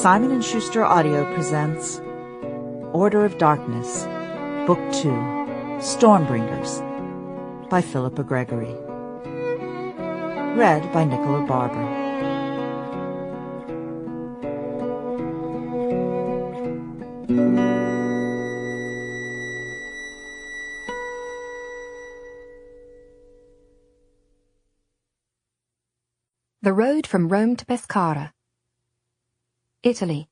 Simon & Schuster Audio presents Order of Darkness, Book 2, Stormbringers, by Philippa Gregory. Read by Nicola Barber. The Road from Rome to Pescara. Italy,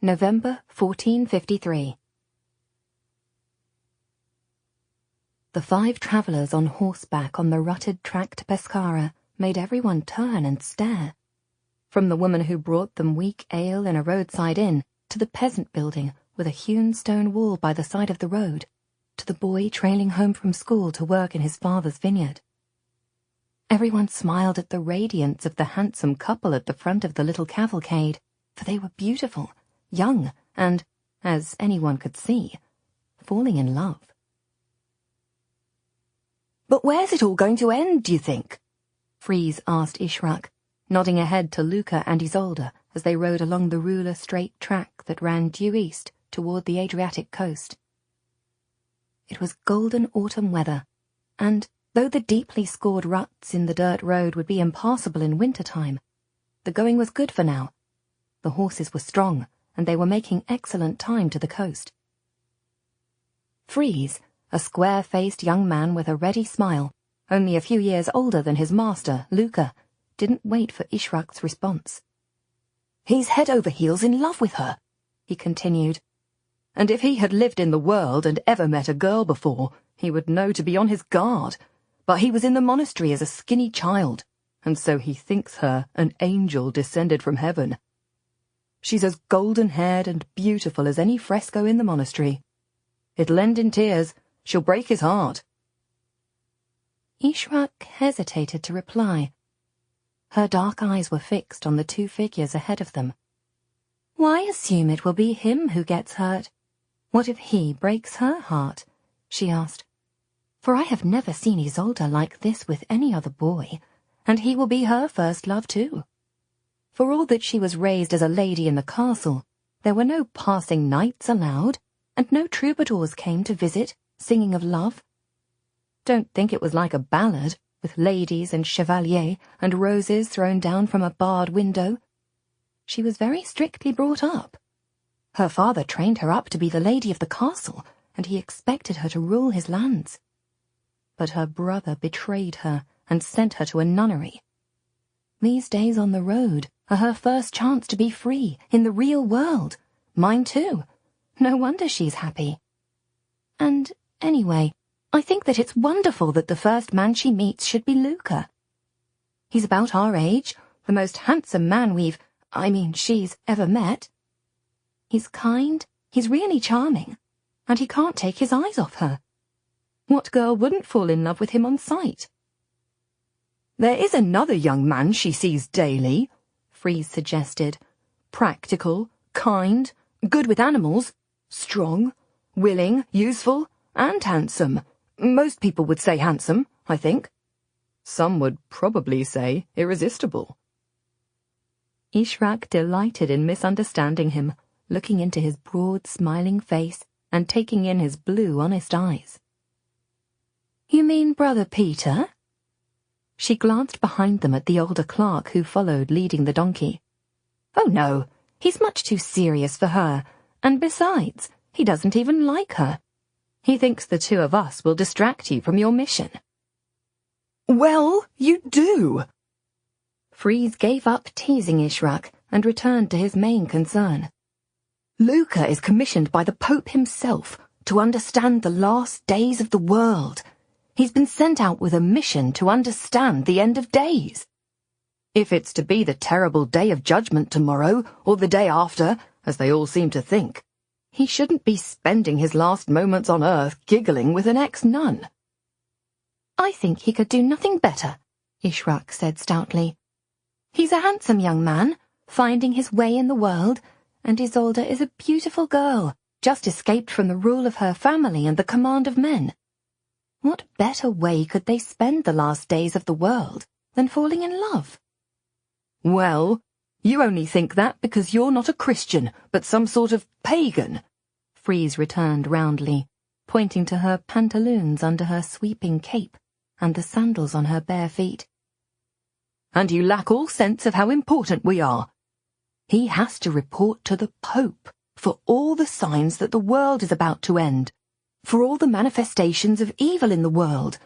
November 1453. The 5 travellers on horseback on the rutted track to Pescara made everyone turn and stare. From the woman who brought them weak ale in a roadside inn, to the peasant building with a hewn stone wall by the side of the road, to the boy trailing home from school to work in his father's vineyard. Everyone smiled at the radiance of the handsome couple at the front of the little cavalcade, for they were beautiful, young, and, as anyone could see, falling in love. "But where's it all going to end, do you think?" Freeze asked Ishrak, nodding ahead to Luca and Isolde as they rode along the ruler straight track that ran due east toward the Adriatic coast. It was golden autumn weather, and though the deeply scored ruts in the dirt road would be impassable in winter-time, the going was good for now. The horses were strong, and they were making excellent time to the coast. Freeze, a square-faced young man with a ready smile, only a few years older than his master, Luca, didn't wait for Ishrak's response. "He's head over heels in love with her," he continued. "And if he had lived in the world and ever met a girl before, he would know to be on his guard. But he was in the monastery as a skinny child, and so he thinks her an angel descended from heaven. She's as golden-haired and beautiful as any fresco in the monastery. It'll end in tears. She'll break his heart." Ishrak hesitated to reply. Her dark eyes were fixed on the 2 figures ahead of them. "Why assume it will be him who gets hurt? What if he breaks her heart?" she asked. "For I have never seen Isolde like this with any other boy, and he will be her first love too. For all that she was raised as a lady in the castle, there were no passing knights allowed, and no troubadours came to visit, singing of love. Don't think it was like a ballad, with ladies and chevaliers and roses thrown down from a barred window. She was very strictly brought up. Her father trained her up to be the lady of the castle, and he expected her to rule his lands. But her brother betrayed her and sent her to a nunnery. These days on the road are her first chance to be free in the real world. Mine too. No wonder she's happy. And anyway, I think that it's wonderful that the first man she meets should be Luca. He's about our age, the most handsome man she's ever met. He's kind, he's really charming, and he can't take his eyes off her. What girl wouldn't fall in love with him on sight?" "There is another young man she sees daily," Freeze suggested. "Practical, kind, good with animals, strong, willing, useful, and handsome. Most people would say handsome, I think. Some would probably say irresistible." Ishrak delighted in misunderstanding him, looking into his broad, smiling face and taking in his blue, honest eyes. "You mean Brother Peter?" She glanced behind them at the older clerk who followed, leading the donkey. "Oh no, he's much too serious for her, and besides, he doesn't even like her. He thinks the 2 of us will distract you from your mission." "Well, you do!" Freeze gave up teasing Ishrak and returned to his main concern. "Luca is commissioned by the Pope himself to understand the last days of the world. He's been sent out with a mission to understand the end of days. If it's to be the terrible day of judgment tomorrow, or the day after, as they all seem to think, he shouldn't be spending his last moments on earth giggling with an ex-nun." "I think he could do nothing better," Ishrak said stoutly. "He's a handsome young man, finding his way in the world, and Isolde is a beautiful girl, just escaped from the rule of her family and the command of men. What better way could they spend the last days of the world than falling in love?" "Well, You only think that because you're not a Christian, but some sort of pagan, Freeze returned roundly, pointing to her pantaloons under her sweeping cape and the sandals on her bare feet. And you lack all sense of how important we are. He has to report to the Pope for all the signs that the world is about to end, for all the manifestations of evil in the world.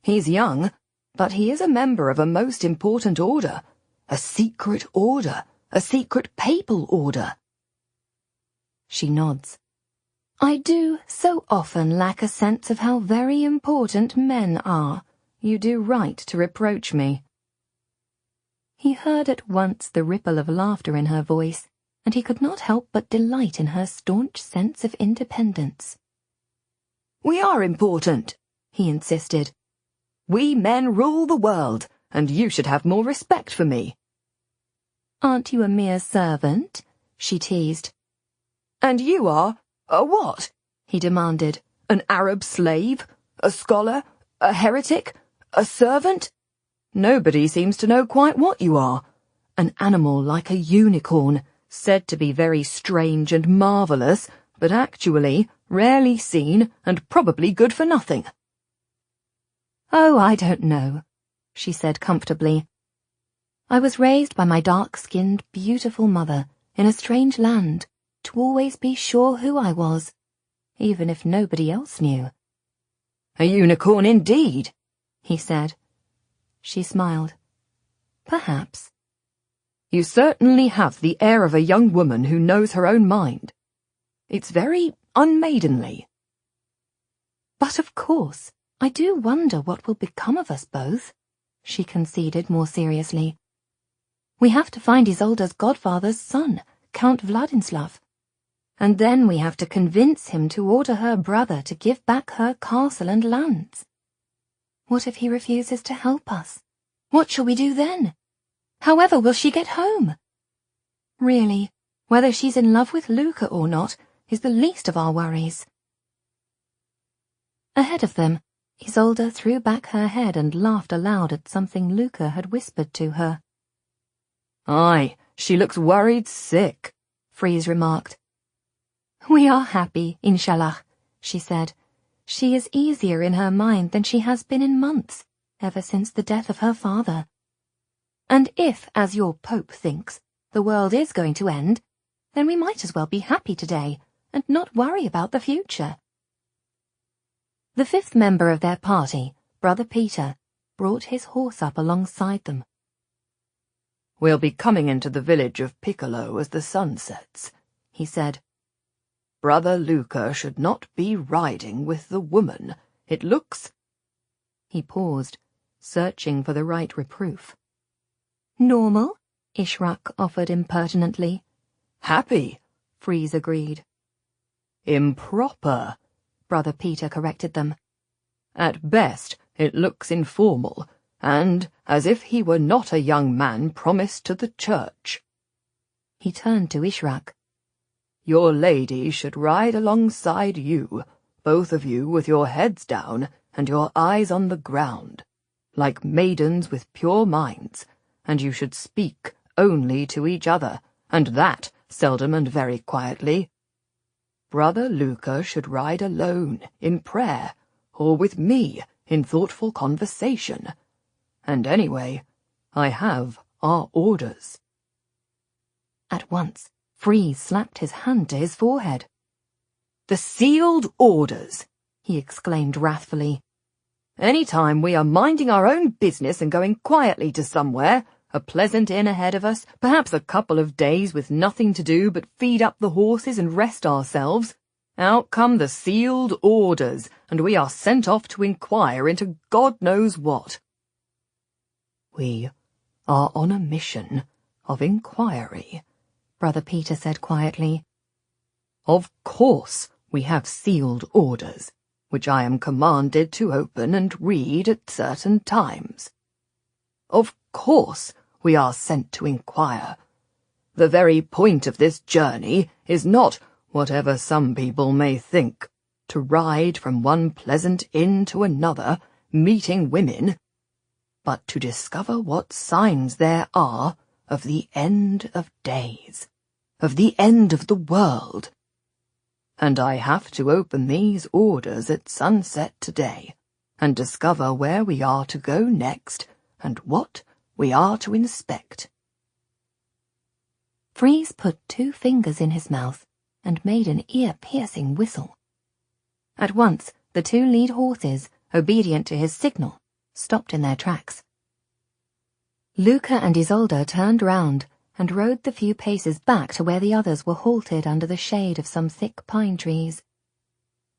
He's young, but he is a member of a most important order, a secret papal order. She nods. I do so often lack a sense of how very important men are. You do right to reproach me. He heard at once the ripple of laughter in her voice, and he could not help but delight in her staunch sense of independence. We are important, he insisted. We men rule the world, and you should have more respect for me. Aren't you a mere servant? She teased. And you are a what? He demanded. An Arab slave? A scholar? A heretic? A servant? Nobody seems to know quite what you are. An animal like a unicorn, said to be very strange and marvellous, but actually rarely seen and probably good for nothing. Oh, I don't know, she said comfortably. I was raised by my dark-skinned, beautiful mother in a strange land to always be sure who I was, even if nobody else knew. A unicorn indeed, he said. She smiled. Perhaps. You certainly have the air of a young woman who knows her own mind. It's very unmaidenly. But of course, I do wonder what will become of us both, she conceded more seriously. We have to find Isolde's godfather's son, Count Vladislav, and then we have to convince him to order her brother to give back her castle and lands. What if he refuses to help us? What shall we do then? However will she get home? Really, whether she's in love with Luca or not is the least of our worries. Ahead of them, Isolde threw back her head and laughed aloud at something Luca had whispered to her. Aye, she looks worried sick, Freeze remarked. We are happy, inshallah, she said. She is easier in her mind than she has been in months, ever since the death of her father. And if, as your Pope thinks, the world is going to end, then we might as well be happy today and not worry about the future. The fifth member of their party, Brother Peter, brought his horse up alongside them. We'll be coming into the village of Piccolo as the sun sets, he said. Brother Luca should not be riding with the woman. It looks... He paused, searching for the right reproof. Normal, Ishraq offered impertinently. Happy, Freeze agreed. Improper, Brother Peter corrected them. At best, it looks informal, and as if he were not a young man promised to the church. He turned to Ishraq. Your lady should ride alongside you, both of you with your heads down and your eyes on the ground, like maidens with pure minds, and you should speak only to each other, and that seldom and very quietly. Brother Luca should ride alone, in prayer, or with me, in thoughtful conversation. And anyway, I have our orders. At once, Freeze slapped his hand to his forehead. The sealed orders, he exclaimed wrathfully. Any time we are minding our own business and going quietly to somewhere, a pleasant inn ahead of us, perhaps a couple of days with nothing to do but feed up the horses and rest ourselves, out come the sealed orders, and we are sent off to inquire into God knows what. We are on a mission of inquiry, Brother Peter said quietly. Of course we have sealed orders, which I am commanded to open and read at certain times. Of course we are sent to inquire. The very point of this journey is not, whatever some people may think, to ride from one pleasant inn to another, meeting women, but to discover what signs there are of the end of days, of the end of the world. And I have to open these orders at sunset today, and discover where we are to go next, and what we are to inspect. Freeze put 2 fingers in his mouth and made an ear-piercing whistle. At once, the 2 lead horses, obedient to his signal, stopped in their tracks. Luca and Isolde turned round and rode the few paces back to where the others were halted under the shade of some thick pine trees.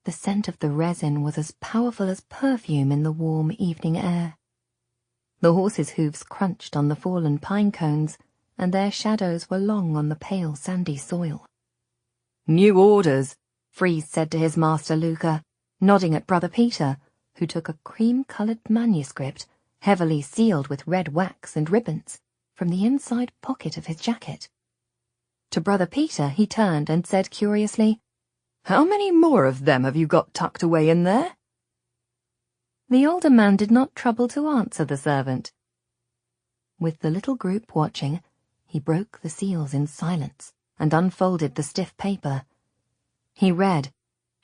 The scent of the resin was as powerful as perfume in the warm evening air. The horses' hooves crunched on the fallen pine cones, and their shadows were long on the pale sandy soil. "New orders," Freeze said to his master Luca, nodding at Brother Peter, who took a cream-coloured manuscript, heavily sealed with red wax and ribbons, from the inside pocket of his jacket. To Brother Peter he turned and said curiously, "How many more of them have you got tucked away in there?" The older man did not trouble to answer the servant. With the little group watching, he broke the seals in silence and unfolded the stiff paper. He read,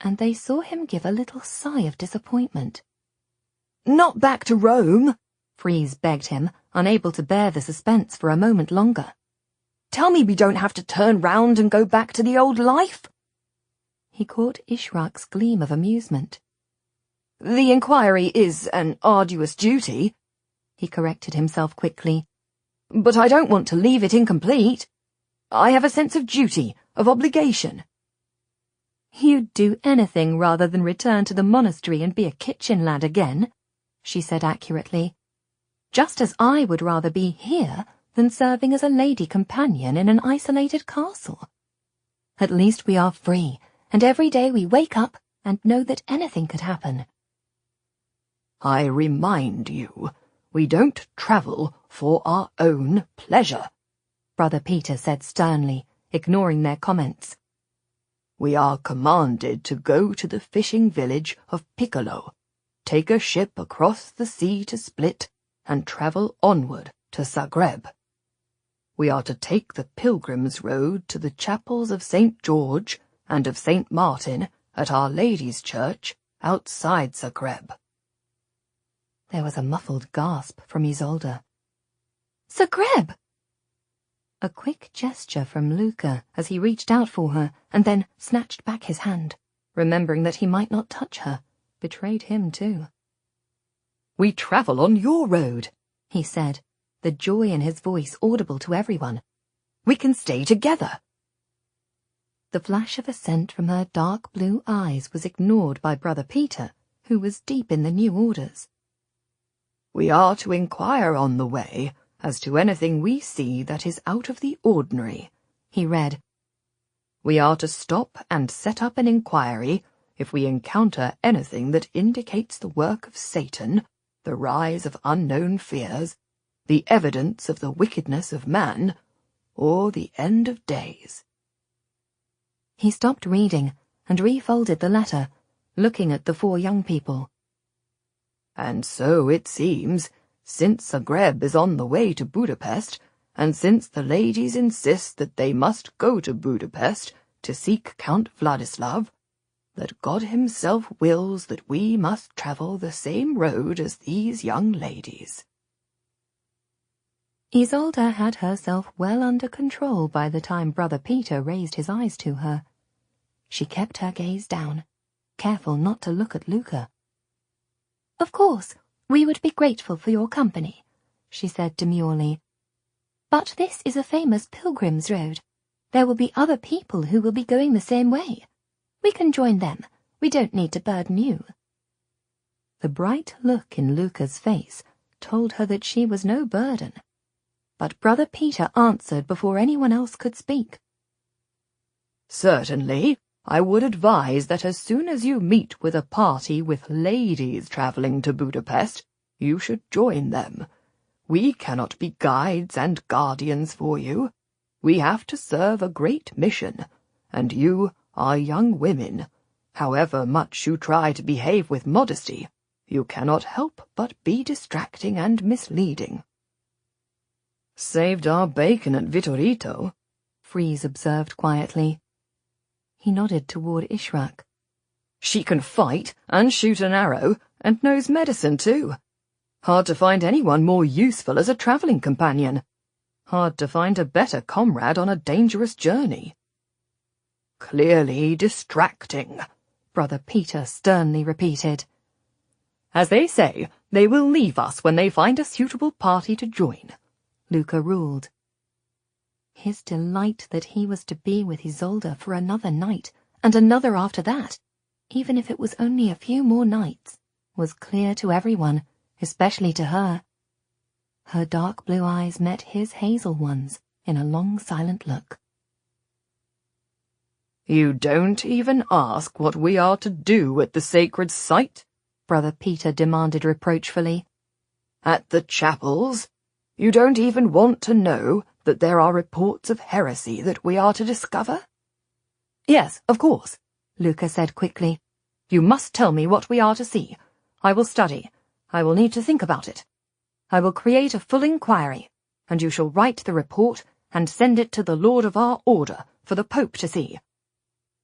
and they saw him give a little sigh of disappointment. "Not back to Rome," Freeze begged him, unable to bear the suspense for a moment longer. "Tell me we don't have to turn round and go back to the old life." He caught Ishrak's gleam of amusement. "The inquiry is an arduous duty," he corrected himself quickly. "But I don't want to leave it incomplete. I have a sense of duty, of obligation." "You'd do anything rather than return to the monastery and be a kitchen lad again," she said accurately. "Just as I would rather be here than serving as a lady companion in an isolated castle. At least we are free, and every day we wake up and know that anything could happen." "I remind you, we don't travel for our own pleasure," Brother Peter said sternly, ignoring their comments. "We are commanded to go to the fishing village of Piccolo, take a ship across the sea to Split, and travel onward to Zagreb. We are to take the pilgrim's road to the chapels of St. George and of St. Martin at Our Lady's Church outside Zagreb." There was a muffled gasp from Isolde. "Zagreb!" A quick gesture from Luca as he reached out for her and then snatched back his hand, remembering that he might not touch her, betrayed him too. "We travel on your road," he said, the joy in his voice audible to everyone. "We can stay together." The flash of assent from her dark blue eyes was ignored by Brother Peter, who was deep in the new orders. "We are to inquire on the way as to anything we see that is out of the ordinary," he read. "We are to stop and set up an inquiry if we encounter anything that indicates the work of Satan, the rise of unknown fears, the evidence of the wickedness of man, or the end of days." He stopped reading and refolded the letter, looking at the 4 young people. "And so it seems, since Zagreb is on the way to Budapest, and since the ladies insist that they must go to Budapest to seek Count Vladislav, that God himself wills that we must travel the same road as these young ladies." Isolde had herself well under control by the time Brother Peter raised his eyes to her. She kept her gaze down, careful not to look at Luca. "Of course, we would be grateful for your company," she said demurely. "But this is a famous pilgrim's road. There will be other people who will be going the same way. We can join them. We don't need to burden you." The bright look in Luca's face told her that she was no burden. But Brother Peter answered before anyone else could speak. "Certainly, I would advise that as soon as you meet with a party with ladies travelling to Budapest, you should join them. We cannot be guides and guardians for you. We have to serve a great mission, and you are young women. However much you try to behave with modesty, you cannot help but be distracting and misleading." Saved our bacon at Vitorito, Freeze observed quietly. He nodded toward Ishrak. She can fight and shoot an arrow and knows medicine too. Hard to find anyone more useful as a travelling companion. Hard to find a better comrade on a dangerous journey. Clearly distracting, Brother Peter sternly repeated. As they say, they will leave us when they find a suitable party to join, Luca ruled. His delight that he was to be with Isolde for another night, and another after that, even if it was only a few more nights, was clear to everyone, especially to her. Her dark blue eyes met his hazel ones in a long silent look. You don't even ask what we are to do at the sacred site? Brother Peter demanded reproachfully. At the chapels? You don't even want to know that there are reports of heresy that we are to discover? Yes, of course, Luca said quickly. You must tell me what we are to see. I will study. I will need to think about it. I will create a full inquiry, and you shall write the report and send it to the Lord of our Order for the Pope to see.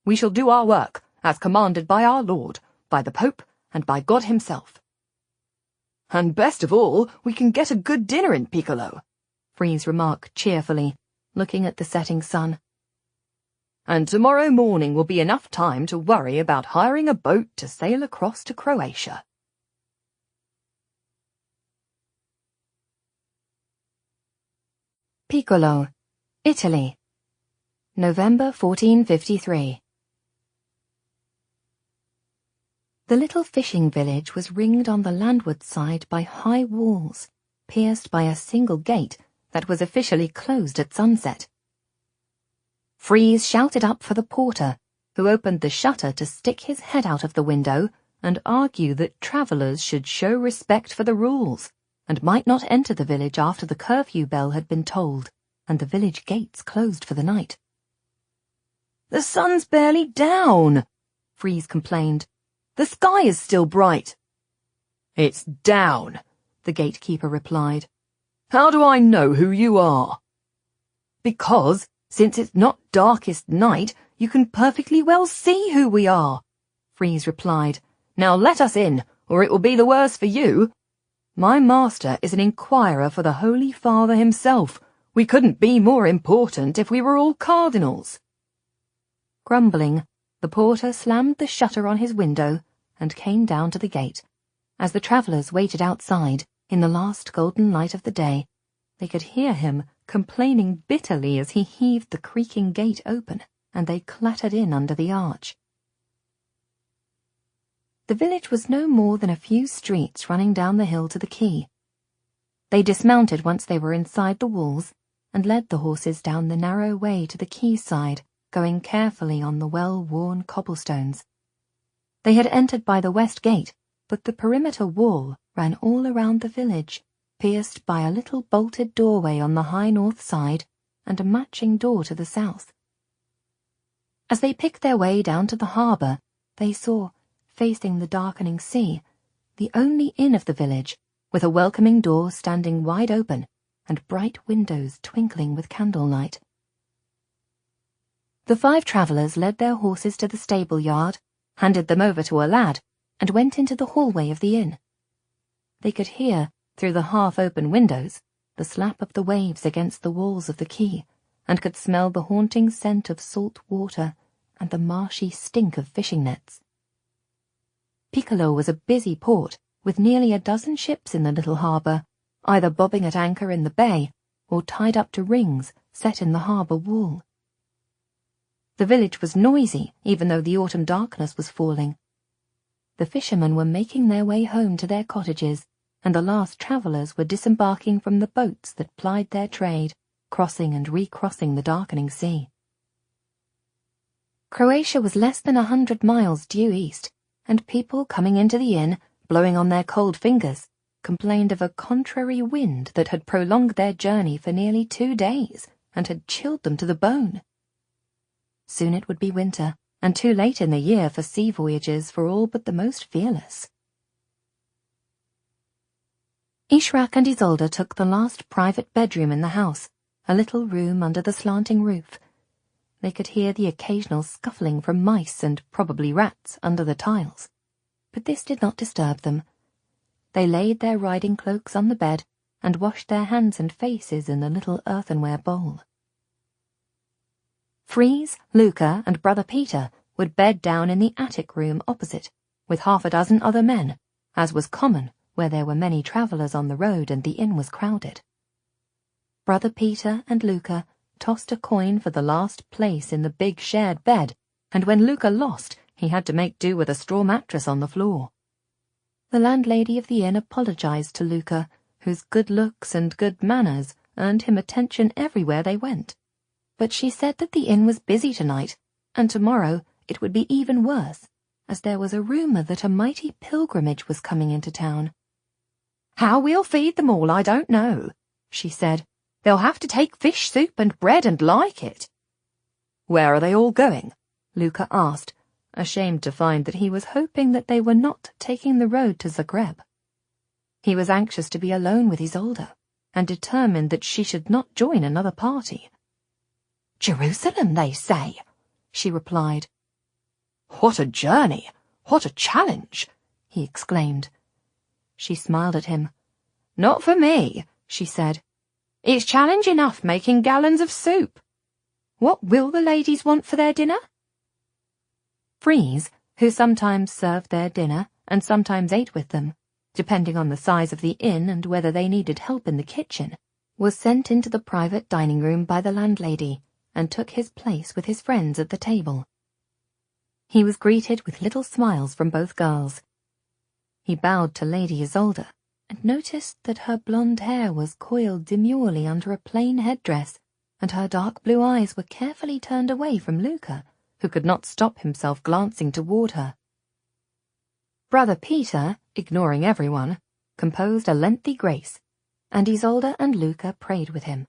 We shall do our work, as commanded by our Lord, by the Pope, and by God himself. And best of all, we can get a good dinner in Piccolo, Freeze remarked cheerfully, looking at the setting sun. And tomorrow morning will be enough time to worry about hiring a boat to sail across to Croatia. Piccolo, Italy, November 1453. The little fishing village was ringed on the landward side by high walls, pierced by a single gate that was officially closed at sunset. Freeze shouted up for the porter, who opened the shutter to stick his head out of the window and argue that travellers should show respect for the rules, and might not enter the village after the curfew bell had been tolled, and the village gates closed for the night. The sun's barely down, Freeze complained. The sky is still bright. It's down, the gatekeeper replied. How do I know who you are? Because, since it's not darkest night, you can perfectly well see who we are, Freeze replied. Now let us in, or it will be the worse for you. My master is an inquirer for the Holy Father himself. We couldn't be more important if we were all cardinals. Grumbling, the porter slammed the shutter on his window and came down to the gate. As the travellers waited outside, in the last golden light of the day, they could hear him complaining bitterly as he heaved the creaking gate open, and they clattered in under the arch. The village was no more than a few streets running down the hill to the quay. They dismounted once they were inside the walls, and led the horses down the narrow way to the quay side, going carefully on the well-worn cobblestones. They had entered by the west gate, but the perimeter wall ran all around the village, pierced by a little bolted doorway on the high north side and a matching door to the south. As they picked their way down to the harbour, they saw, facing the darkening sea, the only inn of the village, with a welcoming door standing wide open and bright windows twinkling with candlelight. The 5 travellers led their horses to the stable yard, handed them over to a lad, and went into the hallway of the inn. They could hear, through the half-open windows, the slap of the waves against the walls of the quay, and could smell the haunting scent of salt water and the marshy stink of fishing nets. Piccolo was a busy port, with nearly a dozen ships in the little harbour, either bobbing at anchor in the bay or tied up to rings set in the harbour wall. The village was noisy, even though the autumn darkness was falling. The fishermen were making their way home to their cottages, and the last travellers were disembarking from the boats that plied their trade, crossing and recrossing the darkening sea. Croatia was less than 100 miles due east, and people coming into the inn, blowing on their cold fingers, complained of a contrary wind that had prolonged their journey for nearly 2 days and had chilled them to the bone. Soon it would be winter, and too late in the year for sea voyages for all but the most fearless. Ishrak and Isolde took the last private bedroom in the house, a little room under the slanting roof. They could hear the occasional scuffling from mice and probably rats under the tiles, but this did not disturb them. They laid their riding cloaks on the bed and washed their hands and faces in the little earthenware bowl. Freeze, Luca, and Brother Peter would bed down in the attic room opposite, with 6 other men, as was common where there were many travellers on the road and the inn was crowded. Brother Peter and Luca tossed a coin for the last place in the big shared bed, and when Luca lost, he had to make do with a straw mattress on the floor. The landlady of the inn apologized to Luca, whose good looks and good manners earned him attention everywhere they went. But she said that the inn was busy tonight, and tomorrow it would be even worse, as there was a rumour that a mighty pilgrimage was coming into town. "How we'll feed them all, I don't know," she said. "They'll have to take fish soup and bread and like it." "Where are they all going?" Luca asked, ashamed to find that he was hoping that they were not taking the road to Zagreb. He was anxious to be alone with Isolde, and determined that she should not join another party. "Jerusalem, they say," she replied. "What a journey! What a challenge!" he exclaimed. She smiled at him. "Not for me," she said. "It's challenge enough making gallons of soup. What will the ladies want for their dinner?" Freeze, who sometimes served their dinner and sometimes ate with them, depending on the size of the inn and whether they needed help in the kitchen, was sent into the private dining room by the landlady and took his place with his friends at the table. He was greeted with little smiles from both girls. He bowed to Lady Isolde and noticed that her blonde hair was coiled demurely under a plain headdress, and her dark blue eyes were carefully turned away from Luca, who could not stop himself glancing toward her. Brother Peter, ignoring everyone, composed a lengthy grace, and Isolde and Luca prayed with him.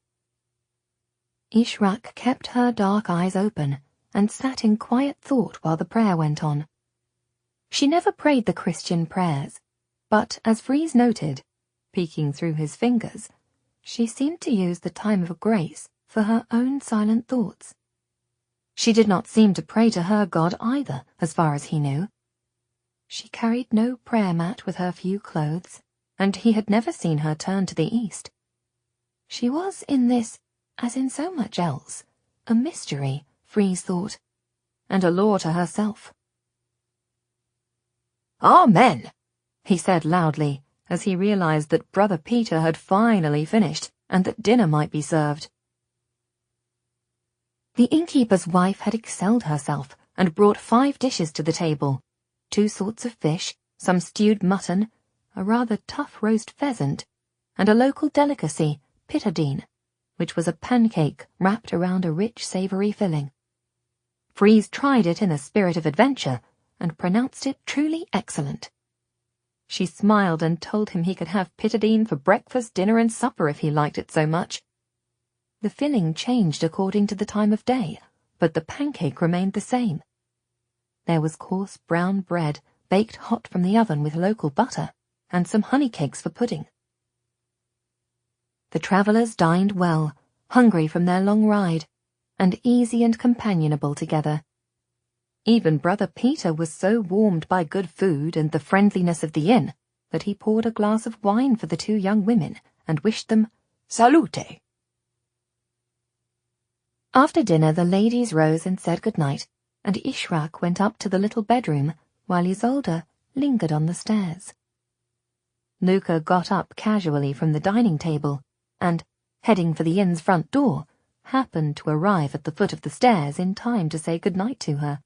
Ishrak kept her dark eyes open and sat in quiet thought while the prayer went on. She never prayed the Christian prayers, but, as Freeze noted, peeking through his fingers, she seemed to use the time of grace for her own silent thoughts. She did not seem to pray to her God either, as far as he knew. She carried no prayer mat with her few clothes, and he had never seen her turn to the east. She was in this, as in so much else, a mystery, Freeze thought, and a law to herself. "Amen," he said loudly, as he realized that Brother Peter had finally finished, and that dinner might be served. The innkeeper's wife had excelled herself, and brought 5 dishes to the table, 2 sorts of fish, some stewed mutton, a rather tough roast pheasant, and a local delicacy, pitadine, which was a pancake wrapped around a rich savoury filling. Freeze tried it in a spirit of adventure, and pronounced it truly excellent. She smiled and told him he could have pitadine for breakfast, dinner, and supper if he liked it so much. The filling changed according to the time of day, but the pancake remained the same. There was coarse brown bread, baked hot from the oven with local butter, and some honey cakes for pudding. The travellers dined well, hungry from their long ride, and easy and companionable together. Even Brother Peter was so warmed by good food and the friendliness of the inn that he poured a glass of wine for the 2 young women and wished them salute. After dinner the ladies rose and said good night, and Ishrak went up to the little bedroom while Isolde lingered on the stairs. Luca got up casually from the dining table and, heading for the inn's front door, happened to arrive at the foot of the stairs in time to say good night to her.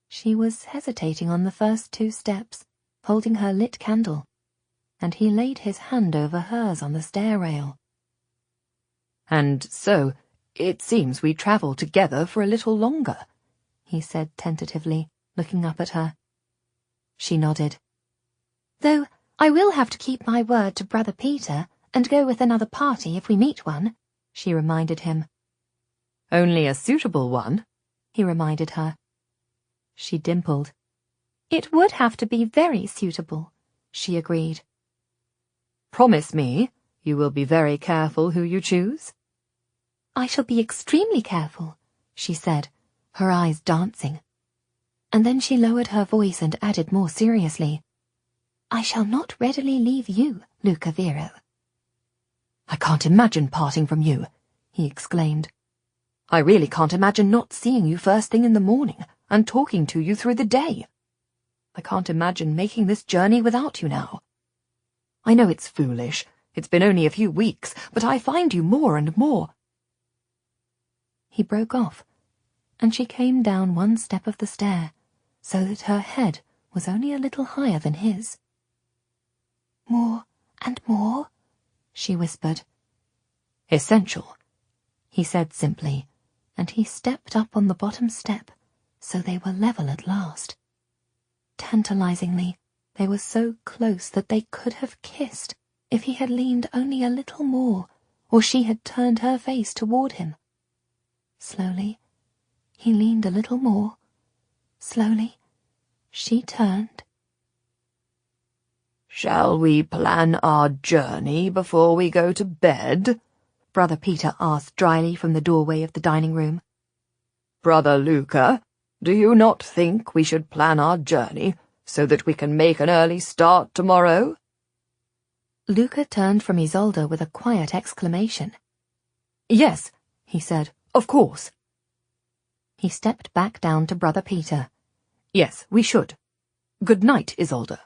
She was hesitating on the first 2 steps, holding her lit candle, and he laid his hand over hers on the stair rail. "And so, it seems we travel together for a little longer," he said tentatively, looking up at her. She nodded. "Though I will have to keep my word to Brother Peter and go with another party if we meet one," she reminded him. "Only a suitable one," he reminded her. She dimpled. "It would have to be very suitable," she agreed. Promise me you will be very careful who you choose." "I shall be extremely careful," she said, her eyes dancing. And then she lowered her voice and added more seriously, "I shall not readily leave you, Luca Vero." "I can't imagine parting from you," he exclaimed. "I really can't imagine not seeing you first thing in the morning and talking to you through the day. I can't imagine making this journey without you now. I know it's foolish, it's been only a few weeks, but I find you more and more—" He broke off, and she came down one step of the stair, so that her head was only a little higher than his. "More and more?" she whispered. "Essential," he said simply, and he stepped up on the bottom step, so they were level at last. Tantalizingly, they were so close that they could have kissed if he had leaned only a little more, or she had turned her face toward him. Slowly, he leaned a little more. Slowly, she turned. "Shall we plan our journey before we go to bed?" Brother Peter asked dryly from the doorway of the dining room. "Brother Luca, do you not think we should plan our journey so that we can make an early start tomorrow?" Luca turned from Isolde with a quiet exclamation. "Yes," he said, "of course." He stepped back down to Brother Peter. "Yes, we should. Good night, Isolde."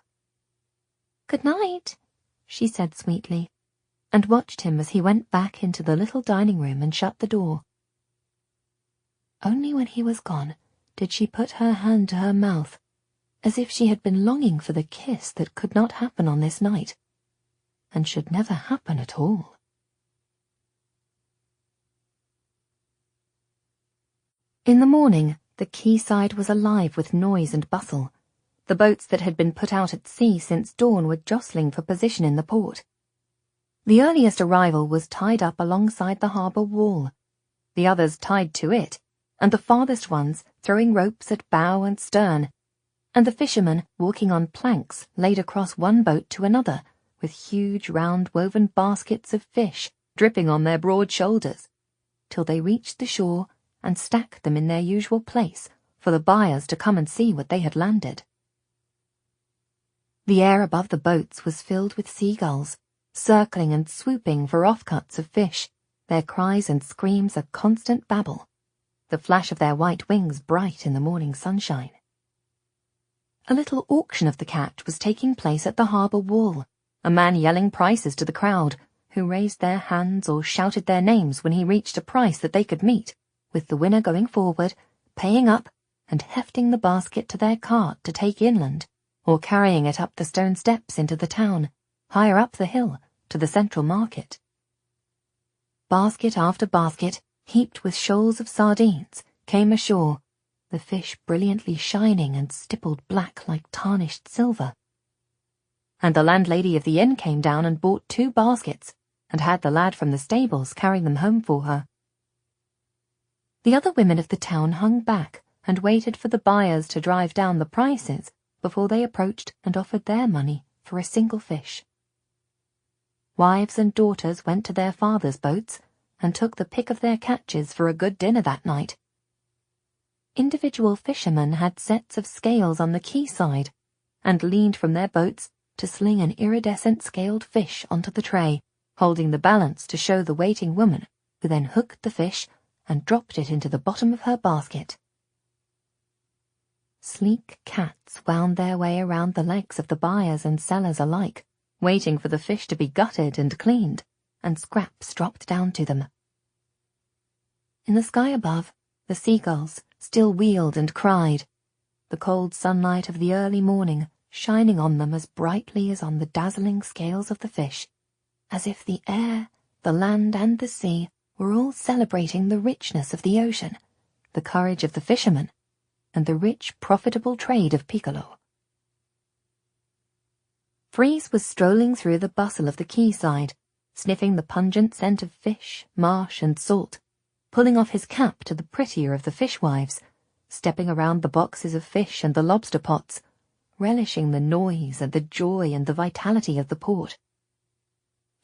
"Good night," she said sweetly, and watched him as he went back into the little dining room and shut the door. Only when he was gone did she put her hand to her mouth, as if she had been longing for the kiss that could not happen on this night, and should never happen at all. In the morning, the quayside was alive with noise and bustle. The boats that had been put out at sea since dawn were jostling for position in the port. The earliest arrival was tied up alongside the harbour wall, the others tied to it, and the farthest ones throwing ropes at bow and stern, and the fishermen walking on planks laid across one boat to another, with huge round woven baskets of fish dripping on their broad shoulders, till they reached the shore and stacked them in their usual place for the buyers to come and see what they had landed. The air above the boats was filled with seagulls, circling and swooping for offcuts of fish, their cries and screams a constant babble, the flash of their white wings bright in the morning sunshine. A little auction of the catch was taking place at the harbour wall, a man yelling prices to the crowd, who raised their hands or shouted their names when he reached a price that they could meet, with the winner going forward, paying up, and hefting the basket to their cart to take inland, or carrying it up the stone steps into the town, higher up the hill, to the central market. Basket after basket, heaped with shoals of sardines, came ashore, the fish brilliantly shining and stippled black like tarnished silver. And the landlady of the inn came down and bought 2 baskets, and had the lad from the stables carry them home for her. The other women of the town hung back and waited for the buyers to drive down the prices before they approached and offered their money for a single fish. Wives and daughters went to their fathers' boats and took the pick of their catches for a good dinner that night. Individual fishermen had sets of scales on the quayside and leaned from their boats to sling an iridescent scaled fish onto the tray, holding the balance to show the waiting woman, who then hooked the fish and dropped it into the bottom of her basket. Sleek cats wound their way around the legs of the buyers and sellers alike, waiting for the fish to be gutted and cleaned, and scraps dropped down to them. In the sky above, the seagulls still wheeled and cried, the cold sunlight of the early morning shining on them as brightly as on the dazzling scales of the fish, as if the air, the land, and the sea were all celebrating the richness of the ocean, the courage of the fishermen, and the rich, profitable trade of Piccolo. Freeze was strolling through the bustle of the quayside, sniffing the pungent scent of fish, marsh, and salt, pulling off his cap to the prettier of the fishwives, stepping around the boxes of fish and the lobster pots, relishing the noise and the joy and the vitality of the port.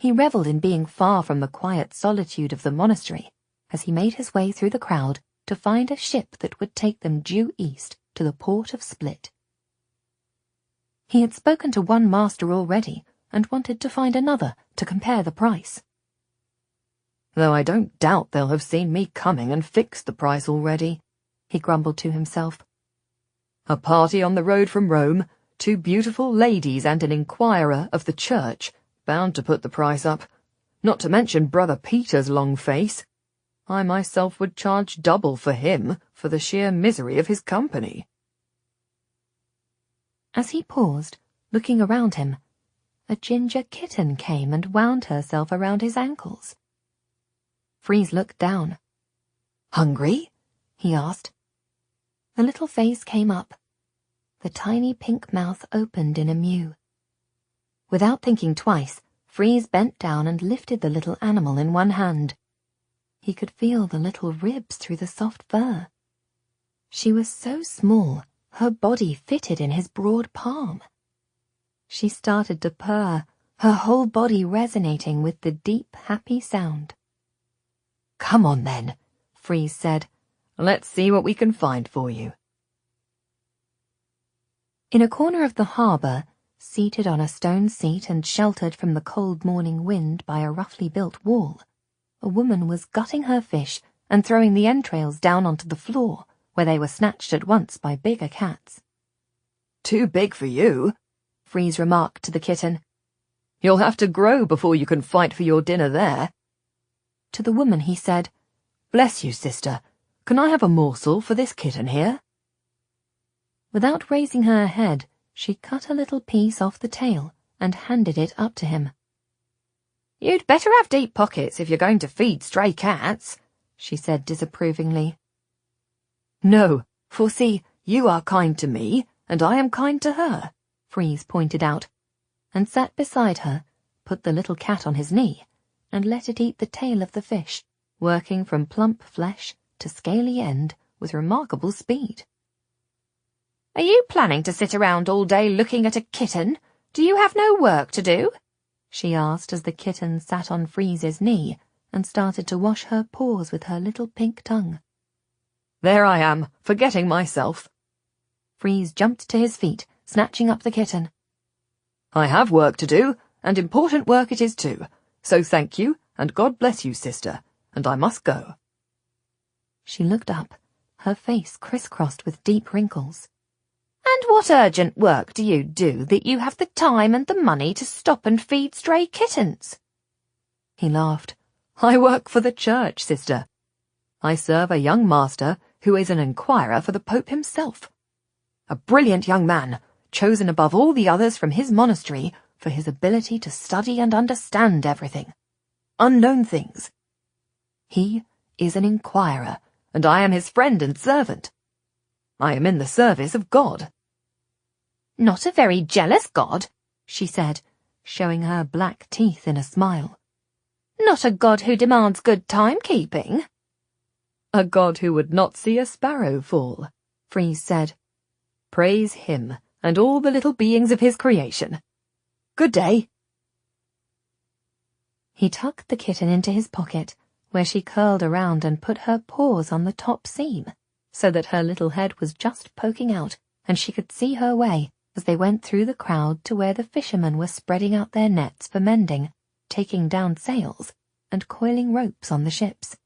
He revelled in being far from the quiet solitude of the monastery as he made his way through the crowd to find a ship that would take them due east to the port of Split. He had spoken to one master already and wanted to find another to compare the price. "Though I don't doubt they'll have seen me coming and fixed the price already," he grumbled to himself. "A party on the road from Rome, 2 beautiful ladies and an inquirer of the church, bound to put the price up, not to mention Brother Peter's long face. I myself would charge double for him for the sheer misery of his company." As he paused, looking around him, a ginger kitten came and wound herself around his ankles. Freeze looked down. "Hungry?" he asked. The little face came up. The tiny pink mouth opened in a mew. Without thinking twice, Freeze bent down and lifted the little animal in one hand. He could feel the little ribs through the soft fur. She was so small, her body fitted in his broad palm. She started to purr, her whole body resonating with the deep, happy sound. "Come on, then," Freeze said. "Let's see what we can find for you." In a corner of the harbour, seated on a stone seat and sheltered from the cold morning wind by a roughly built wall, a woman was gutting her fish and throwing the entrails down onto the floor, where they were snatched at once by bigger cats. "Too big for you," Freeze remarked to the kitten. "You'll have to grow before you can fight for your dinner there." To the woman he said, "Bless you, sister. Can I have a morsel for this kitten here?" Without raising her head, she cut a little piece off the tail and handed it up to him. "You'd better have deep pockets if you're going to feed stray cats," she said disapprovingly. "No, for see, you are kind to me, and I am kind to her," Freeze pointed out, and sat beside her, put the little cat on his knee, and let it eat the tail of the fish, working from plump flesh to scaly end with remarkable speed. "Are you planning to sit around all day looking at a kitten? Do you have no work to do?" she asked as the kitten sat on Freeze's knee and started to wash her paws with her little pink tongue. "There I am, forgetting myself." Freeze jumped to his feet, snatching up the kitten. "I have work to do, and important work it is too. So thank you, and God bless you, sister, and I must go." She looked up, her face crisscrossed with deep wrinkles. "And what urgent work do you do that you have the time and the money to stop and feed stray kittens?" He laughed. "I work for the church, sister. I serve a young master who is an inquirer for the Pope himself. A brilliant young man, chosen above all the others from his monastery for his ability to study and understand everything. Unknown things. He is an inquirer, and I am his friend and servant. I am in the service of God." "Not a very jealous God," she said, showing her black teeth in a smile. "Not a God who demands good timekeeping." "A God who would not see a sparrow fall," Freeze said. "Praise him and all the little beings of his creation. Good day." He tucked the kitten into his pocket, where she curled around and put her paws on the top seam, so that her little head was just poking out and she could see her way as they went through the crowd to where the fishermen were spreading out their nets for mending, taking down sails, and coiling ropes on the ships.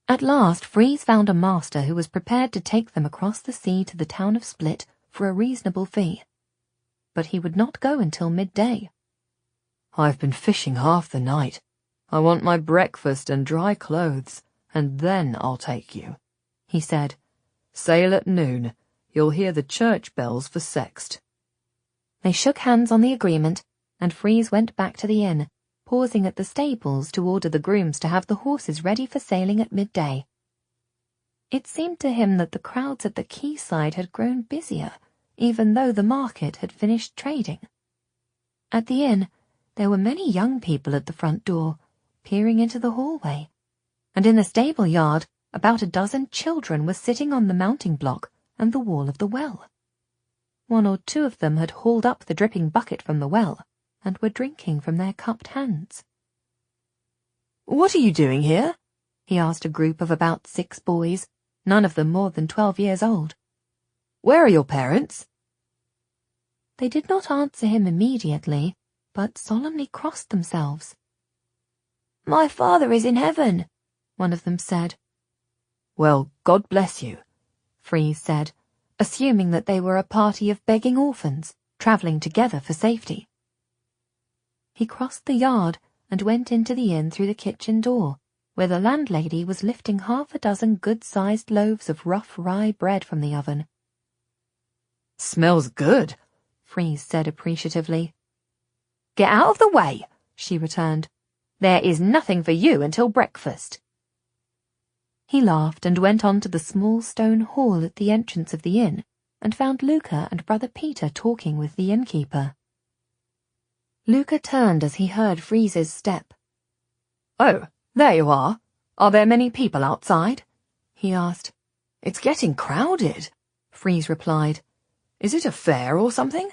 At last Freeze found a master who was prepared to take them across the sea to the town of Split for a reasonable fee. But he would not go until midday. "I've been fishing half the night. I want my breakfast and dry clothes, and then I'll take you," he said. "Sail at noon. You'll hear the church bells for sext." They shook hands on the agreement, and Freeze went back to the inn, pausing at the stables to order the grooms to have the horses ready for sailing at midday. It seemed to him that the crowds at the quayside had grown busier, even though the market had finished trading. At the inn, there were many young people at the front door, peering into the hallway, and in the stable yard about a dozen children were sitting on the mounting block and the wall of the well. One or two of them had hauled up the dripping bucket from the well, and were drinking from their cupped hands. "What are you doing here?" he asked a group of about 6 boys, none of them more than 12 years old. "Where are your parents?" They did not answer him immediately, but solemnly crossed themselves. "My father is in heaven," one of them said. "Well, God bless you," Freeze said, assuming that they were a party of begging orphans, travelling together for safety. He crossed the yard and went into the inn through the kitchen door, where the landlady was lifting 6 good-sized loaves of rough rye bread from the oven. "Smells good," Freeze said appreciatively. "Get out of the way," she returned. "There is nothing for you until breakfast." He laughed and went on to the small stone hall at the entrance of the inn and found Luca and Brother Peter talking with the innkeeper. Luca turned as he heard Freeze's step. "Oh, there you are. Are there many people outside?" he asked. "It's getting crowded," Freeze replied. "Is it a fair or something?"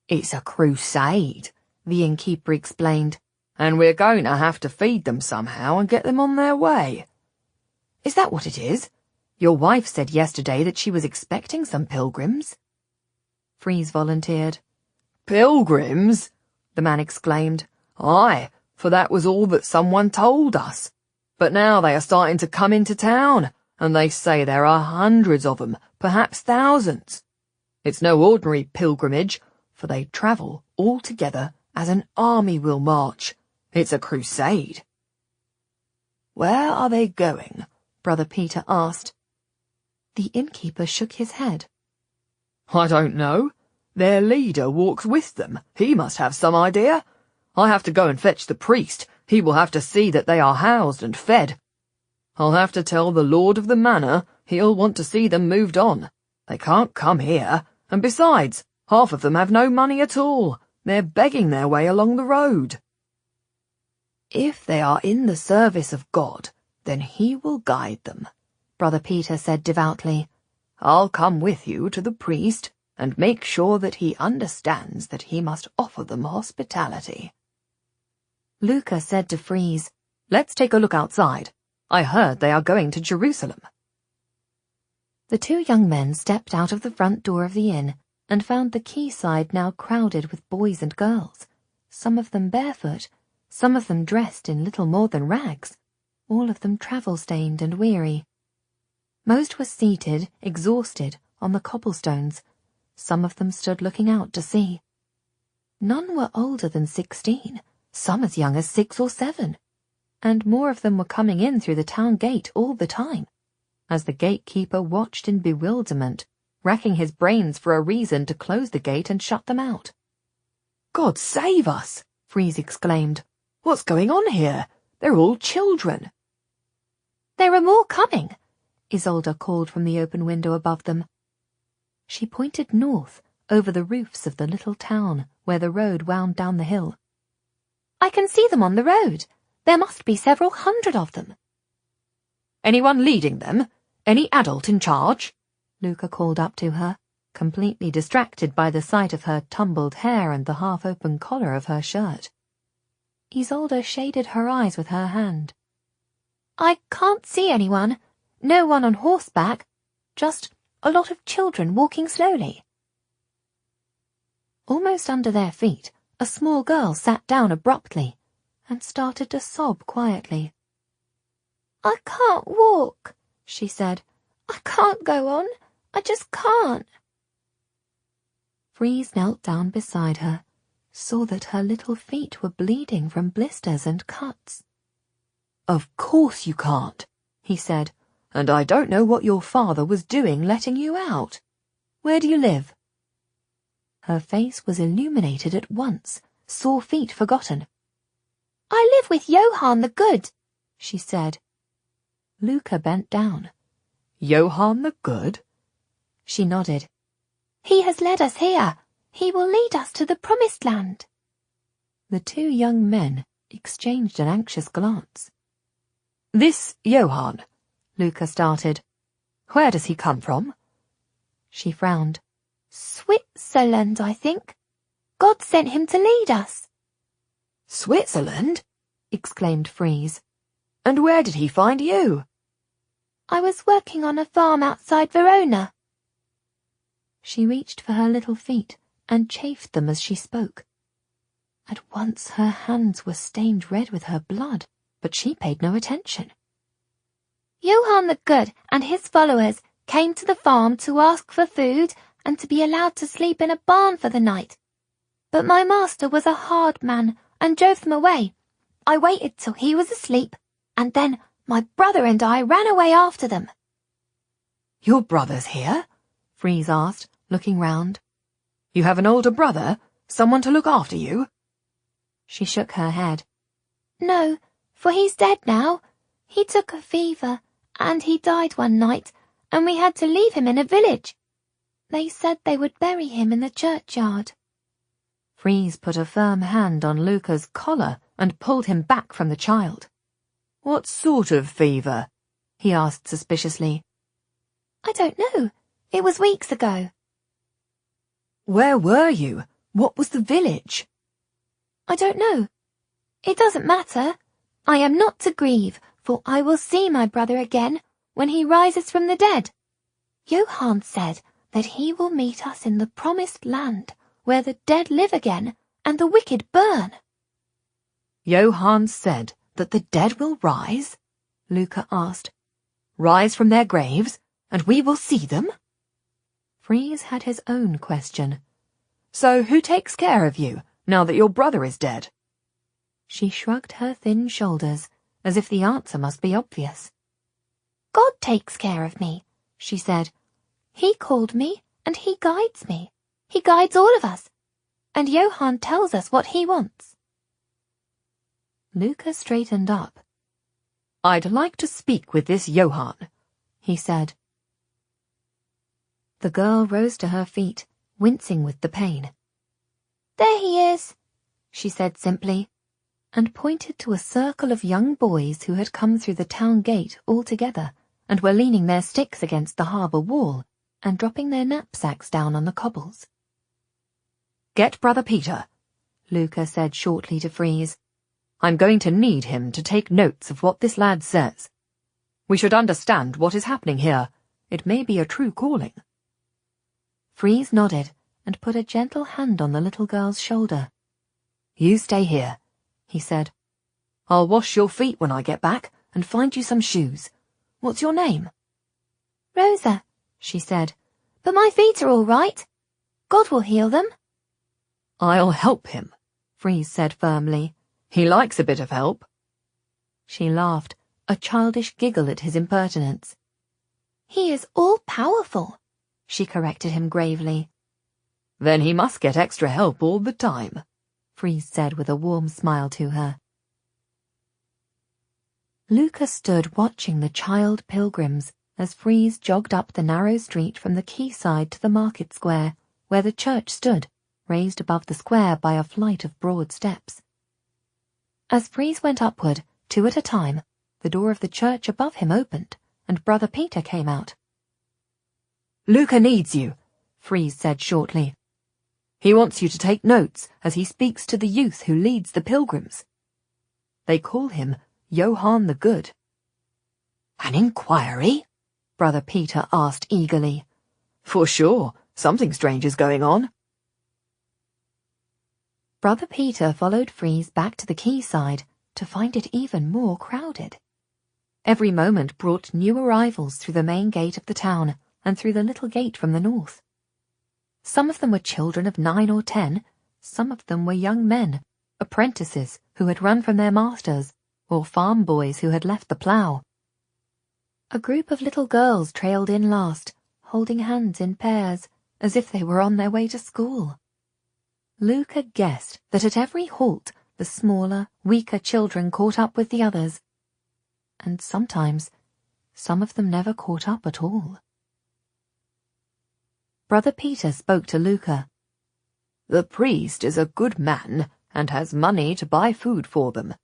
"It's a crusade," the innkeeper explained, "and we're going to have to feed them somehow and get them on their way." "Is that what it is? Your wife said yesterday that she was expecting some pilgrims." Freeze volunteered. "Pilgrims?" the man exclaimed. "Aye, for that was all that someone told us. But now they are starting to come into town, and they say there are hundreds of them, perhaps thousands. It's no ordinary pilgrimage, for they travel all together as an army will march. It's a crusade." "Where are they going?" Brother Peter asked. The innkeeper shook his head. "I don't know. Their leader walks with them. He must have some idea. I have to go and fetch the priest. He will have to see that they are housed and fed. I'll have to tell the lord of the manor. He'll want to see them moved on. They can't come here, and besides, half of them have no money at all. They're begging their way along the road." "If they are in the service of God, then he will guide them," Brother Peter said devoutly. "I'll come with you to the priest and make sure that he understands that he must offer them hospitality." Luca said to Freeze, "Let's take a look outside. I heard they are going to Jerusalem." The 2 young men stepped out of the front door of the inn and found the quayside now crowded with boys and girls, some of them barefoot, some of them dressed in little more than rags, all of them travel-stained and weary. Most were seated, exhausted, on the cobblestones. Some of them stood looking out to sea. None were older than 16, some as young as 6 or 7, and more of them were coming in through the town gate all the time, as the gatekeeper watched in bewilderment, racking his brains for a reason to close the gate and shut them out. "God save us!" Freeze exclaimed. "What's going on here? They're all children." "There are more coming," Isolde called from the open window above them. She pointed north, over the roofs of the little town where the road wound down the hill. "I can see them on the road. There must be several hundred of them." "Anyone leading them? Any adult in charge?" Luca called up to her, completely distracted by the sight of her tumbled hair and the half-open collar of her shirt. Isolde shaded her eyes with her hand. "I can't see anyone. No one on horseback. Just a lot of children walking slowly." Almost under their feet, a small girl sat down abruptly and started to sob quietly. "I can't walk," she said. "I can't go on. I just can't." Freeze knelt down beside her, saw that her little feet were bleeding from blisters and cuts. "Of course you can't," he said, "and I don't know what your father was doing letting you out. Where do you live?" Her face was illuminated at once, sore feet forgotten. "I live with Johann the Good," she said. Luca bent down. "Johann the Good?" She nodded. "He has led us here. He will lead us to the promised land." The 2 young men exchanged an anxious glance. "This Johann," Luca started. "Where does he come from?" She frowned. "Switzerland, I think." God sent him to lead us. Switzerland? Exclaimed Freeze. And where did he find you? I was working on a farm outside Verona. She reached for her little feet and chafed them as she spoke. At once her hands were stained red with her blood, but she paid no attention. Johann the Good and his followers came to the farm to ask for food and to be allowed to sleep in a barn for the night. But my master was a hard man and drove them away. I waited till he was asleep, and then my brother and I ran away after them. Your brother's here? Freeze asked, looking round. You have an older brother? Someone to look after you? She shook her head. No, for he's dead now. He took a fever, and he died one night, and we had to leave him in a village. They said they would bury him in the churchyard. Freeze put a firm hand on Luca's collar and pulled him back from the child. What sort of fever? He asked suspiciously. I don't know. It was weeks ago. Where were you? What was the village? I don't know. It doesn't matter. I am not to grieve, for I will see my brother again when he rises from the dead. Johann said that he will meet us in the promised land, where the dead live again and the wicked burn. Johann said that the dead will rise? Luca asked. Rise from their graves, and we will see them? Freeze had his own question. So who takes care of you, now that your brother is dead? She shrugged her thin shoulders, as if the answer must be obvious. God takes care of me, she said. He called me, and he guides me. He guides all of us. And Johann tells us what he wants. Luca straightened up. I'd like to speak with this Johann, he said. The girl rose to her feet, wincing with the pain. There he is, she said simply, and pointed to a circle of young boys who had come through the town gate all together and were leaning their sticks against the harbour wall and dropping their knapsacks down on the cobbles. Get Brother Peter, Luca said shortly to Freeze. I'm going to need him to take notes of what this lad says. We should understand what is happening here. It may be a true calling. Freeze nodded and put a gentle hand on the little girl's shoulder. You stay here, he said. I'll wash your feet when I get back and find you some shoes. What's your name? Rosa, she said. But my feet are all right. God will heal them. I'll help him, Freeze said firmly. He likes a bit of help. She laughed, a childish giggle at his impertinence. He is all-powerful, she corrected him gravely. Then he must get extra help all the time, Freeze said with a warm smile to her. Luca stood watching the child pilgrims as Freeze jogged up the narrow street from the quayside to the market square, where the church stood, raised above the square by a flight of broad steps. As Freeze went upward, 2 at a time, the door of the church above him opened, and Brother Peter came out. Luca needs you, Freeze said shortly. He wants you to take notes as he speaks to the youth who leads the pilgrims. They call him Johann the Good. An inquiry? Brother Peter asked eagerly. For sure, something strange is going on. Brother Peter followed Freeze back to the quayside to find it even more crowded. Every moment brought new arrivals through the main gate of the town and through the little gate from the north. Some of them were children of 9 or 10, some of them were young men, apprentices who had run from their masters, or farm boys who had left the plough. A group of little girls trailed in last, holding hands in pairs, as if they were on their way to school. Luca guessed that at every halt the smaller, weaker children caught up with the others, and sometimes some of them never caught up at all. Brother Peter spoke to Luca. The priest is a good man and has money to buy food for them,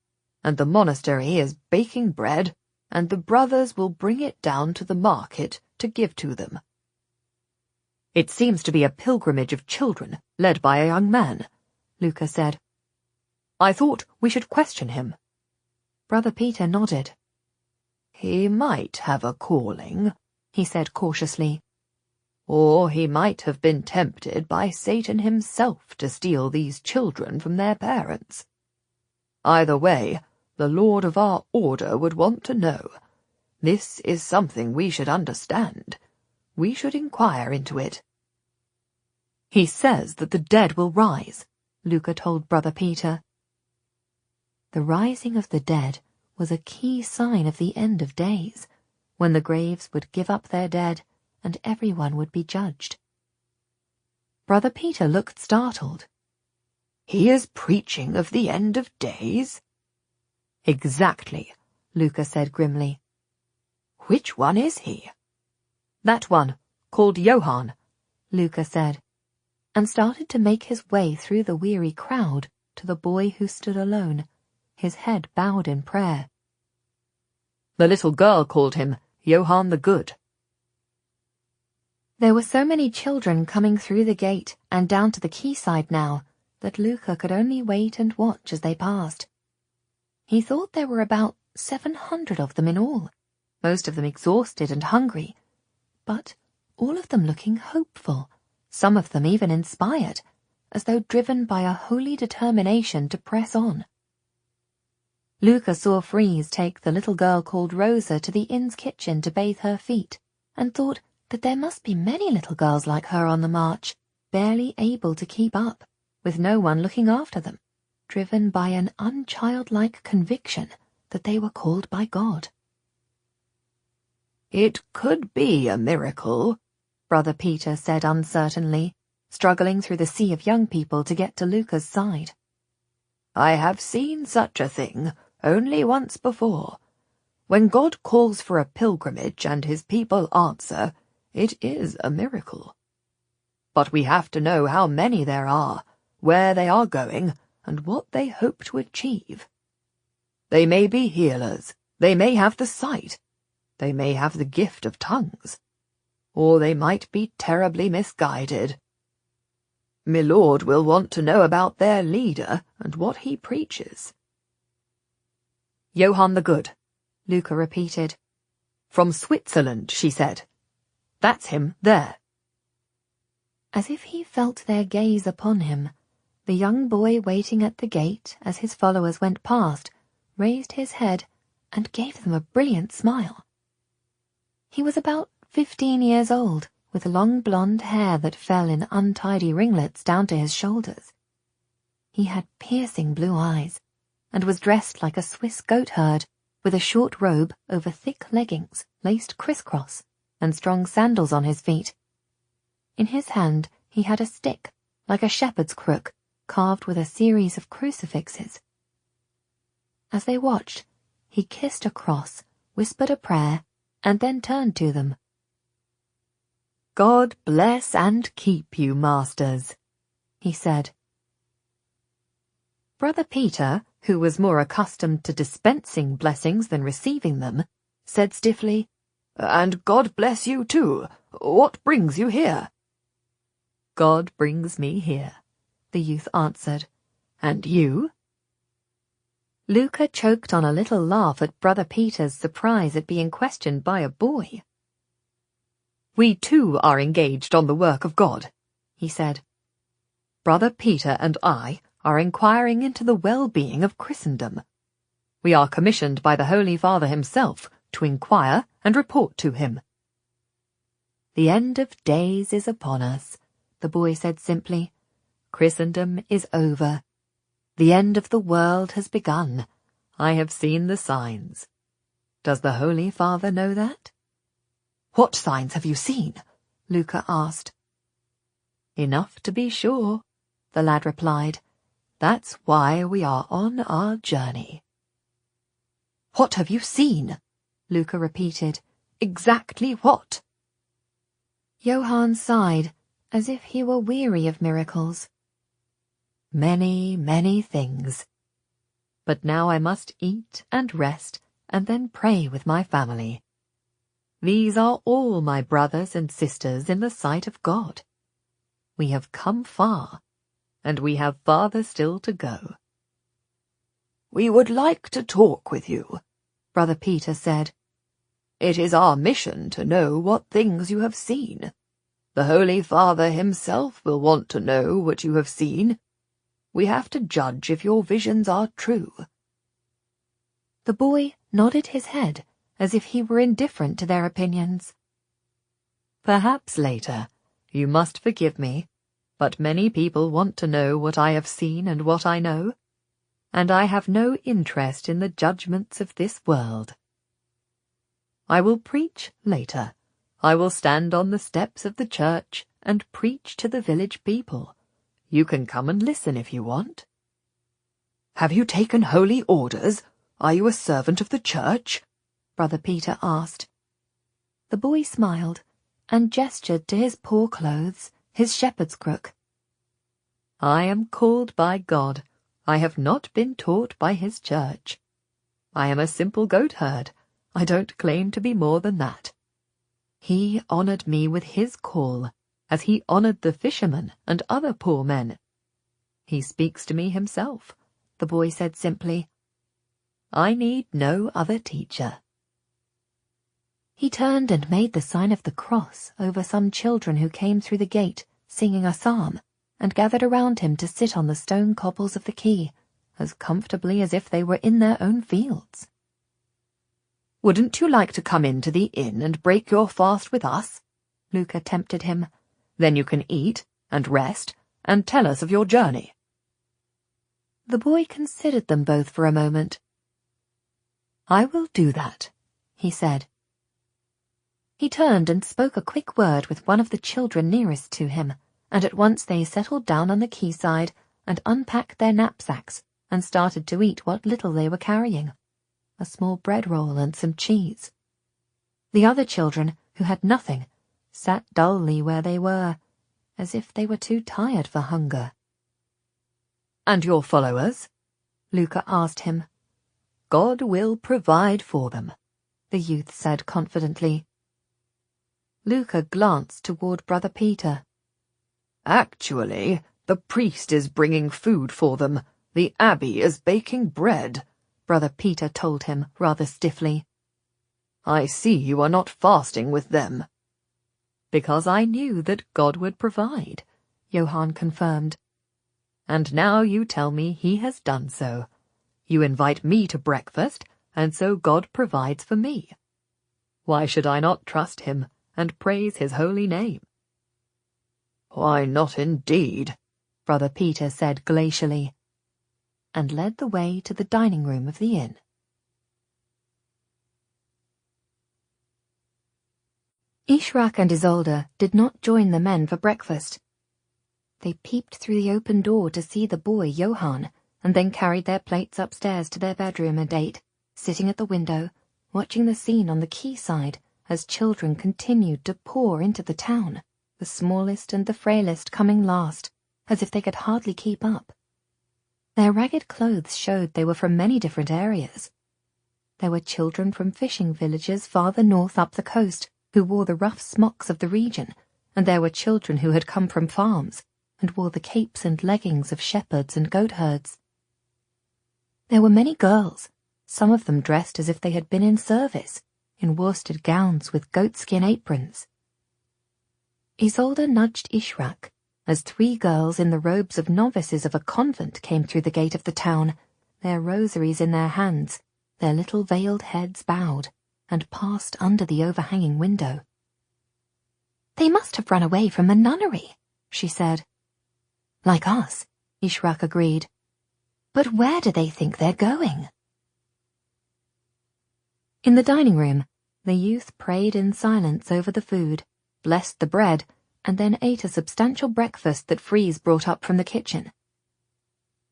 and the monastery is baking bread, and the brothers will bring it down to the market to give to them. It seems to be a pilgrimage of children, led by a young man, Luca said. I thought we should question him. Brother Peter nodded. He might have a calling, he said cautiously. Or he might have been tempted by Satan himself to steal these children from their parents. Either way, the Lord of our order would want to know. This is something we should understand. We should inquire into it. He says that the dead will rise, Luca told Brother Peter. The rising of the dead was a key sign of the end of days, when the graves would give up their dead and everyone would be judged. Brother Peter looked startled. He is preaching of the end of days? Exactly, Luca said grimly. Which one is he? That one, called Johann, Luca said, and started to make his way through the weary crowd to the boy who stood alone, his head bowed in prayer. The little girl called him Johann the Good. There were so many children coming through the gate and down to the quayside now that Luca could only wait and watch as they passed. He thought there were about 700 of them in all, most of them exhausted and hungry, but all of them looking hopeful, some of them even inspired, as though driven by a holy determination to press on. Luca saw Freeze take the little girl called Rosa to the inn's kitchen to bathe her feet, and thought that there must be many little girls like her on the march, barely able to keep up, with no one looking after them, driven by an unchildlike conviction that they were called by God. It could be a miracle, Brother Peter said uncertainly, struggling through the sea of young people to get to Luca's side. I have seen such a thing only once before. When God calls for a pilgrimage and his people answer, it is a miracle. But we have to know how many there are, where they are going, and what they hope to achieve. They may be healers, they may have the sight, they may have the gift of tongues, or they might be terribly misguided. My Lord will want to know about their leader and what he preaches. Johann the Good, Luca repeated. From Switzerland, she said. That's him, there. As if he felt their gaze upon him, the young boy waiting at the gate as his followers went past raised his head and gave them a brilliant smile. He was about 15 years old, with long blonde hair that fell in untidy ringlets down to his shoulders. He had piercing blue eyes, and was dressed like a Swiss goatherd, with a short robe over thick leggings laced crisscross, and strong sandals on his feet. In his hand he had a stick, like a shepherd's crook, carved with a series of crucifixes. As they watched, he kissed a cross, whispered a prayer, and then turned to them. God bless and keep you, masters, he said. Brother Peter, who was more accustomed to dispensing blessings than receiving them, said stiffly, And God bless you too. What brings you here? God brings me here, the youth answered. And you? Luca choked on a little laugh at Brother Peter's surprise at being questioned by a boy. We too are engaged on the work of God, he said. Brother Peter and I are inquiring into the well-being of Christendom. We are commissioned by the Holy Father himself to inquire and report to him. The end of days is upon us, the boy said simply. Christendom is over. The end of the world has begun. I have seen the signs. Does the Holy Father know that? What signs have you seen? Luca asked. Enough to be sure, the lad replied. That's why we are on our journey. What have you seen? Luca repeated. Exactly what? Johann sighed, as if he were weary of miracles. Many, many things. But now I must eat and rest, and then pray with my family. These are all my brothers and sisters in the sight of God. We have come far. and we have farther still to go." "We would like to talk with you," Brother Peter said. "It is our mission to know what things you have seen. The Holy Father himself will want to know what you have seen. We have to judge if your visions are true." The boy nodded his head as if he were indifferent to their opinions. "Perhaps later. You must forgive me, but many people want to know what I have seen and what I know, and I have no interest in the judgments of this world. I will preach later. I will stand on the steps of the church and preach to the village people. You can come and listen if you want." "Have you taken holy orders? Are you a servant of the church?" Brother Peter asked. The boy smiled and gestured to his poor clothes, his shepherd's crook. "I am called by God. I have not been taught by his church. I am a simple goatherd. I don't claim to be more than that. He honored me with his call, as he honored the fishermen and other poor men. He speaks to me himself," the boy said simply. "I need no other teacher." He turned and made the sign of the cross over some children who came through the gate, singing a psalm, and gathered around him to sit on the stone cobbles of the quay, as comfortably as if they were in their own fields. "Wouldn't you like to come into the inn and break your fast with us?" Luca tempted him. "Then you can eat and rest and tell us of your journey." The boy considered them both for a moment. "I will do that," he said. He turned and spoke a quick word with one of the children nearest to him, and at once they settled down on the quayside and unpacked their knapsacks and started to eat what little they were carrying, a small bread roll and some cheese. The other children, who had nothing, sat dully where they were, as if they were too tired for hunger. "And your followers?" Luca asked him. "God will provide for them," the youth said confidently. Luca glanced toward Brother Peter. "Actually, the priest is bringing food for them. The abbey is baking bread," Brother Peter told him rather stiffly. "I see you are not fasting with them." "Because I knew that God would provide," Johann confirmed. "And now you tell me he has done so. You invite me to breakfast, and so God provides for me. Why should I not trust him and praise his holy name?" "Why not indeed?" Brother Peter said glacially, and led the way to the dining room of the inn. Ishrak and Isolde did not join the men for breakfast. They peeped through the open door to see the boy Johann, and then carried their plates upstairs to their bedroom and ate, sitting at the window, watching the scene on the quayside as children continued to pour into the town, the smallest and the frailest coming last, as if they could hardly keep up. Their ragged clothes showed they were from many different areas. There were children from fishing villages farther north up the coast who wore the rough smocks of the region, and there were children who had come from farms and wore the capes and leggings of shepherds and goatherds. There were many girls, some of them dressed as if they had been in service, in worsted gowns with goatskin aprons. Isolde nudged Ishrak as 3 girls in the robes of novices of a convent came through the gate of the town, their rosaries in their hands, their little veiled heads bowed, and passed under the overhanging window. "They must have run away from the nunnery," she said. "Like us," Ishrak agreed. "But where do they think they're going?" In the dining room, the youth prayed in silence over the food, blessed the bread, and then ate a substantial breakfast that Freeze brought up from the kitchen.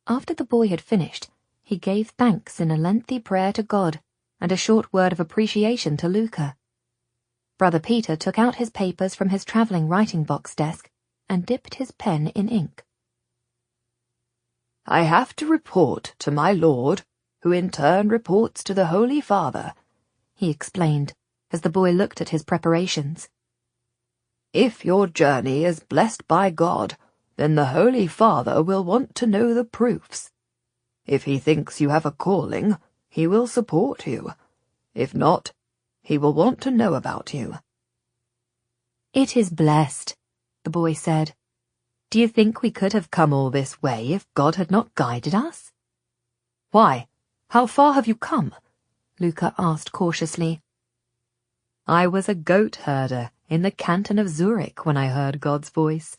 After the boy had finished, he gave thanks in a lengthy prayer to God and a short word of appreciation to Luca. Brother Peter took out his papers from his travelling writing box desk and dipped his pen in ink. "I have to report to my lord, who in turn reports to the Holy Father," he explained, as the boy looked at his preparations. "If your journey is blessed by God, then the Holy Father will want to know the proofs. If he thinks you have a calling, he will support you. If not, he will want to know about you." "It is blessed," the boy said. "Do you think we could have come all this way if God had not guided us?" "Why? How far have you come?" Luca asked cautiously. "I was a goat herder in the canton of Zurich when I heard God's voice,"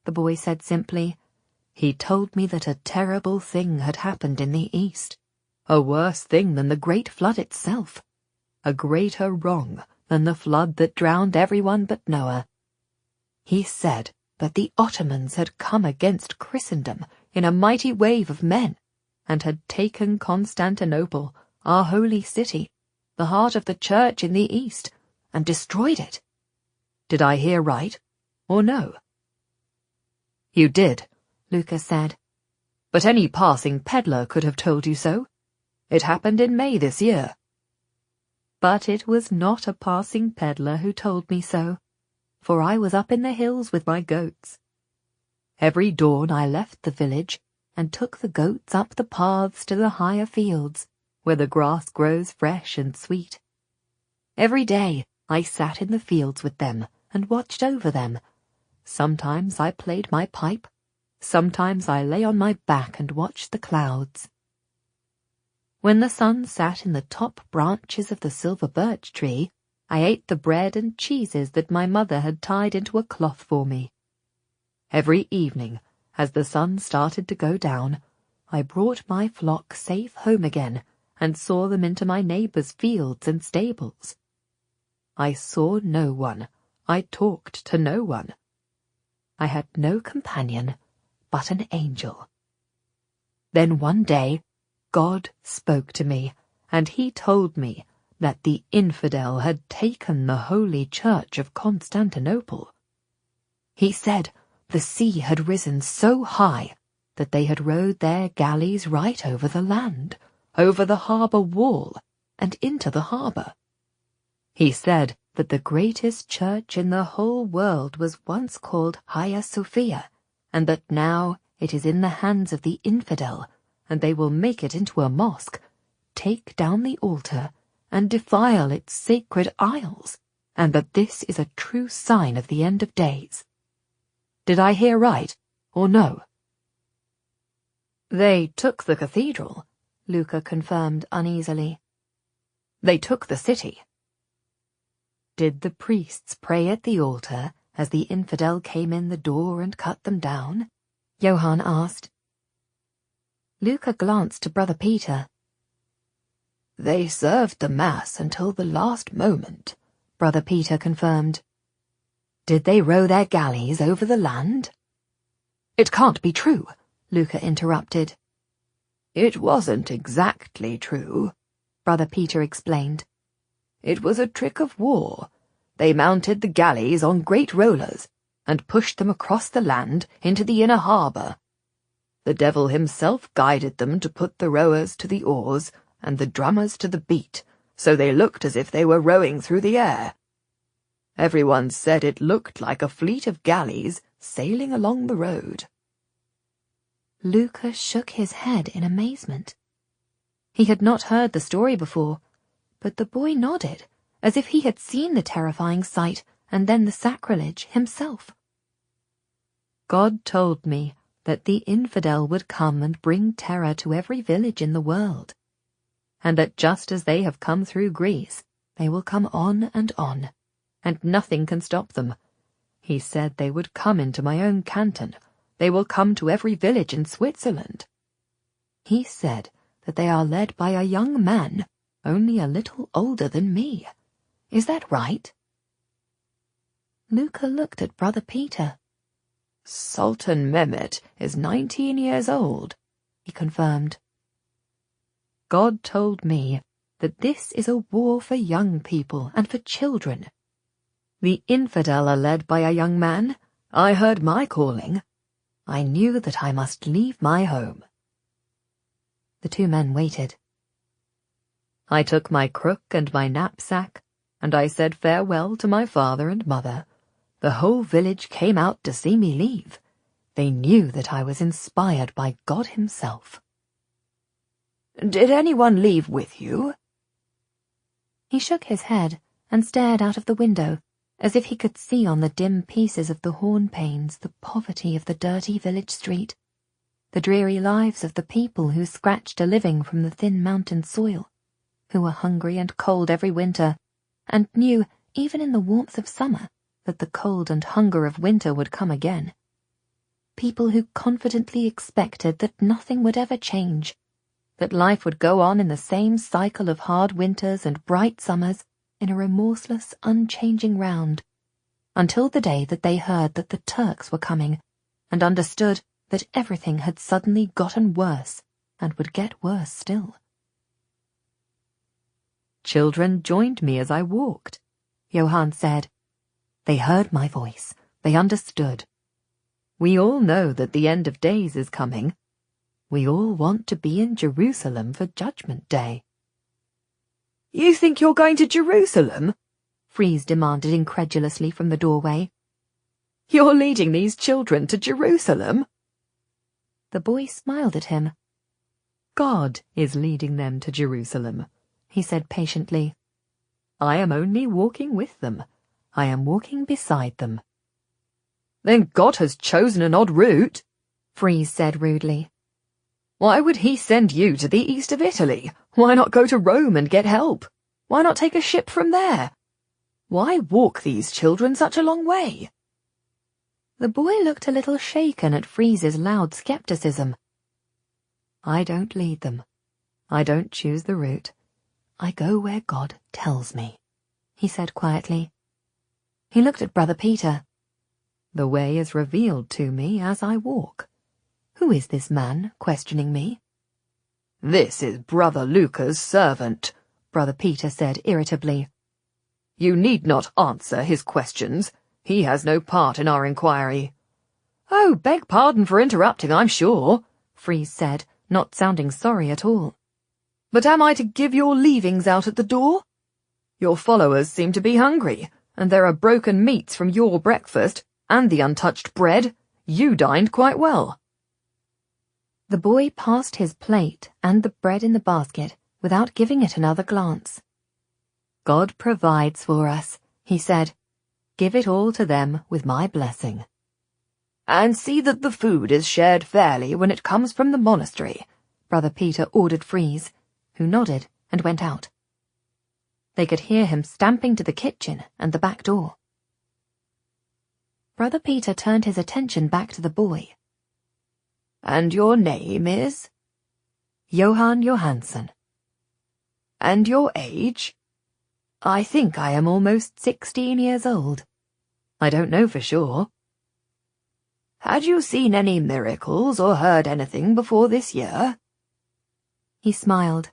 the boy said simply. "He told me that a terrible thing had happened in the East, a worse thing than the great flood itself, a greater wrong than the flood that drowned everyone but Noah. He said that the Ottomans had come against Christendom in a mighty wave of men, and had taken Constantinople, our holy city, the heart of the church in the East, and destroyed it. Did I hear right, or no?" "You did," Luca said. "but any passing peddler could have told you so. It happened in May this year." But it was not a passing peddler who told me so, for I was up in the hills with my goats. Every dawn I left the village and took the goats up the paths to the higher fields, where the grass grows fresh and sweet. Every day I sat in the fields with them and watched over them. Sometimes I played my pipe, sometimes I lay on my back and watched the clouds. When the sun sat in the top branches of the silver birch tree, I ate the bread and cheeses that my mother had tied into a cloth for me. Every evening, as the sun started to go down, I brought my flock safe home again and saw them into my neighbours' fields and stables. I saw no one, I talked to no one. I had no companion but an angel. Then one day, God spoke to me, and he told me that the infidel had taken the holy church of Constantinople. He said the sea had risen so high that they had rowed their galleys right over the land, over the harbour wall, and into the harbour. He said that the greatest church in the whole world was once called Hagia Sophia, and that now it is in the hands of the infidel, and they will make it into a mosque, take down the altar, and defile its sacred aisles, and that this is a true sign of the end of days. Did I hear right, or no?" "They took the cathedral," Luca confirmed uneasily. "They took the city." "Did the priests pray at the altar as the infidel came in the door and cut them down?" Johann asked. Luca glanced to Brother Peter. "They served the Mass until the last moment," Brother Peter confirmed. "Did they row their galleys over the land?" "It can't be true," Luca interrupted. "It wasn't exactly true," Brother Peter explained. "It was a trick of war. They mounted the galleys on great rollers and pushed them across the land into the inner harbour. The devil himself guided them to put the rowers to the oars and the drummers to the beat, so they looked as if they were rowing through the air. Everyone said it looked like a fleet of galleys sailing along the road." Luca shook his head in amazement. He had not heard the story before, but the boy nodded, as if he had seen the terrifying sight and then the sacrilege himself. "God told me that the infidel would come and bring terror to every village in the world, and that just as they have come through Greece, they will come on, and nothing can stop them. He said they would come into my own canton. They will come to every village in Switzerland. He said that they are led by a young man, only a little older than me. Is that right?" Luca looked at Brother Peter. "Sultan Mehmet is 19 years old," he confirmed. "God told me that this is a war for young people and for children. The infidel are led by a young man. I heard my calling. I knew that I must leave my home." The two men waited. "I took my crook and my knapsack, and I said farewell to my father and mother. The whole village came out to see me leave. They knew that I was inspired by God himself. Did anyone leave with you? He shook his head and stared out of the window, as if he could see on the dim pieces of the horn panes the poverty of the dirty village street, the dreary lives of the people who scratched a living from the thin mountain soil, who were hungry and cold every winter, and knew, even in the warmth of summer, that the cold and hunger of winter would come again. People who confidently expected that nothing would ever change, that life would go on in the same cycle of hard winters and bright summers, in a remorseless, unchanging round, until the day that they heard that the Turks were coming, and understood that everything had suddenly gotten worse, and would get worse still. Children joined me as I walked, Johann said. They heard my voice. They understood. We all know that the end of days is coming. We all want to be in Jerusalem for Judgment Day. You think you're going to Jerusalem? Freeze demanded incredulously from the doorway. You're leading these children to Jerusalem? The boy smiled at him. God is leading them to Jerusalem, he said patiently. I am only walking with them. I am walking beside them. Then God has chosen an odd route, Freeze said rudely. Why would he send you to the east of Italy? Why not go to Rome and get help? Why not take a ship from there? Why walk these children such a long way? The boy looked a little shaken at Freeze's loud skepticism. I don't lead them. I don't choose the route. I go where God tells me, he said quietly. He looked at Brother Peter. The way is revealed to me as I walk. Who is this man questioning me? This is Brother Luca's servant, Brother Peter said irritably. You need not answer his questions. He has no part in our inquiry. Oh, beg pardon for interrupting, I'm sure, Freeze said, not sounding sorry at all. But am I to give your leavings out at the door? Your followers seem to be hungry, and there are broken meats from your breakfast, and the untouched bread. You dined quite well. The boy passed his plate and the bread in the basket without giving it another glance. God provides for us, he said. Give it all to them with my blessing. And see that the food is shared fairly when it comes from the monastery, Brother Peter ordered Freeze, who nodded and went out. They could hear him stamping to the kitchen and the back door. Brother Peter turned his attention back to the boy. And your name is? Johann Johansson. And your age? I think I am almost 16 years old. I don't know for sure. Had you seen any miracles or heard anything before this year? He smiled.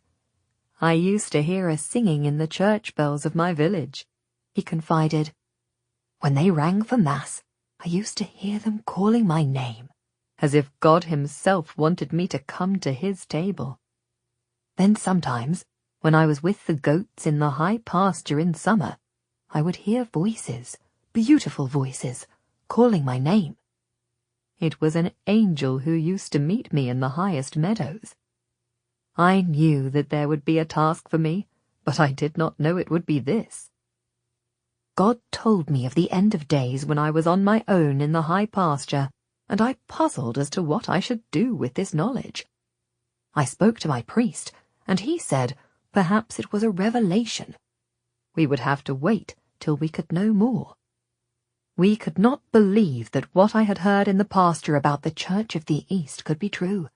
I used to hear a singing in the church bells of my village, he confided. When they rang for Mass, I used to hear them calling my name, as if God himself wanted me to come to his table. Then sometimes, when I was with the goats in the high pasture in summer, I would hear voices, beautiful voices, calling my name. It was an angel who used to meet me in the highest meadows. I knew that there would be a task for me, but I did not know it would be this. God told me of the end of days when I was on my own in the high pasture, and I puzzled as to what I should do with this knowledge. I spoke to my priest, and he said perhaps it was a revelation. We would have to wait till we could know more. We could not believe that what I had heard in the pasture about the Church of the East could be true.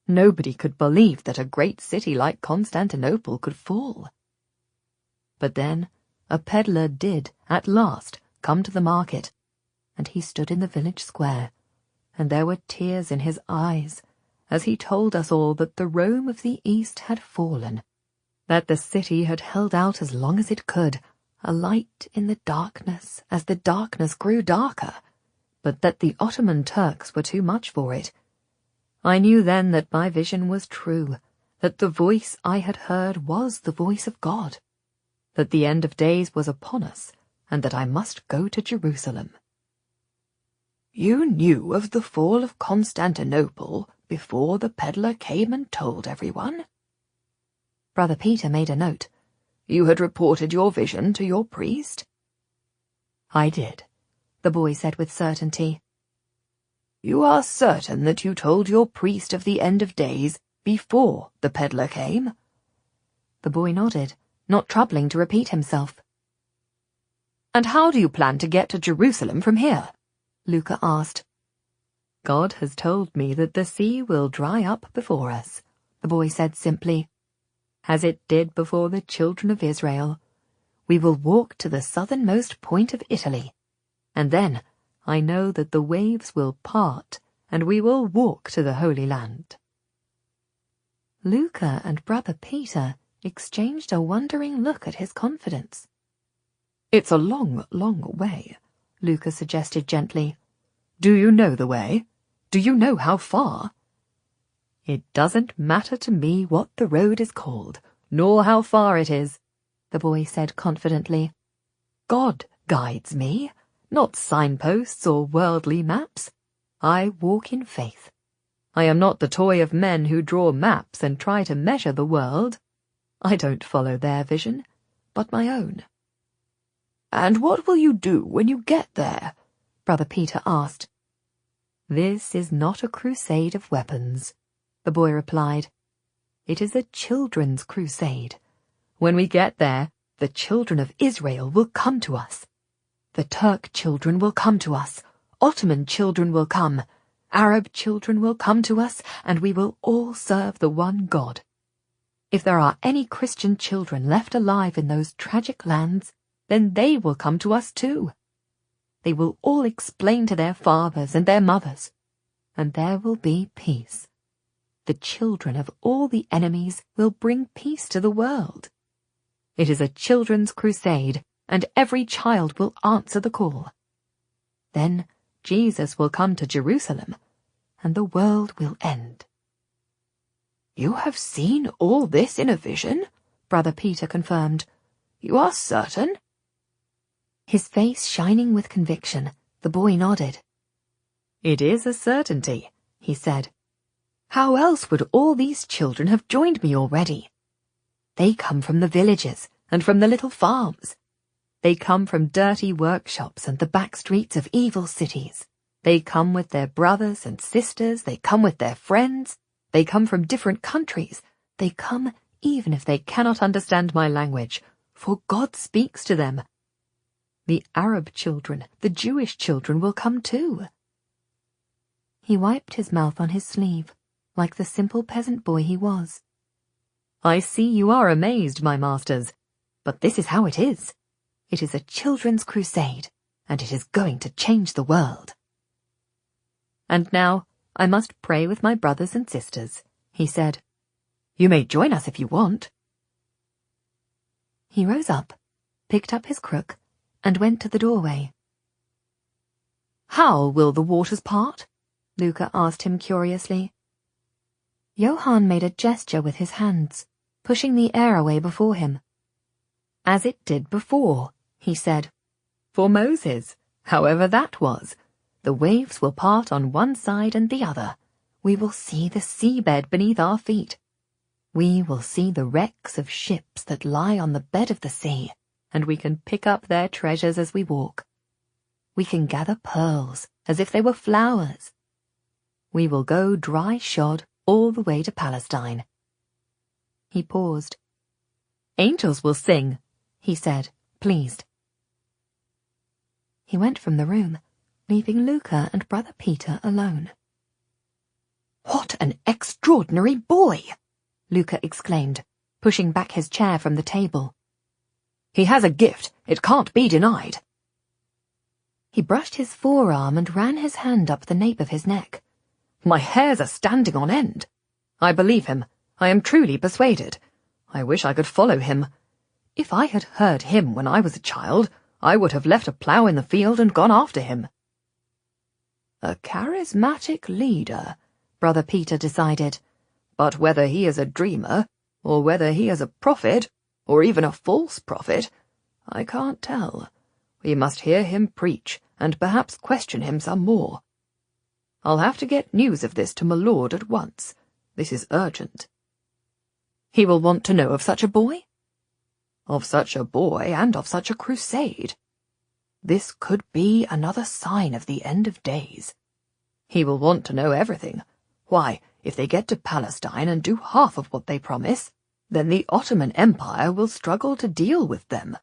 Nobody could believe that a great city like Constantinople could fall. But then a peddler did, at last, come to the market, and he stood in the village square, and there were tears in his eyes as he told us all that the Rome of the East had fallen, that the city had held out as long as it could, a light in the darkness as the darkness grew darker, but that the Ottoman Turks were too much for it. I knew then that my vision was true, that the voice I had heard was the voice of God, that the end of days was upon us, and that I must go to Jerusalem. You knew of the fall of Constantinople before the peddler came and told everyone? Brother Peter made a note. You had reported your vision to your priest? I did, the boy said with certainty. You are certain that you told your priest of the end of days before the peddler came? The boy nodded, not troubling to repeat himself. And how do you plan to get to Jerusalem from here? Luca asked. God has told me that the sea will dry up before us, the boy said simply. As it did before the children of Israel. We will walk to the southernmost point of Italy, and then I know that the waves will part, and we will walk to the Holy Land. Luca and Brother Peter exchanged a wondering look at his confidence. It's a long, long way, Luca suggested gently. Do you know the way? Do you know how far? It doesn't matter to me what the road is called, nor how far it is, the boy said confidently. God guides me, not signposts or worldly maps. I walk in faith. I am not the toy of men who draw maps and try to measure the world. I don't follow their vision, but my own. And what will you do when you get there? Brother Peter asked. This is not a crusade of weapons, the boy replied. It is a children's crusade. When we get there, the children of Israel will come to us. The Turk children will come to us. Ottoman children will come. Arab children will come to us, and we will all serve the one God. If there are any Christian children left alive in those tragic lands, then they will come to us too. They will all explain to their fathers and their mothers, and there will be peace. The children of all the enemies will bring peace to the world. It is a children's crusade, and every child will answer the call. Then Jesus will come to Jerusalem, and the world will end. You have seen all this in a vision? Brother Peter confirmed. You are certain? His face shining with conviction, the boy nodded. It is a certainty, he said. How else would all these children have joined me already? They come from the villages and from the little farms. They come from dirty workshops and the back streets of evil cities. They come with their brothers and sisters. They come with their friends. They come from different countries. They come even if they cannot understand my language, for God speaks to them. The Arab children, the Jewish children will come too. He wiped his mouth on his sleeve, like the simple peasant boy he was. I see you are amazed, my masters, but this is how it is. It is a children's crusade, and it is going to change the world. And now I must pray with my brothers and sisters, he said. You may join us if you want. He rose up, picked up his crook, and went to the doorway. How will the waters part? Luca asked him curiously. Johann made a gesture with his hands, pushing the air away before him. As it did before, he said. For Moses, however that was, the waves will part on one side and the other. We will see the seabed beneath our feet. We will see the wrecks of ships that lie on the bed of the sea, and we can pick up their treasures as we walk. We can gather pearls as if they were flowers. We will go dry-shod all the way to Palestine. He paused. Angels will sing, he said, pleased. He went from the room, leaving Luca and Brother Peter alone. What an extraordinary boy! Luca exclaimed, pushing back his chair from the table. He has a gift, it can't be denied. He brushed his forearm and ran his hand up the nape of his neck. My hairs are standing on end. I believe him. I am truly persuaded. I wish I could follow him. If I had heard him when I was a child, I would have left a plough in the field and gone after him. A charismatic leader, Brother Peter decided. But whether he is a dreamer, or whether he is a prophet, or even a false prophet, I can't tell. We must hear him preach, and perhaps question him some more. I'll have to get news of this to my lord at once. This is urgent. He will want to know of such a boy? Of such a boy and of such a crusade. This could be another sign of the end of days. He will want to know everything. Why, if they get to Palestine and do half of what they promise, then the Ottoman Empire will struggle to deal with them.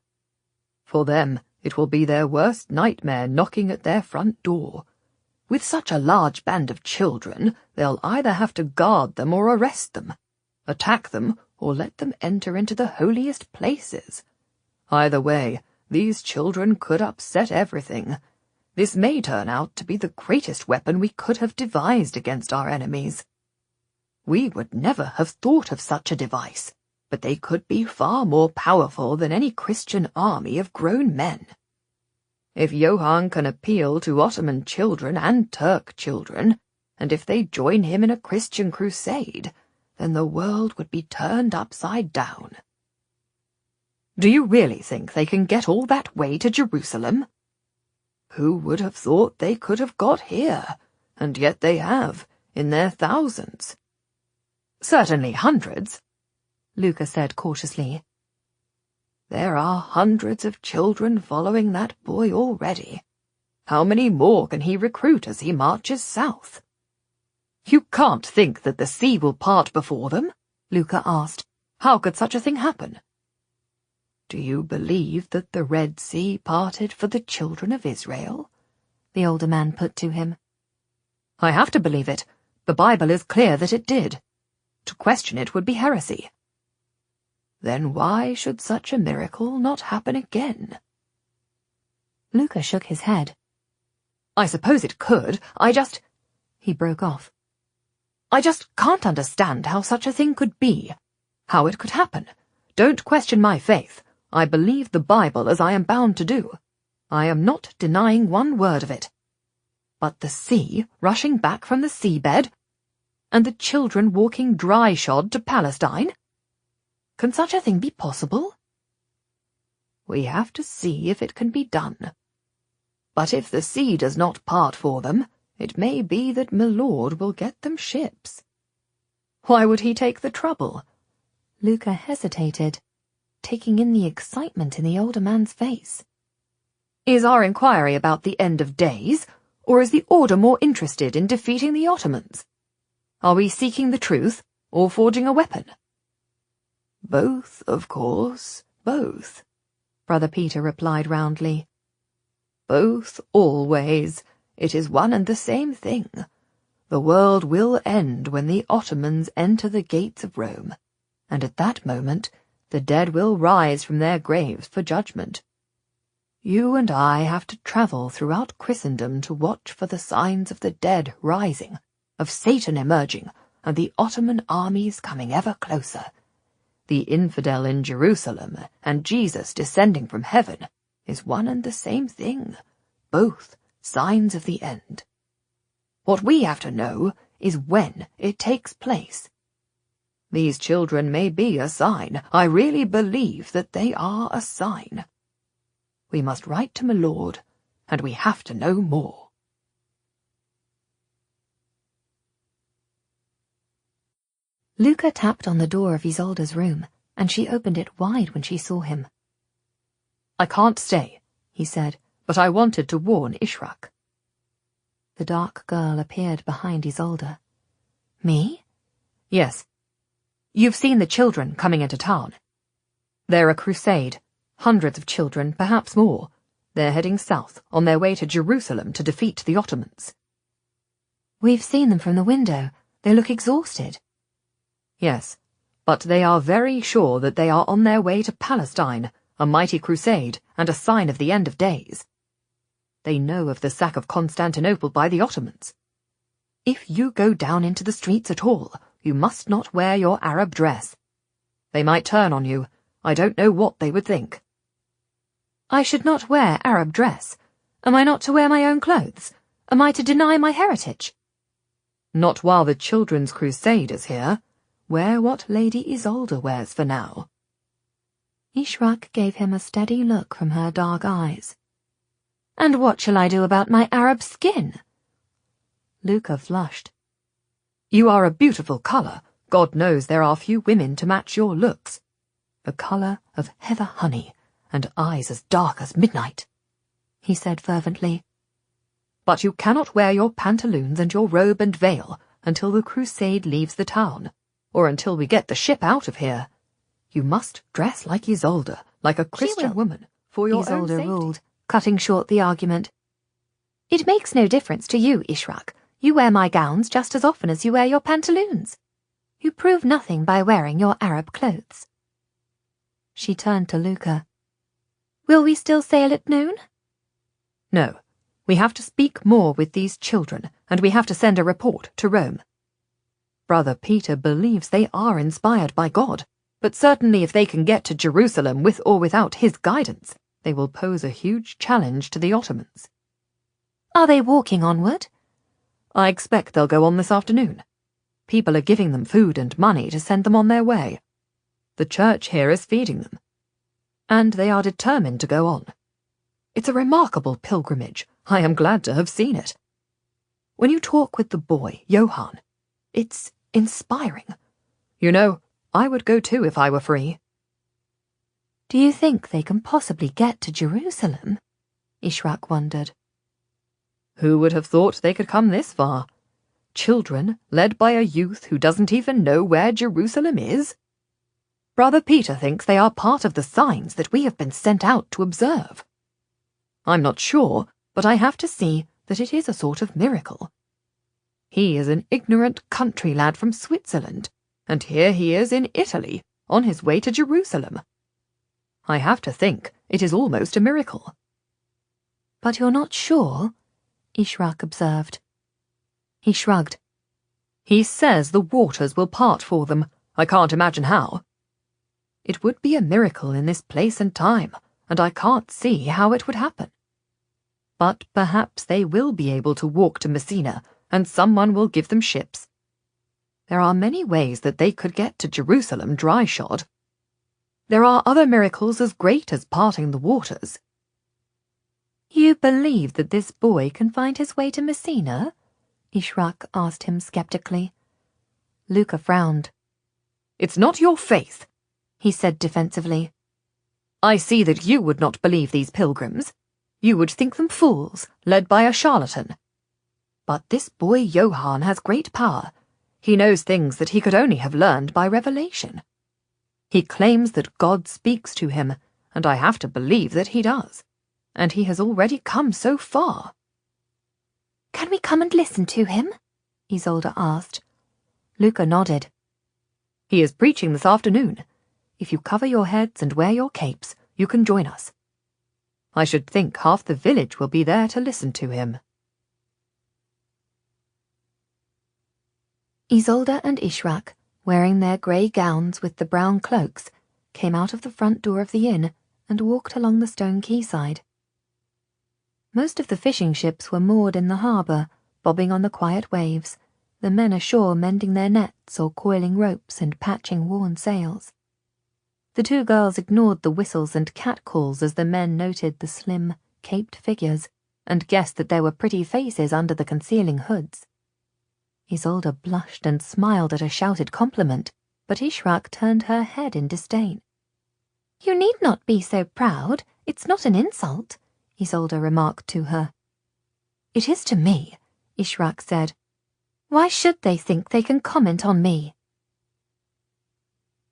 For them, it will be their worst nightmare knocking at their front door. With such a large band of children, they'll either have to guard them or arrest them, attack them or let them enter into the holiest places. Either way, these children could upset everything. This may turn out to be the greatest weapon we could have devised against our enemies. We would never have thought of such a device, but they could be far more powerful than any Christian army of grown men. If Johann can appeal to Ottoman children and Turk children, and if they join him in a Christian crusade, then the world would be turned upside down. Do you really think they can get all that way to Jerusalem? Who would have thought they could have got here? And yet they have, in their thousands. Certainly hundreds, Luca said cautiously. There are hundreds of children following that boy already. How many more can he recruit as he marches south? You can't think that the sea will part before them? Luca asked. How could such a thing happen? Do you believe that the Red Sea parted for the children of Israel? The older man put to him. I have to believe it. The Bible is clear that it did. To question it would be heresy. Then why should such a miracle not happen again? Luca shook his head. I suppose it could. He broke off. I just can't understand how such a thing could be. How it could happen. Don't question my faith. I believe the Bible as I am bound to do. I am not denying one word of it. But the sea rushing back from the seabed, and the children walking dry-shod to Palestine? Can such a thing be possible? We have to see if it can be done. But if the sea does not part for them, it may be that my lord will get them ships. Why would he take the trouble? Luca hesitated, taking in the excitement in the older man's face. Is our inquiry about the end of days, or is the order more interested in defeating the Ottomans? Are we seeking the truth, or forging a weapon? Both, of course, both, Brother Peter replied roundly. Both, always. It is one and the same thing. The world will end when the Ottomans enter the gates of Rome, and at that moment the dead will rise from their graves for judgment. You and I have to travel throughout Christendom to watch for the signs of the dead rising, of Satan emerging, and the Ottoman armies coming ever closer. The infidel in Jerusalem and Jesus descending from heaven is one and the same thing, both signs of the end. What we have to know is when it takes place. These children may be a sign. I really believe that they are a sign. We must write to my lord, and we have to know more. Luca tapped on the door of Isolde's room, and she opened it wide when she saw him. I can't stay, he said, but I wanted to warn Ishraq. The dark girl appeared behind Isolde. Me? Yes. You've seen the children coming into town. They're a crusade. Hundreds of children, perhaps more. They're heading south, on their way to Jerusalem to defeat the Ottomans. We've seen them from the window. They look exhausted. Yes, but they are very sure that they are on their way to Palestine, a mighty crusade, and a sign of the end of days. They know of the sack of Constantinople by the Ottomans. If you go down into the streets at all, you must not wear your Arab dress. They might turn on you. I don't know what they would think. I should not wear Arab dress. Am I not to wear my own clothes? Am I to deny my heritage? Not while the children's crusade is here. Wear what Lady Isolde wears for now. Ishraq gave him a steady look from her dark eyes. And what shall I do about my Arab skin? Luca flushed. You are a beautiful colour. God knows there are few women to match your looks. The colour of heather honey, and eyes as dark as midnight, he said fervently. But you cannot wear your pantaloons and your robe and veil until the crusade leaves the town, or until we get the ship out of here. You must dress like Isolde, like a Christian woman, for your own Isolde safety. ruled, cutting short the argument. It makes no difference to you, Ishrak. You wear my gowns just as often as you wear your pantaloons. You prove nothing by wearing your Arab clothes. She turned to Luca. Will we still sail at noon? No, we have to speak more with these children, and we have to send a report to Rome. Brother Peter believes they are inspired by God, but certainly if they can get to Jerusalem with or without his guidance, they will pose a huge challenge to the Ottomans. Are they walking onward? I expect they'll go on this afternoon. People are giving them food and money to send them on their way. The church here is feeding them. And they are determined to go on. It's a remarkable pilgrimage. I am glad to have seen it. When you talk with the boy, Johann, it's inspiring. You know, I would go too if I were free. Do you think they can possibly get to Jerusalem? Ishrak wondered. Who would have thought they could come this far? Children led by a youth who doesn't even know where Jerusalem is? Brother Peter thinks they are part of the signs that we have been sent out to observe. I'm not sure, but I have to see that it is a sort of miracle. He is an ignorant country lad from Switzerland, and here he is in Italy, on his way to Jerusalem. I have to think it is almost a miracle. But you're not sure? Ishrak observed. He shrugged. He says the waters will part for them. I can't imagine how. It would be a miracle in this place and time, and I can't see how it would happen. But perhaps they will be able to walk to Messina, and someone will give them ships. There are many ways that they could get to Jerusalem dry-shod. There are other miracles as great as parting the waters. You believe that this boy can find his way to Messina? Ishrak asked him skeptically. Luca frowned. It's not your faith, he said defensively. I see that you would not believe these pilgrims. You would think them fools, led by a charlatan. But this boy Johann has great power. He knows things that he could only have learned by revelation. He claims that God speaks to him, and I have to believe that he does. And he has already come so far. Can we come and listen to him? Isolde asked. Luca nodded. He is preaching this afternoon. If you cover your heads and wear your capes, you can join us. I should think half the village will be there to listen to him. Isolde and Ishrak, wearing their grey gowns with the brown cloaks, came out of the front door of the inn and walked along the stone quayside. Most of the fishing ships were moored in the harbour, bobbing on the quiet waves, the men ashore mending their nets or coiling ropes and patching worn sails. The two girls ignored the whistles and catcalls as the men noted the slim, caped figures and guessed that there were pretty faces under the concealing hoods. Isolde blushed and smiled at a shouted compliment, but Ishrak turned her head in disdain. You need not be so proud. It's not an insult, Isolde remarked to her. It is to me, Ishrak said. Why should they think they can comment on me?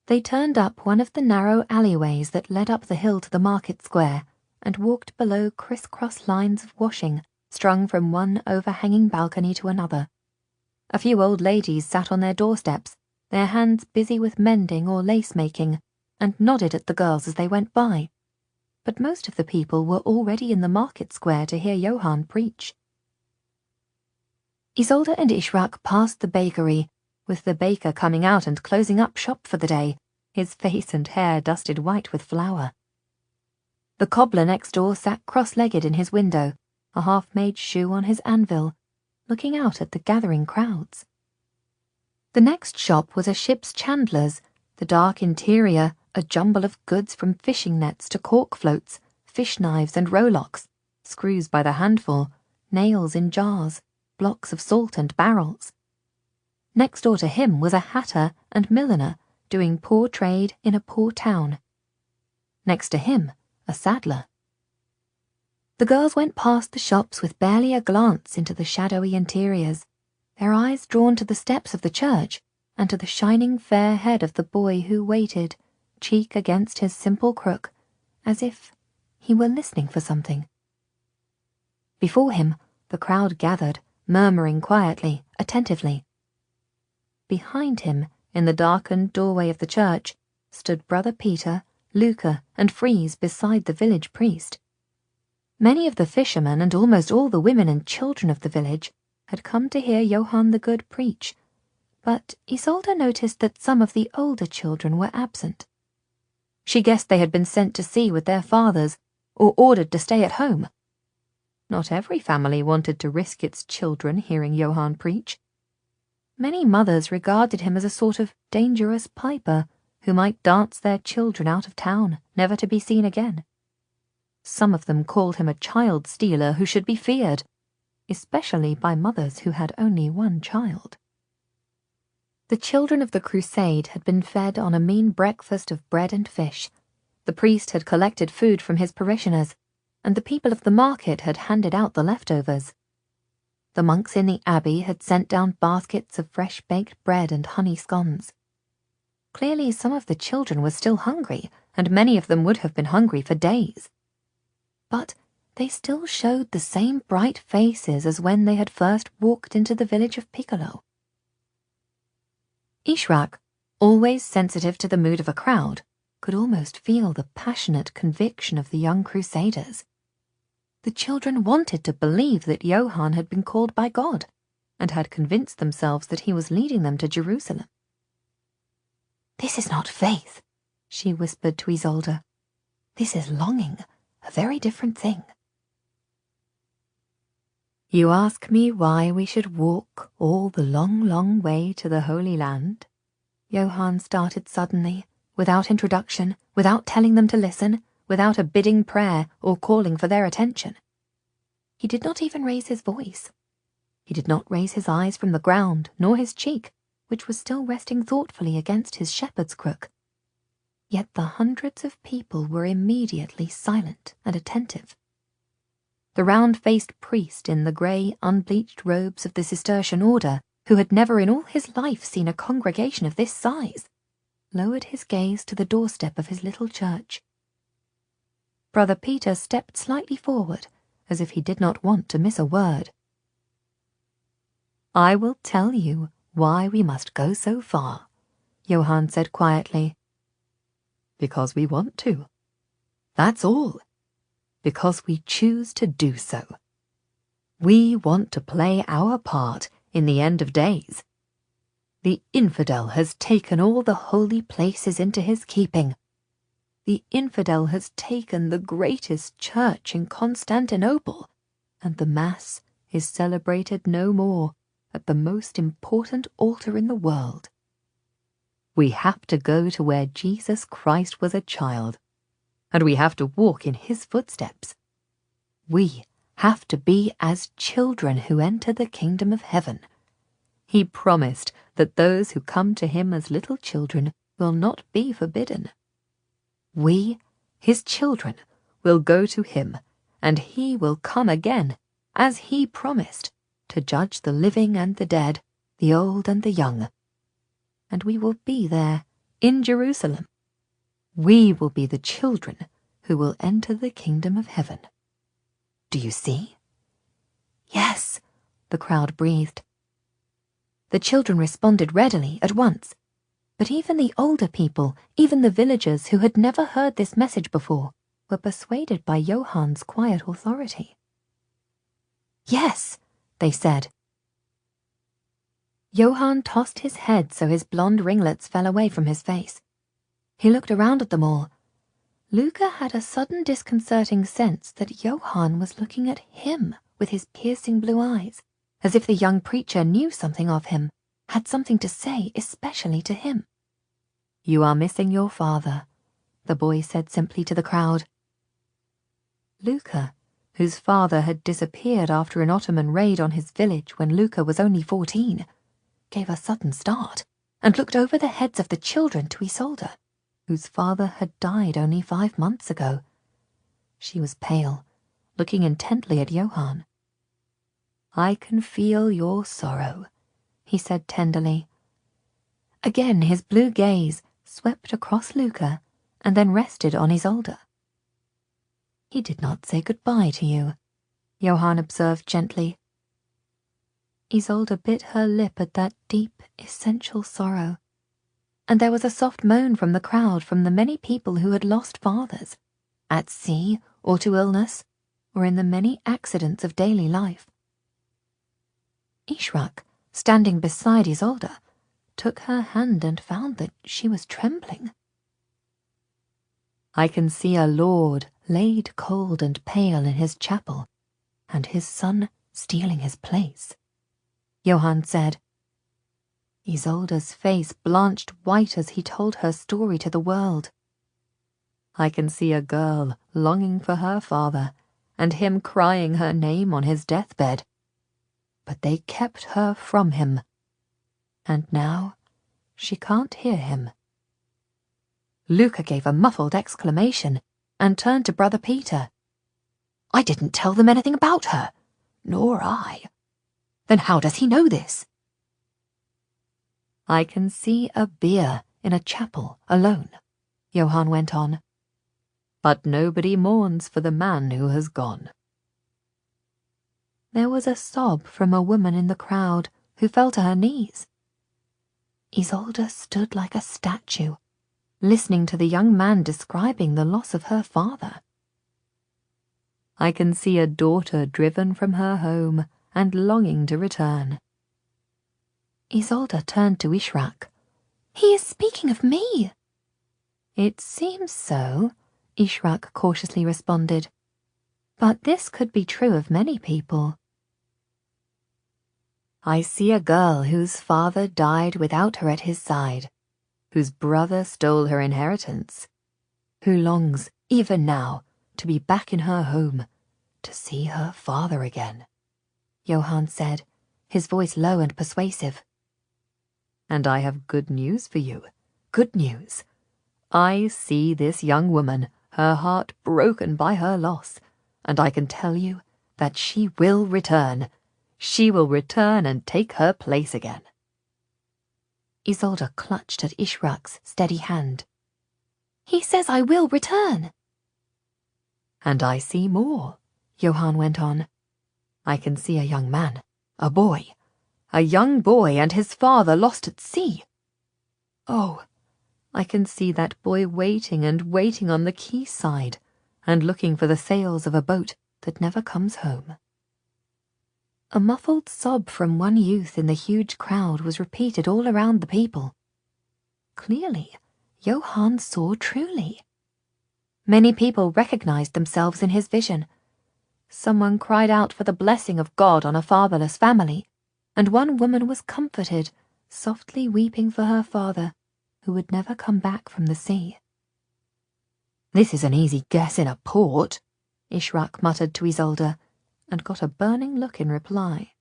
They turned up one of the narrow alleyways that led up the hill to the market square and walked below criss-cross lines of washing strung from one overhanging balcony to another. A few old ladies sat on their doorsteps, their hands busy with mending or lace-making, and nodded at the girls as they went by. But most of the people were already in the market square to hear Johann preach. Isolde and Ishrak passed the bakery, with the baker coming out and closing up shop for the day, his face and hair dusted white with flour. The cobbler next door sat cross-legged in his window, a half-made shoe on his anvil, looking out at the gathering crowds. The next shop was a ship's chandler's, the dark interior a jumble of goods from fishing nets to cork floats, fish knives and rowlocks, screws by the handful, nails in jars, blocks of salt and barrels. Next door to him was a hatter and milliner doing poor trade in a poor town. Next to him, a saddler. The girls went past the shops with barely a glance into the shadowy interiors, their eyes drawn to the steps of the church and to the shining fair head of the boy who waited, cheek against his simple crook, as if he were listening for something. Before him, the crowd gathered, murmuring quietly, attentively. Behind him, in the darkened doorway of the church, stood Brother Peter, Luca, and Freeze beside the village priest. Many of the fishermen and almost all the women and children of the village had come to hear Johann the Good preach, but Isolde noticed that some of the older children were absent. She guessed they had been sent to sea with their fathers, or ordered to stay at home. Not every family wanted to risk its children hearing Johann preach. Many mothers regarded him as a sort of dangerous piper who might dance their children out of town, never to be seen again. Some of them called him a child stealer who should be feared, especially by mothers who had only one child. The children of the crusade had been fed on a mean breakfast of bread and fish. The priest had collected food from his parishioners, and the people of the market had handed out the leftovers. The monks in the abbey had sent down baskets of fresh-baked bread and honey scones. Clearly some of the children were still hungry, and many of them would have been hungry for days. But they still showed the same bright faces as when they had first walked into the village of Piccolo. Ishrak, always sensitive to the mood of a crowd, could almost feel the passionate conviction of the young crusaders. The children wanted to believe that Johann had been called by God, and had convinced themselves that he was leading them to Jerusalem. "This is not faith," she whispered to Isolde. "This is longing, a very different thing." "You ask me why we should walk all the long, long way to the Holy Land?" Johann started suddenly, without introduction, without telling them to listen, without a bidding prayer or calling for their attention. He did not even raise his voice. He did not raise his eyes from the ground, nor his cheek, which was still resting thoughtfully against his shepherd's crook. Yet the hundreds of people were immediately silent and attentive. The round-faced priest in the grey, unbleached robes of the Cistercian order, who had never in all his life seen a congregation of this size, lowered his gaze to the doorstep of his little church. Brother Peter stepped slightly forward, as if he did not want to miss a word. "I will tell you why we must go so far," Johann said quietly. "Because we want to. That's all. Because we choose to do so. We want to play our part in the end of days. The infidel has taken all the holy places into his keeping. The infidel has taken the greatest church in Constantinople, and the Mass is celebrated no more at the most important altar in the world. We have to go to where Jesus Christ was a child, and we have to walk in his footsteps. We have to be as children who enter the kingdom of heaven. He promised that those who come to him as little children will not be forbidden. We, his children, will go to him, and he will come again, as he promised, to judge the living and the dead, the old and the young. And we will be there, in Jerusalem. We will be the children who will enter the kingdom of heaven. Do you see?" "Yes," the crowd breathed. The children responded readily at once. But even the older people, even the villagers who had never heard this message before, were persuaded by Johann's quiet authority. "Yes," they said. Johann tossed his head so his blonde ringlets fell away from his face. He looked around at them all. Luca had a sudden disconcerting sense that Johann was looking at him with his piercing blue eyes, as if the young preacher knew something of him, had something to say especially to him. "You are missing your father," the boy said simply to the crowd. Luca, whose father had disappeared after an Ottoman raid on his village when Luca was only 14, gave a sudden start and looked over the heads of the children to Isolde, whose father had died only 5 months ago. She was pale, looking intently at Johann. "I can feel your sorrow," he said tenderly. Again his blue gaze swept across Luca and then rested on Isolde. "He did not say goodbye to you," Johann observed gently. Isolde bit her lip at that deep, essential sorrow, and there was a soft moan from the crowd from the many people who had lost fathers, at sea or to illness, or in the many accidents of daily life. Ishrak, standing beside Isolde, took her hand and found that she was trembling. "I can see a lord laid cold and pale in his chapel, and his son stealing his place," Johann said. Isolde's face blanched white as he told her story to the world. "I can see a girl longing for her father, and him crying her name on his deathbed. But they kept her from him, and now she can't hear him." Luca gave a muffled exclamation and turned to Brother Peter. "I didn't tell them anything about her." "Nor I." "Then how does he know this?" "I can see a bier in a chapel alone," Johann went on. "But nobody mourns for the man who has gone." There was a sob from a woman in the crowd who fell to her knees. Isolde stood like a statue, listening to the young man describing the loss of her father. "I can see a daughter driven from her home and longing to return." Isolde turned to Ishrak. "He is speaking of me." "It seems so," Ishrak cautiously responded. "But this could be true of many people." "I see a girl whose father died without her at his side, whose brother stole her inheritance, who longs, even now, to be back in her home, to see her father again," Johann said, his voice low and persuasive. "And I have good news for you, good news. I see this young woman, her heart broken by her loss, and I can tell you that she will return. She will return and take her place again." Isolde clutched at Ishrak's steady hand. "He says I will return." "And I see more," Johann went on. "I can see a young man, a young boy and his father lost at sea. Oh, I can see that boy waiting and waiting on the quayside and looking for the sails of a boat that never comes home." A muffled sob from one youth in the huge crowd was repeated all around the people. Clearly, Johann saw truly. Many people recognized themselves in his vision. Someone cried out for the blessing of God on a fatherless family, and one woman was comforted, softly weeping for her father, who would never come back from the sea. "This is an easy guess in a port," Ishrak muttered to Isolde, and got a burning look in reply.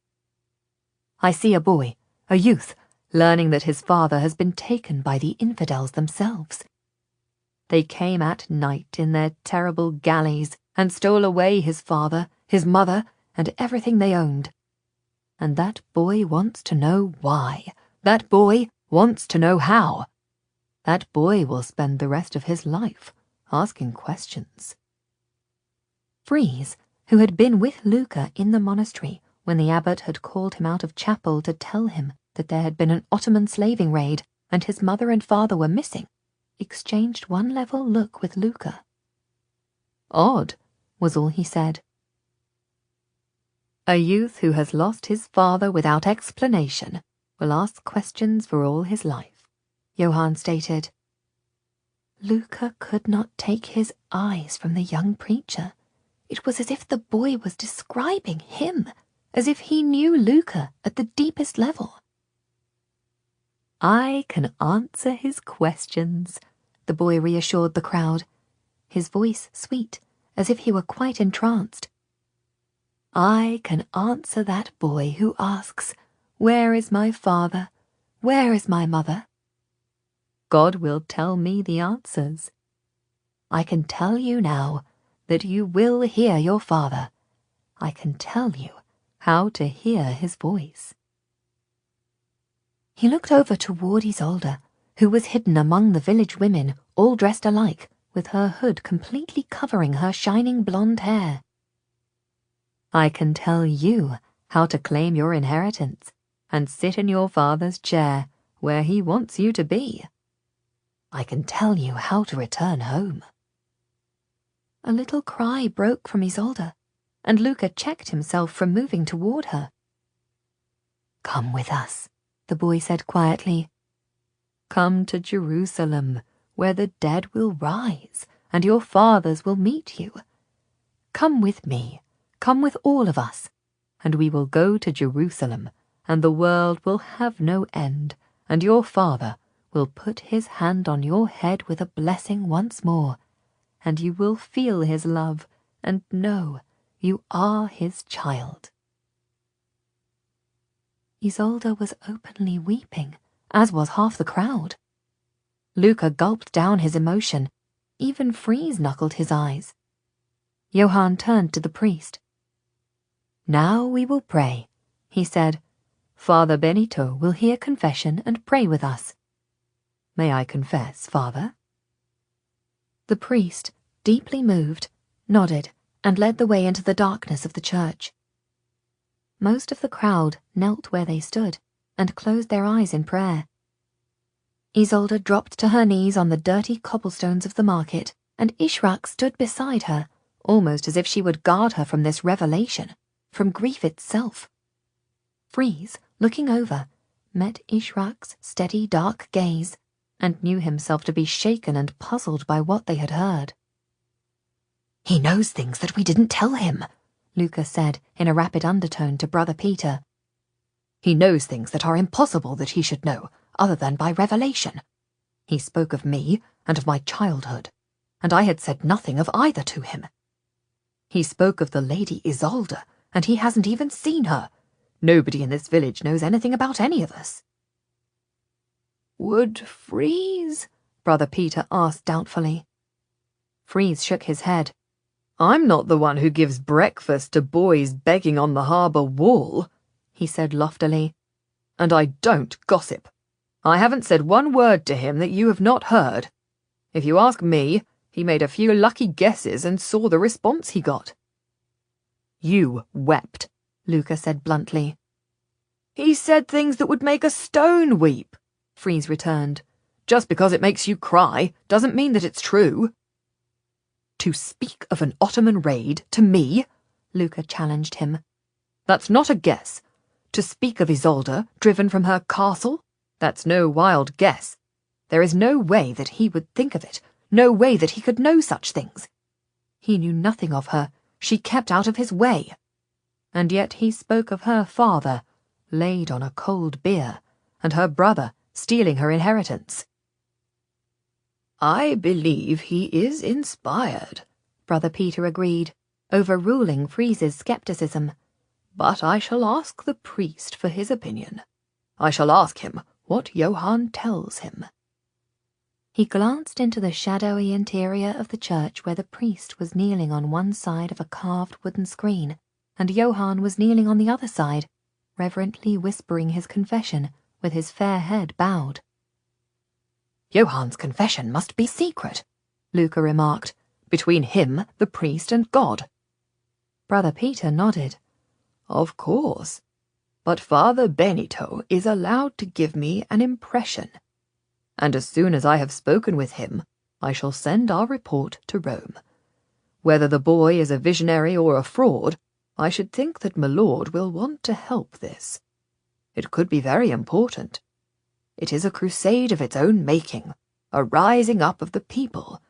"I see a boy, a youth, learning that his father has been taken by the infidels themselves. They came at night in their terrible galleys and stole away his father, his mother, and everything they owned. And that boy wants to know why. That boy wants to know how. That boy will spend the rest of his life asking questions." Freeze, who had been with Luca in the monastery when the abbot had called him out of chapel to tell him that there had been an Ottoman slaving raid and his mother and father were missing, exchanged one level look with Luca. "Odd," was all he said. "A youth who has lost his father without explanation will ask questions for all his life," Johann stated. Luca could not take his eyes from the young preacher. It was as if the boy was describing him, as if he knew Luca at the deepest level. "I can answer his questions," the boy reassured the crowd, his voice sweet, as if he were quite entranced. I can answer that boy who asks, 'Where is my father? Where is my mother?' God will tell me the answers. I can tell you now that you will hear your father. I can tell you how to hear his voice." He looked over toward Isolde, who was hidden among the village women, all dressed alike, with her hood completely covering her shining blonde hair. "I can tell you how to claim your inheritance and sit in your father's chair where he wants you to be. I can tell you how to return home." A little cry broke from Isolde, and Luca checked himself from moving toward her. "Come with us," the boy said quietly. "Come to Jerusalem, where the dead will rise, and your fathers will meet you. Come with me, come with all of us, and we will go to Jerusalem, and the world will have no end, and your father will put his hand on your head with a blessing once more, and you will feel his love, and know you are his child." Isolde was openly weeping, as was half the crowd. Luca gulped down his emotion. Even Freeze knuckled his eyes. Johann turned to the priest. "Now we will pray," he said. "Father Benito will hear confession and pray with us. May I confess, Father?" The priest, deeply moved, nodded and led the way into the darkness of the church. Most of the crowd knelt where they stood and closed their eyes in prayer. Isolde dropped to her knees on the dirty cobblestones of the market, and Ishraq stood beside her, almost as if she would guard her from this revelation, from grief itself. Freeze, looking over, met Ishraq's steady dark gaze, and knew himself to be shaken and puzzled by what they had heard. "He knows things that we didn't tell him," Luca said in a rapid undertone to Brother Peter. "He knows things that are impossible that he should know, other than by revelation. He spoke of me and of my childhood, and I had said nothing of either to him. He spoke of the Lady Isolde, and he hasn't even seen her. Nobody in this village knows anything about any of us." "Would Freeze?" Brother Peter asked doubtfully. Freeze shook his head. "I'm not the one who gives breakfast to boys begging on the harbour wall," he said loftily. "And I don't gossip. I haven't said one word to him that you have not heard. If you ask me, he made a few lucky guesses and saw the response he got." "You wept," Luca said bluntly. "He said things that would make a stone weep," Freeze returned. "Just because it makes you cry doesn't mean that it's true." "To speak of an Ottoman raid to me?" Luca challenged him. "That's not a guess. To speak of Isolde driven from her castle? That's no wild guess. There is no way that he would think of it, no way that he could know such things. He knew nothing of her. She kept out of his way. And yet he spoke of her father, laid on a cold bier, and her brother stealing her inheritance." "I believe he is inspired," Brother Peter agreed, overruling Freeze's skepticism. "But I shall ask the priest for his opinion. I shall ask him what Johann tells him." He glanced into the shadowy interior of the church where the priest was kneeling on one side of a carved wooden screen, and Johann was kneeling on the other side, reverently whispering his confession, with his fair head bowed. "Johann's confession must be secret," Luca remarked, "between him, the priest, and God." Brother Peter nodded. "Of course. But Father Benito is allowed to give me an impression. And as soon as I have spoken with him, I shall send our report to Rome. Whether the boy is a visionary or a fraud, I should think that my lord will want to help this. It could be very important. It is a crusade of its own making, a rising up of the people.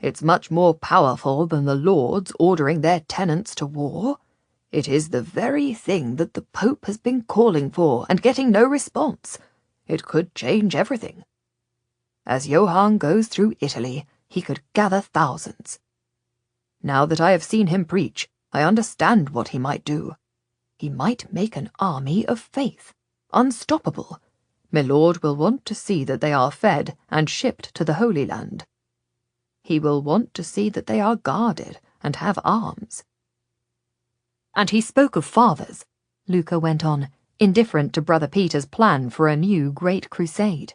It's much more powerful than the lords ordering their tenants to war. It is the very thing that the Pope has been calling for and getting no response. It could change everything. As Johann goes through Italy, he could gather thousands. Now that I have seen him preach, I understand what he might do. He might make an army of faith, unstoppable. My lord will want to see that they are fed and shipped to the Holy Land. He will want to see that they are guarded and have arms. And he spoke of fathers, Luca went on, indifferent to Brother Peter's plan for a new great crusade.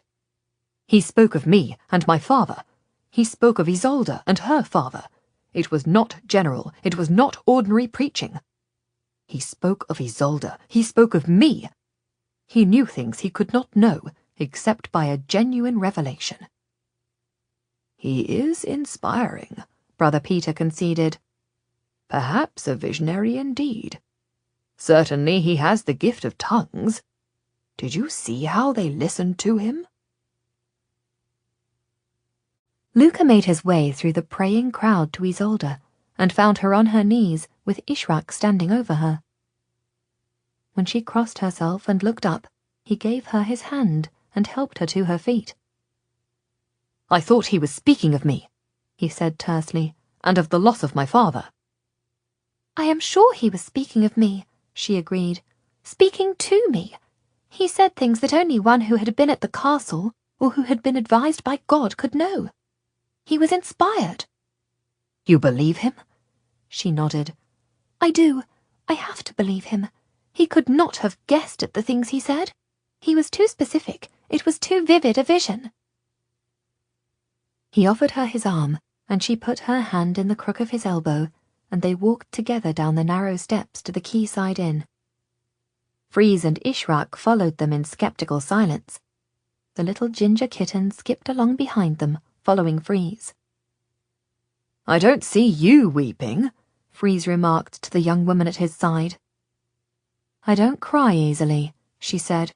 He spoke of me and my father. He spoke of Isolde and her father. It was not general, it was not ordinary preaching. He spoke of Isolde, he spoke of me. He knew things he could not know, except by a genuine revelation. He is inspiring, Brother Peter conceded. Perhaps a visionary indeed. Certainly he has the gift of tongues. Did you see how they listened to him? Luca made his way through the praying crowd to Isolde, and found her on her knees with Ishrak standing over her. When she crossed herself and looked up, he gave her his hand and helped her to her feet. I thought he was speaking of me, he said tersely, and of the loss of my father. I am sure he was speaking of me, she agreed. Speaking to me. He said things that only one who had been at the castle or who had been advised by God could know. He was inspired. You believe him? She nodded. I do. I have to believe him. He could not have guessed at the things he said. He was too specific. It was too vivid a vision. He offered her his arm, and she put her hand in the crook of his elbow, and they walked together down the narrow steps to the quayside inn. Freeze and Ishrak followed them in sceptical silence. The little ginger kitten skipped along behind them, following Freeze. I don't see you weeping, Freeze remarked to the young woman at his side. I don't cry easily, she said.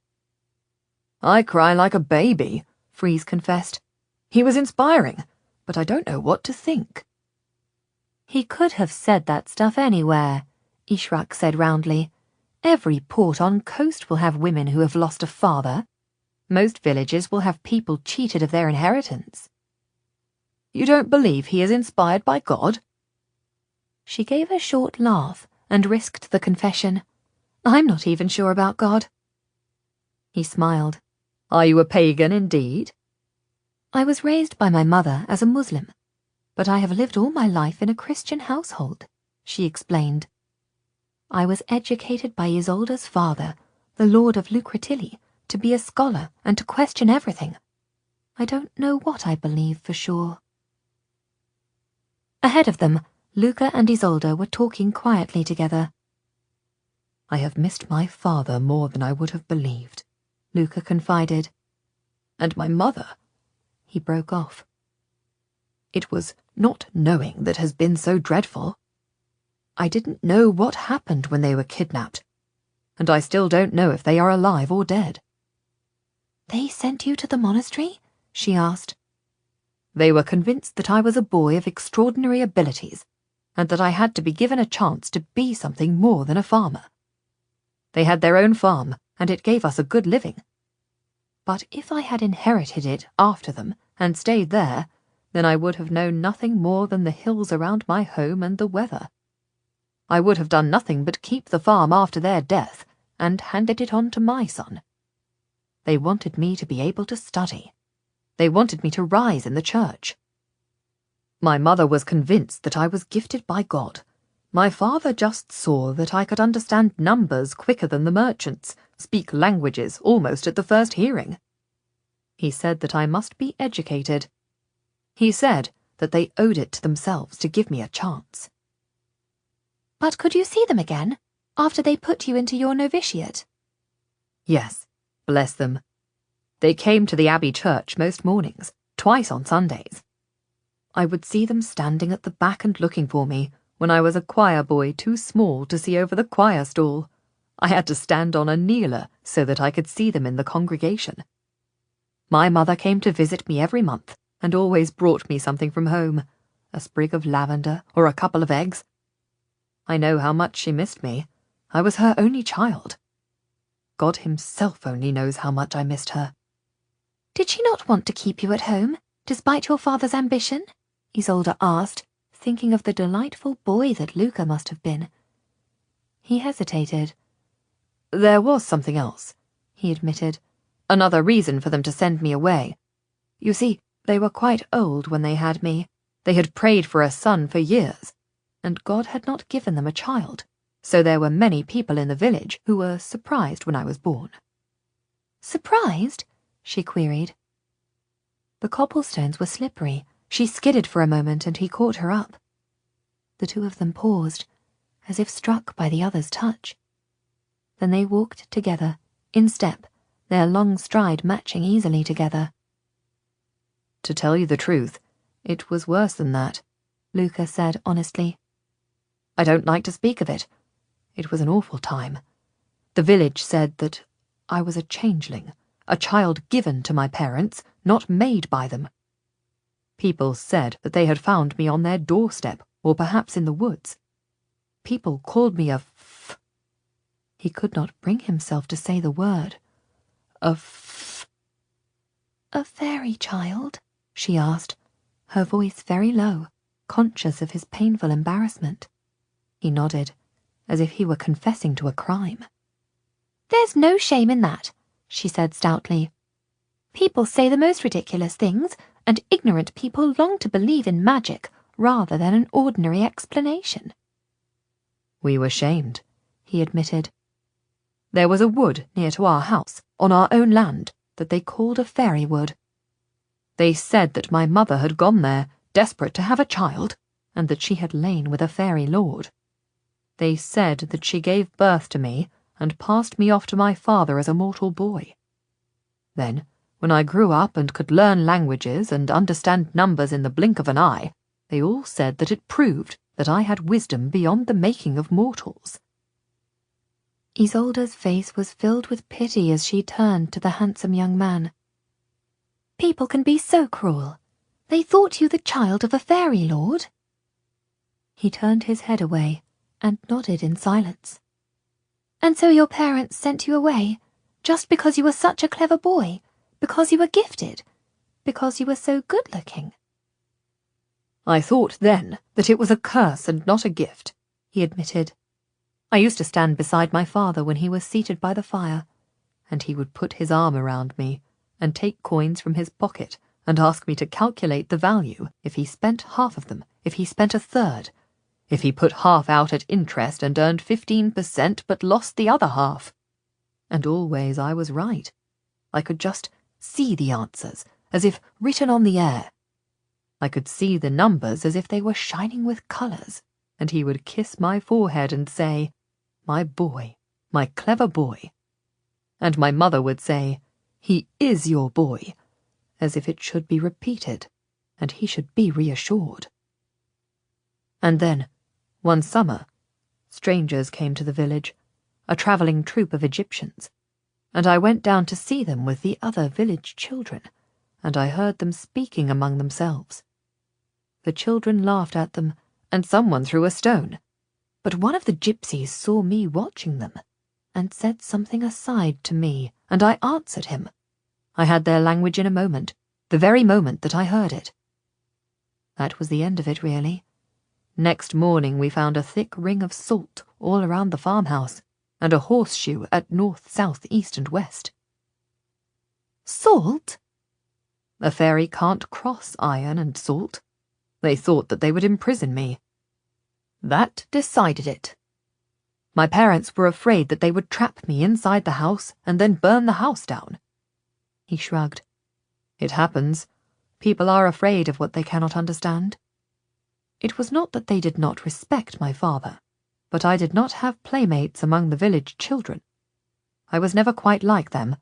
I cry like a baby, Freeze confessed. He was inspiring, but I don't know what to think. He could have said that stuff anywhere, Ishrak said roundly. Every port on coast will have women who have lost a father. Most villages will have people cheated of their inheritance. You don't believe he is inspired by God? She gave a short laugh and risked the confession. I'm not even sure about God. He smiled. Are you a pagan indeed? I was raised by my mother as a Muslim, but I have lived all my life in a Christian household, she explained. I was educated by Isolde's father, the Lord of Lucretilli, to be a scholar and to question everything. I don't know what I believe for sure. Ahead of them, Luca and Isolde were talking quietly together. I have missed my father more than I would have believed, Luca confided. And my mother. He broke off. It was not knowing that has been so dreadful. I didn't know what happened when they were kidnapped, and I still don't know if they are alive or dead. They sent you to the monastery? She asked. They were convinced that I was a boy of extraordinary abilities, and that I had to be given a chance to be something more than a farmer. They had their own farm, and it gave us a good living. But if I had inherited it after them and stayed there, then I would have known nothing more than the hills around my home and the weather. I would have done nothing but keep the farm after their death and handed it on to my son. They wanted me to be able to study. They wanted me to rise in the church. My mother was convinced that I was gifted by God. My father just saw that I could understand numbers quicker than the merchants, speak languages almost at the first hearing. He said that I must be educated. He said that they owed it to themselves to give me a chance. But could you see them again, after they put you into your novitiate? Yes, bless them. They came to the Abbey Church most mornings, twice on Sundays. I would see them standing at the back and looking for me when I was a choir boy too small to see over the choir stall. I had to stand on a kneeler so that I could see them in the congregation. My mother came to visit me every month and always brought me something from home, a sprig of lavender or a couple of eggs. I know how much she missed me. I was her only child. God himself only knows how much I missed her. Did she not want to keep you at home, despite your father's ambition? Isolde asked, thinking of the delightful boy that Luca must have been. He hesitated. There was something else, he admitted. Another reason for them to send me away. You see, they were quite old when they had me. They had prayed for a son for years, and God had not given them a child, so there were many people in the village who were surprised when I was born. Surprised? She queried. The cobblestones were slippery. She skidded for a moment and he caught her up. The two of them paused, as if struck by the other's touch. Then they walked together, in step, their long stride matching easily together. To tell you the truth, it was worse than that, Luca said honestly. I don't like to speak of it. It was an awful time. The village said that I was a changeling, a child given to my parents, not made by them. People said that they had found me on their doorstep, or perhaps in the woods. People called me He could not bring himself to say the word. A fairy child? She asked, her voice very low, conscious of his painful embarrassment. He nodded, as if he were confessing to a crime. There's no shame in that, she said stoutly. People say the most ridiculous things, and ignorant people long to believe in magic rather than an ordinary explanation. We were shamed, he admitted. There was a wood near to our house, on our own land, that they called a fairy wood. They said that my mother had gone there, desperate to have a child, and that she had lain with a fairy lord. They said that she gave birth to me and passed me off to my father as a mortal boy. Then, when I grew up and could learn languages and understand numbers in the blink of an eye, they all said that it proved that I had wisdom beyond the making of mortals. Isolde's face was filled with pity as she turned to the handsome young man. People can be so cruel. They thought you the child of a fairy lord? He turned his head away and nodded in silence. And so your parents sent you away, just because you were such a clever boy, because you were gifted, because you were so good-looking? I thought then that it was a curse and not a gift, he admitted. I used to stand beside my father when he was seated by the fire, and he would put his arm around me and take coins from his pocket and ask me to calculate the value if he spent half of them, if he spent a third, if he put half out at interest and earned 15% but lost the other half. And always I was right. I could just see the answers, as if written on the air. I could see the numbers as if they were shining with colours, and he would kiss my forehead and say, "My boy, my clever boy." And my mother would say, "He is your boy," as if it should be repeated, and he should be reassured. And then, one summer, strangers came to the village, a travelling troupe of Egyptians, and I went down to see them with the other village children, and I heard them speaking among themselves. The children laughed at them, and someone threw a stone, but one of the gypsies saw me watching them, and said something aside to me, and I answered him. I had their language in a moment, the very moment that I heard it. That was the end of it, really. Next morning we found a thick ring of salt all around the farmhouse, and a horseshoe at north, south, east, and west. Salt? A fairy can't cross iron and salt. They thought that they would imprison me. That decided it. My parents were afraid that they would trap me inside the house and then burn the house down. He shrugged. It happens. People are afraid of what they cannot understand. It was not that they did not respect my father, but I did not have playmates among the village children. I was never quite like them.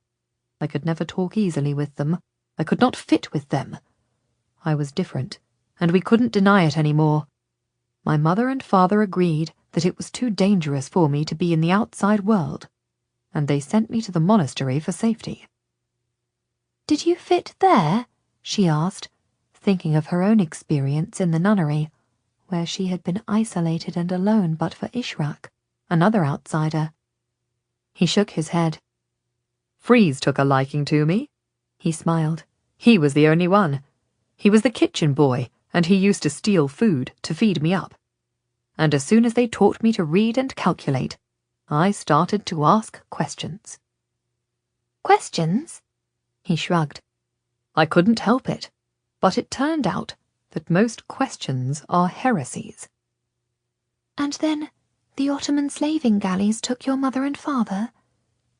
I could never talk easily with them. I could not fit with them. I was different, and we couldn't deny it any more. My mother and father agreed that it was too dangerous for me to be in the outside world, and they sent me to the monastery for safety. Did you fit there? She asked, thinking of her own experience in the nunnery, where she had been isolated and alone but for Ishraq, another outsider. He shook his head. Freeze took a liking to me. He smiled. He was the only one. He was the kitchen boy, and he used to steal food to feed me up. And as soon as they taught me to read and calculate, I started to ask questions. Questions? He shrugged. I couldn't help it, but it turned out that most questions are heresies. And then the Ottoman slaving galleys took your mother and father?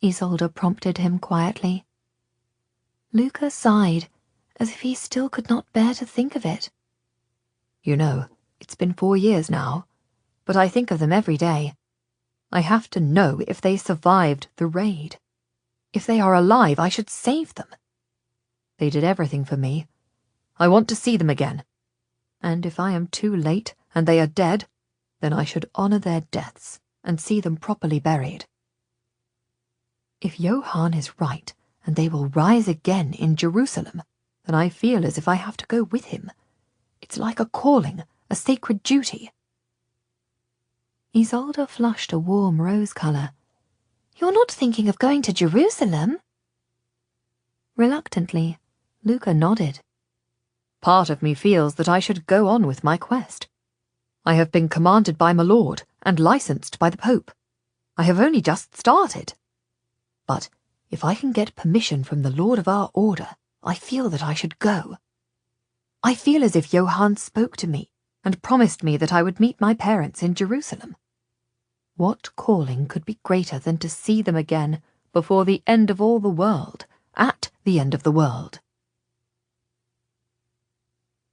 Isolde prompted him quietly. Luca sighed, as if he still could not bear to think of it. You know, it's been 4 years now, but I think of them every day. I have to know if they survived the raid. If they are alive, I should save them. They did everything for me. I want to see them again. And if I am too late and they are dead, then I should honor their deaths and see them properly buried. If Johann is right and they will rise again in Jerusalem, then I feel as if I have to go with him. It's like a calling, a sacred duty. Isolde flushed a warm rose colour. You're not thinking of going to Jerusalem? Reluctantly, Luca nodded. Part of me feels that I should go on with my quest. I have been commanded by my lord and licensed by the Pope. I have only just started. But if I can get permission from the Lord of our order, I feel that I should go. I feel as if Johann spoke to me and promised me that I would meet my parents in Jerusalem. What calling could be greater than to see them again before the end of all the world, at the end of the world?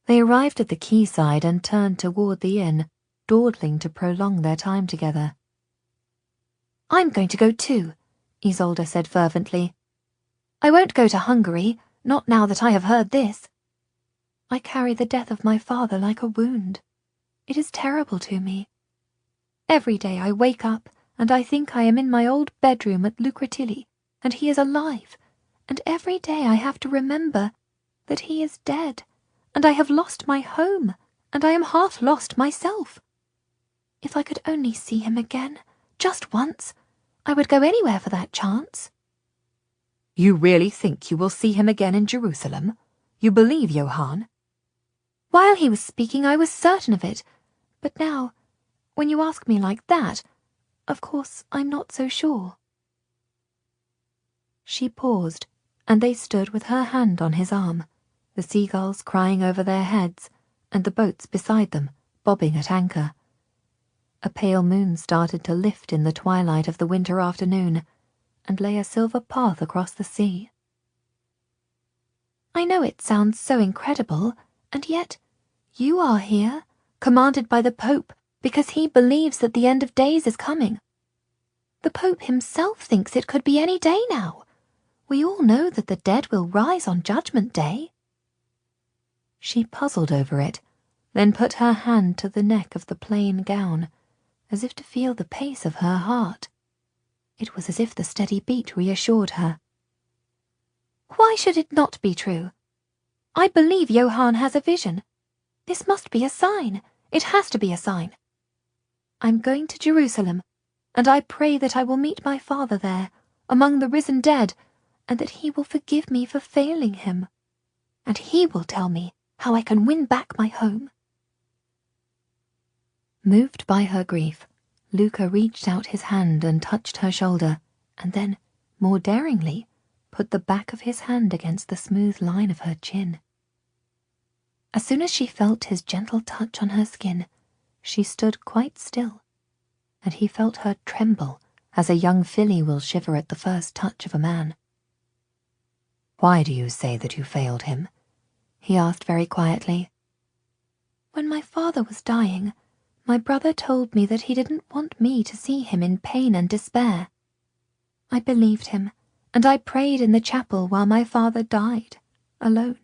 They arrived at the quayside and turned toward the inn, dawdling to prolong their time together. I'm going to go too, Isolde said fervently. I won't go to Hungary, not now that I have heard this. I carry the death of my father like a wound. It is terrible to me. Every day I wake up and I think I am in my old bedroom at Lucretilli, and he is alive, and every day I have to remember that he is dead, and I have lost my home, and I am half lost myself. If I could only see him again, just once, I would go anywhere for that chance. You really think you will see him again in Jerusalem? You believe Johann? While he was speaking, I was certain of it, but now, when you ask me like that, of course I'm not so sure. She paused, and they stood with her hand on his arm, the seagulls crying over their heads, and the boats beside them, bobbing at anchor. A pale moon started to lift in the twilight of the winter afternoon, and lay a silver path across the sea. I know it sounds so incredible, and yet you are here, commanded by the Pope, because he believes that the end of days is coming. The Pope himself thinks it could be any day now. We all know that the dead will rise on Judgment Day. She puzzled over it, then put her hand to the neck of the plain gown, as if to feel the pace of her heart. It was as if the steady beat reassured her. Why should it not be true? I believe Johann has a vision. This must be a sign. It has to be a sign. I'm going to Jerusalem, and I pray that I will meet my father there, among the risen dead, and that he will forgive me for failing him. And he will tell me how I can win back my home. Moved by her grief, Luca reached out his hand and touched her shoulder, and then, more daringly, put the back of his hand against the smooth line of her chin. As soon as she felt his gentle touch on her skin, she stood quite still, and he felt her tremble as a young filly will shiver at the first touch of a man. Why do you say that you failed him? He asked very quietly. When my father was dying, my brother told me that he didn't want me to see him in pain and despair. I believed him, and I prayed in the chapel while my father died, alone.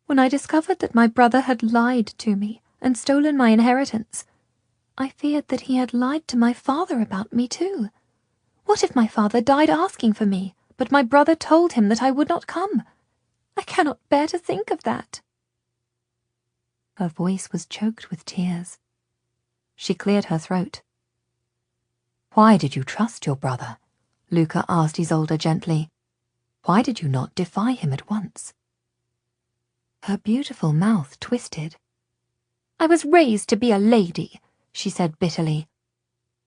When I discovered that my brother had lied to me and stolen my inheritance, I feared that he had lied to my father about me too. What if my father died asking for me, but my brother told him that I would not come? I cannot bear to think of that. Her voice was choked with tears. She cleared her throat. Why did you trust your brother? Luca asked Isolde gently. Why did you not defy him at once? Her beautiful mouth twisted. I was raised to be a lady, she said bitterly.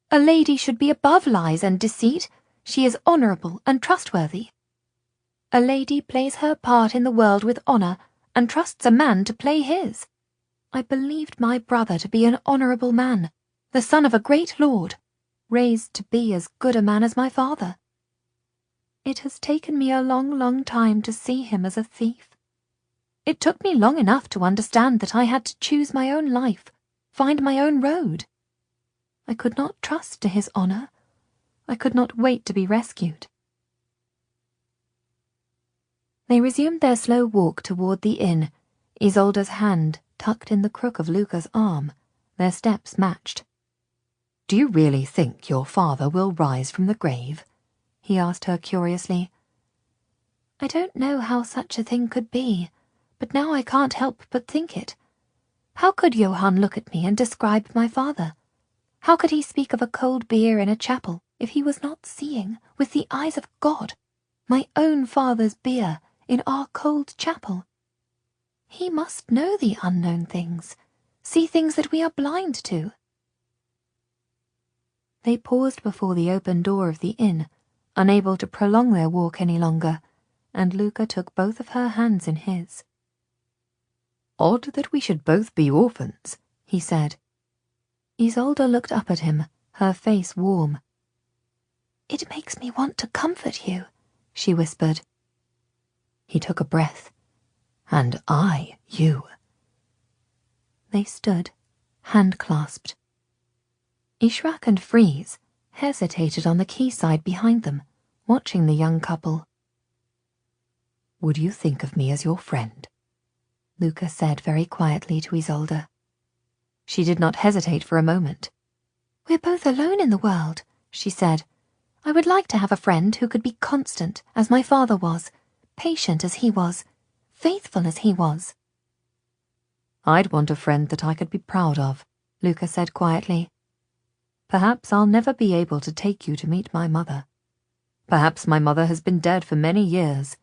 A lady should be above lies and deceit. She is honourable and trustworthy. A lady plays her part in the world with honour and trusts a man to play his. I believed my brother to be an honourable man, the son of a great lord, raised to be as good a man as my father. It has taken me a long, long time to see him as a thief. It took me long enough to understand that I had to choose my own life, find my own road. I could not trust to his honour. I could not wait to be rescued. They resumed their slow walk toward the inn, Isolde's hand tucked in the crook of Luca's arm, their steps matched. "Do you really think your father will rise from the grave?" he asked her curiously. I don't know how such a thing could be, but now I can't help but think it. How could Johann look at me and describe my father? How could he speak of a cold beer in a chapel if he was not seeing, with the eyes of God, my own father's beer in our cold chapel? He must know the unknown things, see things that we are blind to. They paused before the open door of the inn, unable to prolong their walk any longer, and Luca took both of her hands in his. "Odd that we should both be orphans," he said. Isolde looked up at him, her face warm. It makes me want to comfort you, she whispered. He took a breath. "And I, you." They stood, hand-clasped. Ishrak and Freeze hesitated on the quayside behind them, watching the young couple. "Would you think of me as your friend?" Luca said very quietly to Isolde. She did not hesitate for a moment. We're both alone in the world, she said. I would like to have a friend who could be constant, as my father was, patient as he was, faithful as he was. "I'd want a friend that I could be proud of," Luca said quietly. "Perhaps I'll never be able to take you to meet my mother. Perhaps my mother has been dead for many years.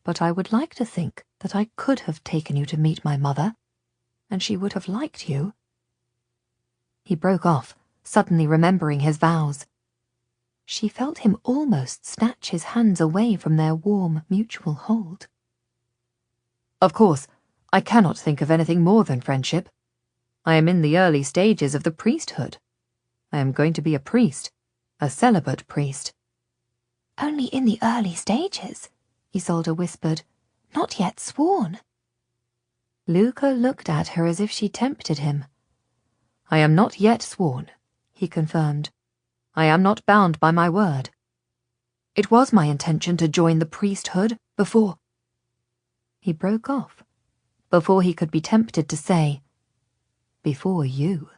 But I would like to think that I could have taken you to meet my mother, and she would have liked you." He broke off, suddenly remembering his vows. She felt him almost snatch his hands away from their warm, mutual hold. "Of course, I cannot think of anything more than friendship. I am in the early stages of the priesthood. I am going to be a priest, a celibate priest." Only in the early stages, Isolde whispered. Not yet sworn. Luca looked at her as if she tempted him. "I am not yet sworn," he confirmed. "I am not bound by my word. It was my intention to join the priesthood before—" He broke off, before he could be tempted to say, "before you."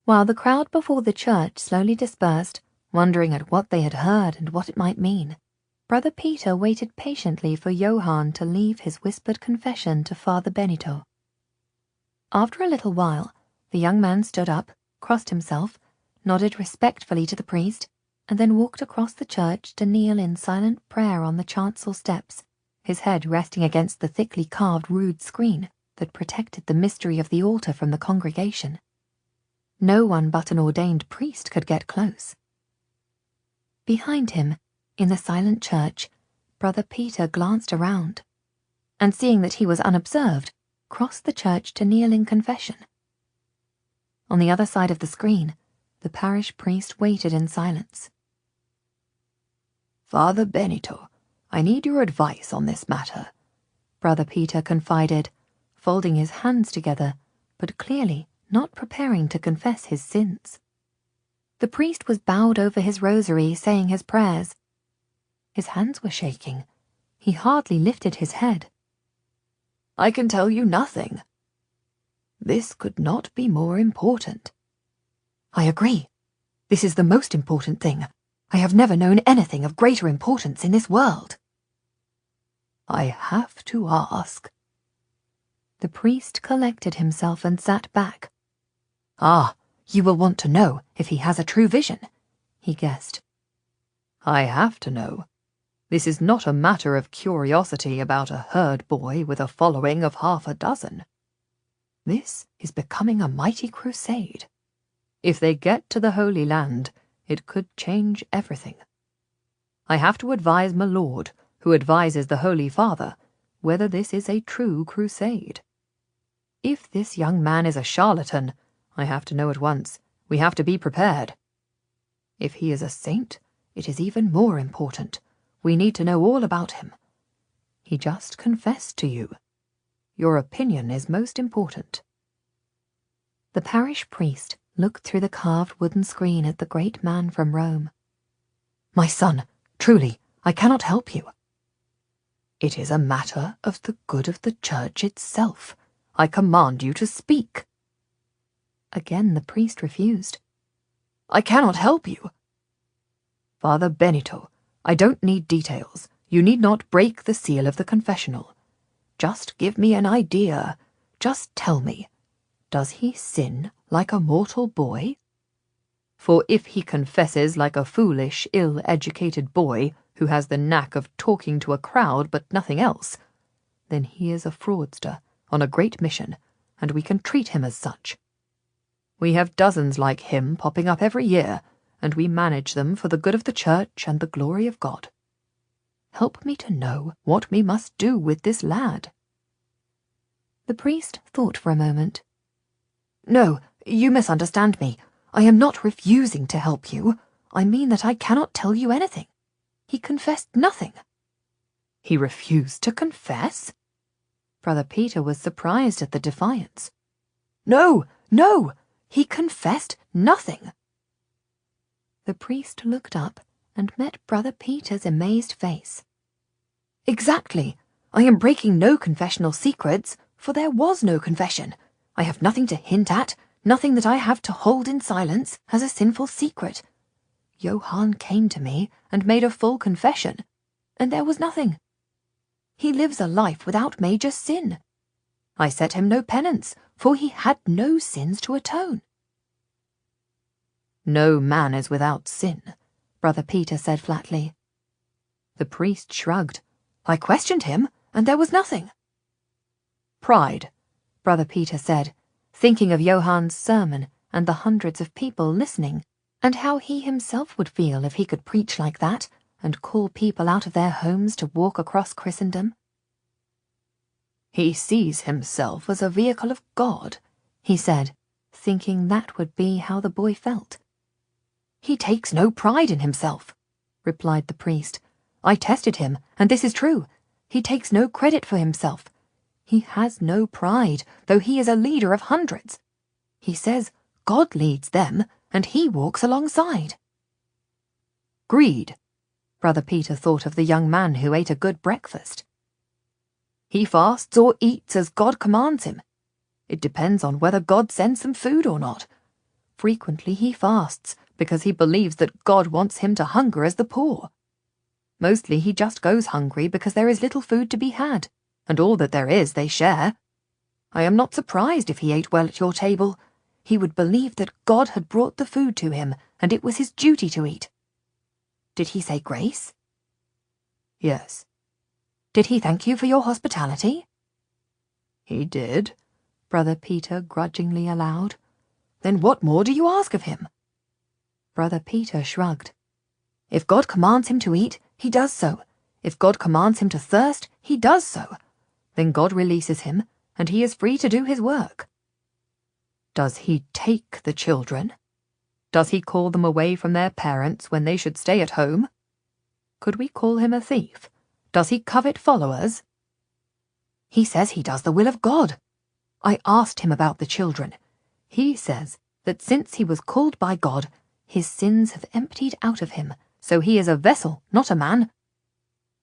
While the crowd before the church slowly dispersed, wondering at what they had heard and what it might mean, Brother Peter waited patiently for Johann to leave his whispered confession to Father Benito. After a little while, the young man stood up, crossed himself, nodded respectfully to the priest, and then walked across the church to kneel in silent prayer on the chancel steps, his head resting against the thickly carved rood screen that protected the mystery of the altar from the congregation. No one but an ordained priest could get close. Behind him, in the silent church, Brother Peter glanced around, and seeing that he was unobserved, crossed the church to kneel in confession. On the other side of the screen, the parish priest waited in silence. "Father Benito, I need your advice on this matter," Brother Peter confided, folding his hands together, but clearly not preparing to confess his sins. The priest was bowed over his rosary, saying his prayers. His hands were shaking. He hardly lifted his head. "I can tell you nothing. This could not be more important." "I agree. This is the most important thing. I have never known anything of greater importance in this world." "I have to ask." The priest collected himself and sat back. "Ah, you will want to know if he has a true vision," he guessed. "I have to know." This is not a matter of curiosity about a herd boy with a following of 6. This is becoming a mighty crusade. If they get to the Holy Land, it could change everything. I have to advise my lord, who advises the Holy Father, whether this is a true crusade. If this young man is a charlatan, I have to know at once. We have to be prepared. If he is a saint, it is even more important. We need to know all about him. He just confessed to you. Your opinion is most important. The parish priest looked through the carved wooden screen at the great man from Rome. My son, truly, I cannot help you. It is a matter of the good of the Church itself. I command you to speak. Again the priest refused. I cannot help you. Father Benito, I don't need details. You need not break the seal of the confessional. Just give me an idea. Just tell me. Does he sin like a mortal boy? For if he confesses like a foolish, ill-educated boy who has the knack of talking to a crowd but nothing else, then he is a fraudster on a great mission, and we can treat him as such. We have dozens like him popping up every year, and we manage them for the good of the Church and the glory of God. Help me to know what we must do with this lad. The priest thought for a moment. No, you misunderstand me. I am not refusing to help you. I mean that I cannot tell you anything. He confessed nothing. He refused to confess? Brother Peter was surprised at the defiance. No, no, he confessed nothing. The priest looked up and met Brother Peter's amazed face. Exactly. I am breaking no confessional secrets, for there was no confession. I have nothing to hint at, nothing that I have to hold in silence as a sinful secret. Johann came to me and made a full confession, and there was nothing. He lives a life without major sin. I set him no penance, for he had no sins to atone. No man is without sin, Brother Peter said flatly. The priest shrugged. I questioned him, and there was nothing. Pride, Brother Peter said, thinking of Johann's sermon and the hundreds of people listening, and how he himself would feel if he could preach like that and call people out of their homes to walk across Christendom. He sees himself as a vehicle of God, he said, thinking that would be how the boy felt. He takes no pride in himself, replied the priest. I tested him, and this is true. He takes no credit for himself. He has no pride, though he is a leader of hundreds. He says God leads them, and he walks alongside. Greed. Brother Peter thought of the young man who ate a good breakfast. He fasts or eats as God commands him. It depends on whether God sends some food or not. Frequently he fasts because he believes that God wants him to hunger as the poor. Mostly he just goes hungry because there is little food to be had, and all that there is they share. I am not surprised if he ate well at your table. He would believe that God had brought the food to him, and it was his duty to eat. Did he say grace? Yes. Did he thank you for your hospitality? He did, Brother Peter grudgingly allowed. Then what more do you ask of him? Brother Peter shrugged. If God commands him to eat, he does so. If God commands him to thirst, he does so. Then God releases him, and he is free to do his work. Does he take the children? Does he call them away from their parents when they should stay at home? Could we call him a thief? Does he covet followers? He says he does the will of God. I asked him about the children. He says that since he was called by God, his sins have emptied out of him, so he is a vessel, not a man.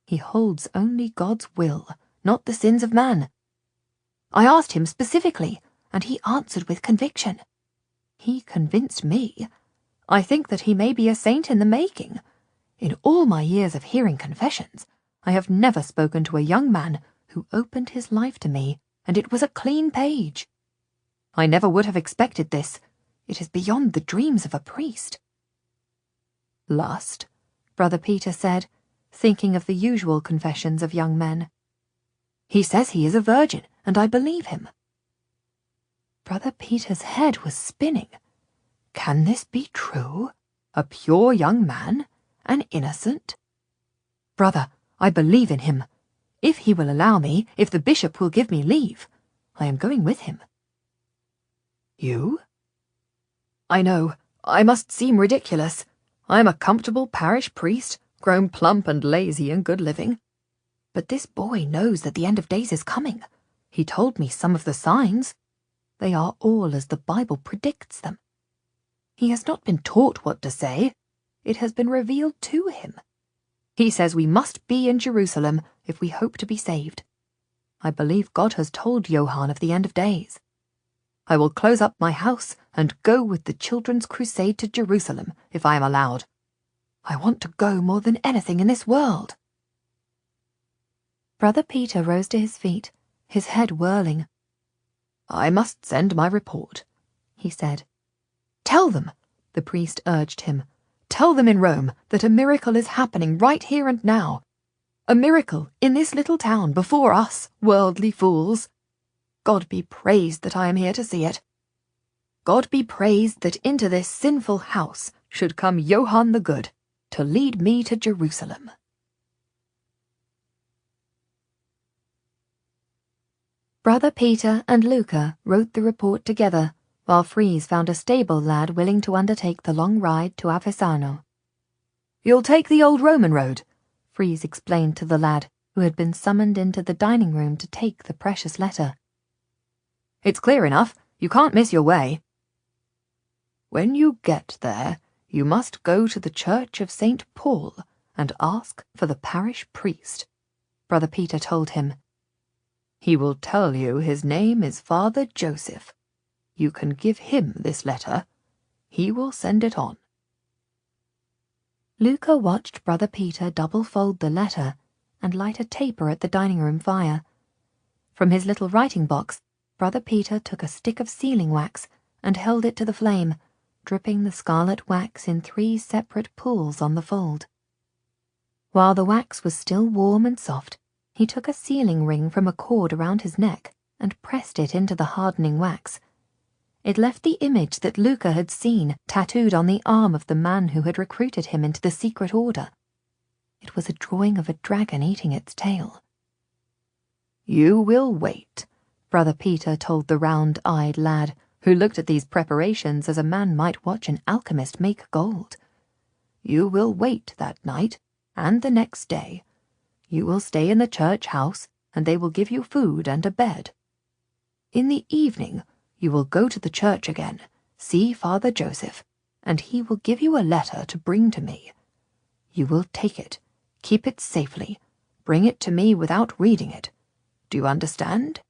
He holds only God's will, not the sins of man. I asked him specifically, and he answered with conviction. He convinced me. I think that he may be a saint in the making. In all my years of hearing confessions, I have never spoken to a young man who opened his life to me, and it was a clean page. I never would have expected this. It is beyond the dreams of a priest. Lust, Brother Peter said, thinking of the usual confessions of young men. "He says he is a virgin, and I believe him." Brother Peter's head was spinning. Can this be true? A pure young man? An innocent? "Brother, I believe in him. If he will allow me, if the bishop will give me leave, I am going with him." "You?" "I know, I must seem ridiculous. I am a comfortable parish priest, grown plump and lazy in good living. But this boy knows that the end of days is coming. He told me some of the signs. They are all as the Bible predicts them. He has not been taught what to say. It has been revealed to him. He says we must be in Jerusalem if we hope to be saved. I believe God has told Johann of the end of days. I will close up my house and go with the children's crusade to Jerusalem if I am allowed. I want to go more than anything in this world." Brother Peter rose to his feet, his head whirling. "I must send my report," he said. "Tell them," the priest urged him. "Tell them in Rome that a miracle is happening right here and now. A miracle in this little town before us, worldly fools. God be praised that I am here to see it. God be praised that into this sinful house should come Johann the Good to lead me to Jerusalem." Brother Peter and Luca wrote the report together, while Freeze found a stable lad willing to undertake the long ride to Avezzano. "You'll take the old Roman road," Freeze explained to the lad, who had been summoned into the dining room to take the precious letter. "It's clear enough. You can't miss your way." "When you get there, you must go to the church of St. Paul and ask for the parish priest," Brother Peter told him. "He will tell you his name is Father Joseph. You can give him this letter. He will send it on." Luca watched Brother Peter double-fold the letter and light a taper at the dining-room fire. From his little writing box, Brother Peter took a stick of sealing wax and held it to the flame, dripping the scarlet wax in 3 separate pools on the fold. While the wax was still warm and soft, he took a sealing ring from a cord around his neck and pressed it into the hardening wax. It left the image that Luca had seen tattooed on the arm of the man who had recruited him into the secret order. It was a drawing of a dragon eating its tail. "You will wait," Brother Peter told the round-eyed lad, who looked at these preparations as a man might watch an alchemist make gold. "You will wait that night, and the next day. You will stay in the church house, and they will give you food and a bed. In the evening, you will go to the church again, see Father Joseph, and he will give you a letter to bring to me. You will take it, keep it safely, bring it to me without reading it. Do you understand?"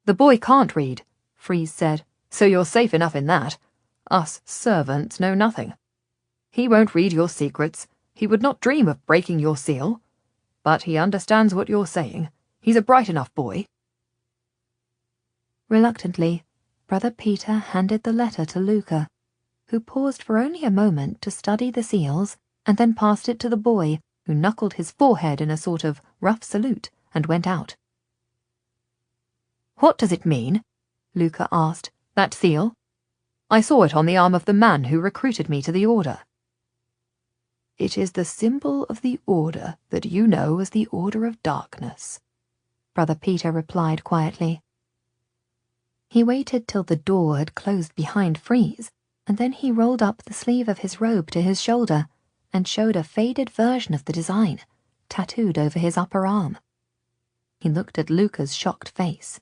"The boy can't read," Freeze said, "so you're safe enough in that. Us servants know nothing. He won't read your secrets. He would not dream of breaking your seal. But he understands what you're saying. He's a bright enough boy." Reluctantly, Brother Peter handed the letter to Luca, who paused for only a moment to study the seals, and then passed it to the boy, who knuckled his forehead in a sort of rough salute and went out. "What does it mean?" Luca asked. "That seal? I saw it on the arm of the man who recruited me to the order." "It is the symbol of the order that you know as the Order of Darkness," Brother Peter replied quietly. He waited till the door had closed behind Freeze, and then he rolled up the sleeve of his robe to his shoulder and showed a faded version of the design, tattooed over his upper arm. He looked at Luca's shocked face.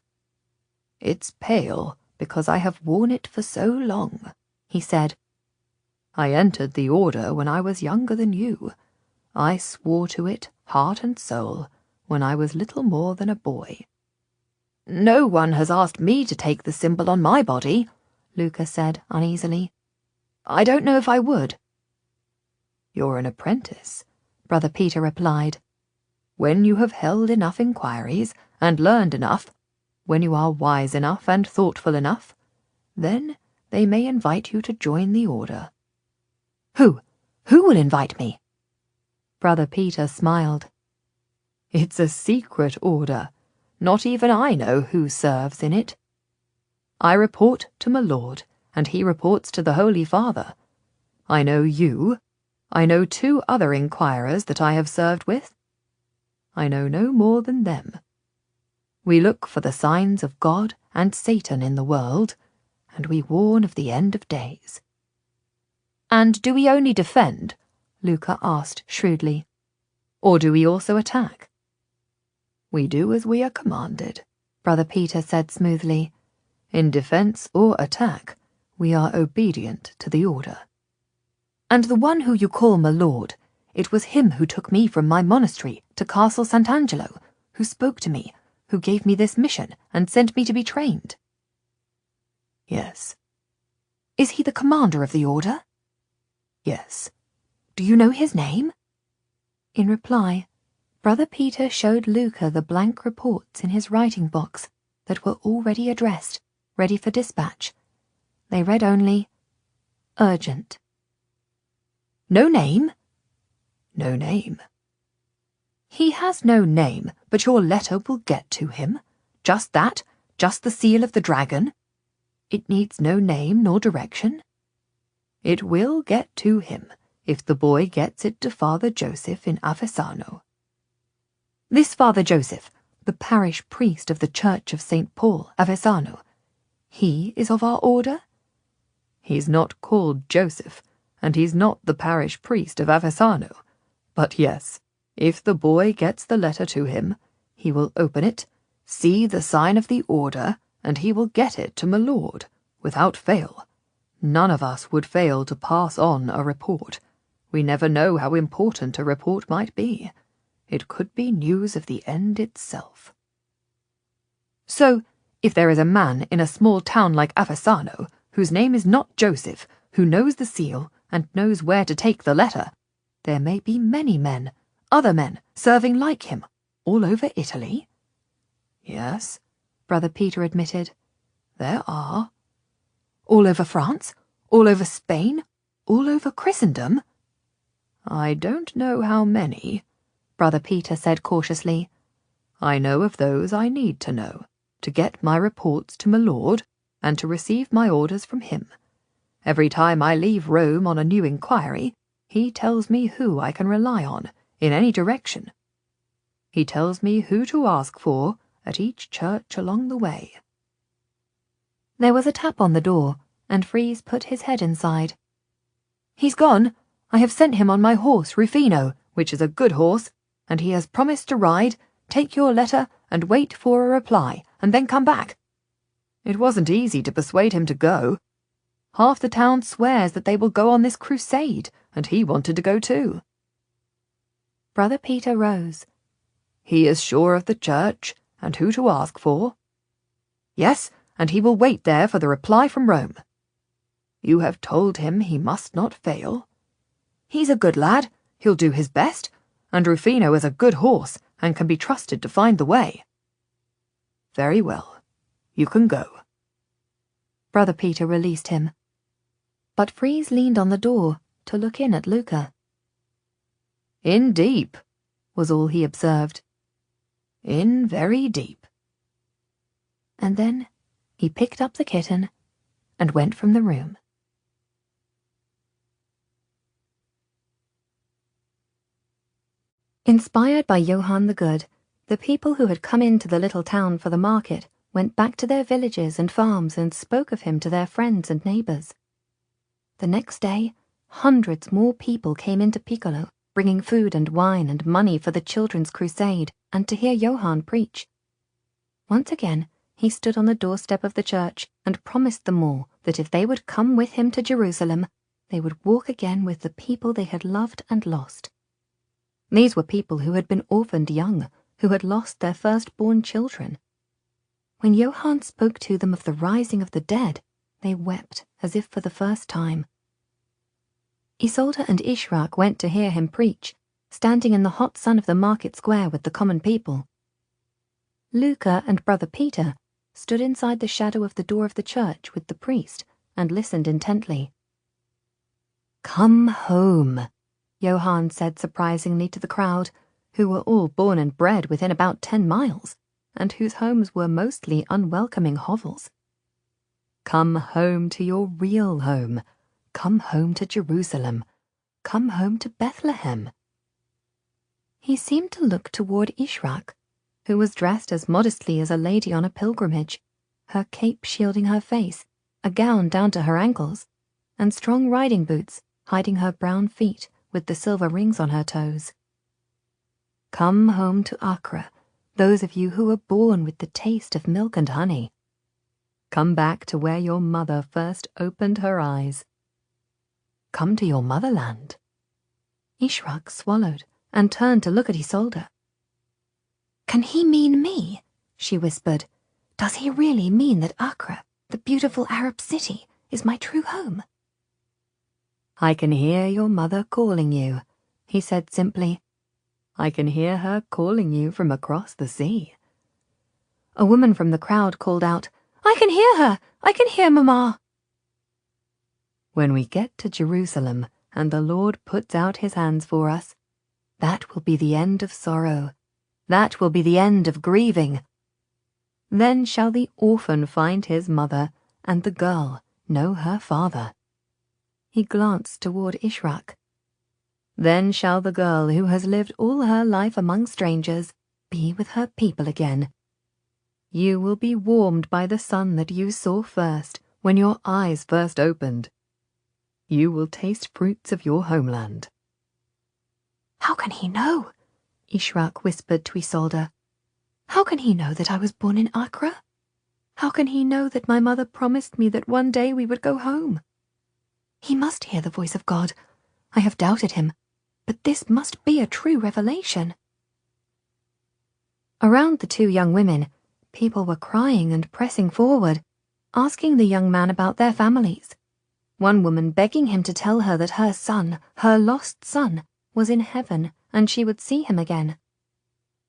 "It's pale because I have worn it for so long," he said. "I entered the order when I was younger than you. I swore to it, heart and soul, when I was little more than a boy." "No one has asked me to take the symbol on my body," Luca said uneasily. "I don't know if I would." "You're an apprentice," Brother Peter replied. "When you have held enough inquiries and learned enough, when you are wise enough and thoughtful enough, then they may invite you to join the order." Who will invite me?" Brother Peter smiled. It's a secret order. Not even I know who serves in it. I report to my lord, and he reports to the Holy Father. I know you. I know 2 other inquirers that I have served with. I know no more than them. We look for the signs of God and Satan in the world, and we warn of the end of days. And do we only defend? Luca asked shrewdly. Or do we also attack? We do as we are commanded, Brother Peter said smoothly. In defense or attack, we are obedient to the order. And the one who you call my lord, it was him who took me from my monastery to Castle Sant'Angelo, who spoke to me, who gave me this mission and sent me to be trained. Yes. Is he the commander of the order? Yes. Do you know his name? In reply, Brother Peter showed Luca the blank reports in his writing box that were already addressed, ready for dispatch. They read only, urgent. No name? No name. He has no name, but your letter will get to him. Just that? Just the seal of the dragon? It needs no name nor direction. It will get to him if the boy gets it to Father Joseph in Avezzano. This Father Joseph, the parish priest of the Church of St. Paul, Avezzano, he is of our order? He's not called Joseph, and he's not the parish priest of Avezzano. But yes, if the boy gets the letter to him, he will open it, see the sign of the order, and he will get it to my lord, without fail. None of us would fail to pass on a report. We never know how important a report might be. It could be news of the end itself. So, if there is a man in a small town like Avezzano, whose name is not Joseph, who knows the seal, and knows where to take the letter, there may be many men, other men, serving like him, all over Italy? Yes, Brother Peter admitted. There are. All over France? All over Spain? All over Christendom? I don't know how many, Brother Peter said cautiously. I know of those I need to know, to get my reports to my lord, and to receive my orders from him. Every time I leave Rome on a new inquiry, he tells me who I can rely on, in any direction. He tells me who to ask for at each church along the way. There was a tap on the door, and Freeze put his head inside. He's gone. I have sent him on my horse, Rufino, which is a good horse, and he has promised to ride, take your letter, and wait for a reply, and then come back. It wasn't easy to persuade him to go. Half the town swears that they will go on this crusade, and he wanted to go too. Brother Peter rose. He is sure of the church, and who to ask for. Yes, and he will wait there for the reply from Rome. You have told him he must not fail. He's a good lad, he'll do his best, and Rufino is a good horse, and can be trusted to find the way. Very well, you can go. Brother Peter released him. But Freeze leaned on the door to look in at Luca. In deep, was all he observed. In very deep. And then he picked up the kitten and went from the room. Inspired by Johann the Good, the people who had come into the little town for the market went back to their villages and farms and spoke of him to their friends and neighbours. The next day, hundreds more people came into Piccolo, bringing food and wine and money for the children's crusade and to hear Johann preach. Once again, he stood on the doorstep of the church and promised them all that if they would come with him to Jerusalem, they would walk again with the people they had loved and lost. These were people who had been orphaned young, who had lost their firstborn children. When Johann spoke to them of the rising of the dead, they wept as if for the first time. Isolde and Ishraq went to hear him preach, standing in the hot sun of the market square with the common people. Luca and Brother Peter stood inside the shadow of the door of the church with the priest and listened intently. "Come home," Johann said surprisingly to the crowd, who were all born and bred within about 10 miles, and whose homes were mostly unwelcoming hovels. Come home to your real home. Come home to Jerusalem. Come home to Bethlehem. He seemed to look toward Ishraq, who was dressed as modestly as a lady on a pilgrimage, her cape shielding her face, a gown down to her ankles, and strong riding boots hiding her brown feet with the silver rings on her toes. Come home to Acre, those of you who were born with the taste of milk and honey. Come back to where your mother first opened her eyes. Come to your motherland. Ishraq swallowed and turned to look at Isolde. Can he mean me? She whispered. Does he really mean that Acre, the beautiful Arab city, is my true home? I can hear your mother calling you, he said simply. I can hear her calling you from across the sea. A woman from the crowd called out, I can hear her! I can hear Mama! When we get to Jerusalem and the Lord puts out his hands for us, that will be the end of sorrow. That will be the end of grieving. Then shall the orphan find his mother, and the girl know her father. He glanced toward Ishraq. Then shall the girl who has lived all her life among strangers be with her people again. You will be warmed by the sun that you saw first when your eyes first opened. You will taste fruits of your homeland. How can he know? Ishraq whispered to Isolde. How can he know that I was born in Acre? How can he know that my mother promised me that one day we would go home? He must hear the voice of God. I have doubted him, but this must be a true revelation. Around the two young women, people were crying and pressing forward, asking the young man about their families. One woman begging him to tell her that her son, her lost son, was in heaven and she would see him again.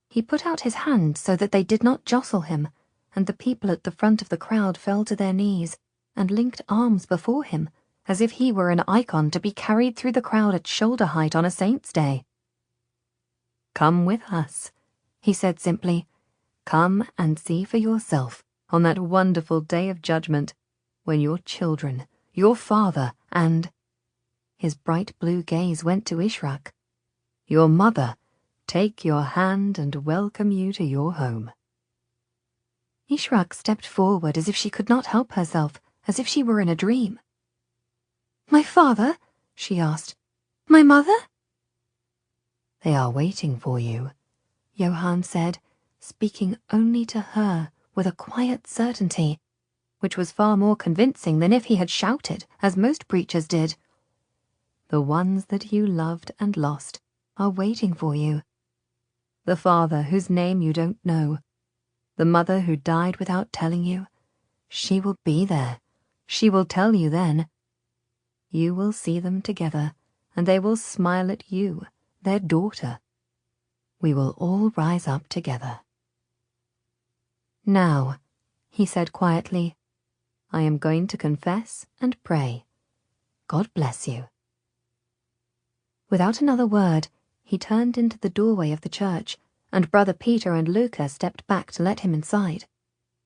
He put out his hand so that they did not jostle him, and the people at the front of the crowd fell to their knees and linked arms before him, as if he were an icon to be carried through the crowd at shoulder height on a saint's day. Come with us, he said simply. Come and see for yourself on that wonderful day of judgment, when your children, your father, and... His bright blue gaze went to Ishraq. Your mother, take your hand and welcome you to your home. Ishraq stepped forward as if she could not help herself, as if she were in a dream. My father? She asked. My mother? They are waiting for you, Johann said, speaking only to her with a quiet certainty, which was far more convincing than if he had shouted, as most preachers did. The ones that you loved and lost are waiting for you. The father whose name you don't know, the mother who died without telling you, she will be there. She will tell you then. You will see them together, and they will smile at you, their daughter. We will all rise up together. Now, he said quietly, I am going to confess and pray. God bless you. Without another word, he turned into the doorway of the church, and Brother Peter and Luca stepped back to let him inside,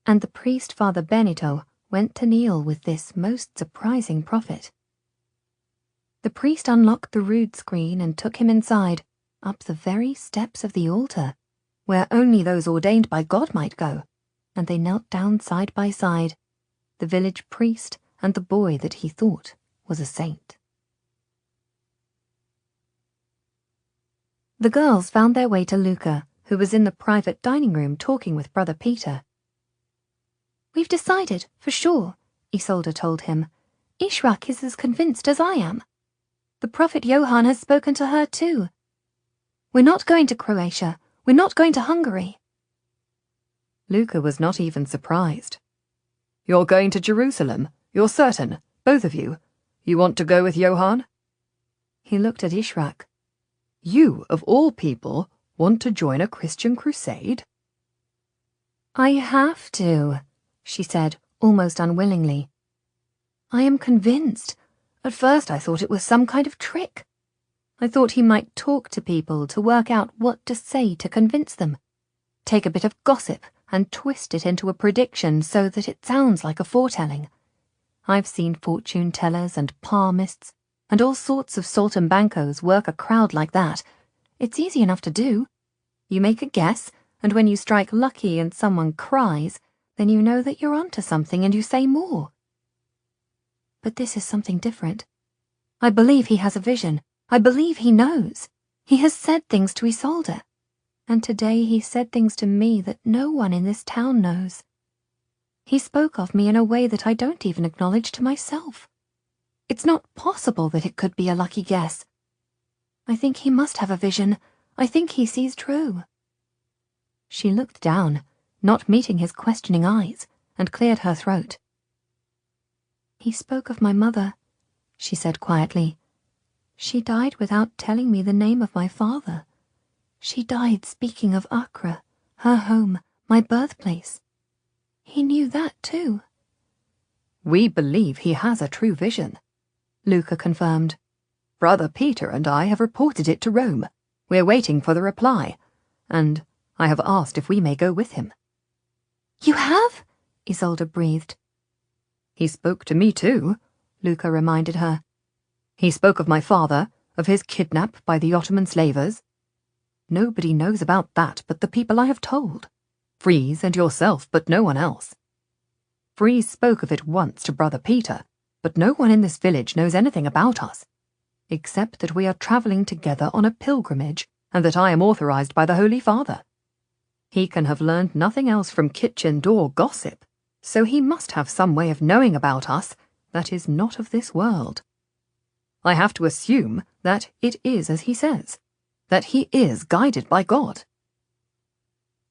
and the priest Father Benito went to kneel with this most surprising prophet. The priest unlocked the rood screen and took him inside, up the very steps of the altar, where only those ordained by God might go, and they knelt down side by side, the village priest and the boy that he thought was a saint. The girls found their way to Luca, who was in the private dining room talking with Brother Peter. We've decided, for sure, Isolde told him. Ishraq is as convinced as I am. The prophet Johann has spoken to her too. We're not going to Croatia. We're not going to Hungary. Luca was not even surprised. You're going to Jerusalem? You're certain? Both of you? You want to go with Johann? He looked at Ishraq. You, of all people, want to join a Christian crusade? I have to, she said, almost unwillingly. I am convinced. At first I thought it was some kind of trick. I thought he might talk to people to work out what to say to convince them. Take a bit of gossip and twist it into a prediction so that it sounds like a foretelling. I've seen fortune tellers and palmists and all sorts of saltimbancos work a crowd like that. It's easy enough to do. You make a guess, and when you strike lucky and someone cries, then you know that you're onto something and you say more. But this is something different. I believe he has a vision. I believe he knows. He has said things to Isolde. And today he said things to me that no one in this town knows. He spoke of me in a way that I don't even acknowledge to myself. It's not possible that it could be a lucky guess. I think he must have a vision. I think he sees true. She looked down, not meeting his questioning eyes, and cleared her throat. He spoke of my mother, she said quietly. She died without telling me the name of my father. She died speaking of Acre, her home, my birthplace. He knew that too. We believe he has a true vision, Luca confirmed. Brother Peter and I have reported it to Rome. We're waiting for the reply, and I have asked if we may go with him. You have? Isolde breathed. He spoke to me too, Luca reminded her. He spoke of my father, of his kidnap by the Ottoman slavers. Nobody knows about that but the people I have told. Freeze and yourself, but no one else. Freeze spoke of it once to Brother Peter, but no one in this village knows anything about us, except that we are travelling together on a pilgrimage and that I am authorized by the Holy Father. He can have learned nothing else from kitchen door gossip, so he must have some way of knowing about us that is not of this world. I have to assume that it is as he says, that he is guided by God.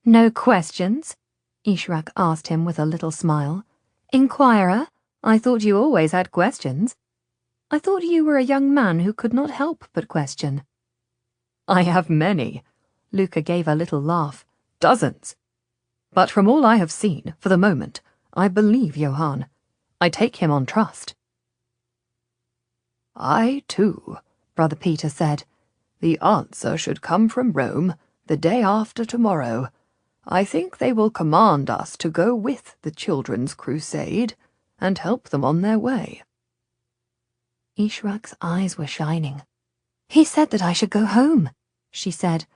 No questions? Ishrak asked him with a little smile. Inquirer, I thought you always had questions. I thought you were a young man who could not help but question. I have many, Luca gave a little laugh. Dozens. But from all I have seen, for the moment, I believe Johann. I take him on trust. I, too, Brother Peter said. The answer should come from Rome the day after tomorrow. I think they will command us to go with the children's crusade and help them on their way. Ishrak's eyes were shining. He said that I should go home, she said.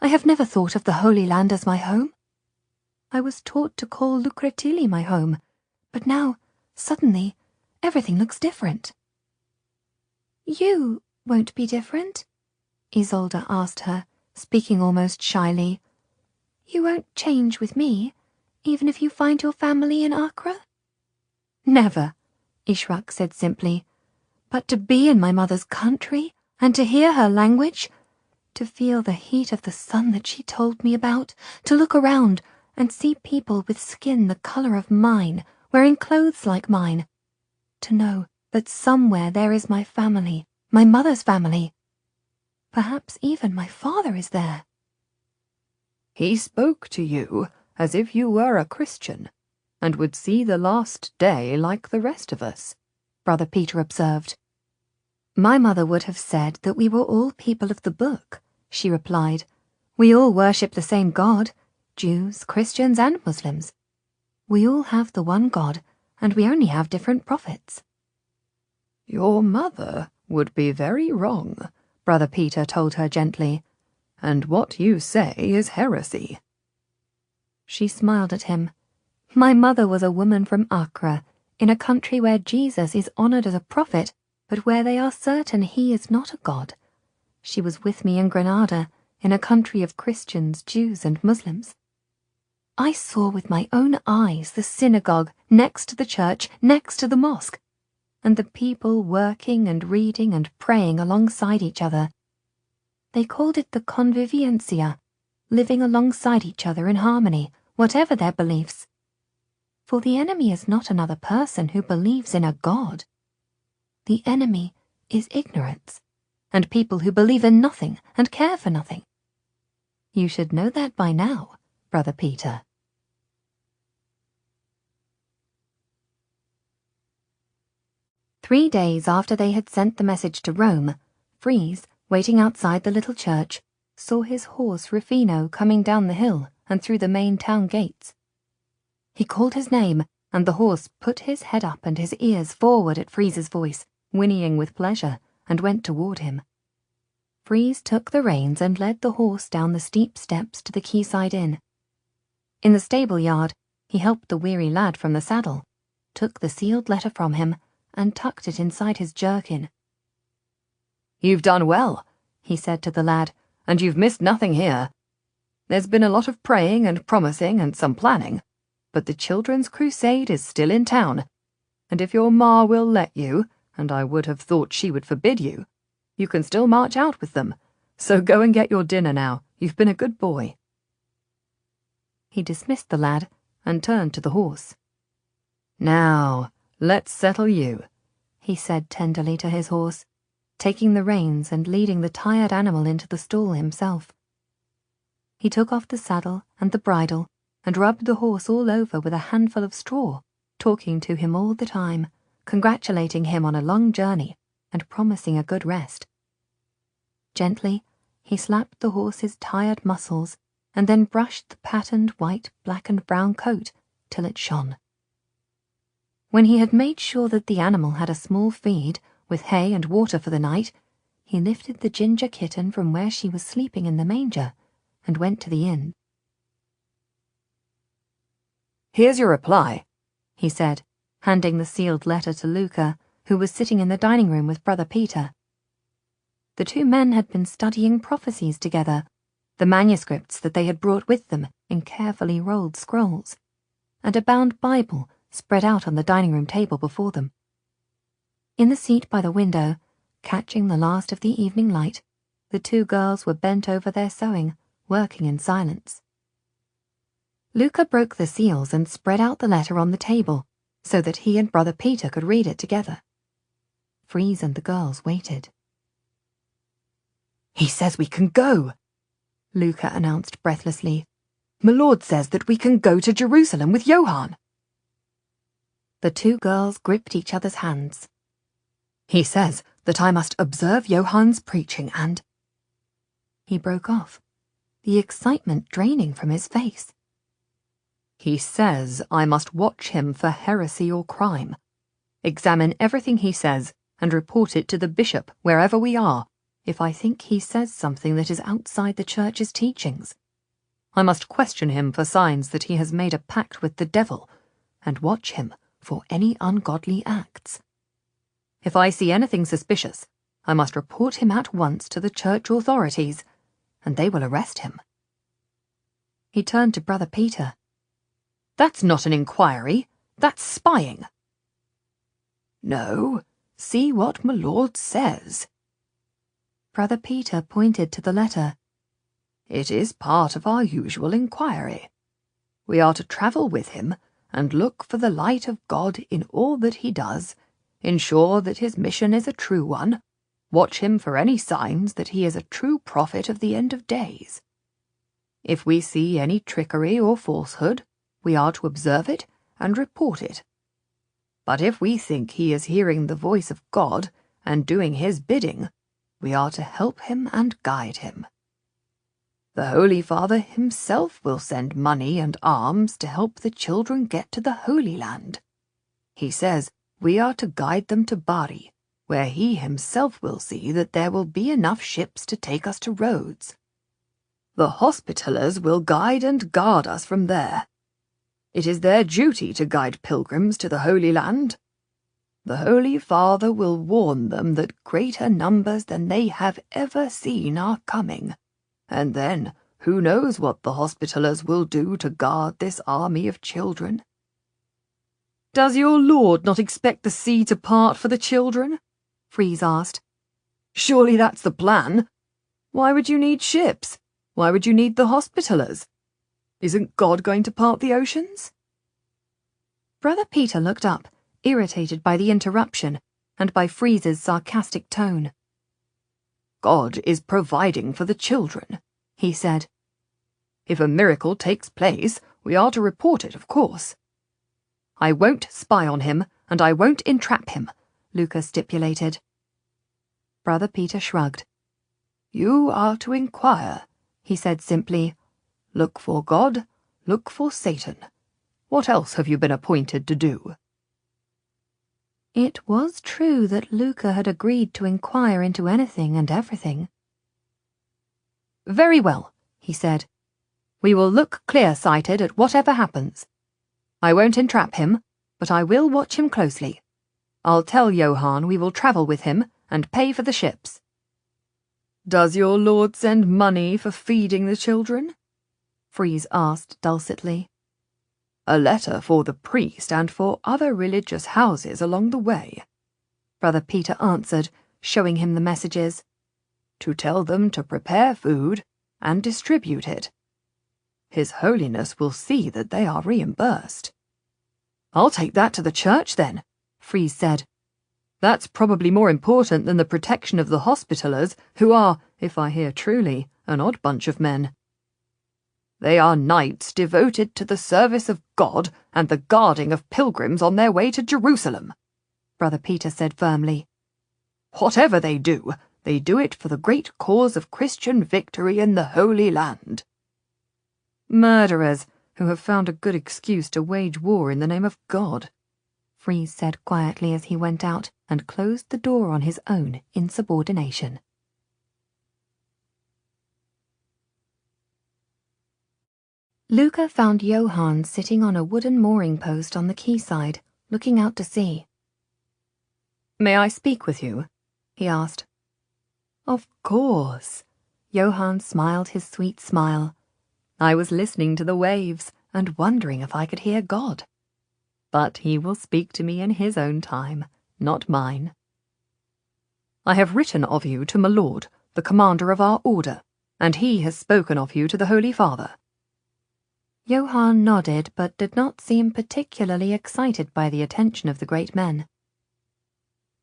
I have never thought of the Holy Land as my home. I was taught to call Lucretili my home, but now, suddenly, everything looks different. You won't be different? Isolde asked her, speaking almost shyly. You won't change with me, even if you find your family in Acre? Never, Ishrak said simply. But to be in my mother's country, and to hear her language, to feel the heat of the sun that she told me about, to look around and see people with skin the colour of mine, wearing clothes like mine, to know that somewhere there is my family, my mother's family. Perhaps even my father is there. He spoke to you as if you were a Christian, and would see the last day like the rest of us, Brother Peter observed. My mother would have said that we were all people of the book, she replied. We all worship the same God, Jews, Christians, and Muslims. We all have the one God, and we only have different prophets. Your mother would be very wrong, Brother Peter told her gently, and what you say is heresy. She smiled at him. My mother was a woman from Acre, in a country where Jesus is honoured as a prophet, but where they are certain he is not a god. She was with me in Granada, in a country of Christians, Jews, and Muslims. I saw with my own eyes the synagogue next to the church, next to the mosque, and the people working and reading and praying alongside each other. They called it the conviviencia, living alongside each other in harmony, whatever their beliefs. For the enemy is not another person who believes in a god. The enemy is ignorance, and people who believe in nothing and care for nothing. You should know that by now, Brother Peter. 3 days after they had sent the message to Rome, Freeze, waiting outside the little church, saw his horse Rufino coming down the hill and through the main town gates. He called his name, and the horse put his head up and his ears forward at Freeze's voice, whinnying with pleasure, and went toward him. Freeze took the reins and led the horse down the steep steps to the quayside inn. In the stable yard, he helped the weary lad from the saddle, took the sealed letter from him, and tucked it inside his jerkin. "You've done well," he said to the lad, "and you've missed nothing here. There's been a lot of praying and promising and some planning, but the children's crusade is still in town, and if your ma will let you, and I would have thought she would forbid you, you can still march out with them. So go and get your dinner now. You've been a good boy." He dismissed the lad and turned to the horse. "Now, let's settle you," he said tenderly to his horse, taking the reins and leading the tired animal into the stall himself. He took off the saddle and the bridle and rubbed the horse all over with a handful of straw, talking to him all the time, congratulating him on a long journey and promising a good rest. Gently, he slapped the horse's tired muscles and then brushed the patterned white, black and brown coat till it shone. When he had made sure that the animal had a small feed, with hay and water for the night, he lifted the ginger kitten from where she was sleeping in the manger and went to the inn. "Here's your reply," he said, handing the sealed letter to Luca, who was sitting in the dining room with Brother Peter. The two men had been studying prophecies together, the manuscripts that they had brought with them in carefully rolled scrolls, and a bound Bible spread out on the dining room table before them. In the seat by the window, catching the last of the evening light, the two girls were bent over their sewing, working in silence. Luca broke the seals and spread out the letter on the table so that he and Brother Peter could read it together. Freeze and the girls waited. "He says we can go," Luca announced breathlessly. "My Lord says that we can go to Jerusalem with Johann." The two girls gripped each other's hands. "He says that I must observe Johann's preaching and—" He broke off, the excitement draining from his face. "He says I must watch him for heresy or crime, examine everything he says and report it to the bishop wherever we are if I think he says something that is outside the church's teachings. I must question him for signs that he has made a pact with the devil and watch him for any ungodly acts. If I see anything suspicious, I must report him at once to the church authorities, and they will arrest him." He turned to Brother Peter. "That's not an inquiry, that's spying." "No, see what my Lord says." Brother Peter pointed to the letter. "It is part of our usual inquiry. We are to travel with him and look for the light of God in all that he does, ensure that his mission is a true one, watch him for any signs that he is a true prophet of the end of days. If we see any trickery or falsehood, we are to observe it and report it. But if we think he is hearing the voice of God and doing his bidding, we are to help him and guide him. The Holy Father himself will send money and arms to help the children get to the Holy Land. He says we are to guide them to Bari, where he himself will see that there will be enough ships to take us to Rhodes. The Hospitallers will guide and guard us from there. It is their duty to guide pilgrims to the Holy Land. The Holy Father will warn them that greater numbers than they have ever seen are coming, and then who knows what the Hospitallers will do to guard this army of children." "Does your Lord not expect the sea to part for the children?" Freeze asked. "Surely that's the plan. Why would you need ships? Why would you need the Hospitallers? Isn't God going to part the oceans?" Brother Peter looked up, irritated by the interruption and by Freeze's sarcastic tone. "God is providing for the children," he said. "If a miracle takes place, we are to report it, of course." "I won't spy on him, and I won't entrap him," Luca stipulated. Brother Peter shrugged. You are to inquire, he said simply. Look for God, look for Satan. What else have you been appointed to do? It was true that Luca had agreed to inquire into anything and everything. Very well, he said. We will look clear-sighted at whatever happens. I won't entrap him, but I will watch him closely. I'll tell Johann we will travel with him and pay for the ships. Does your lord send money for feeding the children? Freeze asked dulcetly. A letter for the priest and for other religious houses along the way, Brother Peter answered, showing him the messages. To tell them to prepare food and distribute it. His Holiness will see that they are reimbursed. I'll take that to the church then, Freeze said. That's probably more important than the protection of the Hospitallers, who are, if I hear truly, an odd bunch of men. They are knights devoted to the service of God and the guarding of pilgrims on their way to Jerusalem, Brother Peter said firmly. Whatever they do it for the great cause of Christian victory in the Holy Land. Murderers who have found a good excuse to wage war in the name of God, Freeze said quietly as he went out and closed the door on his own insubordination. Luca found Johann sitting on a wooden mooring post on the quayside, looking out to sea. May I speak with you? He asked. Of course. Johann smiled his sweet smile. I was listening to the waves and wondering if I could hear God. But he will speak to me in his own time, not mine. I have written of you to my lord, the commander of our order, and he has spoken of you to the Holy Father. Johann nodded, but did not seem particularly excited by the attention of the great men.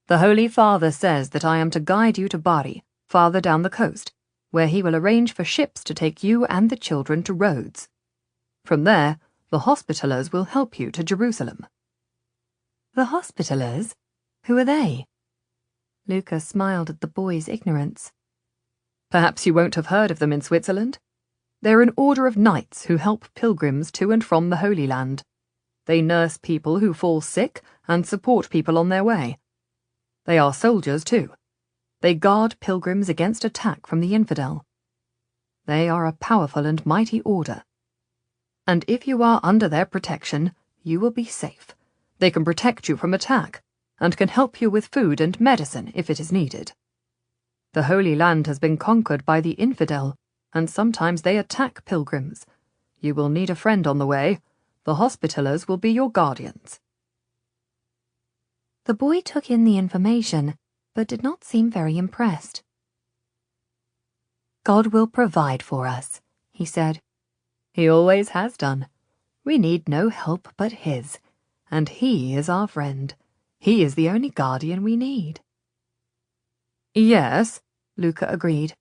The Holy Father says that I am to guide you to Bari, farther down the coast, where he will arrange for ships to take you and the children to Rhodes. From there, the Hospitallers will help you to Jerusalem. The Hospitallers? Who are they? Luca smiled at the boy's ignorance. Perhaps you won't have heard of them in Switzerland? They're an order of knights who help pilgrims to and from the Holy Land. They nurse people who fall sick and support people on their way. They are soldiers, too. They guard pilgrims against attack from the infidel. They are a powerful and mighty order. And if you are under their protection, you will be safe. They can protect you from attack, and can help you with food and medicine if it is needed. The Holy Land has been conquered by the infidel, and sometimes they attack pilgrims. You will need a friend on the way. The Hospitallers will be your guardians. The boy took in the information, but did not seem very impressed. God will provide for us, he said. He always has done. We need no help but his, and he is our friend. He is the only guardian we need. Yes, Luca agreed.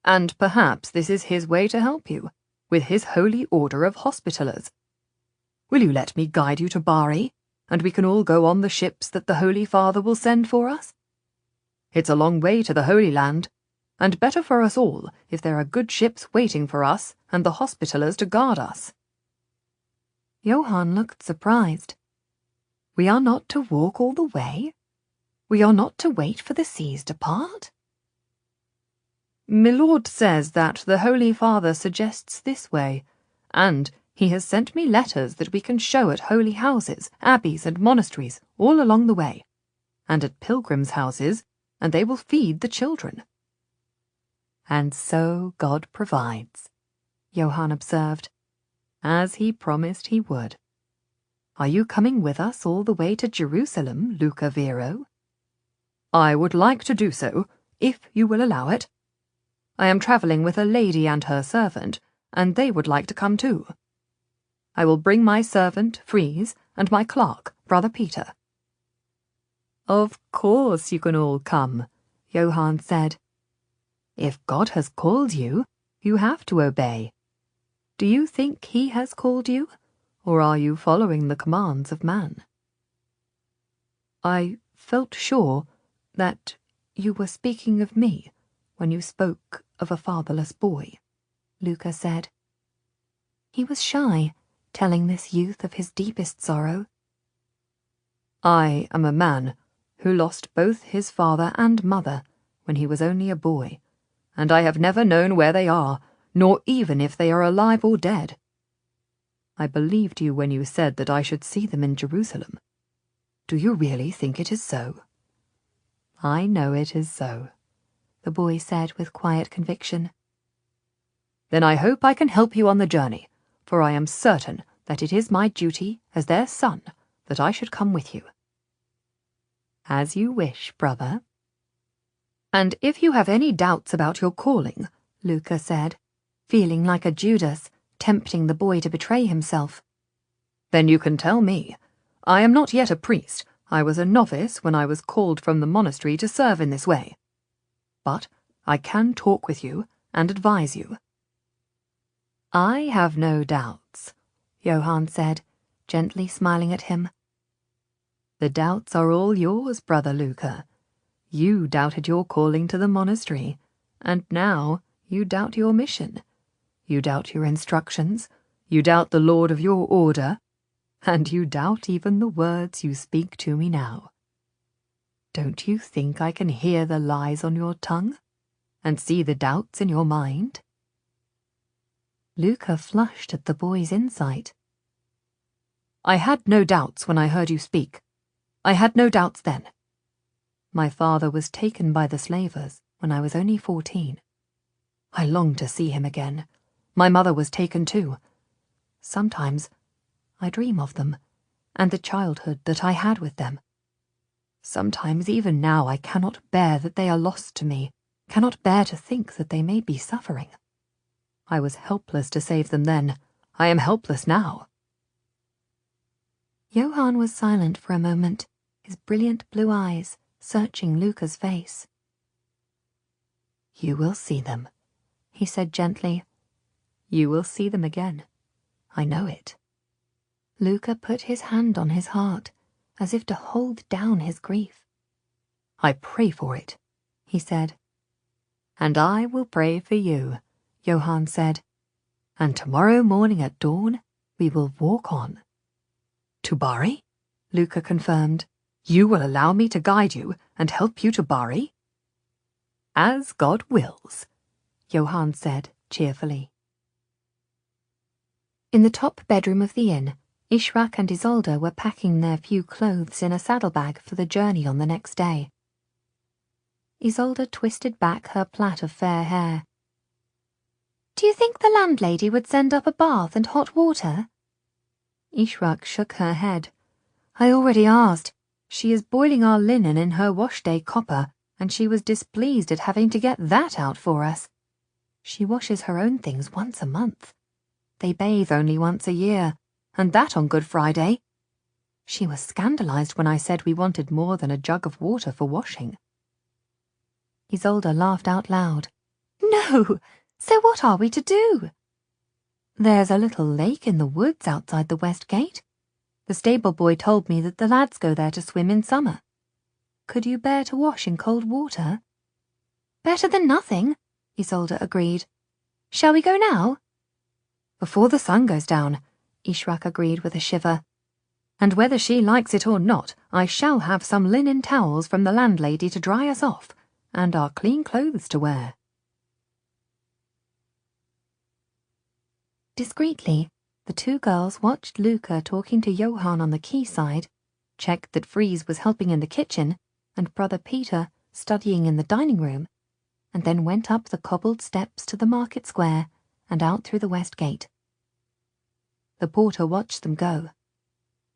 And perhaps this is his way to help you, with his holy order of Hospitallers. Will you let me guide you to Bari, and we can all go on the ships that the Holy Father will send for us? It's a long way to the Holy Land, and better for us all if there are good ships waiting for us and the Hospitallers to guard us. Johann looked surprised. We are not to walk all the way? We are not to wait for the seas to part? My lord says that the Holy Father suggests this way, and he has sent me letters that we can show at holy houses, abbeys and monasteries all along the way, and at pilgrims' houses, and they will feed the children. And so God provides, Johann observed, as he promised he would. Are you coming with us all the way to Jerusalem, Luca Vero? I would like to do so, if you will allow it. I am travelling with a lady and her servant, and they would like to come too. I will bring my servant, Freeze, and my clerk, Brother Peter. Of course you can all come, Johann said. If God has called you, you have to obey. Do you think he has called you, or are you following the commands of man? I felt sure that you were speaking of me when you spoke of a fatherless boy," Luca said. He was shy, telling this youth of his deepest sorrow. "I am a man who lost both his father and mother when he was only a boy, and I have never known where they are, nor even if they are alive or dead. I believed you when you said that I should see them in Jerusalem. Do you really think it is so?" "I know it is so," the boy said with quiet conviction. "Then I hope I can help you on the journey, for I am certain that it is my duty as their son that I should come with you." "As you wish, brother." "And if you have any doubts about your calling," Luca said, feeling like a Judas, tempting the boy to betray himself, "then you can tell me. I am not yet a priest. I was a novice when I was called from the monastery to serve in this way. But I can talk with you and advise you." "I have no doubts," Johann said, gently smiling at him. "The doubts are all yours, Brother Luca. You doubted your calling to the monastery, and now you doubt your mission. You doubt your instructions, you doubt the Lord of your order, and you doubt even the words you speak to me now. Don't you think I can hear the lies on your tongue, and see the doubts in your mind?" Luca flushed at the boy's insight. "I had no doubts when I heard you speak. I had no doubts then. My father was taken by the slavers when I was only 14. I longed to see him again. My mother was taken too. Sometimes I dream of them, and the childhood that I had with them. Sometimes even now I cannot bear that they are lost to me, cannot bear to think that they may be suffering. I was helpless to save them then. I am helpless now." Johann was silent for a moment, his brilliant blue eyes searching Luca's face. "You will see them," he said gently. "You will see them again. I know it." Luca put his hand on his heart, as if to hold down his grief. "I pray for it," he said. "And I will pray for you," Johann said. "And tomorrow morning at dawn we will walk on." "To Bari?" Luca confirmed. "You will allow me to guide you and help you to Bari?" "As God wills," Johann said cheerfully. In the top bedroom of the inn, Ishrak and Isolde were packing their few clothes in a saddlebag for the journey on the next day. Isolde twisted back her plait of fair hair. "Do you think the landlady would send up a bath and hot water?" Ishrak shook her head. "I already asked. She is boiling our linen in her wash-day copper, and she was displeased at having to get that out for us. She washes her own things once a month. They bathe only once a year, and that on Good Friday. She was scandalized when I said we wanted more than a jug of water for washing." Isolde laughed out loud. "No! So what are we to do?" "There's a little lake in the woods outside the west gate. The stable boy told me that the lads go there to swim in summer. Could you bear to wash in cold water?" "Better than nothing," Isolde agreed. "Shall we go now?" "Before the sun goes down," Ishrak agreed with a shiver. "And whether she likes it or not, I shall have some linen towels from the landlady to dry us off, and our clean clothes to wear." Discreetly, the two girls watched Luca talking to Johann on the quayside, checked that Fries was helping in the kitchen, and Brother Peter studying in the dining room, and then went up the cobbled steps to the market square and out through the west gate. The porter watched them go.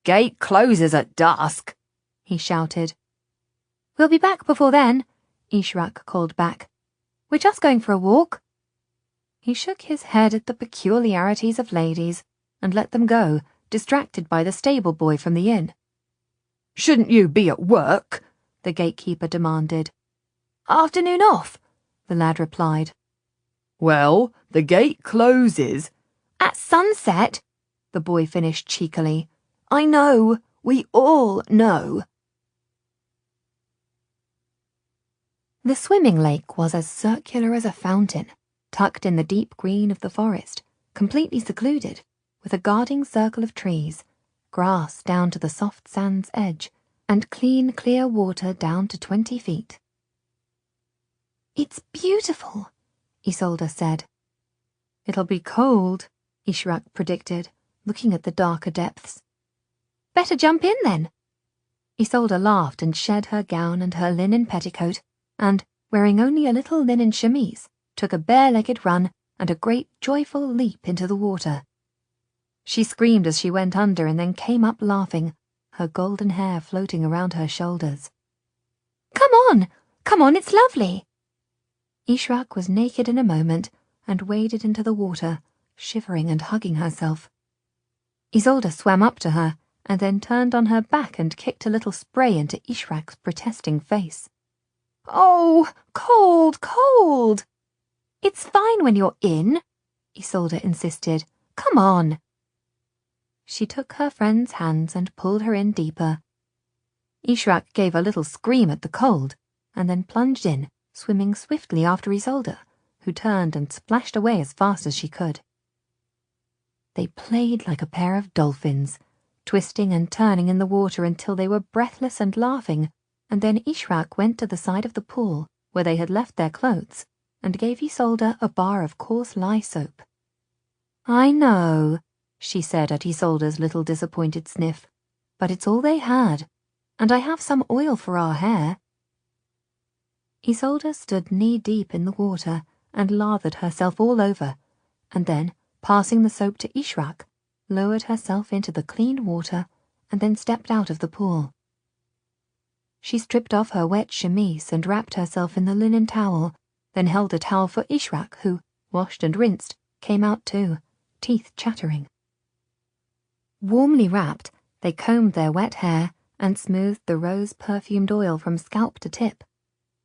"Gate closes at dusk," he shouted. "We'll be back before then," Ishrak called back. "We're just going for a walk." He shook his head at the peculiarities of ladies and let them go, distracted by the stable boy from the inn. "Shouldn't you be at work?" the gatekeeper demanded. "Afternoon off," the lad replied. "Well, the gate closes." "At sunset," the boy finished cheekily. "I know, we all know." The swimming lake was as circular as a fountain, tucked in the deep green of the forest, completely secluded, with a guarding circle of trees, grass down to the soft sand's edge, and clean, clear water down to 20 feet. "It's beautiful," Isolde said. "It'll be cold," Ishrak predicted, looking at the darker depths. "Better jump in then." Isolde laughed and shed her gown and her linen petticoat, and, wearing only a little linen chemise, took a bare-legged run and a great joyful leap into the water. She screamed as she went under and then came up laughing, her golden hair floating around her shoulders. Come on, it's lovely." Ishrak was naked in a moment and waded into the water, shivering and hugging herself. Isolde swam up to her and then turned on her back and kicked a little spray into Ishrak's protesting face. "Oh, cold, cold." "It's fine when you're in," Isolde insisted. "Come on." She took her friend's hands and pulled her in deeper. Ishrak gave a little scream at the cold and then plunged in, swimming swiftly after Isolde, who turned and splashed away as fast as she could. They played like a pair of dolphins, twisting and turning in the water until they were breathless and laughing, and then Ishrak went to the side of the pool where they had left their clothes and gave Isolde a bar of coarse lye soap. "I know," she said at Isolde's little disappointed sniff, "but it's all they had, and I have some oil for our hair." Isolde stood knee-deep in the water and lathered herself all over, and then, passing the soap to Ishrak, lowered herself into the clean water and then stepped out of the pool. She stripped off her wet chemise and wrapped herself in the linen towel, then held a towel for Ishrak, who, washed and rinsed, came out too, teeth chattering. Warmly wrapped, they combed their wet hair and smoothed the rose-perfumed oil from scalp to tip,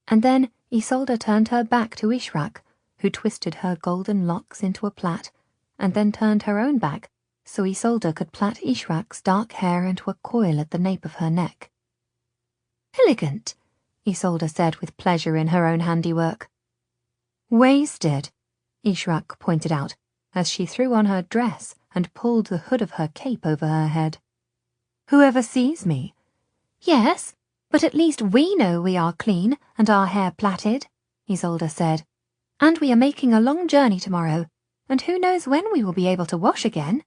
and then Isolde turned her back to Ishrak, who twisted her golden locks into a plait, and then turned her own back so Isolde could plait Ishrak's dark hair into a coil at the nape of her neck. "Elegant," Isolde said with pleasure in her own handiwork. "Wasted," Ishrak pointed out, as she threw on her dress and pulled the hood of her cape over her head. "Whoever sees me?" "Yes, but at least we know we are clean and our hair plaited," Isolde said. "And we are making a long journey tomorrow, and who knows when we will be able to wash again."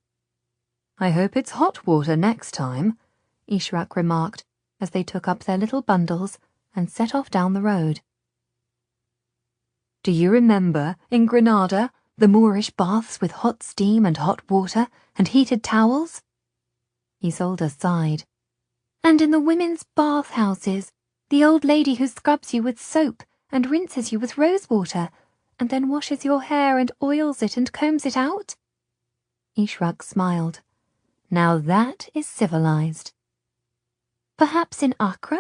"I hope it's hot water next time," Ishrak remarked, as they took up their little bundles and set off down the road. "Do you remember, in Granada, the Moorish baths with hot steam and hot water and heated towels?" Isolde sighed. "And in the women's bath-houses, the old lady who scrubs you with soap and rinses you with rose water, and then washes your hair and oils it and combs it out?" Ishrak smiled. "Now that is civilized." "Perhaps in Accra?"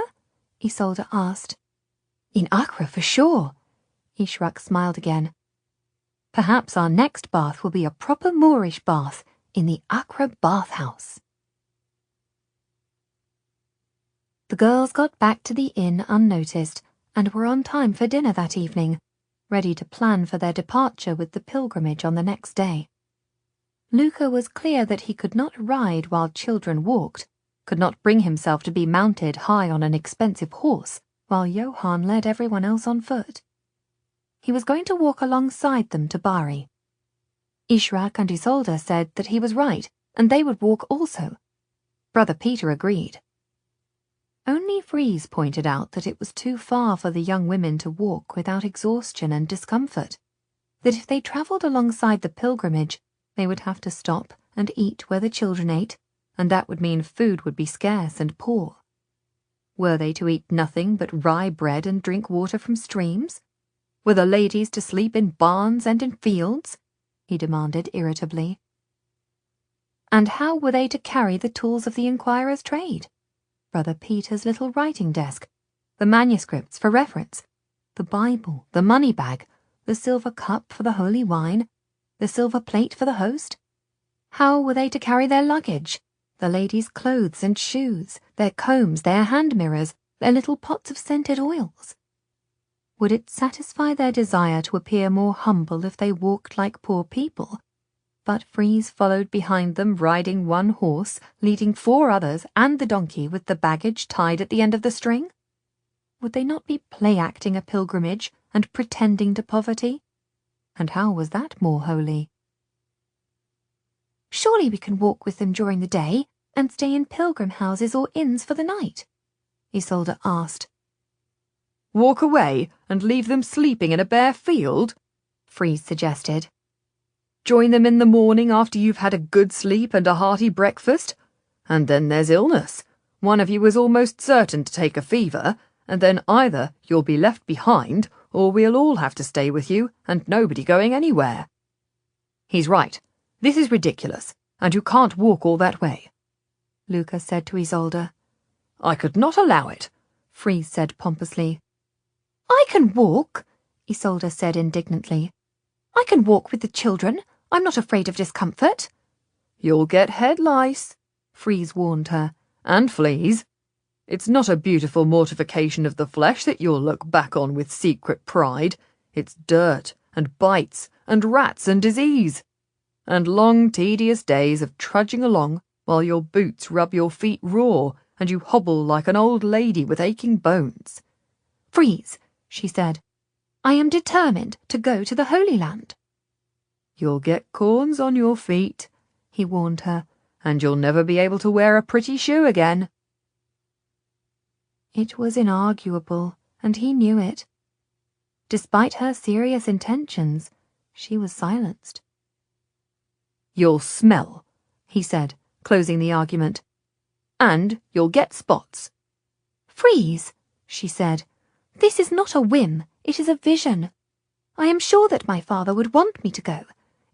Isolde asked. "In Accra for sure," Ishrak smiled again. "Perhaps our next bath will be a proper Moorish bath in the Accra bathhouse." The girls got back to the inn unnoticed and were on time for dinner that evening, ready to plan for their departure with the pilgrimage on the next day. Luca was clear that he could not ride while children walked, could not bring himself to be mounted high on an expensive horse while Johann led everyone else on foot. He was going to walk alongside them to Bari. Ishrak and Isolde said that he was right, and they would walk also. Brother Peter agreed. Only Freeze pointed out that it was too far for the young women to walk without exhaustion and discomfort, that if they travelled alongside the pilgrimage, they would have to stop and eat where the children ate, and that would mean food would be scarce and poor. Were they to eat nothing but rye bread and drink water from streams? Were the ladies to sleep in barns and in fields? He demanded irritably. And how were they to carry the tools of the inquirer's trade? Brother Peter's little writing desk, the manuscripts for reference, the Bible, the money bag, the silver cup for the holy wine, the silver plate for the host? How were they to carry their luggage, the ladies' clothes and shoes, their combs, their hand mirrors, their little pots of scented oils? Would it satisfy their desire to appear more humble if they walked like poor people? But Freeze followed behind them, riding one horse, leading 4 others, and the donkey with the baggage tied at the end of the string. Would they not be play-acting a pilgrimage and pretending to poverty? And how was that more holy? Surely we can walk with them during the day and stay in pilgrim houses or inns for the night? Isolde asked. Walk away and leave them sleeping in a bare field? Freeze suggested. Join them in the morning after you've had a good sleep and a hearty breakfast? And then there's illness. One of you is almost certain to take a fever, and then either you'll be left behind or we'll all have to stay with you and nobody going anywhere. He's right. This is ridiculous, and you can't walk all that way, Luca said to Isolde. I could not allow it, Freeze said pompously. I can walk, Isolde said indignantly. I can walk with the children. I'm not afraid of discomfort. You'll get head lice, Freeze warned her, and fleas. It's not a beautiful mortification of the flesh that you'll look back on with secret pride. It's dirt and bites and rats and disease. And long, tedious days of trudging along while your boots rub your feet raw and you hobble like an old lady with aching bones. Freeze, she said. I am determined to go to the Holy Land. You'll get corns on your feet, he warned her, and you'll never be able to wear a pretty shoe again. It was inarguable, and he knew it. Despite her serious intentions, she was silenced. You'll smell, he said, closing the argument. And you'll get spots. Freeze, she said. This is not a whim, it is a vision. I am sure that my father would want me to go.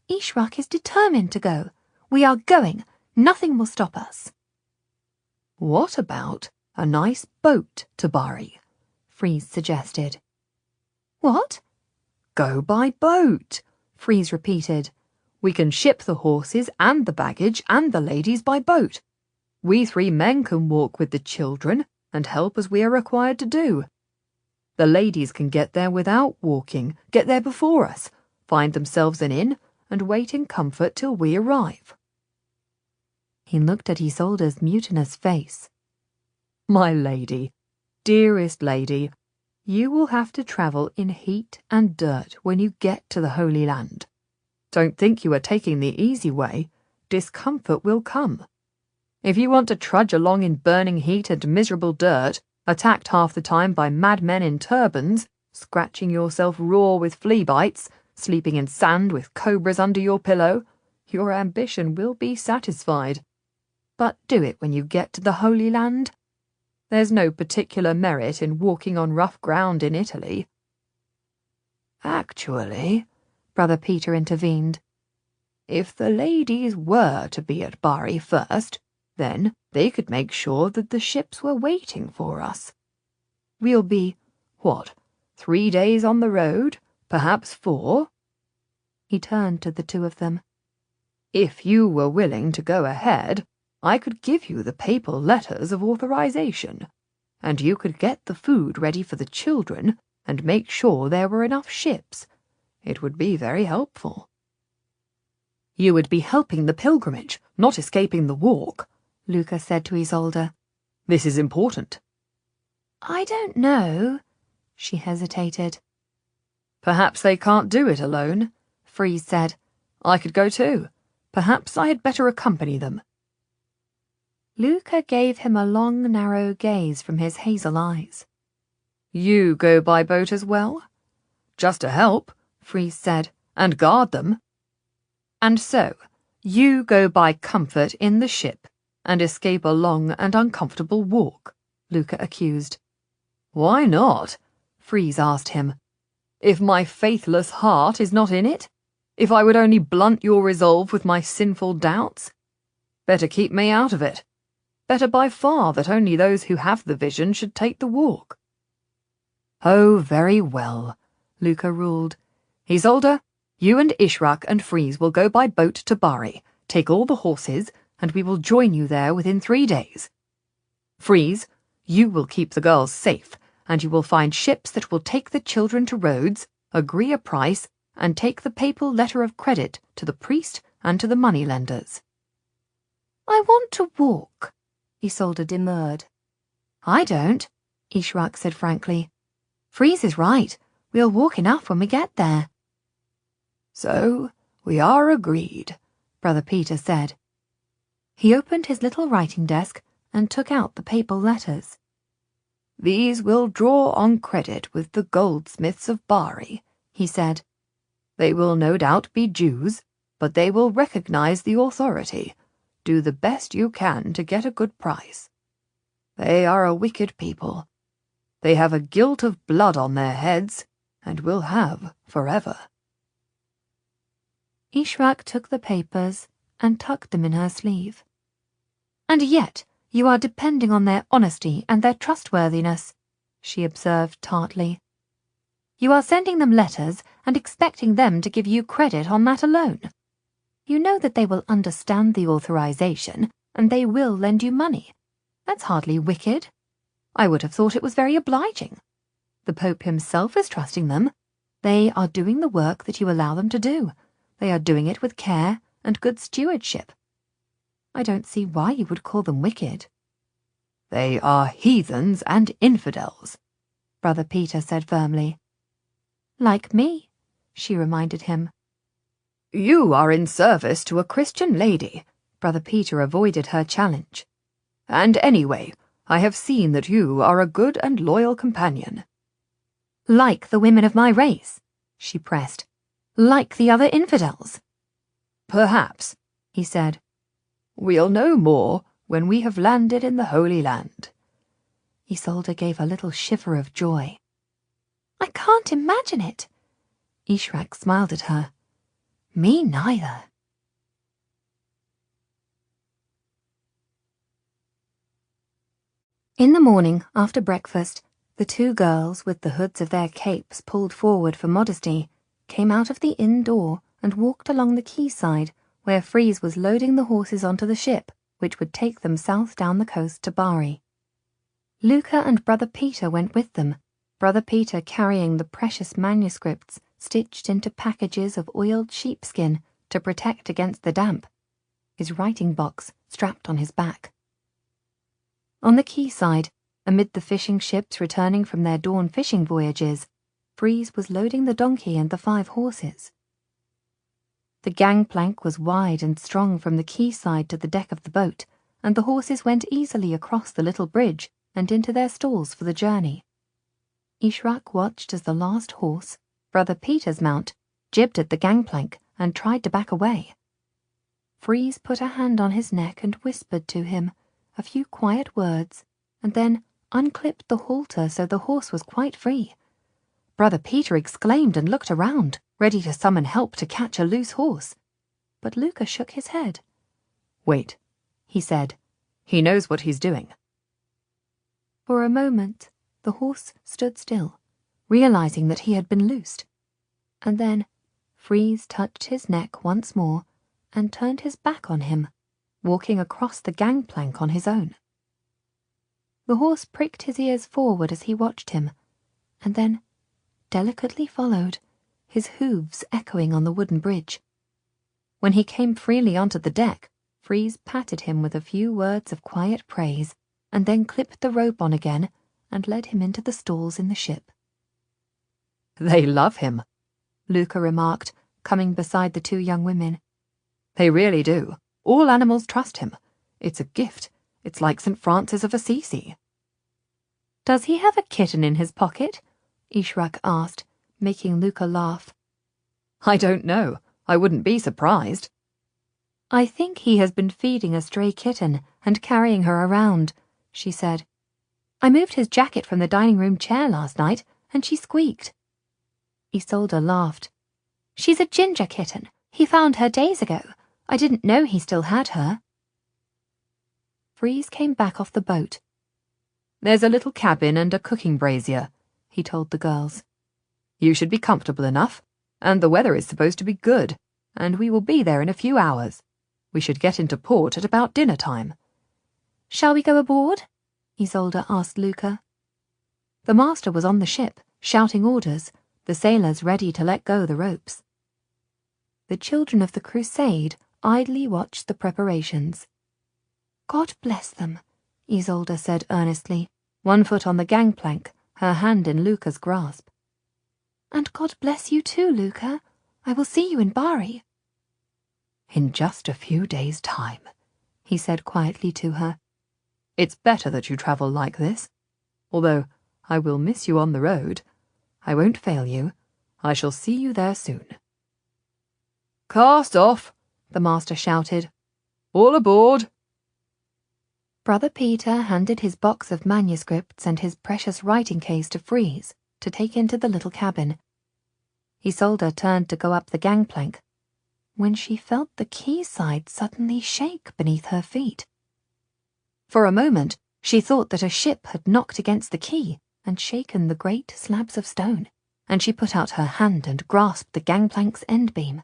Ishrak is determined to go. We are going. Nothing will stop us. What about a nice boat to Bari? Freeze suggested. What? Go by boat, Freeze repeated. We can ship the horses and the baggage and the ladies by boat. We 3 men can walk with the children and help as we are required to do. The ladies can get there without walking, get there before us, find themselves an inn, and wait in comfort till we arrive. He looked at Isolde's mutinous face. My lady, dearest lady, you will have to travel in heat and dirt when you get to the Holy Land. Don't think you are taking the easy way. Discomfort will come. If you want to trudge along in burning heat and miserable dirt, attacked half the time by madmen in turbans, scratching yourself raw with flea bites, sleeping in sand with cobras under your pillow, your ambition will be satisfied. But do it when you get to the Holy Land. There's no particular merit in walking on rough ground in Italy. Actually, Brother Peter intervened, if the ladies were to be at Bari first, then they could make sure that the ships were waiting for us. We'll be, 3 days on the road, perhaps 4? He turned to the 2 of them. If you were willing to go ahead, I could give you the papal letters of authorization, and you could get the food ready for the children and make sure there were enough ships. It would be very helpful. You would be helping the pilgrimage, not escaping the walk, Luca said to Isolde. This is important. I don't know, she hesitated. Perhaps they can't do it alone, Freeze said. I could go too. Perhaps I had better accompany them. Luca gave him a long, narrow gaze from his hazel eyes. You go by boat as well? Just to help, Freeze said, and guard them. And so, you go by comfort in the ship and escape a long and uncomfortable walk, Luca accused. Why not? Freeze asked him. If my faithless heart is not in it? If I would only blunt your resolve with my sinful doubts? Better keep me out of it. Better by far that only those who have the vision should take the walk. Oh, very well, Luca ruled. Isolde, you and Ishrak and Freeze will go by boat to Bari, take all the horses, and we will join you there within 3 days. Freeze, you will keep the girls safe, and you will find ships that will take the children to Rhodes, agree a price, and take the papal letter of credit to the priest and to the moneylenders." "I want to walk," Isolde demurred. "I don't," Ishrak said frankly. "Freeze is right. We'll walk enough when we get there." "So we are agreed," Brother Peter said. He opened his little writing desk and took out the papal letters. "These will draw on credit with the goldsmiths of Bari," he said. "They will no doubt be Jews, but they will recognize the authority. Do the best you can to get a good price. They are a wicked people. They have a guilt of blood on their heads, and will have forever." Ishrak took the papers and tucked them in her sleeve. "And yet you are depending on their honesty and their trustworthiness," she observed tartly. "You are sending them letters and expecting them to give you credit on that alone. You know that they will understand the authorization, and they will lend you money. That's hardly wicked. I would have thought it was very obliging. The Pope himself is trusting them. They are doing the work that you allow them to do. They are doing it with care and good stewardship. I don't see why you would call them wicked." "They are heathens and infidels," Brother Peter said firmly. "Like me," she reminded him. "You are in service to a Christian lady," Brother Peter avoided her challenge. "And anyway, I have seen that you are a good and loyal companion." "Like the women of my race," she pressed. "Like the other infidels." "Perhaps," he said. "We'll know more when we have landed in the Holy Land." Isolde gave a little shiver of joy. "I can't imagine it." Ishrak smiled at her. "Me neither." In the morning, after breakfast, the two girls, with the hoods of their capes pulled forward for modesty, came out of the inn door and walked along the quayside, where Freeze was loading the horses onto the ship, which would take them south down the coast to Bari. Luca and Brother Peter went with them, Brother Peter carrying the precious manuscripts stitched into packages of oiled sheepskin to protect against the damp, his writing box strapped on his back. On the quayside, amid the fishing ships returning from their dawn fishing voyages, Freeze was loading the donkey and the 5 horses. The gangplank was wide and strong from the quayside to the deck of the boat, and the horses went easily across the little bridge and into their stalls for the journey. Ishrak watched as the last horse, Brother Peter's mount, jibbed at the gangplank and tried to back away. Freeze put a hand on his neck and whispered to him a few quiet words, and then unclipped the halter so the horse was quite free. Brother Peter exclaimed and looked around, ready to summon help to catch a loose horse. But Luca shook his head. "Wait," he said. "He knows what he's doing." For a moment, the horse stood still, realizing that he had been loosed. And then Freeze touched his neck once more and turned his back on him, walking across the gangplank on his own. The horse pricked his ears forward as he watched him, and then delicately followed, his hooves echoing on the wooden bridge. When he came freely onto the deck, Freeze patted him with a few words of quiet praise, and then clipped the rope on again and led him into the stalls in the ship. "They love him," Luca remarked, coming beside the 2 young women. "They really do. All animals trust him. It's a gift. It's like St. Francis of Assisi." "Does he have a kitten in his pocket?" Ishrak asked, making Luca laugh. "I don't know. I wouldn't be surprised." "I think he has been feeding a stray kitten and carrying her around," she said. "I moved his jacket from the dining room chair last night, and she squeaked." Isolde laughed. "She's a ginger kitten. He found her days ago. I didn't know he still had her." Freeze came back off the boat. "There's a little cabin and a cooking brazier," he told the girls. "You should be comfortable enough, and the weather is supposed to be good, and we will be there in a few hours. We should get into port at about dinner time." "Shall we go aboard?" Isolde asked Luca. The master was on the ship, shouting orders, the sailors ready to let go the ropes. The children of the crusade idly watched the preparations. God bless them, Isolde said earnestly, 1 foot on the gangplank, her hand in Luca's grasp. And God bless you too, Luca. I will see you in Bari. In just a few days' time, he said quietly to her. It's better that you travel like this, although I will miss you on the road. I won't fail you. I shall see you there soon. Cast off, the master shouted. All aboard. Brother Peter handed his box of manuscripts and his precious writing case to Freeze to take into the little cabin. Isolde turned to go up the gangplank, when she felt the quayside suddenly shake beneath her feet. For a moment, she thought that a ship had knocked against the quay and shaken the great slabs of stone, and she put out her hand and grasped the gangplank's end beam.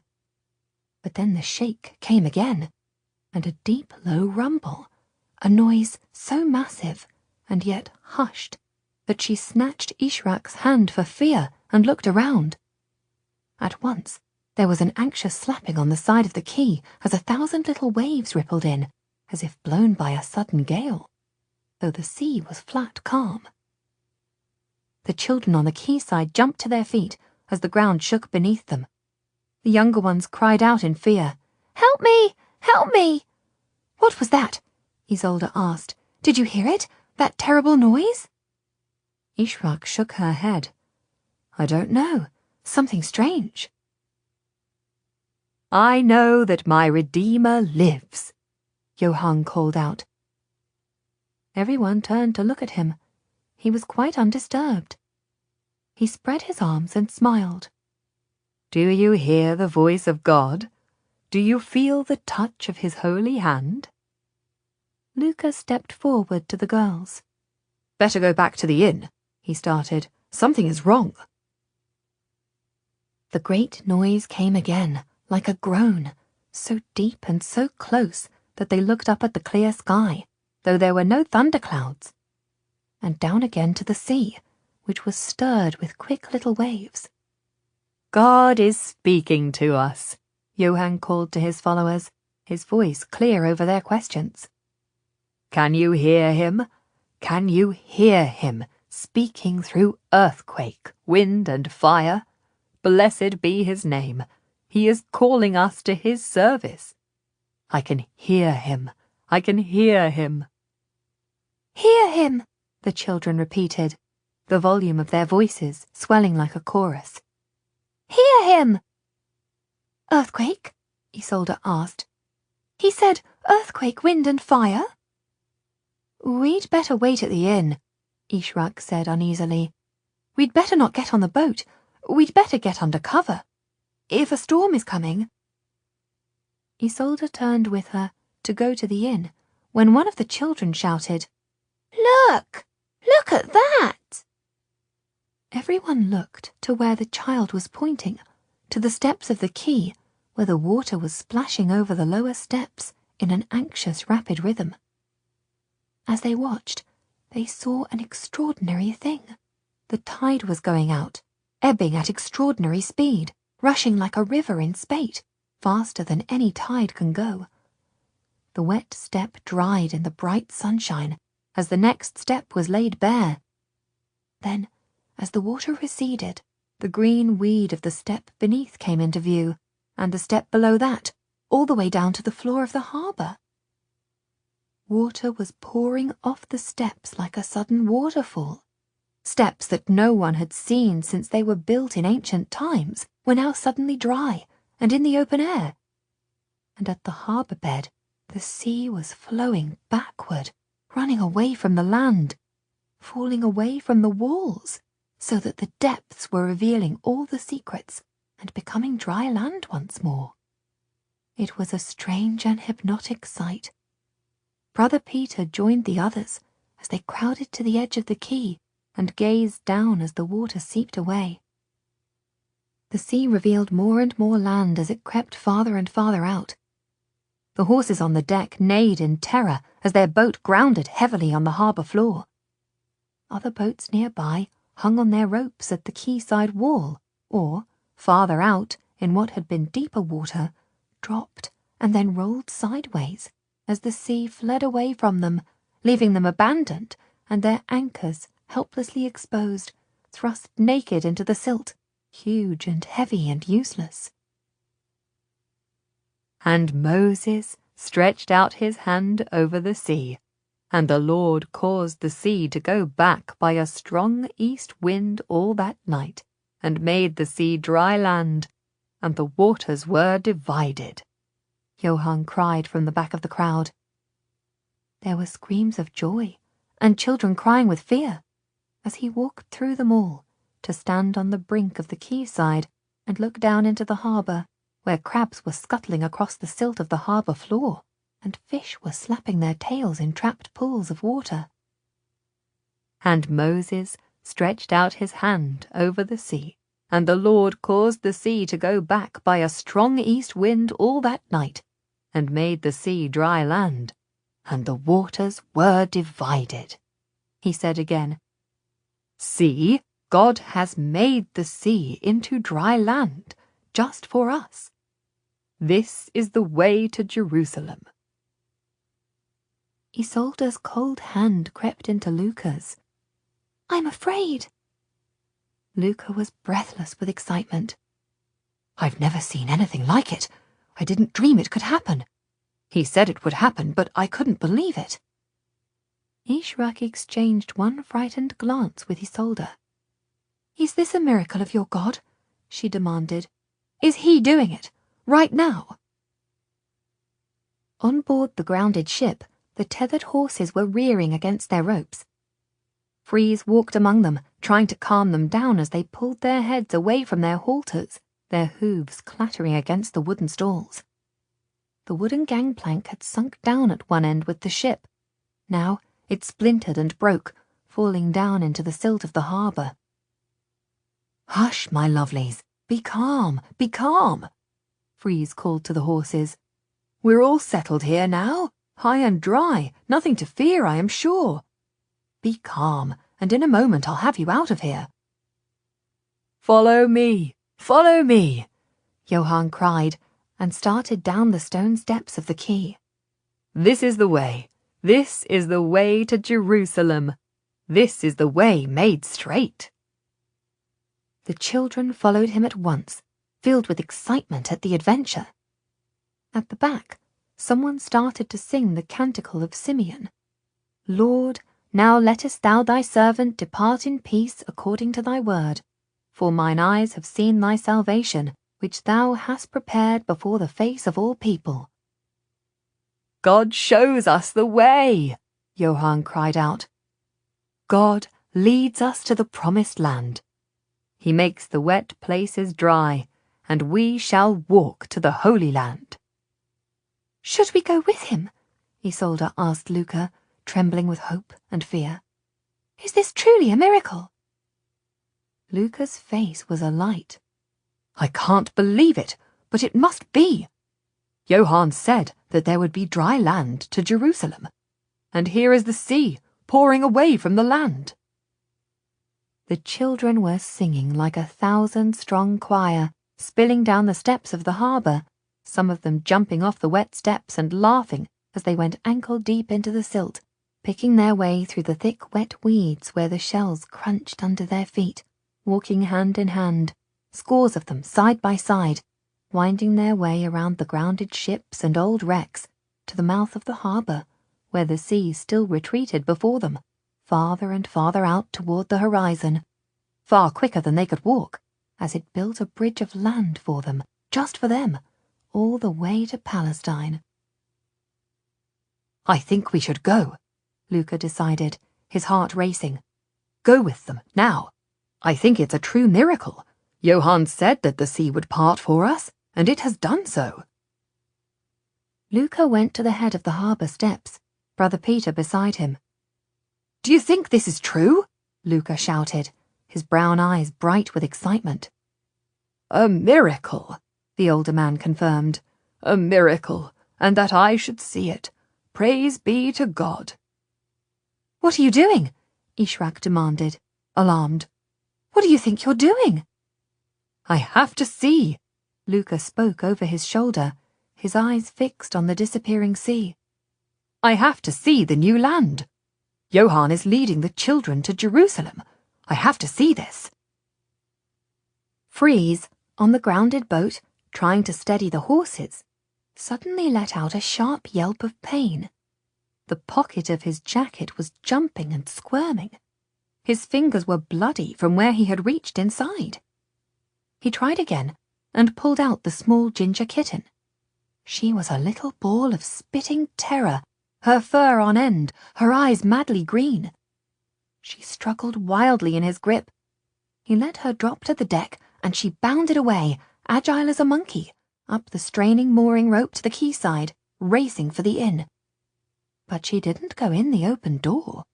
But then the shake came again, and a deep, low rumble, a noise so massive and yet hushed that she snatched Ishrak's hand for fear and looked around. At once, there was an anxious slapping on the side of the quay as 1,000 little waves rippled in, as if blown by a sudden gale, though the sea was flat calm. The children on the quayside jumped to their feet as the ground shook beneath them. The younger ones cried out in fear. Help me! Help me! What was that? Isolde asked. Did you hear it? That terrible noise? Ishrak shook her head. I don't know. Something strange. I know that my Redeemer lives, Johann called out. Everyone turned to look at him. He was quite undisturbed. He spread his arms and smiled. Do you hear the voice of God? Do you feel the touch of his holy hand? Luca stepped forward to the girls. Better go back to the inn, he started. Something is wrong. The great noise came again, like a groan, so deep and so close that they looked up at the clear sky, though there were no thunderclouds, and down again to the sea, which was stirred with quick little waves. God is speaking to us, Johann called to his followers, his voice clear over their questions. Can you hear him? Can you hear him speaking through earthquake, wind, and fire? Blessed be his name. He is calling us to his service. I can hear him. I can hear him. Hear him, the children repeated, the volume of their voices swelling like a chorus. Hear him! Earthquake? Isolde asked. He said earthquake, wind, and fire? We'd better wait at the inn, Ishrak said uneasily. We'd better not get on the boat. We'd better get under cover. If a storm is coming. Isolde turned with her to go to the inn when one of the children shouted, Look! Look at that! Everyone looked to where the child was pointing, to the steps of the quay, where the water was splashing over the lower steps in an anxious, rapid rhythm. As they watched, they saw an extraordinary thing. The tide was going out, ebbing at extraordinary speed, rushing like a river in spate, faster than any tide can go. The wet step dried in the bright sunshine as the next step was laid bare. Then, as the water receded, the green weed of the step beneath came into view, and the step below that, all the way down to the floor of the harbour. Water was pouring off the steps like a sudden waterfall. Steps that no one had seen since they were built in ancient times were now suddenly dry and in the open air. And at the harbour bed, the sea was flowing backward, running away from the land, falling away from the walls, so that the depths were revealing all the secrets and becoming dry land once more. It was a strange and hypnotic sight. Brother Peter joined the others as they crowded to the edge of the quay and gazed down as the water seeped away. The sea revealed more and more land as it crept farther and farther out. The horses on the deck neighed in terror as their boat grounded heavily on the harbour floor. Other boats nearby hung on their ropes at the quayside wall, or, farther out, in what had been deeper water, dropped and then rolled sideways as the sea fled away from them, leaving them abandoned and their anchors helplessly exposed, thrust naked into the silt, huge and heavy and useless. And Moses stretched out his hand over the sea, and the Lord caused the sea to go back by a strong east wind all that night, and made the sea dry land, and the waters were divided. Johann cried from the back of the crowd. There were screams of joy, and children crying with fear, as he walked through them all, to stand on the brink of the quayside and look down into the harbour, where crabs were scuttling across the silt of the harbour floor, and fish were slapping their tails in trapped pools of water. And Moses stretched out his hand over the sea, and the Lord caused the sea to go back by a strong east wind all that night, and made the sea dry land, and the waters were divided. He said again, See, God has made the sea into dry land, just for us. This is the way to Jerusalem. Isolde's cold hand crept into Luca's. I'm afraid. Luca was breathless with excitement. I've never seen anything like it. I didn't dream it could happen. He said it would happen, but I couldn't believe it. Ishrak exchanged one frightened glance with Isolde. Is this a miracle of your God? She demanded. Is he doing it, right now? On board the grounded ship, the tethered horses were rearing against their ropes. Freeze walked among them, trying to calm them down as they pulled their heads away from their halters, their hooves clattering against the wooden stalls. The wooden gangplank had sunk down at one end with the ship. Now it splintered and broke, falling down into the silt of the harbour. Hush, my lovelies, be calm, Freeze called to the horses. We're all settled here now, high and dry, nothing to fear, I am sure. Be calm, and in a moment I'll have you out of here. Follow me, Johann cried, and started down the stone steps of the quay. This is the way to Jerusalem. This is the way made straight. The children followed him at once, filled with excitement at the adventure. At the back, someone started to sing the canticle of Simeon. Lord, now lettest thou thy servant depart in peace according to thy word. For mine eyes have seen thy salvation, which thou hast prepared before the face of all people. God shows us the way, Johann cried out. God leads us to the promised land. He makes the wet places dry, and we shall walk to the Holy Land. Should we go with him? Isolde asked Luca, trembling with hope and fear. Is this truly a miracle? Luca's face was alight. I can't believe it, but it must be. Johann said that there would be dry land to Jerusalem, and here is the sea pouring away from the land. The children were singing like 1,000-strong choir, spilling down the steps of the harbour, some of them jumping off the wet steps and laughing as they went ankle-deep into the silt, picking their way through the thick wet weeds where the shells crunched under their feet, walking hand in hand, scores of them side by side, winding their way around the grounded ships and old wrecks to the mouth of the harbour, where the sea still retreated before them, farther and farther out toward the horizon, far quicker than they could walk, as it built a bridge of land for them, just for them, all the way to Palestine. I think we should go, Luca decided, his heart racing. Go with them, now. I think it's a true miracle. Johann said that the sea would part for us, and it has done so. Luca went to the head of the harbour steps, Brother Peter beside him. Do you think this is true? Luca shouted, his brown eyes bright with excitement. A miracle, the older man confirmed. A miracle, and that I should see it. Praise be to God. What are you doing? Ishrak demanded, alarmed. What do you think you're doing?" "I have to see." Luca spoke over his shoulder, his eyes fixed on the disappearing sea. "I have to see the new land. Johann is leading the children to Jerusalem. I have to see this." Freeze, on the grounded boat, trying to steady the horses, suddenly let out a sharp yelp of pain. The pocket of his jacket was jumping and squirming. His fingers were bloody from where he had reached inside. He tried again and pulled out the small ginger kitten. She was a little ball of spitting terror, her fur on end, her eyes madly green. She struggled wildly in his grip. He let her drop to the deck, and she bounded away, agile as a monkey, up the straining mooring rope to the quayside, racing for the inn. But she didn't go in the open door.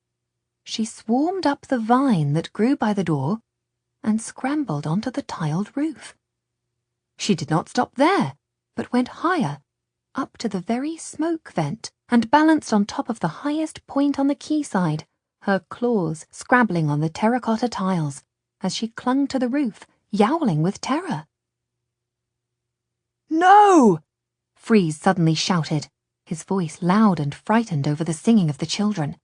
She swarmed up the vine that grew by the door and scrambled onto the tiled roof. She did not stop there, but went higher, up to the very smoke vent, and balanced on top of the highest point on the quayside, her claws scrabbling on the terracotta tiles as she clung to the roof, yowling with terror. "No!" Freeze suddenly shouted, his voice loud and frightened over the singing of the children.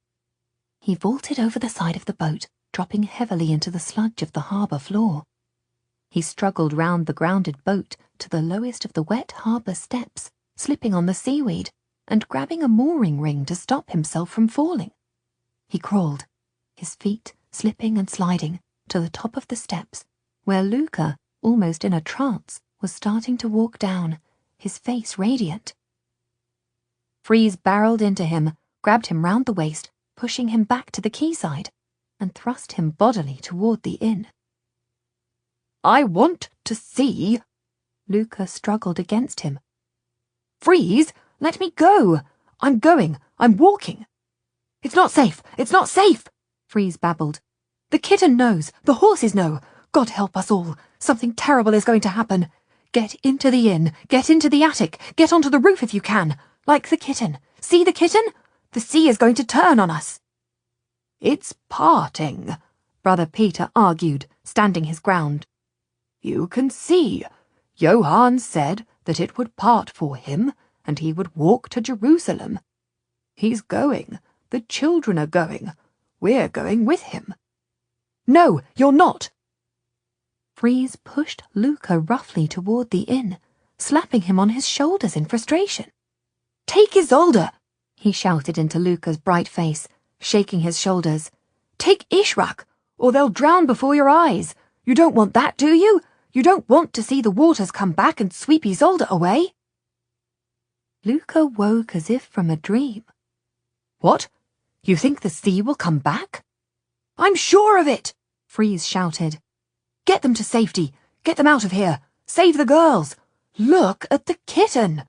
He vaulted over the side of the boat, dropping heavily into the sludge of the harbour floor. He struggled round the grounded boat to the lowest of the wet harbour steps, slipping on the seaweed, and grabbing a mooring ring to stop himself from falling. He crawled, his feet slipping and sliding, to the top of the steps, where Luca, almost in a trance, was starting to walk down, his face radiant. Freeze barreled into him, grabbed him round the waist, pushing him back to the quayside, and thrust him bodily toward the inn. "I want to see." Luca struggled against him. "Freeze, let me go. I'm going. I'm walking." "It's not safe. It's not safe," Freeze babbled. "The kitten knows. The horses know. God help us all. Something terrible is going to happen. Get into the inn. Get into the attic. Get onto the roof if you can. Like the kitten. See the kitten? The sea is going to turn on us." "It's parting," Brother Peter argued, standing his ground. "You can see. Johann said that it would part for him, and he would walk to Jerusalem. He's going. The children are going. We're going with him." "No, you're not." Freeze pushed Luca roughly toward the inn, slapping him on his shoulders in frustration. "Take Isolde," he shouted into Luca's bright face, shaking his shoulders. "Take Ishraq, or they'll drown before your eyes. You don't want that, do you? You don't want to see the waters come back and sweep Isolde away?" Luca woke as if from a dream. "What? You think the sea will come back?" "I'm sure of it," Freeze shouted. "Get them to safety. Get them out of here. Save the girls. Look at the kitten."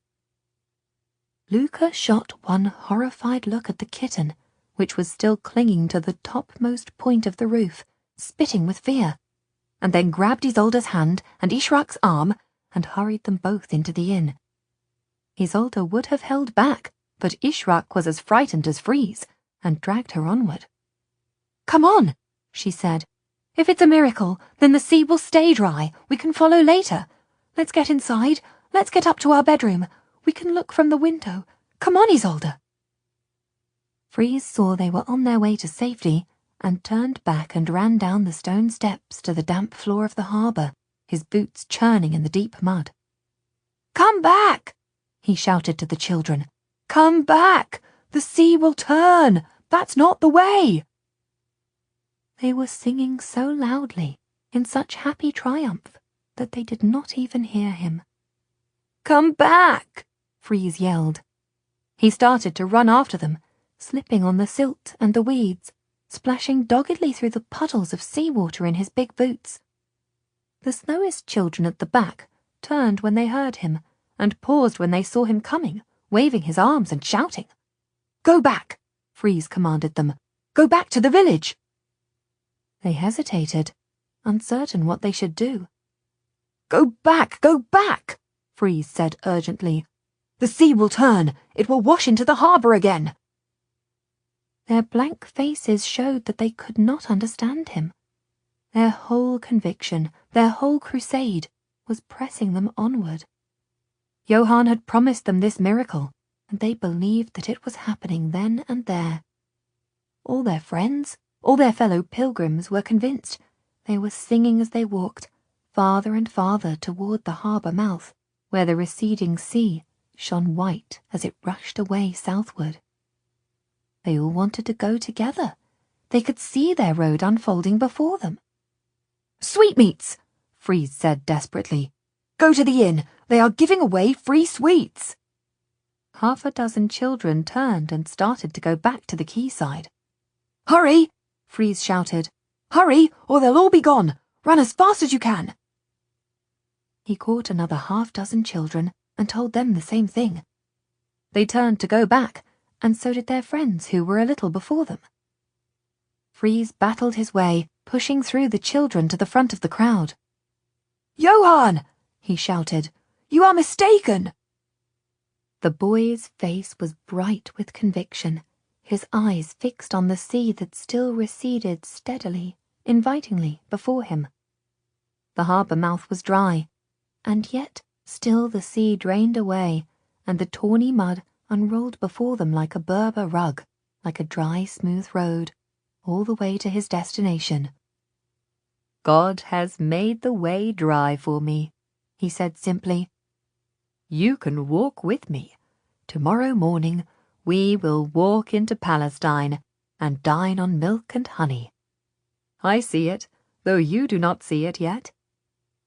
Luca shot one horrified look at the kitten, which was still clinging to the topmost point of the roof, spitting with fear, and then grabbed Isolde's hand and Ishraq's arm and hurried them both into the inn. Isolde would have held back, but Ishraq was as frightened as Freeze, and dragged her onward. "Come on," she said. "If it's a miracle, then the sea will stay dry. We can follow later. Let's get inside. Let's get up to our bedroom. We can look from the window. Come on, Isolde." Freeze saw they were on their way to safety, and turned back and ran down the stone steps to the damp floor of the harbour, his boots churning in the deep mud. "Come back," he shouted to the children. "Come back. The sea will turn. That's not the way." They were singing so loudly, in such happy triumph, that they did not even hear him. "Come back," Freeze yelled. He started to run after them, slipping on the silt and the weeds, splashing doggedly through the puddles of seawater in his big boots. The slowest children at the back turned when they heard him, and paused when they saw him coming, waving his arms and shouting. "Go back," Freeze commanded them. "Go back to the village." They hesitated, uncertain what they should do. Go back, Freeze said urgently. "The sea will turn. It will wash into the harbour again." Their blank faces showed that they could not understand him. Their whole conviction, their whole crusade, was pressing them onward. Johann had promised them this miracle, and they believed that it was happening then and there. All their friends, all their fellow pilgrims were convinced. They were singing as they walked, farther and farther toward the harbour mouth, where the receding sea shone white as it rushed away southward. They all wanted to go together. They could see their road unfolding before them. "Sweetmeats!" Freeze said desperately. "Go to the inn. They are giving away free sweets." Half a dozen children turned and started to go back to the quayside. "Hurry!" Freeze shouted. "Hurry, or they'll all be gone. Run as fast as you can." He caught another half-dozen children and told them the same thing. They turned to go back, and so did their friends who were a little before them. Freeze battled his way, pushing through the children to the front of the crowd. "Johann!" he shouted. "You are mistaken!" The boy's face was bright with conviction, his eyes fixed on the sea that still receded steadily, invitingly before him. The harbour mouth was dry, and yet still the sea drained away, and the tawny mud unrolled before them like a Berber rug, like a dry, smooth road, all the way to his destination. "God has made the way dry for me," he said simply. "You can walk with me. Tomorrow morning we will walk into Palestine and dine on milk and honey. I see it, though you do not see it yet.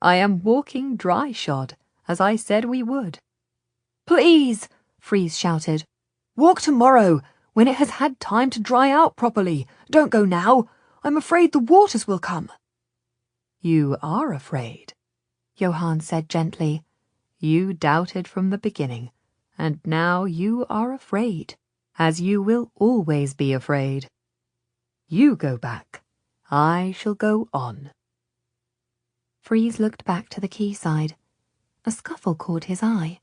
I am walking dry-shod, as I said we would." "Please," Freeze shouted. "Walk tomorrow, when it has had time to dry out properly. Don't go now. I'm afraid the waters will come." "You are afraid," Johann said gently. "You doubted from the beginning, and now you are afraid, as you will always be afraid. You go back. I shall go on." Freeze looked back to the quayside. A scuffle caught his eye.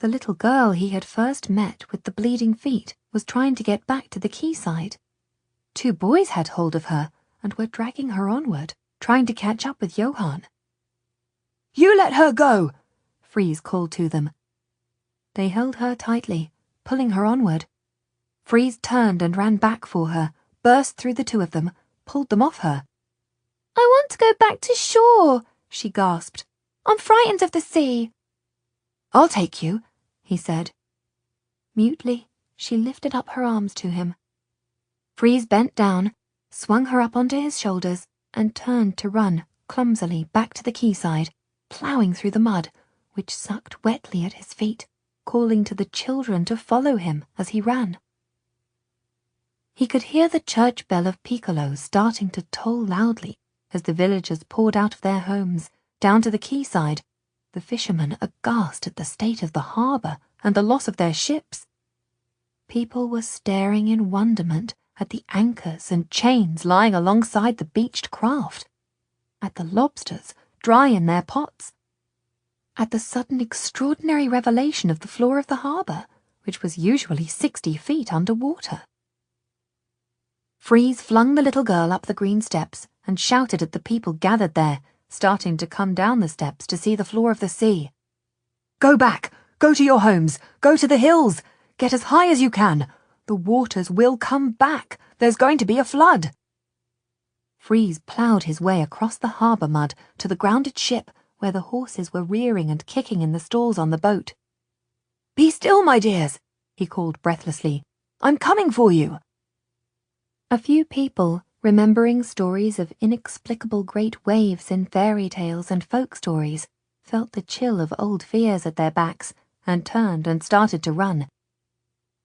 The little girl he had first met with the bleeding feet was trying to get back to the quayside. 2 boys had hold of her and were dragging her onward, trying to catch up with Johann. "You let her go," Freeze called to them. They held her tightly, pulling her onward. Freeze turned and ran back for her, burst through the 2 of them, pulled them off her. "I want to go back to shore," she gasped. "I'm frightened of the sea." "I'll take you," he said. Mutely, she lifted up her arms to him. Freeze bent down, swung her up onto his shoulders, and turned to run clumsily back to the quayside, ploughing through the mud, which sucked wetly at his feet, calling to the children to follow him as he ran. He could hear the church bell of Piccolo starting to toll loudly as the villagers poured out of their homes, down to the quayside, the fishermen aghast at the state of the harbour and the loss of their ships. People were staring in wonderment at the anchors and chains lying alongside the beached craft, at the lobsters dry in their pots, at the sudden extraordinary revelation of the floor of the harbour, which was usually 60 feet under water. Freeze flung the little girl up the green steps and shouted at the people gathered there, starting to come down the steps to see the floor of the sea. "Go back! Go to your homes! Go to the hills! Get as high as you can! The waters will come back! There's going to be a flood!" Freeze ploughed his way across the harbour mud to the grounded ship where the horses were rearing and kicking in the stalls on the boat. "Be still, my dears," he called breathlessly. "I'm coming for you." A few people, remembering stories of inexplicable great waves in fairy tales and folk stories, felt the chill of old fears at their backs and turned and started to run.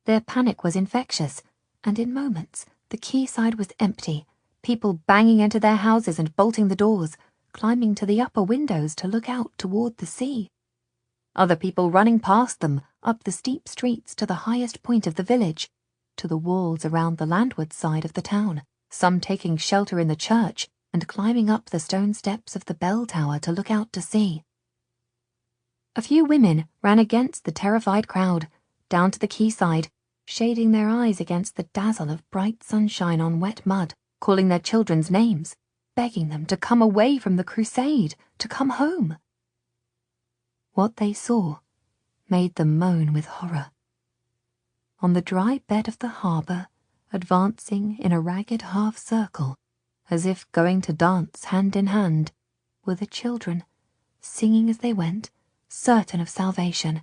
Their panic was infectious, and in moments the quayside was empty, people banging into their houses and bolting the doors, climbing to the upper windows to look out toward the sea. Other people running past them, up the steep streets to the highest point of the village, to the walls around the landward side of the town, some taking shelter in the church and climbing up the stone steps of the bell tower to look out to sea. A few women ran against the terrified crowd, down to the quayside, shading their eyes against the dazzle of bright sunshine on wet mud, calling their children's names, begging them to come away from the crusade, to come home. What they saw made them moan with horror. On the dry bed of the harbour, advancing in a ragged half-circle, as if going to dance hand in hand, were the children, singing as they went, certain of salvation.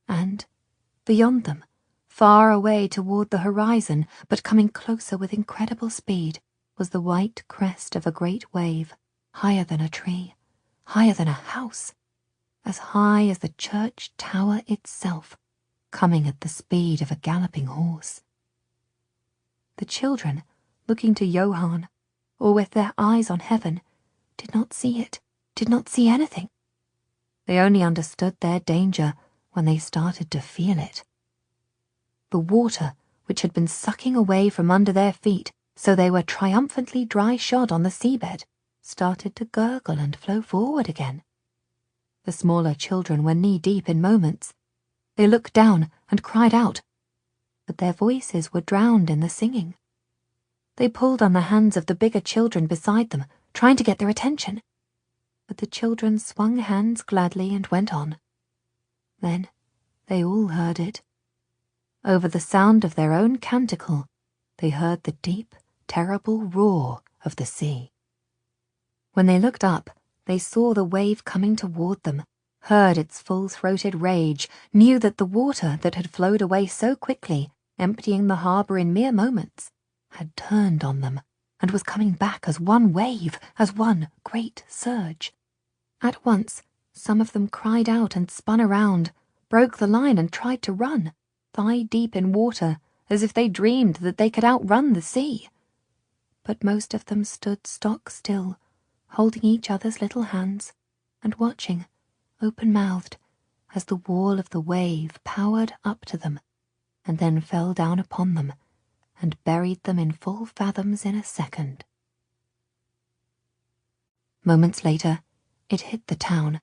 And, beyond them, far away toward the horizon, but coming closer with incredible speed, was the white crest of a great wave, higher than a tree, higher than a house, as high as the church tower itself, coming at the speed of a galloping horse. The children, looking to Johann, or with their eyes on heaven, did not see it, did not see anything. They only understood their danger when they started to feel it. The water, which had been sucking away from under their feet so they were triumphantly dry-shod on the seabed, started to gurgle and flow forward again. The smaller children were knee-deep in moments. They looked down and cried out, but their voices were drowned in the singing. They pulled on the hands of the bigger children beside them, trying to get their attention. But the children swung hands gladly and went on. Then they all heard it. Over the sound of their own canticle, they heard the deep, terrible roar of the sea. When they looked up, they saw the wave coming toward them, heard its full-throated rage, knew that the water that had flowed away so quickly, emptying the harbour in mere moments, had turned on them, and was coming back as one wave, as one great surge. At once, some of them cried out and spun around, broke the line and tried to run, thigh-deep in water, as if they dreamed that they could outrun the sea. But most of them stood stock-still, holding each other's little hands, and watching, open-mouthed, as the wall of the wave powered up to them, and then fell down upon them, and buried them in full fathoms in a second. Moments later, it hit the town.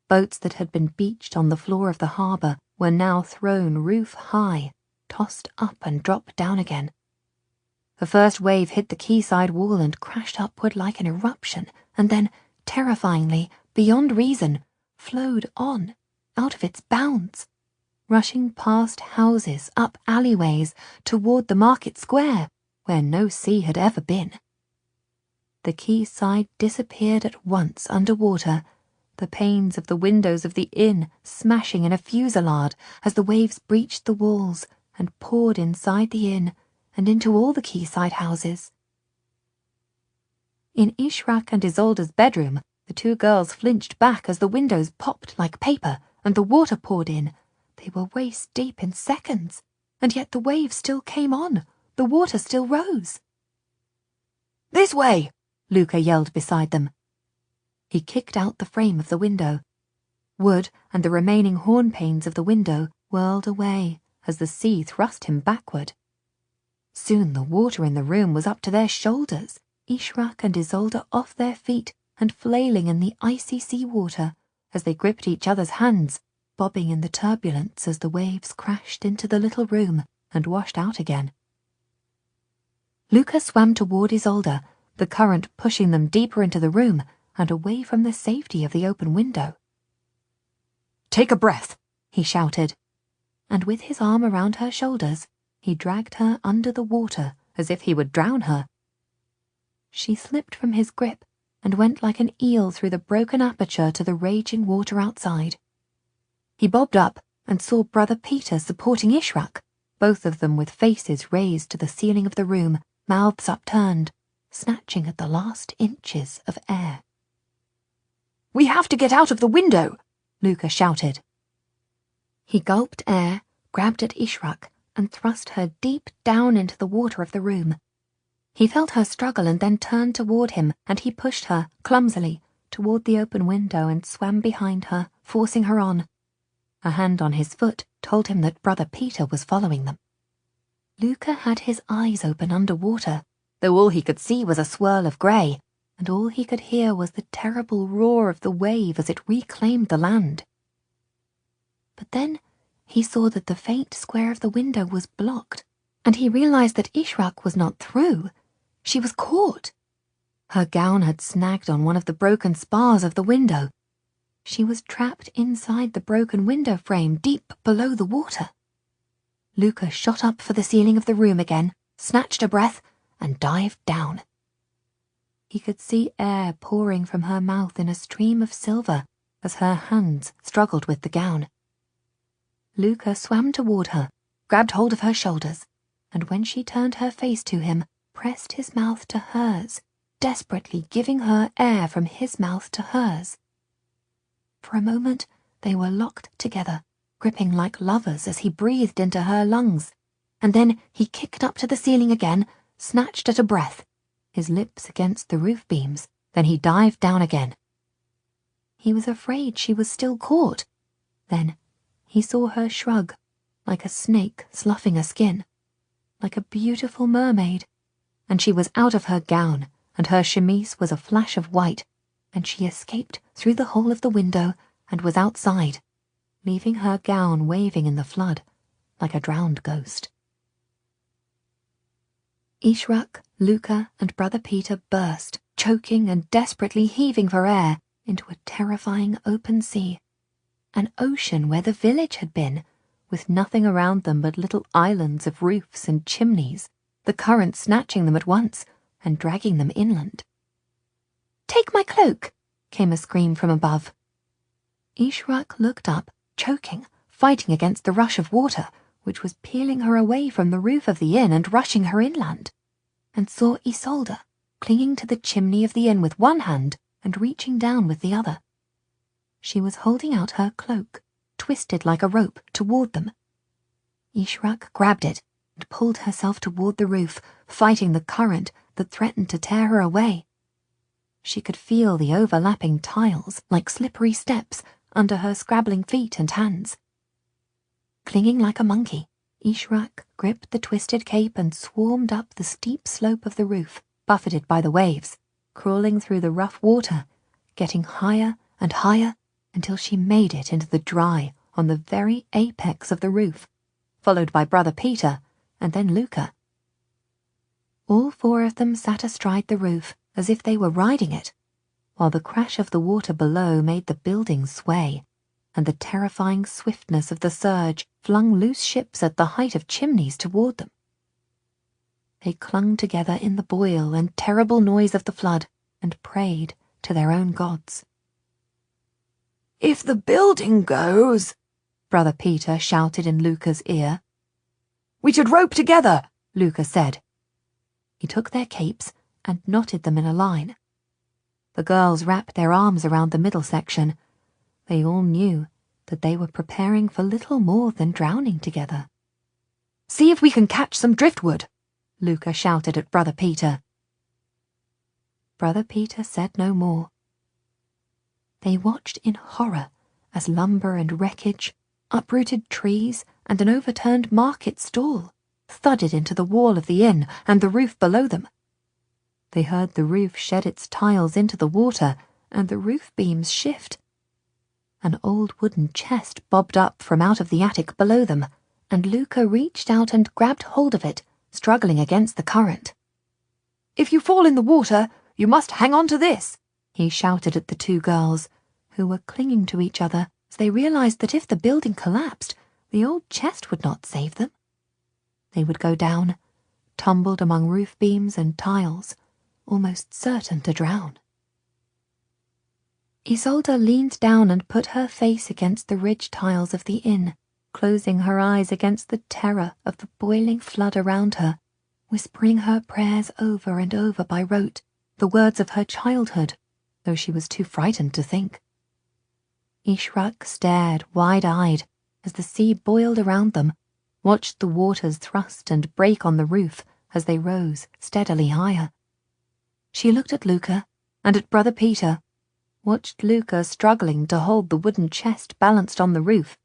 Boats that had been beached on the floor of the harbour were now thrown roof-high, tossed up and dropped down again. The first wave hit the quayside wall and crashed upward like an eruption, and then, terrifyingly, beyond reason, flowed on, out of its bounds, rushing past houses, up alleyways, toward the market square, where no sea had ever been. The quayside disappeared at once under water, the panes of the windows of the inn smashing in a fusillade as the waves breached the walls and poured inside the inn and into all the quayside houses. In Ishrak and Isolde's bedroom, the two girls flinched back as the windows popped like paper and the water poured in. They were waist-deep in seconds, and yet the waves still came on, the water still rose. "This way!" Luca yelled beside them. He kicked out the frame of the window. Wood and the remaining horn panes of the window whirled away as the sea thrust him backward. Soon the water in the room was up to their shoulders, Ishrak and Isolde off their feet and flailing in the icy sea water as they gripped each other's hands, bobbing in the turbulence as the waves crashed into the little room and washed out again. Luca swam toward Isolde, the current pushing them deeper into the room and away from the safety of the open window. "Take a breath," he shouted, and with his arm around her shoulders, he dragged her under the water as if he would drown her. She slipped from his grip and went like an eel through the broken aperture to the raging water outside. He bobbed up and saw Brother Peter supporting Ishrak, both of them with faces raised to the ceiling of the room, mouths upturned, snatching at the last inches of air. "We have to get out of the window!" Luca shouted. He gulped air, grabbed at Ishrak, and thrust her deep down into the water of the room. He felt her struggle and then turned toward him, and he pushed her, clumsily, toward the open window and swam behind her, forcing her on. A hand on his foot told him that Brother Peter was following them. Luca had his eyes open underwater, though all he could see was a swirl of grey, and all he could hear was the terrible roar of the wave as it reclaimed the land. But then he saw that the faint square of the window was blocked, and he realized that Ishrak was not through. She was caught. Her gown had snagged on one of the broken spars of the window. She was trapped inside the broken window frame deep below the water. Luca shot up for the ceiling of the room again, snatched a breath, and dived down. He could see air pouring from her mouth in a stream of silver as her hands struggled with the gown. Luca swam toward her, grabbed hold of her shoulders, and when she turned her face to him, pressed his mouth to hers, desperately giving her air from his mouth to hers. For a moment they were locked together, gripping like lovers as he breathed into her lungs, and then he kicked up to the ceiling again, snatched at a breath, his lips against the roof beams, then he dived down again. He was afraid she was still caught. Then he saw her shrug, like a snake sloughing a skin, like a beautiful mermaid, and she was out of her gown, and her chemise was a flash of white, and she escaped through the hole of the window and was outside, leaving her gown waving in the flood like a drowned ghost. Ishrak, Luca, and Brother Peter burst, choking and desperately heaving for air, into a terrifying open sea, an ocean where the village had been, with nothing around them but little islands of roofs and chimneys, the current snatching them at once and dragging them inland. "Take my cloak!" came a scream from above. Ishrak looked up, choking, fighting against the rush of water, which was peeling her away from the roof of the inn and rushing her inland, and saw Isolde clinging to the chimney of the inn with one hand and reaching down with the other. She was holding out her cloak, twisted like a rope, toward them. Ishrak grabbed it and pulled herself toward the roof, fighting the current that threatened to tear her away. She could feel the overlapping tiles like slippery steps under her scrabbling feet and hands. Clinging like a monkey, Ishrak gripped the twisted cape and swarmed up the steep slope of the roof, buffeted by the waves, crawling through the rough water, getting higher and higher until she made it into the dry on the very apex of the roof, followed by Brother Peter and then Luca. All four of them sat astride the roof as if they were riding it, while the crash of the water below made the building sway, and the terrifying swiftness of the surge flung loose ships at the height of chimneys toward them. They clung together in the boil and terrible noise of the flood and prayed to their own gods. "If the building goes," Brother Peter shouted in Luca's ear. "We should rope together," Luca said. He took their capes and knotted them in a line. The girls wrapped their arms around the middle section. They all knew that they were preparing for little more than drowning together. "See if we can catch some driftwood," Luca shouted at Brother Peter. Brother Peter said no more. They watched in horror as lumber and wreckage, uprooted trees, and an overturned market stall thudded into the wall of the inn and the roof below them. They heard the roof shed its tiles into the water and the roof beams shift. An old wooden chest bobbed up from out of the attic below them, and Luca reached out and grabbed hold of it, struggling against the current. "If you fall in the water, you must hang on to this," he shouted at the two girls, who were clinging to each other as they realized that if the building collapsed, the old chest would not save them. They would go down, tumbled among roof beams and tiles, almost certain to drown. Isolde leaned down and put her face against the ridge tiles of the inn, closing her eyes against the terror of the boiling flood around her, whispering her prayers over and over by rote, the words of her childhood, though she was too frightened to think. Ishrak stared wide-eyed as the sea boiled around them, watched the waters thrust and break on the roof as they rose steadily higher. She looked at Luca and at Brother Peter, watched Luca struggling to hold the wooden chest balanced on the roof,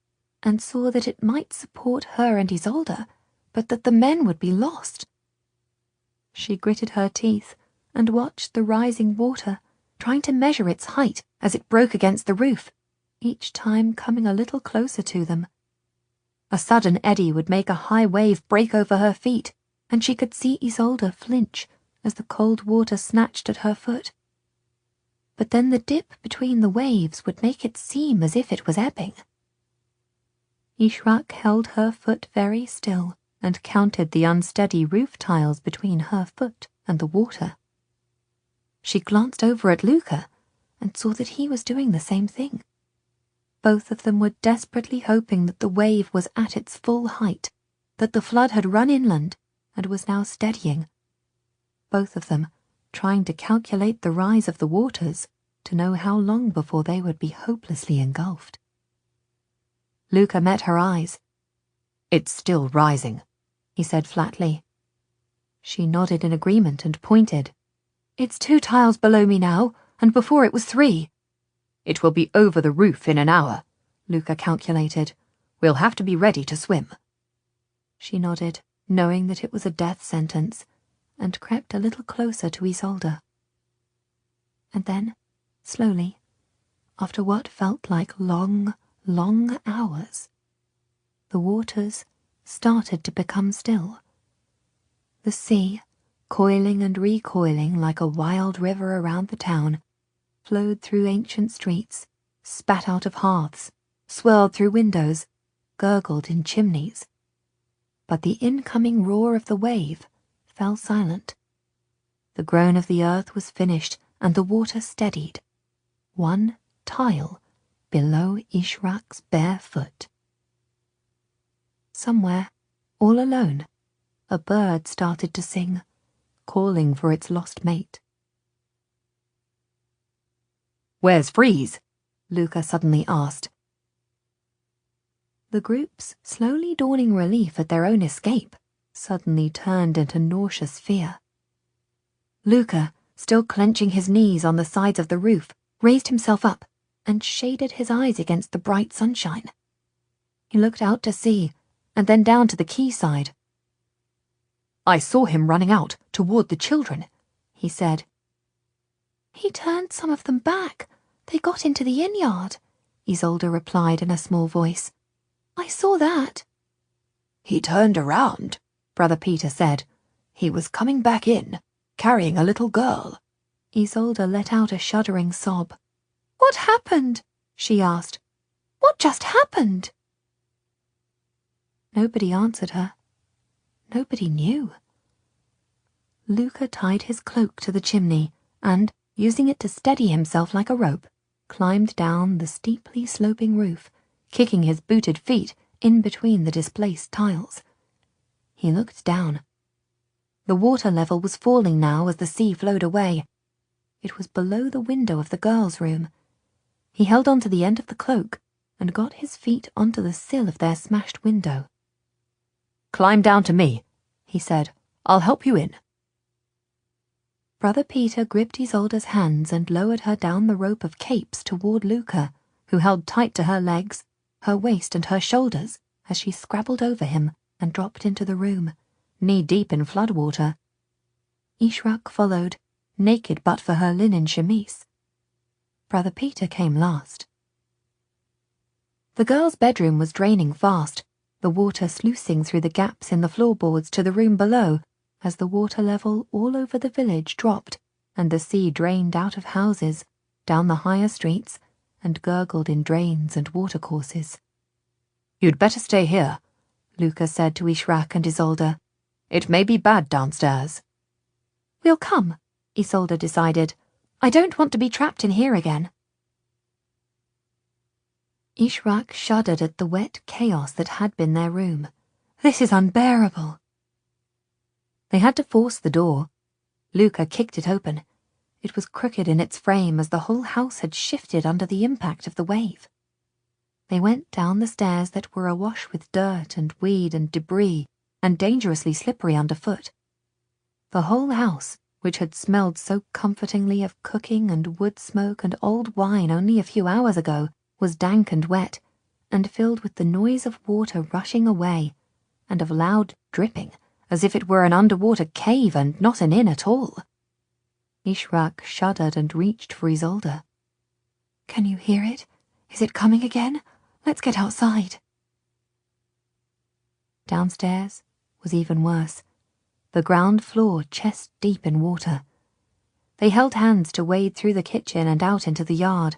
and saw that it might support her and Isolde, but that the men would be lost. She gritted her teeth and watched the rising water, trying to measure its height as it broke against the roof, each time coming a little closer to them. A sudden eddy would make a high wave break over her feet, and she could see Isolde flinch as the cold water snatched at her foot. But then the dip between the waves would make it seem as if it was ebbing. Ishrak held her foot very still and counted the unsteady roof tiles between her foot and the water. She glanced over at Luca and saw that he was doing the same thing. Both of them were desperately hoping that the wave was at its full height, that the flood had run inland and was now steadying. Both of them trying to calculate the rise of the waters to know how long before they would be hopelessly engulfed. Luca met her eyes. "It's still rising," he said flatly. She nodded in agreement and pointed. "It's 2 tiles below me now, and before it was 3. "It will be over the roof in an hour," Luca calculated. "We'll have to be ready to swim." She nodded, knowing that it was a death sentence, and crept a little closer to Isolde. And then, slowly, after what felt like long hours, the waters started to become still. The sea, coiling and recoiling like a wild river around the town, flowed through ancient streets, spat out of hearths, swirled through windows, gurgled in chimneys. But the incoming roar of the wave fell silent. The groan of the earth was finished and the water steadied, 1 tile below Ishrak's bare foot. Somewhere, all alone, a bird started to sing, calling for its lost mate. "Where's Freeze?" Luca suddenly asked. The group's slowly dawning relief at their own escape suddenly turned into nauseous fear. Luca, still clenching his knees on the sides of the roof, raised himself up and shaded his eyes against the bright sunshine. He looked out to sea, and then down to the quayside. "I saw him running out toward the children," he said. "He turned some of them back. They got into the inn-yard," Isolde replied in a small voice. "I saw that." "He turned around," Brother Peter said. "He was coming back in, carrying a little girl." Isolde let out a shuddering sob. "What happened?" she asked. "What just happened?" Nobody answered her. Nobody knew. Luca tied his cloak to the chimney and, using it to steady himself like a rope, climbed down the steeply sloping roof, kicking his booted feet in between the displaced tiles. He looked down. The water level was falling now as the sea flowed away. It was below the window of the girls' room. He held on to the end of the cloak and got his feet onto the sill of their smashed window. "Climb down to me," he said. "I'll help you in." Brother Peter gripped Isolde's hands and lowered her down the rope of capes toward Luca, who held tight to her legs, her waist and her shoulders as she scrabbled over him and dropped into the room, knee-deep in floodwater. Ishrak followed, naked but for her linen chemise. Brother Peter came last. The girls' bedroom was draining fast, the water sluicing through the gaps in the floorboards to the room below as the water level all over the village dropped and the sea drained out of houses, down the higher streets, and gurgled in drains and watercourses. "You'd better stay here," Luca said to Ishrak and Isolde. "It may be bad downstairs." "We'll come," Isolde decided. "I don't want to be trapped in here again." Ishrak shuddered at the wet chaos that had been their room. "This is unbearable." They had to force the door. Luca kicked it open. It was crooked in its frame as the whole house had shifted under the impact of the wave. They went down the stairs that were awash with dirt and weed and debris and dangerously slippery underfoot. The whole house, which had smelled so comfortingly of cooking and wood smoke and old wine only a few hours ago, was dank and wet, and filled with the noise of water rushing away, and of loud dripping, as if it were an underwater cave and not an inn at all. Ishrak shuddered and reached for Isolde. "Can you hear it? Is it coming again? Let's get outside." Downstairs was even worse. the ground floor chest deep in water. They held hands to wade through the kitchen and out into the yard.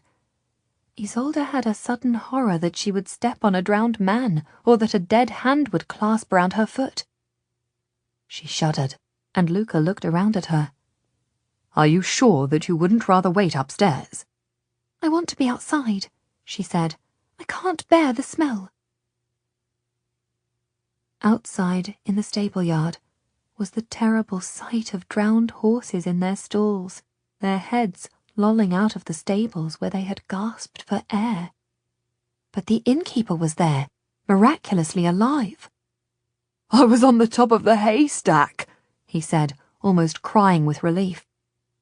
Isolde had a sudden horror that she would step on a drowned man, or that a dead hand would clasp round her foot. She shuddered, and Luca looked around at her. "Are you sure that you wouldn't rather wait upstairs?" "I want to be outside," she said. "I can't bear the smell." Outside, in the stable yard, was the terrible sight of drowned horses in their stalls, their heads lolling out of the stables where they had gasped for air. But the innkeeper was there, miraculously alive. "I was on the top of the haystack," he said, almost crying with relief.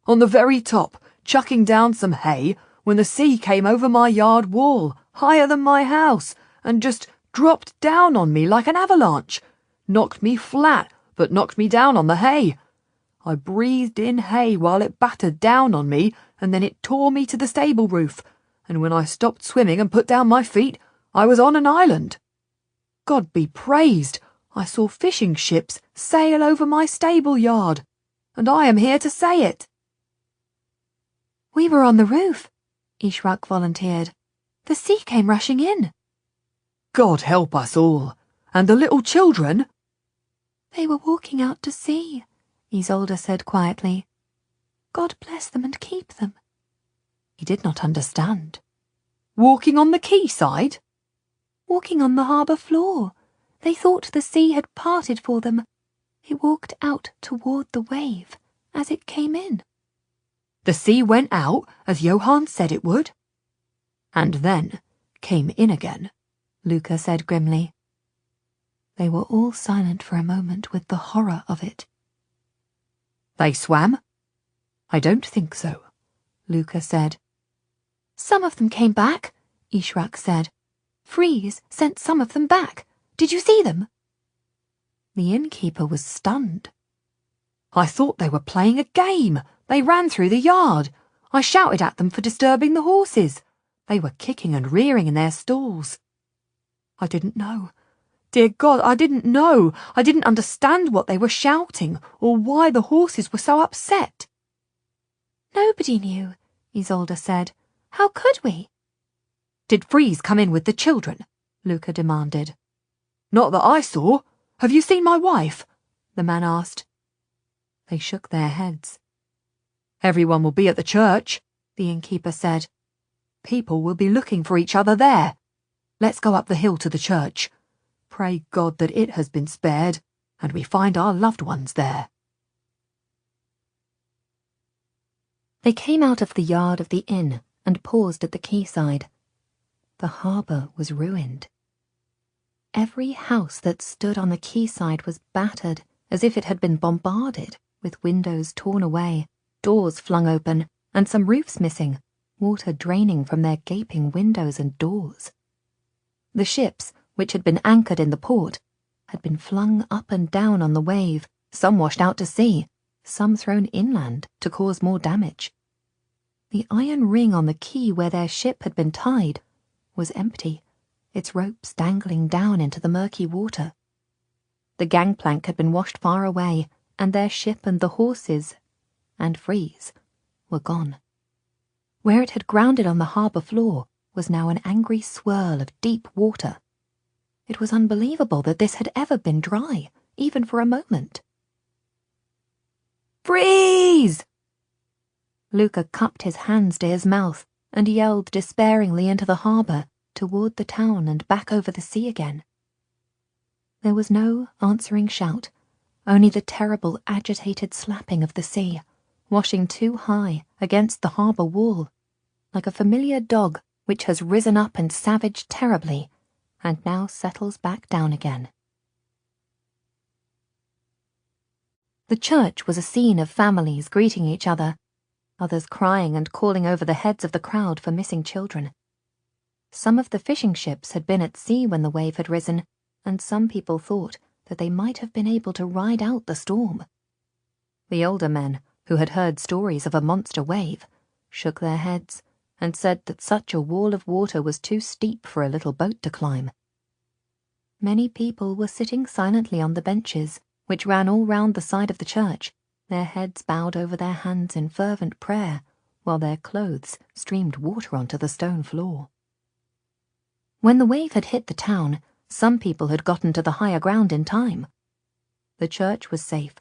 "On the very top, chucking down some hay, when the sea came over my yard wall, higher than my house, and just dropped down on me like an avalanche. Knocked me flat, but knocked me down on the hay. I breathed in hay while it battered down on me, and then it tore me to the stable roof, and when I stopped swimming and put down my feet, I was on an island. God be praised, I saw fishing ships sail over my stable yard, and I am here to say it." "We were on the roof," Ishrak volunteered. "The sea came rushing in." "God help us all. And the little children?" "They were walking out to sea," Isolde said quietly. "God bless them and keep them." He did not understand. "Walking on the quayside?" "Walking on the harbour floor. They thought the sea had parted for them. They walked out toward the wave as it came in." The sea went out, as Johann said it would, and then came in again, Luca said grimly. They were all silent for a moment with the horror of it. "They swam?" "I don't think so," Luca said. "Some of them came back," Ishrak said. "Freeze sent some of them back. Did you see them?" The innkeeper was stunned. "I thought they were playing a game. They ran through the yard. I shouted at them for disturbing the horses. They were kicking and rearing in their stalls. I didn't know. Dear God, I didn't know. I didn't understand what they were shouting, or why the horses were so upset." "Nobody knew," Isolde said. "How could we?" "Did Freeze come in with the children?" Luca demanded. "Not that I saw. Have you seen my wife?" the man asked. They shook their heads. "Everyone will be at the church," the innkeeper said. "People will be looking for each other there. Let's go up the hill to the church. Pray God that it has been spared, and we find our loved ones there." They came out of the yard of the inn and paused at the quayside. The harbour was ruined. Every house that stood on the quayside was battered, as if it had been bombarded, with windows torn away, doors flung open, and some roofs missing, water draining from their gaping windows and doors. The ships, which had been anchored in the port, had been flung up and down on the wave, some washed out to sea, some thrown inland to cause more damage. The iron ring on the quay where their ship had been tied was empty, its ropes dangling down into the murky water. The gangplank had been washed far away, and their ship and the horses, and Freeze, were gone. Where it had grounded on the harbour floor was now an angry swirl of deep water. It was unbelievable that this had ever been dry, even for a moment. "Freeze!" Luca cupped his hands to his mouth and yelled despairingly into the harbour, toward the town and back over the sea again. There was no answering shout, only the terrible agitated slapping of the sea, washing too high against the harbour wall, like a familiar dog which has risen up and savaged terribly, and now settles back down again. The church was a scene of families greeting each other, others crying and calling over the heads of the crowd for missing children. Some of the fishing ships had been at sea when the wave had risen, and some people thought that they might have been able to ride out the storm. The older men, who had heard stories of a monster wave, shook their heads and said that such a wall of water was too steep for a little boat to climb. Many people were sitting silently on the benches, which ran all round the side of the church, their heads bowed over their hands in fervent prayer, while their clothes streamed water onto the stone floor. When the wave had hit the town, some people had gotten to the higher ground in time. The church was safe.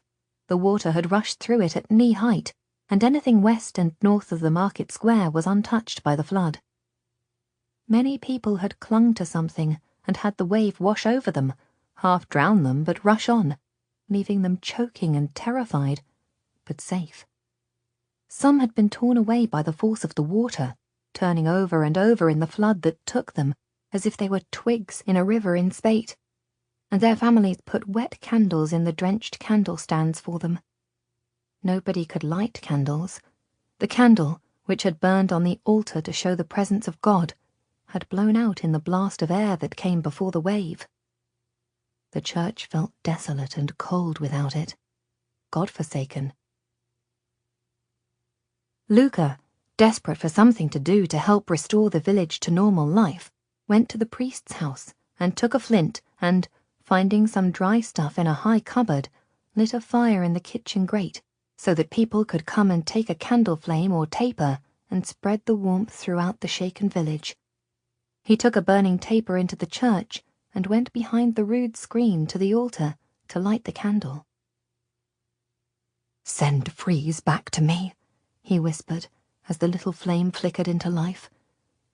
The water had rushed through it at knee height, and anything west and north of the market square was untouched by the flood. Many people had clung to something and had the wave wash over them, half drown them but rush on, leaving them choking and terrified, but safe. Some had been torn away by the force of the water, turning over and over in the flood that took them, as if they were twigs in a river in spate, and their families put wet candles in the drenched candle stands for them. Nobody could light candles. The candle, which had burned on the altar to show the presence of God, had blown out in the blast of air that came before the wave. The church felt desolate and cold without it, God-forsaken. Luca, desperate for something to do to help restore the village to normal life, went to the priest's house and took a flint and, finding some dry stuff in a high cupboard, lit a fire in the kitchen grate so that people could come and take a candle flame or taper and spread the warmth throughout the shaken village. He took a burning taper into the church and went behind the rude screen to the altar to light the candle. "Send Freeze back to me," he whispered as the little flame flickered into life.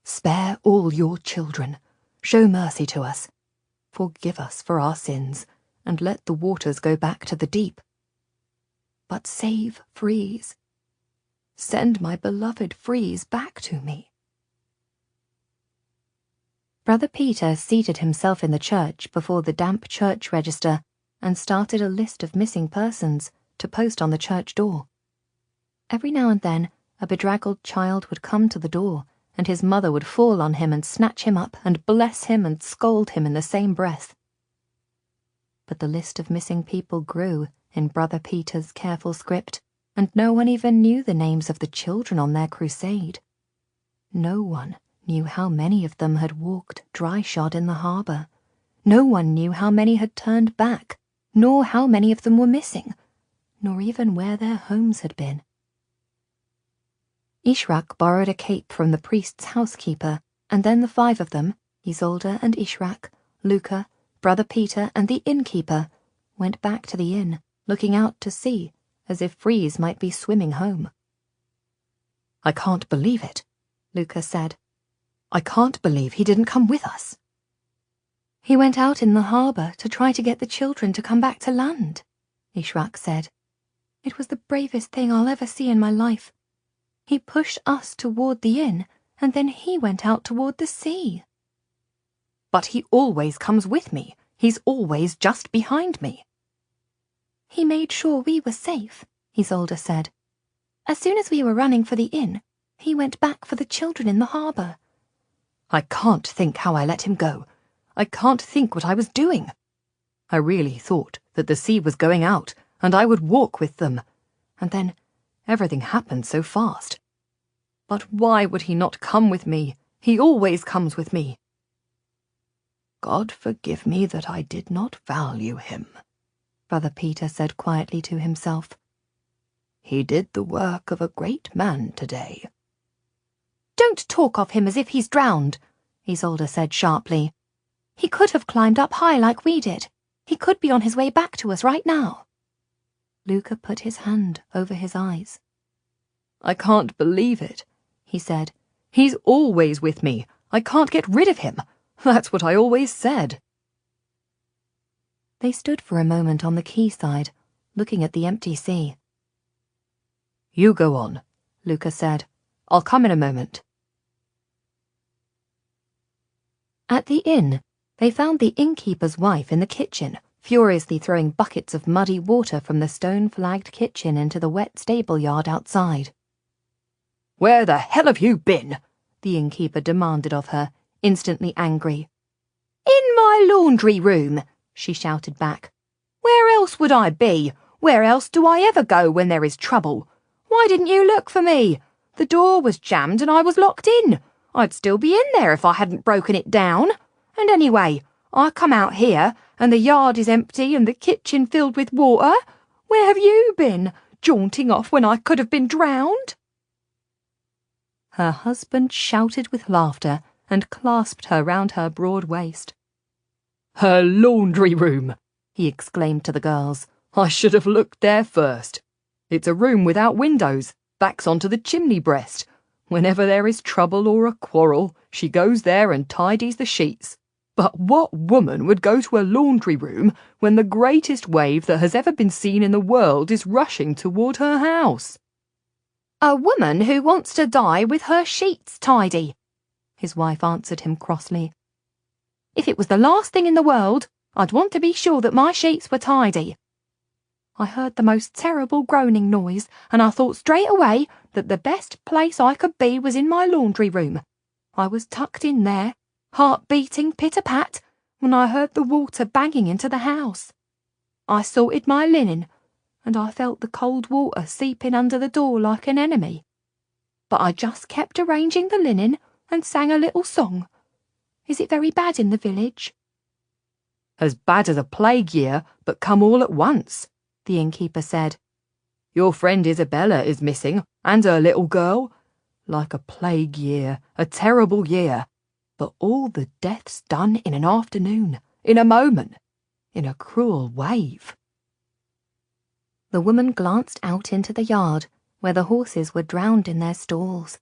"Spare all your children. Show mercy to us. Forgive us for our sins, and let the waters go back to the deep. But save Freeze. Send my beloved Freeze back to me." Brother Peter seated himself in the church before the damp church register and started a list of missing persons to post on the church door. Every now and then a bedraggled child would come to the door, and his mother would fall on him and snatch him up and bless him and scold him in the same breath. But the list of missing people grew in Brother Peter's careful script, and no one even knew the names of the children on their crusade. No one knew how many of them had walked dry-shod in the harbour. No one knew how many had turned back, nor how many of them were missing, nor even where their homes had been. Ishrak borrowed a cape from the priest's housekeeper, and then the 5 of them, Isolde and Ishrak, Luca, Brother Peter, and the innkeeper, went back to the inn, looking out to sea, as if Freeze might be swimming home. "I can't believe it," Luca said. "I can't believe he didn't come with us." "He went out in the harbour to try to get the children to come back to land," Ishrak said. "It was the bravest thing I'll ever see in my life. He pushed us toward the inn, and then he went out toward the sea." "But he always comes with me. He's always just behind me." "He made sure we were safe," Isolde said. "As soon as we were running for the inn, he went back for the children in the harbour." "I can't think how I let him go. I can't think what I was doing. I really thought that the sea was going out, and I would walk with them. And then everything happened so fast. But why would he not come with me? He always comes with me." "God forgive me that I did not value him," Brother Peter said quietly to himself. "He did the work of a great man today." "Don't talk of him as if he's drowned," Isolde said sharply. "He could have climbed up high like we did. He could be on his way back to us right now." Luca put his hand over his eyes. "I can't believe it," he said. "He's always with me. I can't get rid of him. That's what I always said." They stood for a moment on the quayside, looking at the empty sea. "You go on," Luca said. "I'll come in a moment." At the inn, they found the innkeeper's wife in the kitchen, furiously throwing buckets of muddy water from the stone-flagged kitchen into the wet stable yard outside. "Where the hell have you been?" the innkeeper demanded of her, instantly angry. "In my laundry room," she shouted back. "Where else would I be? Where else do I ever go when there is trouble? Why didn't you look for me? The door was jammed and I was locked in. I'd still be in there if I hadn't broken it down. And anyway, I come out here, and the yard is empty and the kitchen filled with water. Where have you been, jaunting off when I could have been drowned?" Her husband shouted with laughter and clasped her round her broad waist. "Her laundry room!" he exclaimed to the girls. "I should have looked there first. It's a room without windows, backs onto the chimney breast. Whenever there is trouble or a quarrel, she goes there and tidies the sheets. But what woman would go to a laundry room when the greatest wave that has ever been seen in the world is rushing toward her house?" "A woman who wants to die with her sheets tidy," his wife answered him crossly. "If it was the last thing in the world, I'd want to be sure that my sheets were tidy. I heard the most terrible groaning noise, and I thought straight away that the best place I could be was in my laundry room. I was tucked in there, heart beating pit-a-pat, when I heard the water banging into the house. I sorted my linen, and I felt the cold water seeping under the door like an enemy. But I just kept arranging the linen and sang a little song. Is it very bad in the village?" "As bad as a plague year, but come all at once," the innkeeper said. "Your friend Isabella is missing, and her little girl. Like a plague year, a terrible year, but all the deaths done in an afternoon, in a moment, in a cruel wave." The woman glanced out into the yard, where the horses were drowned in their stalls,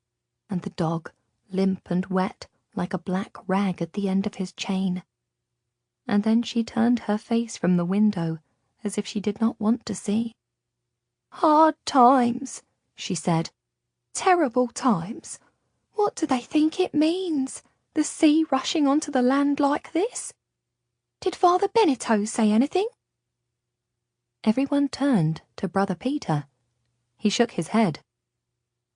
and the dog, limp and wet, like a black rag at the end of his chain. And then she turned her face from the window, as if she did not want to see. "Hard times," she said. "Terrible times. What do they think it means, the sea rushing onto the land like this? Did Father Benito say anything?" Everyone turned to Brother Peter. He shook his head.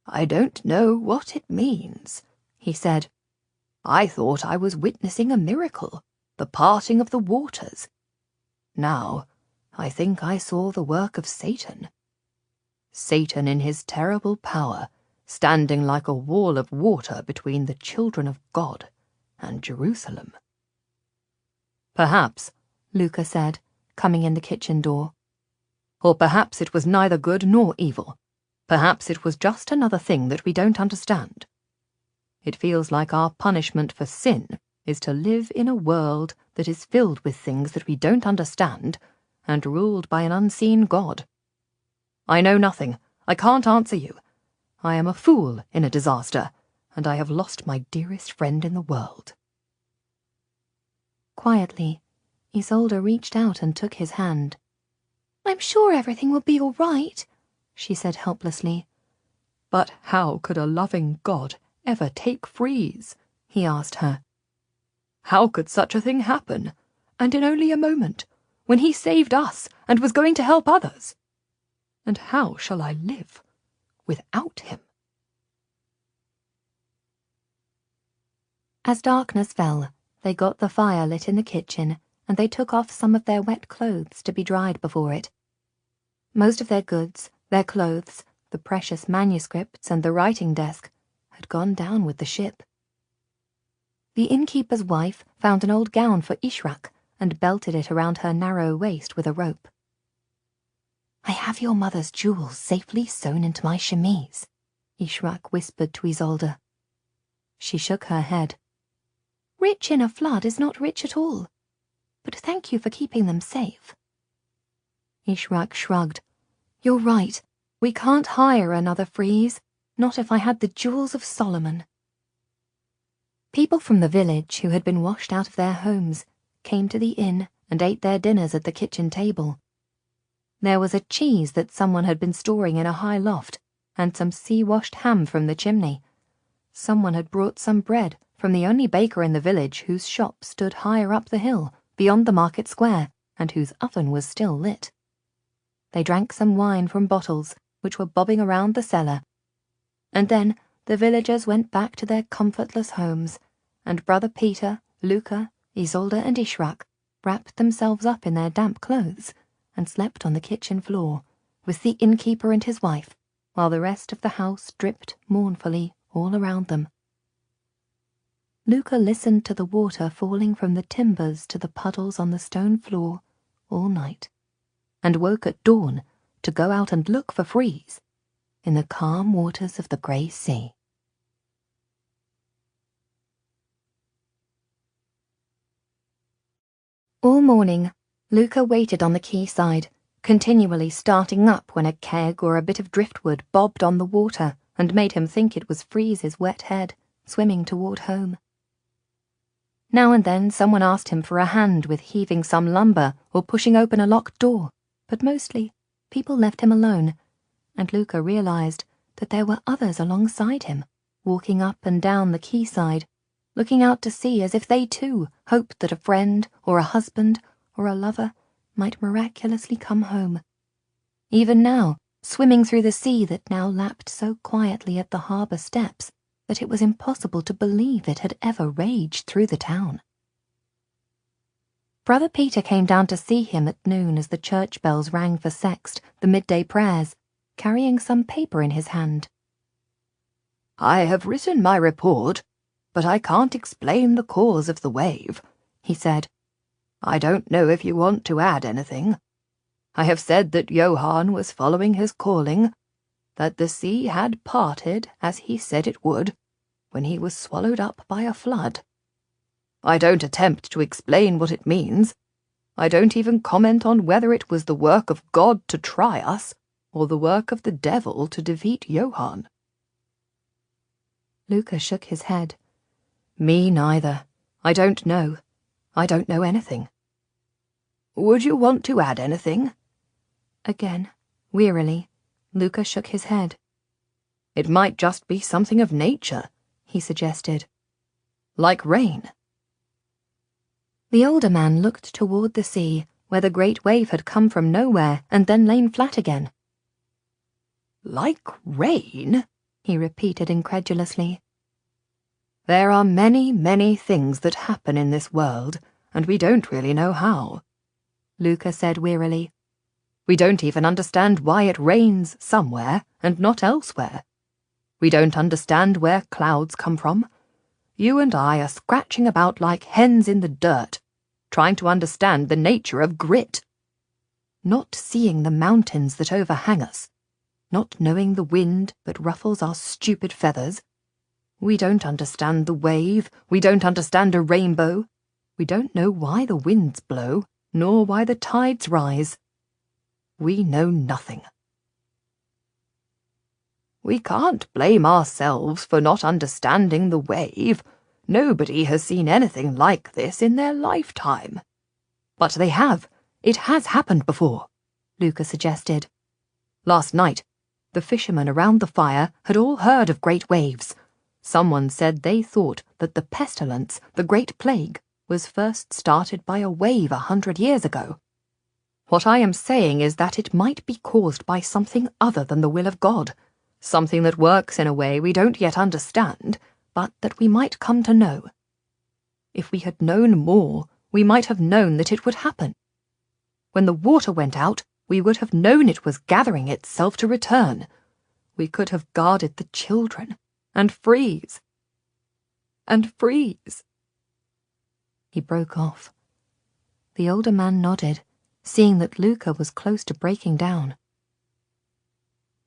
"I don't know what it means," he said. "I thought I was witnessing a miracle, the parting of the waters. Now, I think I saw the work of Satan. Satan in his terrible power, standing like a wall of water between the children of God and Jerusalem." "Perhaps," Luca said, coming in the kitchen door. "Or perhaps it was neither good nor evil. Perhaps it was just another thing that we don't understand. It feels like our punishment for sin is to live in a world that is filled with things that we don't understand and ruled by an unseen God. I know nothing. I can't answer you. I am a fool in a disaster, and I have lost my dearest friend in the world." Quietly, Isolde reached out and took his hand. "I'm sure everything will be all right," she said helplessly. "But how could a loving God ever take Freeze?" he asked her. "How could such a thing happen, and in only a moment, when he saved us and was going to help others? And how shall I live without him?" As darkness fell, they got the fire lit in the kitchen, and they took off some of their wet clothes to be dried before it. Most of their goods, their clothes, the precious manuscripts and the writing desk had gone down with the ship. The innkeeper's wife found an old gown for Ishrak and belted it around her narrow waist with a rope. "I have your mother's jewels safely sewn into my chemise," Ishrak whispered to Isolde. She shook her head. "Rich in a flood is not rich at all, but thank you for keeping them safe." Ishrak shrugged. "You're right. We can't hire another Freeze, not if I had the jewels of Solomon." People from the village who had been washed out of their homes came to the inn and ate their dinners at the kitchen table. There was a cheese that someone had been storing in a high loft, and some sea-washed ham from the chimney. Someone had brought some bread from the only baker in the village whose shop stood higher up the hill, beyond the market square, and whose oven was still lit. They drank some wine from bottles, which were bobbing around the cellar. And then the villagers went back to their comfortless homes, and Brother Peter, Luca, Isolde and Ishrak wrapped themselves up in their damp clothes and slept on the kitchen floor, with the innkeeper and his wife, while the rest of the house dripped mournfully all around them. Luca listened to the water falling from the timbers to the puddles on the stone floor all night, and woke at dawn to go out and look for Freeze in the calm waters of the grey sea. All morning, Luca waited on the quayside, continually starting up when a keg or a bit of driftwood bobbed on the water and made him think it was Freeze's wet head swimming toward home. Now and then someone asked him for a hand with heaving some lumber or pushing open a locked door, but mostly people left him alone, and Luca realized that there were others alongside him, walking up and down the quayside, looking out to sea as if they too hoped that a friend or a husband or a lover might miraculously come home. Even now, swimming through the sea that now lapped so quietly at the harbour steps that it was impossible to believe it had ever raged through the town. Brother Peter came down to see him at noon as the church bells rang for sext, the midday prayers, carrying some paper in his hand. "I have written my report, but I can't explain the cause of the wave," he said. "I don't know if you want to add anything. I have said that Johann was following his calling, that the sea had parted as he said it would, when he was swallowed up by a flood. I don't attempt to explain what it means. I don't even comment on whether it was the work of God to try us, or the work of the devil to defeat Johann." Luca shook his head. "Me neither. I don't know. I don't know anything. Would you want to add anything?" Again, wearily, Luca shook his head. "It might just be something of nature," he suggested. "Like rain." The older man looked toward the sea, where the great wave had come from nowhere and then lain flat again. "Like rain?" he repeated incredulously. "There are many, many things that happen in this world, and we don't really know how," Luca said wearily. "We don't even understand why it rains somewhere and not elsewhere. We don't understand where clouds come from. You and I are scratching about like hens in the dirt, trying to understand the nature of grit. Not seeing the mountains that overhang us, not knowing the wind that ruffles our stupid feathers. We don't understand the wave, we don't understand a rainbow. We don't know why the winds blow, nor why the tides rise. We know nothing. We can't blame ourselves for not understanding the wave. Nobody has seen anything like this in their lifetime." "But they have. It has happened before," Luca suggested. "Last night, the fishermen around the fire had all heard of great waves. Someone said they thought that the pestilence, the Great Plague, was first started by a wave 100 years ago. What I am saying is that it might be caused by something other than the will of God, something that works in a way we don't yet understand, but that we might come to know. If we had known more, we might have known that it would happen. When the water went out, we would have known it was gathering itself to return. We could have guarded the children, and freeze. And freeze." He broke off. The older man nodded, seeing that Luca was close to breaking down.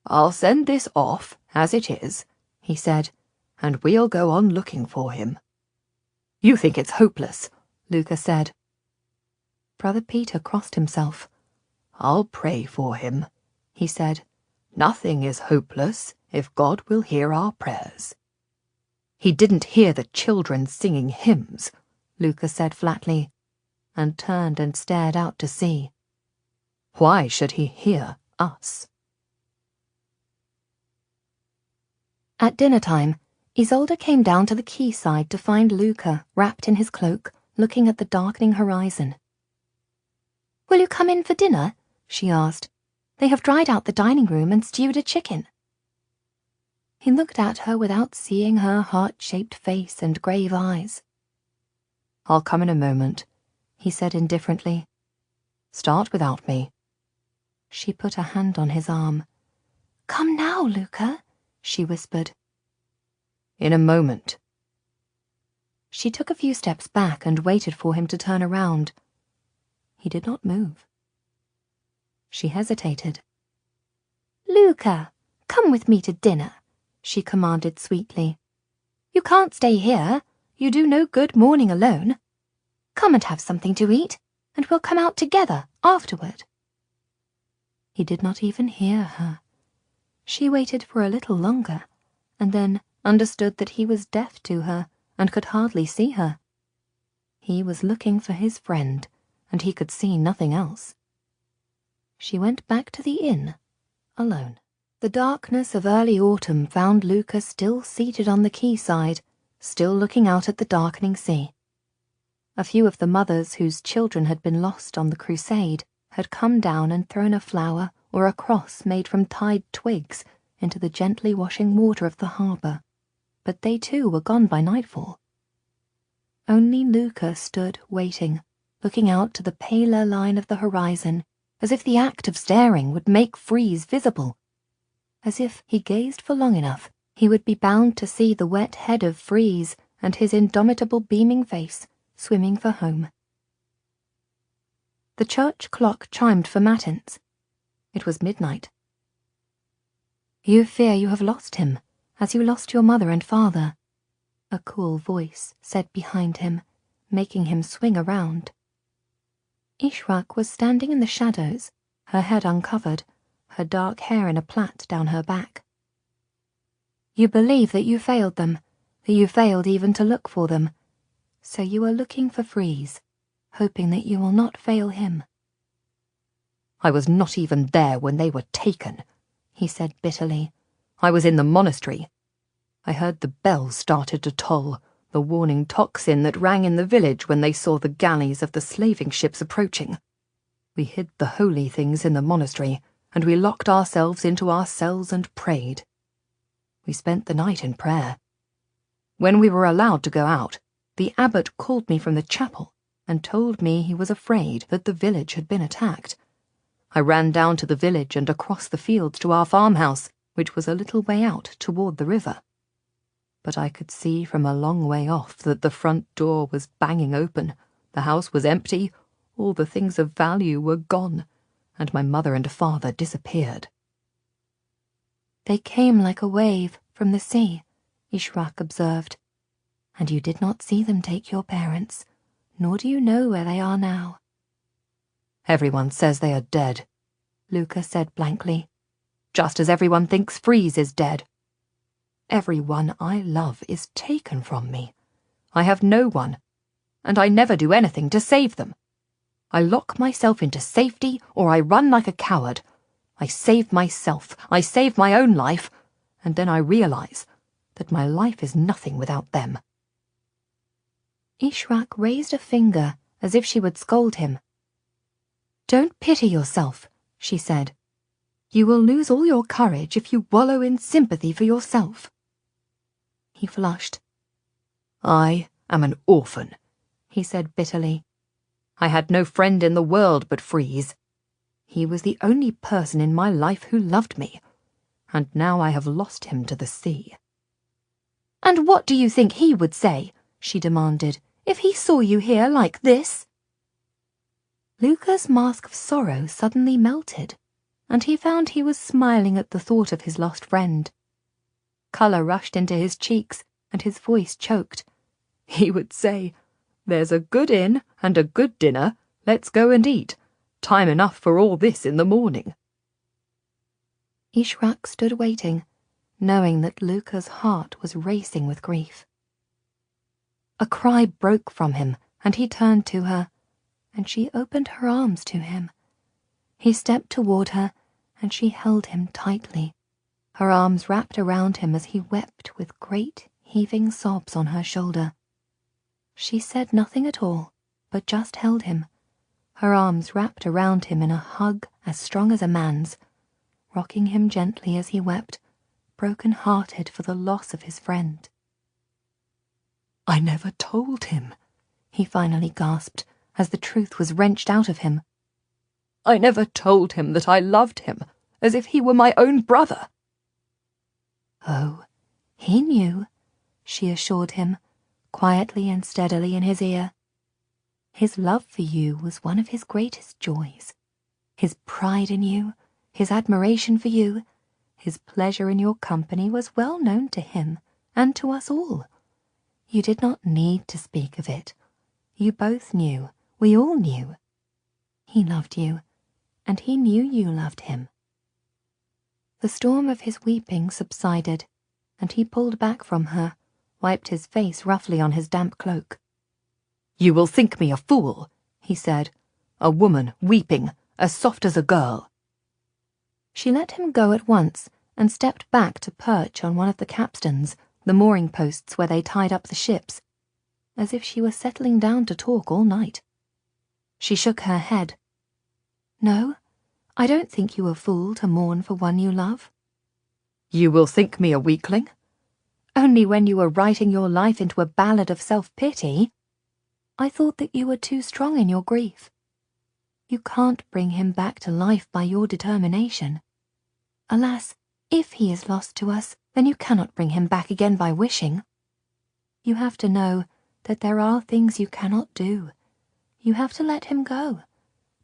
"I'll send this off, as it is," he said, "and we'll go on looking for him." "You think it's hopeless," Luca said. Brother Peter crossed himself. "I'll pray for him," he said. "Nothing is hopeless if God will hear our prayers." "He didn't hear the children singing hymns," Luca said flatly, and turned and stared out to sea. "Why should he hear us?" At dinner-time, Isolde came down to the quayside to find Luca wrapped in his cloak, looking at the darkening horizon. "Will you come in for dinner?" she asked. "They have dried out the dining room and stewed a chicken." He looked at her without seeing her heart-shaped face and grave eyes. "I'll come in a moment," he said indifferently. "Start without me." She put a hand on his arm. "Come now, Luca," she whispered. "In a moment." She took a few steps back and waited for him to turn around. He did not move. She hesitated. Luca, come with me to dinner, she commanded sweetly. You can't stay here. You do no good mourning alone. Come and have something to eat, and we'll come out together afterward. He did not even hear her. She waited for a little longer, and then understood that he was deaf to her and could hardly see her. He was looking for his friend, and he could see nothing else. She went back to the inn, alone. The darkness of early autumn found Luca still seated on the quayside, still looking out at the darkening sea. A few of the mothers whose children had been lost on the crusade had come down and thrown a flower or a cross made from tied twigs into the gently washing water of the harbour, but they too were gone by nightfall. Only Luca stood waiting, looking out to the paler line of the horizon, as if the act of staring would make Freeze visible. As if he gazed for long enough, he would be bound to see the wet head of Freeze and his indomitable beaming face swimming for home. The church clock chimed for matins. It was midnight. You fear you have lost him, as you lost your mother and father, a cool voice said behind him, making him swing around. Ishrak was standing in the shadows, her head uncovered, her dark hair in a plait down her back. You believe that you failed them, that you failed even to look for them, so you are looking for Freeze, hoping that you will not fail him. I was not even there when they were taken, he said bitterly. I was in the monastery. I heard the bells started to toll, the warning tocsin that rang in the village when they saw the galleys of the slaving ships approaching. We hid the holy things in the monastery, and we locked ourselves into our cells and prayed. We spent the night in prayer. When we were allowed to go out, the abbot called me from the chapel and told me he was afraid that the village had been attacked. I ran down to the village and across the fields to our farmhouse, which was a little way out toward the river. But I could see from a long way off that the front door was banging open, the house was empty, all the things of value were gone, and my mother and father disappeared. They came like a wave from the sea, Ishrak observed, and you did not see them take your parents, nor do you know where they are now. Everyone says they are dead, Luca said blankly, just as everyone thinks Freeze is dead. Everyone I love is taken from me. I have no one, and I never do anything to save them. I lock myself into safety or I run like a coward. I save myself, I save my own life, and then I realize that my life is nothing without them. Ishrak raised a finger as if she would scold him. Don't pity yourself, she said. You will lose all your courage if you wallow in sympathy for yourself. He flushed. I am an orphan, he said bitterly. I had no friend in the world but Freeze. He was the only person in my life who loved me, and now I have lost him to the sea. And what do you think he would say, she demanded, if he saw you here like this? Luca's mask of sorrow suddenly melted, and he found he was smiling at the thought of his lost friend. Colour rushed into his cheeks, and his voice choked. He would say, "There's a good inn and a good dinner, let's go and eat. Time enough for all this in the morning." Ishrak stood waiting, knowing that Luca's heart was racing with grief. A cry broke from him, and he turned to her, and she opened her arms to him. He stepped toward her, and she held him tightly, her arms wrapped around him as he wept with great heaving sobs on her shoulder. She said nothing at all, but just held him, her arms wrapped around him in a hug as strong as a man's, rocking him gently as he wept, broken-hearted for the loss of his friend. I never told him, he finally gasped, as the truth was wrenched out of him. I never told him that I loved him, as if he were my own brother. Oh, he knew, she assured him, quietly and steadily in his ear. His love for you was one of his greatest joys. His pride in you, his admiration for you, his pleasure in your company was well known to him and to us all. You did not need to speak of it. You both knew, we all knew. He loved you, and he knew you loved him. The storm of his weeping subsided, and he pulled back from her, wiped his face roughly on his damp cloak. "You will think me a fool," he said. "A woman weeping, as soft as a girl." She let him go at once and stepped back to perch on one of the capstans, the mooring posts where they tied up the ships, as if she were settling down to talk all night. She shook her head. "No, I don't think you a fool to mourn for one you love." "You will think me a weakling?" "Only when you were writing your life into a ballad of self-pity. I thought that you were too strong in your grief. You can't bring him back to life by your determination. Alas, if he is lost to us, then you cannot bring him back again by wishing. You have to know that there are things you cannot do. You have to let him go.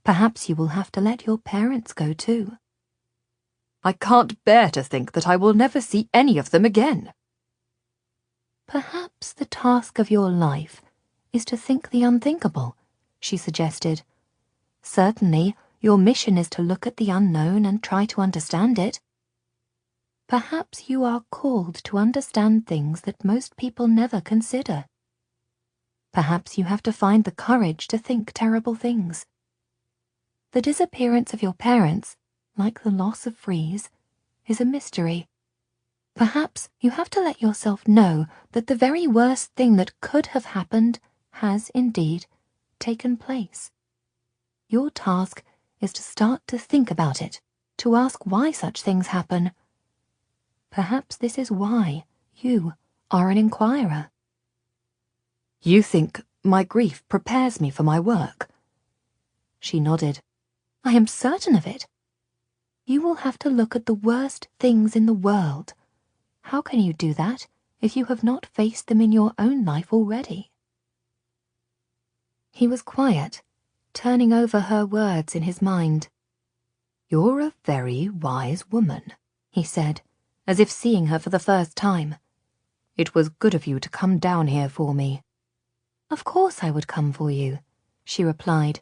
Perhaps you will have to let your parents go too." "I can't bear to think that I will never see any of them again." "Perhaps the task of your life is to think the unthinkable," she suggested. "Certainly, your mission is to look at the unknown and try to understand it. Perhaps you are called to understand things that most people never consider. Perhaps you have to find the courage to think terrible things. The disappearance of your parents, like the loss of Freeze, is a mystery. Perhaps you have to let yourself know that the very worst thing that could have happened has indeed taken place. Your task is to start to think about it, to ask why such things happen. Perhaps this is why you are an inquirer." "You think my grief prepares me for my work?" She nodded. "I am certain of it. You will have to look at the worst things in the world. How can you do that if you have not faced them in your own life already?" He was quiet, turning over her words in his mind. "You're a very wise woman," he said, as if seeing her for the first time. "It was good of you to come down here for me." "Of course I would come for you," she replied.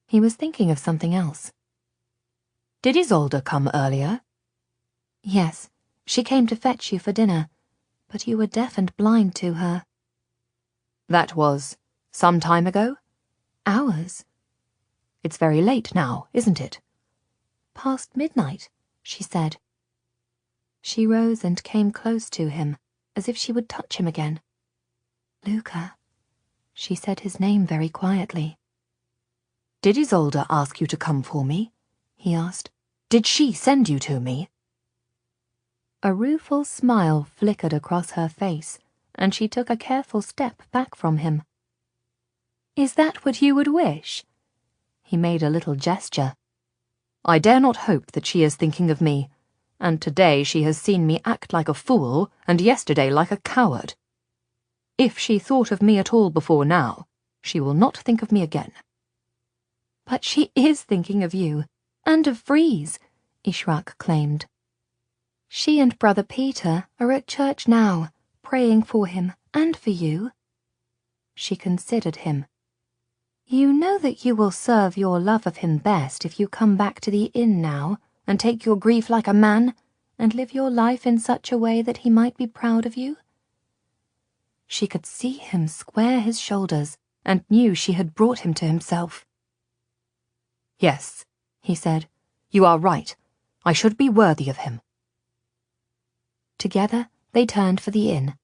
He was thinking of something else. "Did Isolde come earlier?" "Yes, she came to fetch you for dinner, but you were deaf and blind to her." "That was some time ago?" "Hours." "It's very late now, isn't it?" "Past midnight," she said. She rose and came close to him, as if she would touch him again. "Luca." She said his name very quietly. "Did Isolde ask you to come for me?" he asked. "Did she send you to me?" A rueful smile flickered across her face, and she took a careful step back from him. "Is that what you would wish?" He made a little gesture. "I dare not hope that she is thinking of me, and today she has seen me act like a fool, and yesterday like a coward. If she thought of me at all before now, she will not think of me again." "But she is thinking of you, and of Freeze," Ishrak claimed. "She and Brother Peter are at church now, praying for him and for you." She considered him. "You know that you will serve your love of him best if you come back to the inn now, and take your grief like a man, and live your life in such a way that he might be proud of you?" She could see him square his shoulders, and knew she had brought him to himself. "Yes," he said, "you are right. I should be worthy of him." Together they turned for the inn.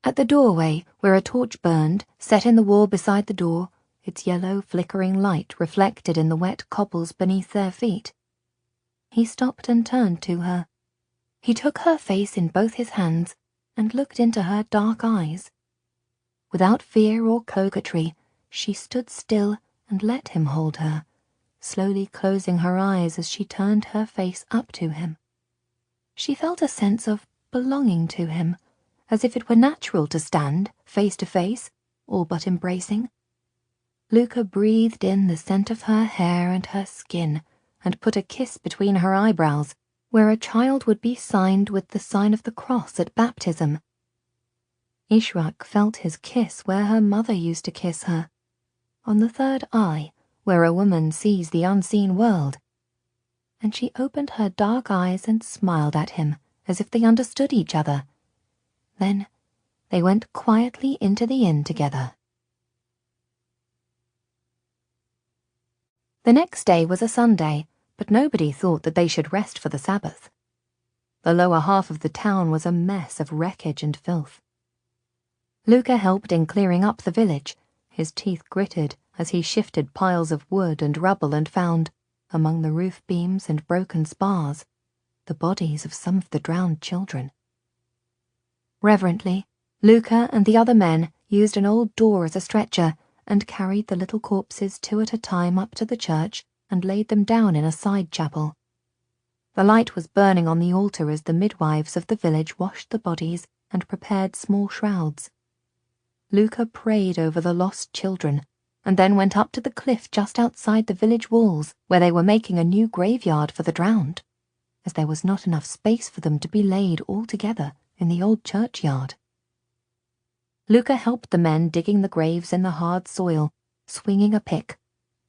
At the doorway, where a torch burned, set in the wall beside the door, its yellow flickering light reflected in the wet cobbles beneath their feet, he stopped and turned to her. He took her face in both his hands and looked into her dark eyes. Without fear or coquetry, she stood still and let him hold her, slowly closing her eyes as she turned her face up to him. She felt a sense of belonging to him, as if it were natural to stand, face to face, all but embracing. Luca breathed in the scent of her hair and her skin, and put a kiss between her eyebrows, where a child would be signed with the sign of the cross at baptism. Ishraq felt his kiss where her mother used to kiss her, on the third eye, where a woman sees the unseen world, and she opened her dark eyes and smiled at him as if they understood each other. Then they went quietly into the inn together. The next day was a Sunday, but nobody thought that they should rest for the Sabbath. The lower half of the town was a mess of wreckage and filth. Luca helped in clearing up the village. His teeth gritted as he shifted piles of wood and rubble and found, among the roof beams and broken spars, the bodies of some of the drowned children. Reverently, Luca and the other men used an old door as a stretcher and carried the little corpses 2 at a time up to the church and laid them down in a side chapel. The light was burning on the altar as the midwives of the village washed the bodies and prepared small shrouds. Luca prayed over the lost children, and then went up to the cliff just outside the village walls, where they were making a new graveyard for the drowned, as there was not enough space for them to be laid all together in the old churchyard. Luca helped the men digging the graves in the hard soil, swinging a pick,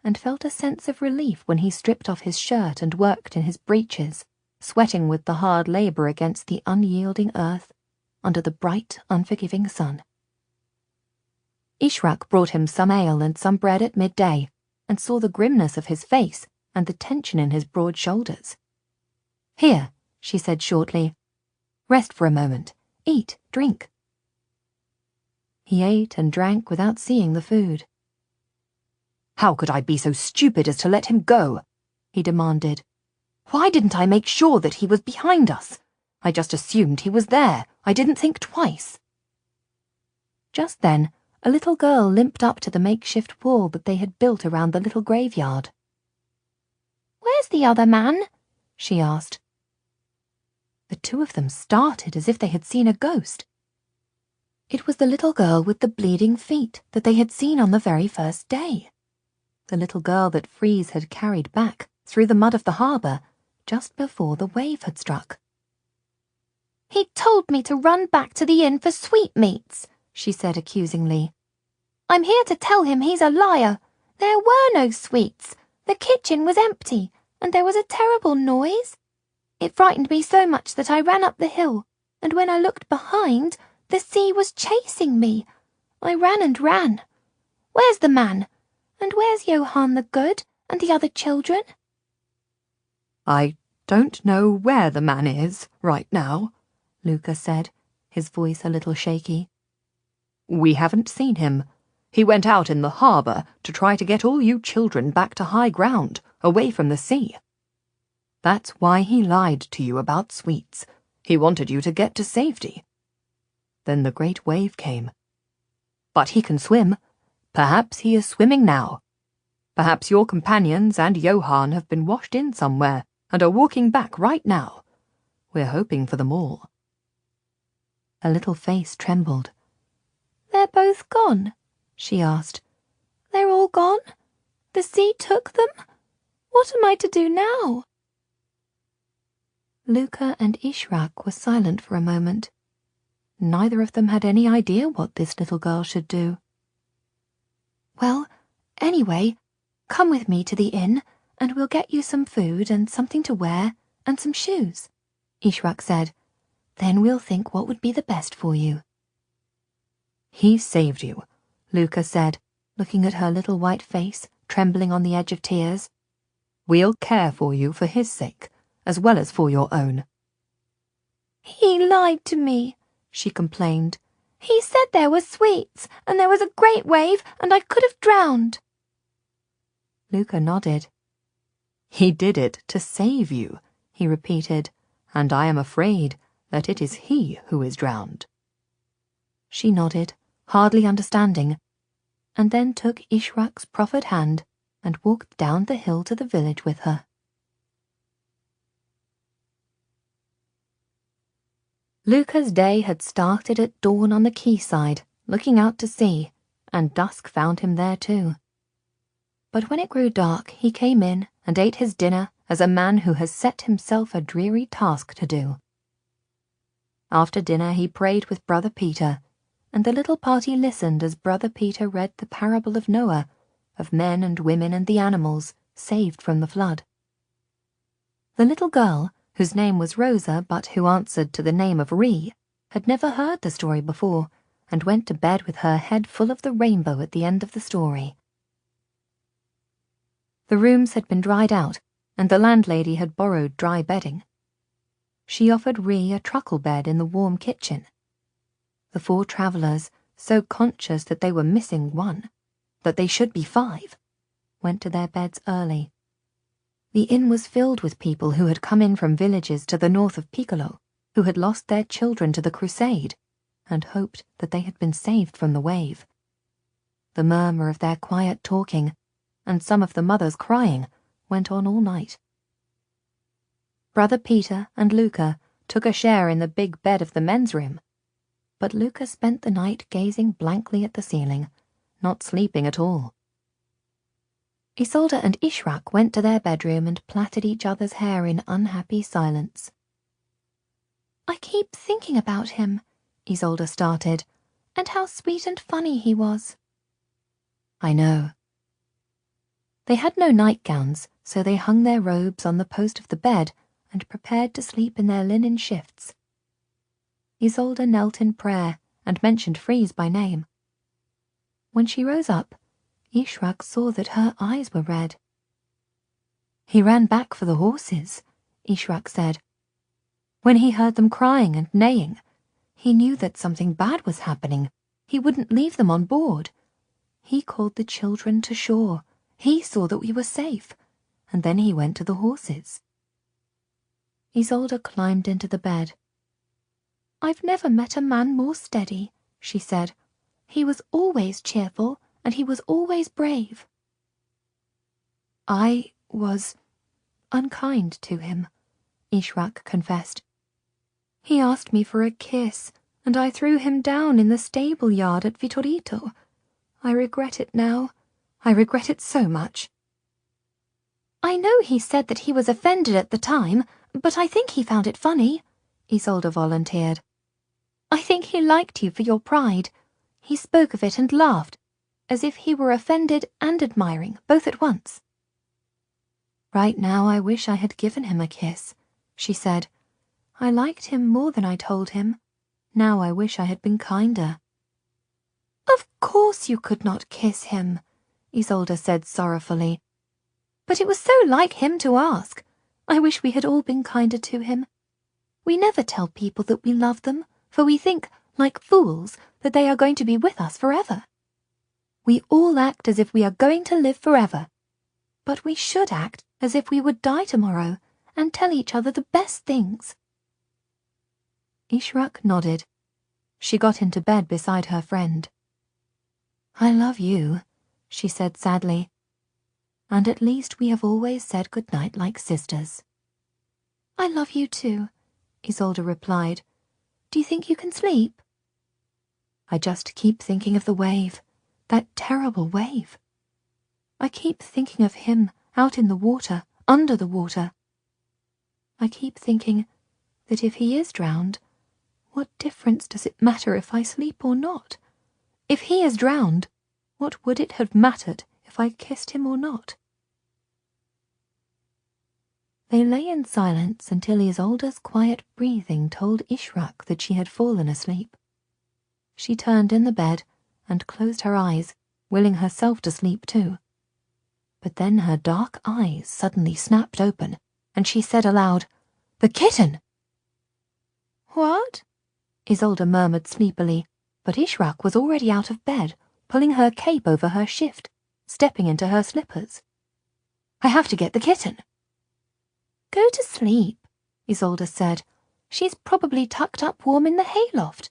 and felt a sense of relief when he stripped off his shirt and worked in his breeches, sweating with the hard labor against the unyielding earth under the bright, unforgiving sun. Ishraq brought him some ale and some bread at midday, and saw the grimness of his face and the tension in his broad shoulders. "Here," she said shortly. "Rest for a moment. Eat, drink." He ate and drank without seeing the food. "How could I be so stupid as to let him go?" he demanded. "Why didn't I make sure that he was behind us? I just assumed he was there. I didn't think twice." Just then, a little girl limped up to the makeshift wall that they had built around the little graveyard. "Where's the other man?" she asked. The 2 of them started as if they had seen a ghost. It was the little girl with the bleeding feet that they had seen on the very first day. The little girl that Freeze had carried back through the mud of the harbour just before the wave had struck. "He told me to run back to the inn for sweetmeats," she said accusingly. "I'm here to tell him he's a liar. There were no sweets. The kitchen was empty, and there was a terrible noise. It frightened me so much that I ran up the hill, and when I looked behind, the sea was chasing me. I ran and ran. Where's the man? And where's Johann the Good and the other children?" "I don't know where the man is right now," Luca said, his voice a little shaky. "We haven't seen him. He went out in the harbour to try to get all you children back to high ground, away from the sea. That's why he lied to you about sweets. He wanted you to get to safety. Then the great wave came. But he can swim. Perhaps he is swimming now. Perhaps your companions and Johann have been washed in somewhere and are walking back right now. We're hoping for them all." Her little face trembled. "They're both gone?" she asked. "They're all gone? The sea took them? What am I to do now?" Luca and Ishraq were silent for a moment. Neither of them had any idea what this little girl should do. "Well, anyway, come with me to the inn, and we'll get you some food and something to wear and some shoes," Ishraq said. "Then we'll think what would be the best for you." "He saved you," Luca said, looking at her little white face, trembling on the edge of tears. "We'll care for you for his sake, as well as for your own." "He lied to me," she complained. "He said there were sweets, and there was a great wave, and I could have drowned." Luca nodded. "He did it to save you," he repeated, "and I am afraid that it is he who is drowned." She nodded, hardly understanding, and then took Ishraq's proffered hand and walked down the hill to the village with her. Luca's day had started at dawn on the quayside, looking out to sea, and dusk found him there too. But when it grew dark, he came in and ate his dinner as a man who has set himself a dreary task to do. After dinner he prayed with Brother Peter, and the little party listened as Brother Peter read the parable of Noah, of men and women and the animals saved from the flood. The little girl, whose name was Rosa but who answered to the name of Ree, had never heard the story before, and went to bed with her head full of the rainbow at the end of the story. The rooms had been dried out, and the landlady had borrowed dry bedding. She offered Ree a truckle bed in the warm kitchen. The 4 travellers, so conscious that they were missing one, that they should be 5, went to their beds early. The inn was filled with people who had come in from villages to the north of Piccolo, who had lost their children to the crusade, and hoped that they had been saved from the wave. The murmur of their quiet talking, and some of the mothers crying, went on all night. Brother Peter and Luca took a share in the big bed of the men's room, but Luca spent the night gazing blankly at the ceiling, not sleeping at all. Isolde and Ishrak went to their bedroom and plaited each other's hair in unhappy silence. "I keep thinking about him," Isolde started, "and how sweet and funny he was." "I know." They had no nightgowns, so they hung their robes on the post of the bed and prepared to sleep in their linen shifts. Isolde knelt in prayer and mentioned Freeze by name. When she rose up, Ishrak saw that her eyes were red. "He ran back for the horses," Ishrak said. "When he heard them crying and neighing, he knew that something bad was happening. He wouldn't leave them on board. He called the children to shore. He saw that we were safe, and then he went to the horses." Isolde climbed into the bed. "I've never met a man more steady," she said. "He was always cheerful, and he was always brave." "I was unkind to him," Ishrak confessed. "He asked me for a kiss, and I threw him down in the stable yard at Vitorito. I regret it now. I regret it so much." "I know he said that he was offended at the time, but I think he found it funny," Isolde volunteered. "I think he liked you for your pride. He spoke of it and laughed, as if he were offended and admiring, both at once." "Right now I wish I had given him a kiss," she said. "I liked him more than I told him. Now I wish I had been kinder." "Of course you could not kiss him," Isolde said sorrowfully. "But it was so like him to ask. I wish we had all been kinder to him. We never tell people that we love them, for we think, like fools, that they are going to be with us forever. We all act as if we are going to live forever. But we should act as if we would die tomorrow, and tell each other the best things." Ishrak nodded. She got into bed beside her friend. "I love you," she said sadly. "And at least we have always said good night like sisters." "I love you too," Isolde replied. "Do you think you can sleep?" "I just keep thinking of the wave, that terrible wave. I keep thinking of him out in the water, under the water. I keep thinking that if he is drowned, what difference does it matter if I sleep or not? If he is drowned, what would it have mattered if I kissed him or not?" They lay in silence until Isolde's quiet breathing told Ishrak that she had fallen asleep. She turned in the bed and closed her eyes, willing herself to sleep too. But then her dark eyes suddenly snapped open, and she said aloud, "The kitten!" "What?" Isolde murmured sleepily, but Ishrak was already out of bed, pulling her cape over her shift, stepping into her slippers. "I have to get the kitten." "Go to sleep," Isolde said. "She's probably tucked up warm in the hayloft.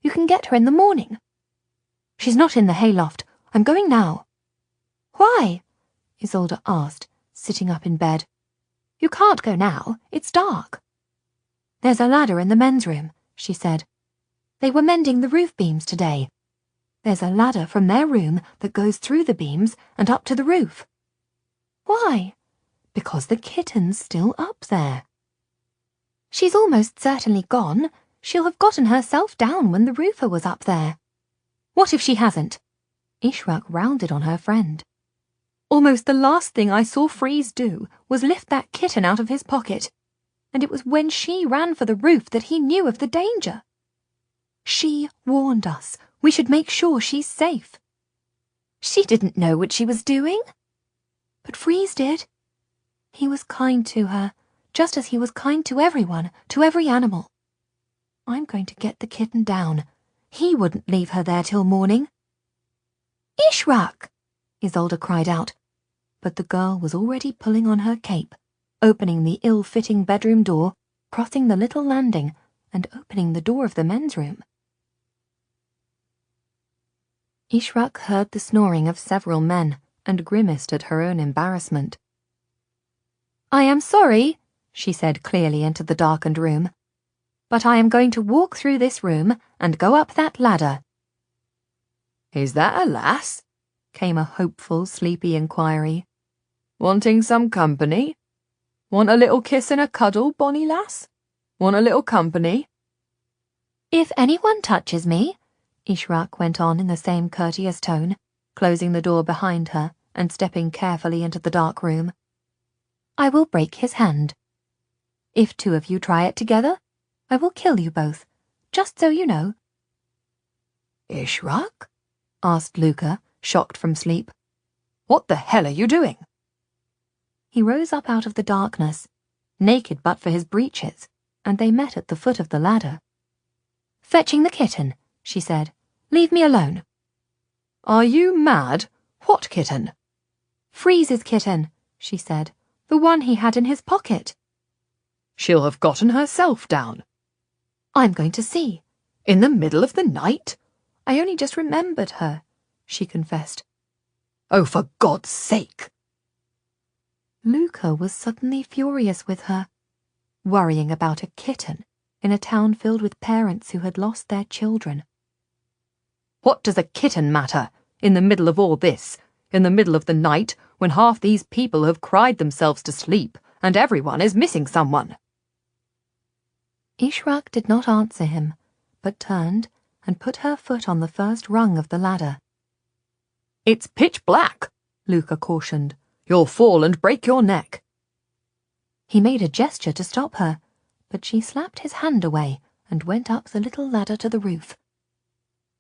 You can get her in the morning." "She's not in the hayloft. I'm going now." "Why?" Isolde asked, sitting up in bed. "You can't go now. It's dark." "There's a ladder in the men's room," she said. "They were mending the roof beams today. There's a ladder from their room that goes through the beams and up to the roof." "Why?" "Because the kitten's still up there." "She's almost certainly gone. She'll have gotten herself down when the roofer was up there." "What if she hasn't?" Ishrak rounded on her friend. "Almost the last thing I saw Freeze do was lift that kitten out of his pocket, and it was when she ran for the roof that he knew of the danger. She warned us we should make sure she's safe." "She didn't know what she was doing." "But Freeze did. He was kind to her, just as he was kind to everyone, to every animal. I'm going to get the kitten down. He wouldn't leave her there till morning." "Ishrak!" Isolde cried out, but the girl was already pulling on her cape, opening the ill-fitting bedroom door, crossing the little landing, and opening the door of the men's room. Ishrak heard the snoring of several men and grimaced at her own embarrassment. "I am sorry," she said clearly into the darkened room, "but I am going to walk through this room and go up that ladder." "Is that a lass?" came a hopeful, sleepy inquiry. "Wanting some company? Want a little kiss and a cuddle, bonny lass? Want a little company?" "If anyone touches me," Ishrak went on in the same courteous tone, closing the door behind her and stepping carefully into the dark room, "I will break his hand. If two of you try it together, I will kill you both, just so you know." "Ishrak?" asked Luca, shocked from sleep. "What the hell are you doing?" He rose up out of the darkness, naked but for his breeches, and they met at the foot of the ladder. "Fetching the kitten," she said. "Leave me alone." "Are you mad? What kitten?" "Freeze's kitten," she said. "The one he had in his pocket." "She'll have gotten herself down." "I'm going to see." "In the middle of the night?" "I only just remembered her," she confessed. "Oh, for God's sake!" Luca was suddenly furious with her, worrying about a kitten in a town filled with parents who had lost their children. "What does a kitten matter, in the middle of all this, in the middle of the night, when half these people have cried themselves to sleep, and everyone is missing someone?" Ishrak did not answer him, but turned and put her foot on the first rung of the ladder. "It's pitch black," Luca cautioned. "You'll fall and break your neck." He made a gesture to stop her, but she slapped his hand away and went up the little ladder to the roof.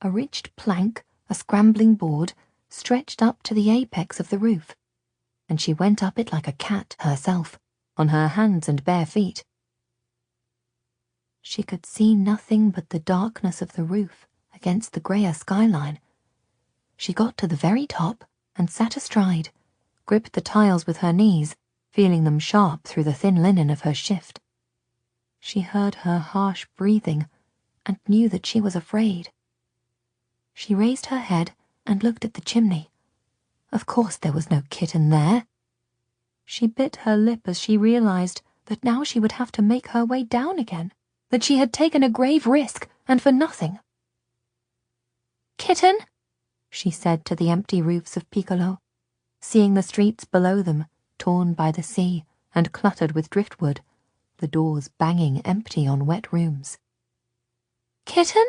A ridged plank, a scrambling board, stretched up to the apex of the roof, and she went up it like a cat herself, on her hands and bare feet. She could see nothing but the darkness of the roof against the greyer skyline. She got to the very top and sat astride, gripped the tiles with her knees, feeling them sharp through the thin linen of her shift. She heard her harsh breathing and knew that she was afraid. She raised her head and looked at the chimney. Of course there was no kitten there. She bit her lip as she realized that now she would have to make her way down again, that she had taken a grave risk and for nothing. "Kitten?" she said to the empty roofs of Piccolo, seeing the streets below them, torn by the sea and cluttered with driftwood, the doors banging empty on wet rooms. "Kitten?"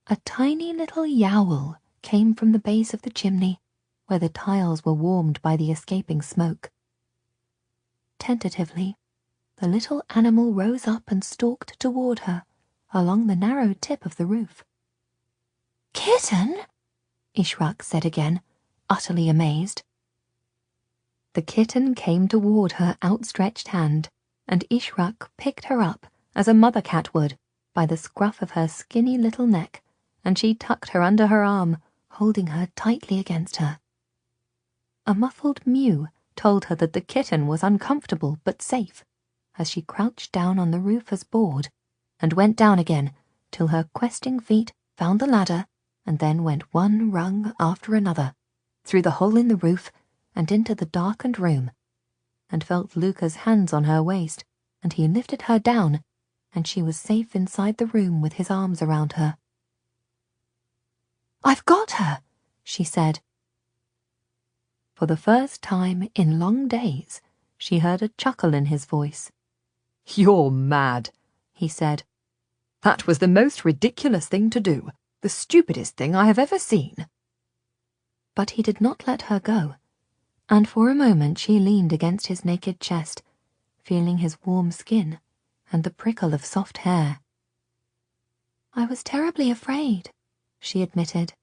A tiny little yowl came from the base of the chimney, where the tiles were warmed by the escaping smoke. Tentatively, the little animal rose up and stalked toward her, along the narrow tip of the roof. "Kitten?" Ishrak said again, utterly amazed. The kitten came toward her outstretched hand, and Ishrak picked her up, as a mother cat would, by the scruff of her skinny little neck, and she tucked her under her arm, holding her tightly against her. A muffled mew told her that the kitten was uncomfortable but safe, as she crouched down on the roofer's board and went down again till her questing feet found the ladder and then went one rung after another, through the hole in the roof and into the darkened room, and felt Luca's hands on her waist, and he lifted her down, and she was safe inside the room with his arms around her. "I've got her," she said. For the first time in long days, she heard a chuckle in his voice. "You're mad," he said. "That was the most ridiculous thing to do, the stupidest thing I have ever seen." But he did not let her go, and for a moment she leaned against his naked chest, feeling his warm skin and the prickle of soft hair. "I was terribly afraid," she admitted.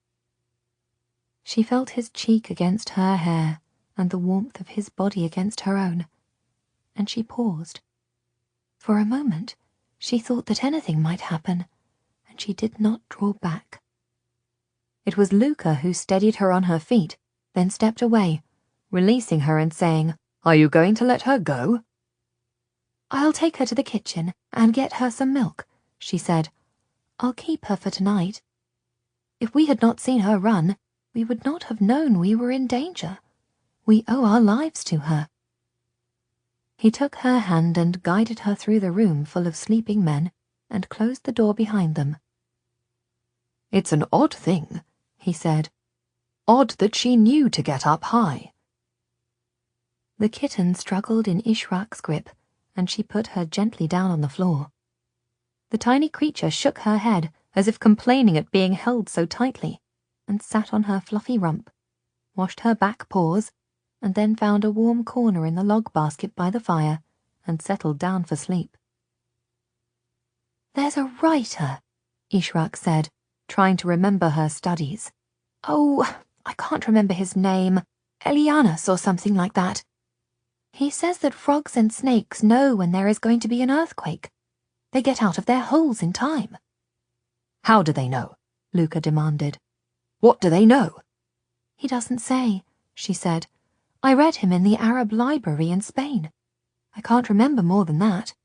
She felt his cheek against her hair and the warmth of his body against her own, and she paused. For a moment she thought that anything might happen, and she did not draw back. It was Luca who steadied her on her feet, then stepped away, releasing her and saying, "Are you going to let her go?" "I'll take her to the kitchen and get her some milk," she said. "I'll keep her for tonight. If we had not seen her run, we would not have known we were in danger. We owe our lives to her." He took her hand and guided her through the room full of sleeping men and closed the door behind them. "It's an odd thing," he said. "Odd that she knew to get up high." The kitten struggled in Ishrak's grip, and she put her gently down on the floor. The tiny creature shook her head, as if complaining at being held so tightly, and sat on her fluffy rump, washed her back paws, and then found a warm corner in the log basket by the fire and settled down for sleep. "There's a writer," Ishrak said, trying to remember her studies. "Oh, I can't remember his name. Elianas or something like that. He says that frogs and snakes know when there is going to be an earthquake. They get out of their holes in time." "How do they know?" Luca demanded. "What do they know?" "He doesn't say," she said. "I read him in the Arab library in Spain. I can't remember more than that."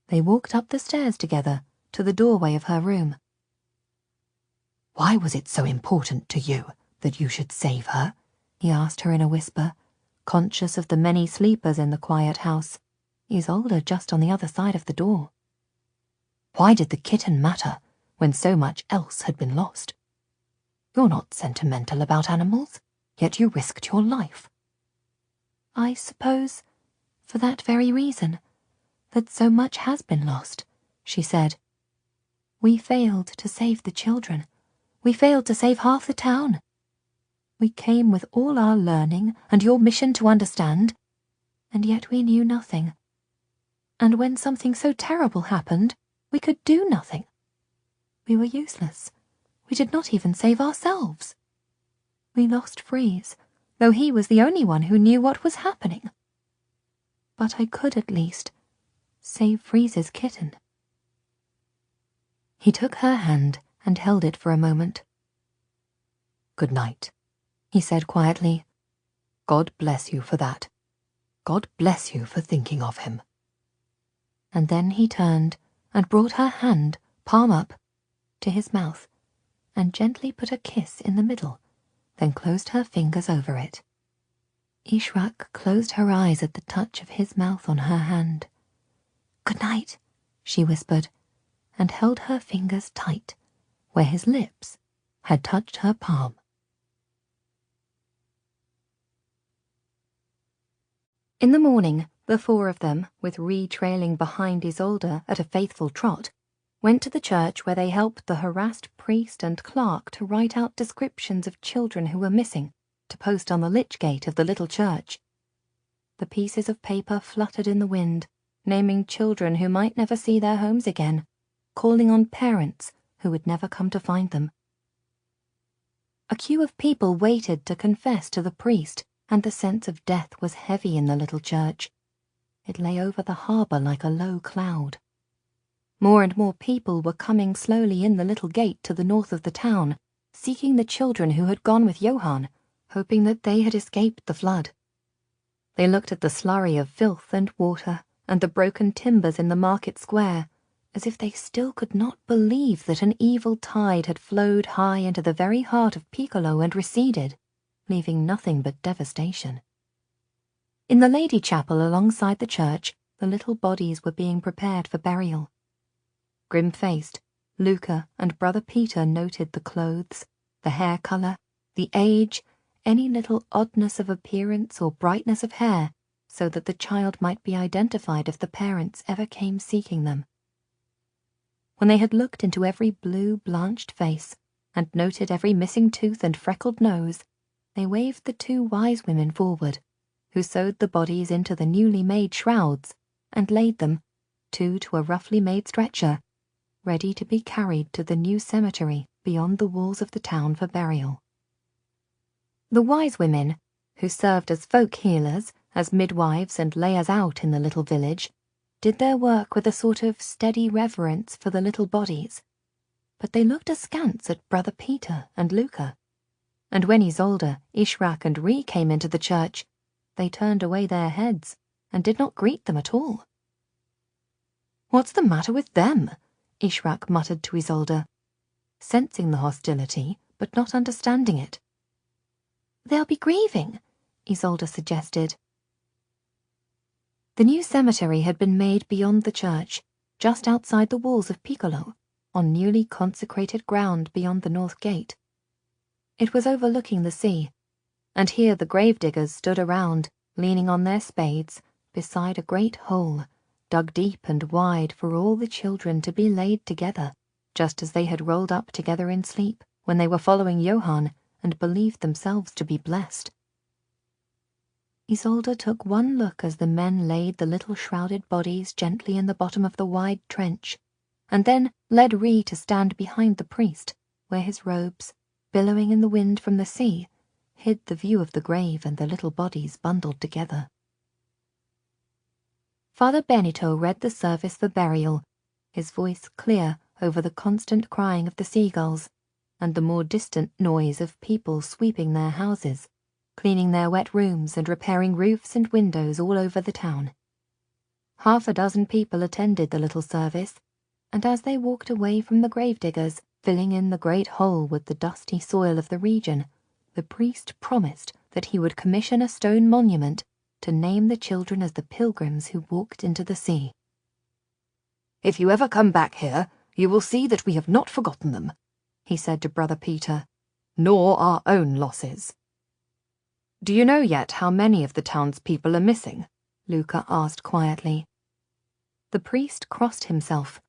They walked up the stairs together to the doorway of her room. "Why was it so important to you that you should save her?" he asked her in a whisper, conscious of the many sleepers in the quiet house, Isolde just on the other side of the door. "Why did the kitten matter when so much else had been lost? You're not sentimental about animals, yet you risked your life." "I suppose, for that very reason, that so much has been lost," she said. "We failed to save the children. We failed to save half the town. We came with all our learning and your mission to understand, and yet we knew nothing. And when something so terrible happened, we could do nothing. We were useless. We did not even save ourselves. We lost Freeze, though he was the only one who knew what was happening. But I could at least save Freeze's kitten." He took her hand and held it for a moment. "Good night," he said quietly. "God bless you for that. God bless you for thinking of him." And then he turned and brought her hand, palm up, to his mouth, and gently put a kiss in the middle, then closed her fingers over it. Ishrak closed her eyes at the touch of his mouth on her hand. "Good night," she whispered, and held her fingers tight where his lips had touched her palm. In the morning, the four of them, with Ree trailing behind Isolde at a faithful trot, went to the church where they helped the harassed priest and clerk to write out descriptions of children who were missing, to post on the lich gate of the little church. The pieces of paper fluttered in the wind, naming children who might never see their homes again, calling on parents who would never come to find them. A queue of people waited to confess to the priest, and the sense of death was heavy in the little church. It lay over the harbour like a low cloud. More and more people were coming slowly in the little gate to the north of the town, seeking the children who had gone with Johann, hoping that they had escaped the flood. They looked at the slurry of filth and water and the broken timbers in the market square, as if they still could not believe that an evil tide had flowed high into the very heart of Piccolo and receded, leaving nothing but devastation. In the Lady Chapel alongside the church, the little bodies were being prepared for burial. Grim-faced, Luca and Brother Peter noted the clothes, the hair colour, the age, any little oddness of appearance or brightness of hair, so that the child might be identified if the parents ever came seeking them. When they had looked into every blue, blanched face, and noted every missing tooth and freckled nose, they waved the two wise women forward, who sewed the bodies into the newly made shrouds, and laid them, two to a roughly made stretcher, ready to be carried to the new cemetery beyond the walls of the town for burial. The wise women, who served as folk healers, as midwives and layers out in the little village, did their work with a sort of steady reverence for the little bodies, but they looked askance at Brother Peter and Luca, and when Isolde, Ishrak and Ree came into the church, they turned away their heads and did not greet them at all. "What's the matter with them?" Ishrak muttered to Isolde, sensing the hostility but not understanding it. "They'll be grieving," Isolde suggested. The new cemetery had been made beyond the church, just outside the walls of Piccolo, on newly consecrated ground beyond the north gate. It was overlooking the sea, and here the gravediggers stood around, leaning on their spades, beside a great hole, dug deep and wide for all the children to be laid together, just as they had rolled up together in sleep when they were following Johann and believed themselves to be blessed. Isolde took one look as the men laid the little shrouded bodies gently in the bottom of the wide trench, and then led Ree to stand behind the priest, where his robes, billowing in the wind from the sea, hid the view of the grave and the little bodies bundled together. Father Benito read the service for burial, his voice clear over the constant crying of the seagulls and the more distant noise of people sweeping their houses, cleaning their wet rooms and repairing roofs and windows all over the town. 6 people attended the little service, and as they walked away from the gravediggers, filling in the great hole with the dusty soil of the region, the priest promised that he would commission a stone monument to name the children as the pilgrims who walked into the sea. "If you ever come back here, you will see that we have not forgotten them," he said to Brother Peter, "nor our own losses." "Do you know yet how many of the townspeople are missing?" Luca asked quietly. The priest crossed himself.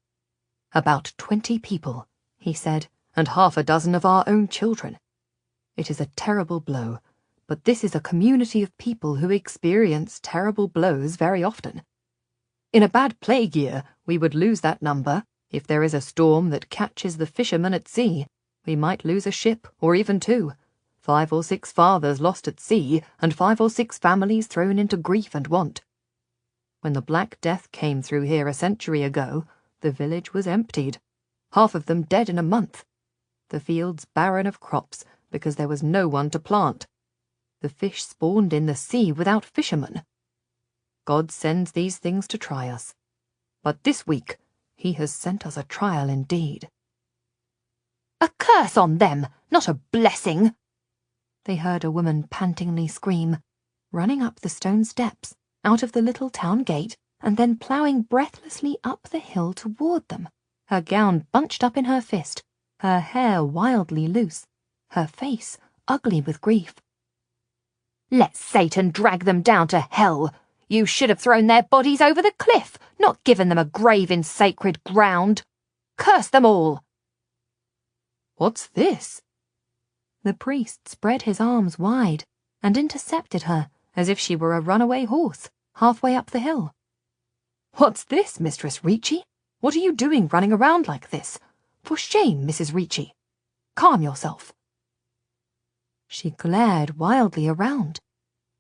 "About 20 people," he said, "and 6 of our own children. It is a terrible blow, but this is a community of people who experience terrible blows very often. In a bad plague year, we would lose that number. If there is a storm that catches the fishermen at sea, we might lose a ship or even 2. 5 or 6 fathers lost at sea, and 5 or 6 families thrown into grief and want. When the Black Death came through here a century ago, the village was emptied, half of them dead in a month. The fields barren of crops because there was no one to plant. The fish spawned in the sea without fishermen. God sends these things to try us. But this week, he has sent us a trial indeed." "A curse on them, not a blessing!" They heard a woman pantingly scream, running up the stone steps, out of the little town gate, and then ploughing breathlessly up the hill toward them, her gown bunched up in her fist, her hair wildly loose, her face ugly with grief. "Let Satan drag them down to hell! You should have thrown their bodies over the cliff, not given them a grave in sacred ground. Curse them all!" "What's this?" The priest spread his arms wide and intercepted her as if she were a runaway horse, halfway up the hill. "What's this, Mistress Ricci? What are you doing running around like this? For shame, Mrs. Ricci. Calm yourself." She glared wildly around.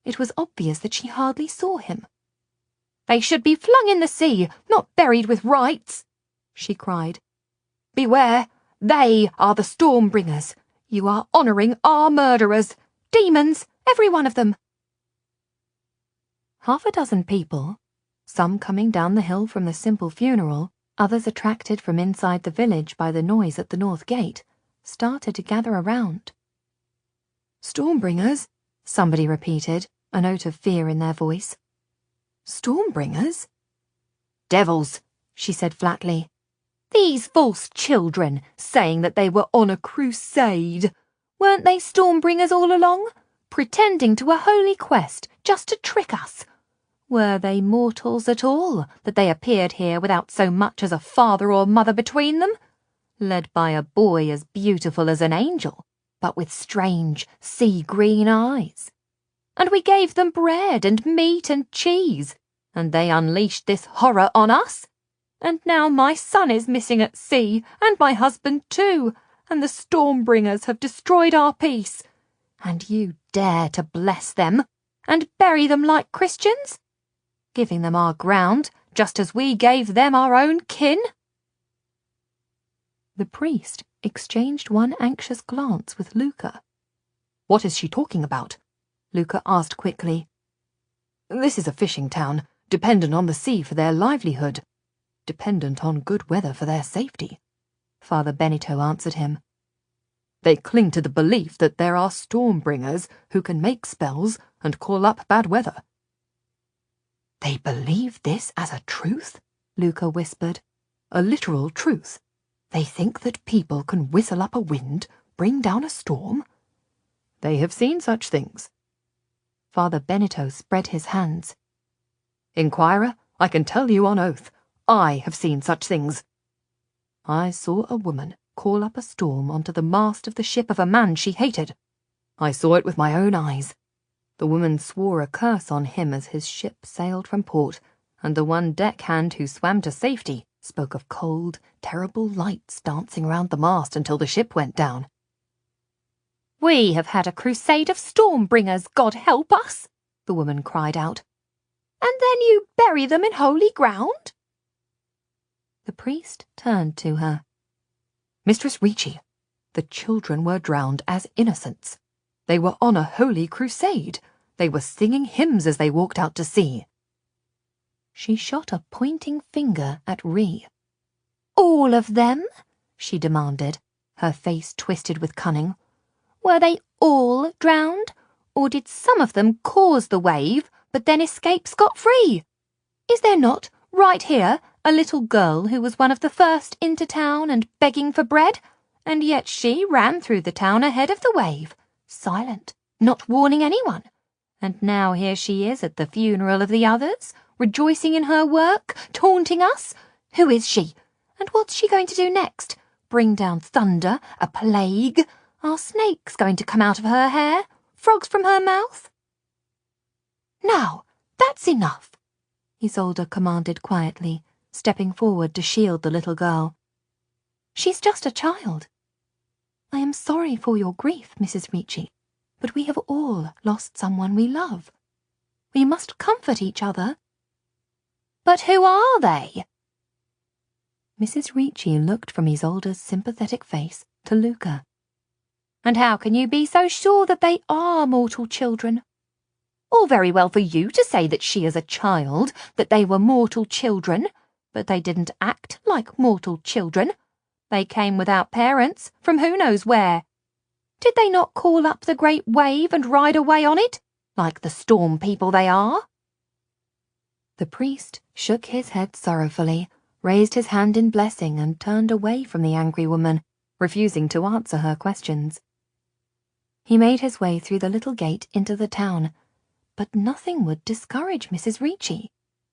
It was obvious that she hardly saw him. "They should be flung in the sea, not buried with rites," she cried. "Beware, they are the Stormbringers. You are honouring our murderers. Demons, every one of them." 6 people, some coming down the hill from the simple funeral, others attracted from inside the village by the noise at the north gate, started to gather around. "Stormbringers?" somebody repeated, a note of fear in their voice. "Stormbringers? Devils, she said flatly. These false children, saying that they were on a crusade. Weren't they Stormbringers all along? Pretending to a holy quest just to trick us. Were they mortals at all, that they appeared here without so much as a father or mother between them? Led by a boy as beautiful as an angel, but with strange sea-green eyes. And we gave them bread and meat and cheese, and they unleashed this horror on us. And now my son is missing at sea, and my husband too, and the Stormbringers have destroyed our peace. And you dare to bless them, and bury them like Christians? Giving them our ground, just as we gave them our own kin? The priest exchanged one anxious glance with Luca. What is she talking about? Luca asked quickly. This is a fishing town, dependent on the sea for their livelihood, dependent on good weather for their safety, Father Benito answered him. They cling to the belief that there are Stormbringers who can make spells and call up bad weather. They believe this as a truth? Luca whispered. A literal truth. They think that people can whistle up a wind, bring down a storm? They have seen such things. Father Benito spread his hands. Inquirer, I can tell you on oath, I have seen such things. I saw a woman call up a storm onto the mast of the ship of a man she hated. I saw it with my own eyes. The woman swore a curse on him as his ship sailed from port, and the one deckhand who swam to safety spoke of cold, terrible lights dancing round the mast until the ship went down. We have had a crusade of Stormbringers, God help us, the woman cried out. And then you bury them in holy ground? The priest turned to her. Mistress Ricci, the children were drowned as innocents. They were on a holy crusade. They were singing hymns as they walked out to sea. She shot a pointing finger at Ree. All of them? She demanded, her face twisted with cunning. Were they all drowned, or did some of them cause the wave, but then escape scot-free? Is there not, right here, a little girl who was one of the first into town and begging for bread, and yet she ran through the town ahead of the wave, silent, not warning anyone, and now here she is at the funeral of the others, rejoicing in her work, taunting us? Who is she? And what's she going to do next? Bring down thunder, a plague? Are snakes going to come out of her hair? Frogs from her mouth? Now, that's enough, Isolde commanded quietly, stepping forward to shield the little girl. She's just a child. I am sorry for your grief, Mrs. Ricci, but we have all lost someone we love. We must comfort each other. But who are they? Mrs. Ricci looked from Isolde's sympathetic face to Luca. And how can you be so sure that they are mortal children? All very well for you to say that she is a child, that they were mortal children, but they didn't act like mortal children. They came without parents, from who knows where. Did they not call up the great wave and ride away on it, like the storm people they are? The priest shook his head sorrowfully, raised his hand in blessing and turned away from the angry woman, refusing to answer her questions. He made his way through the little gate into the town, but nothing would discourage Mrs. Ricci,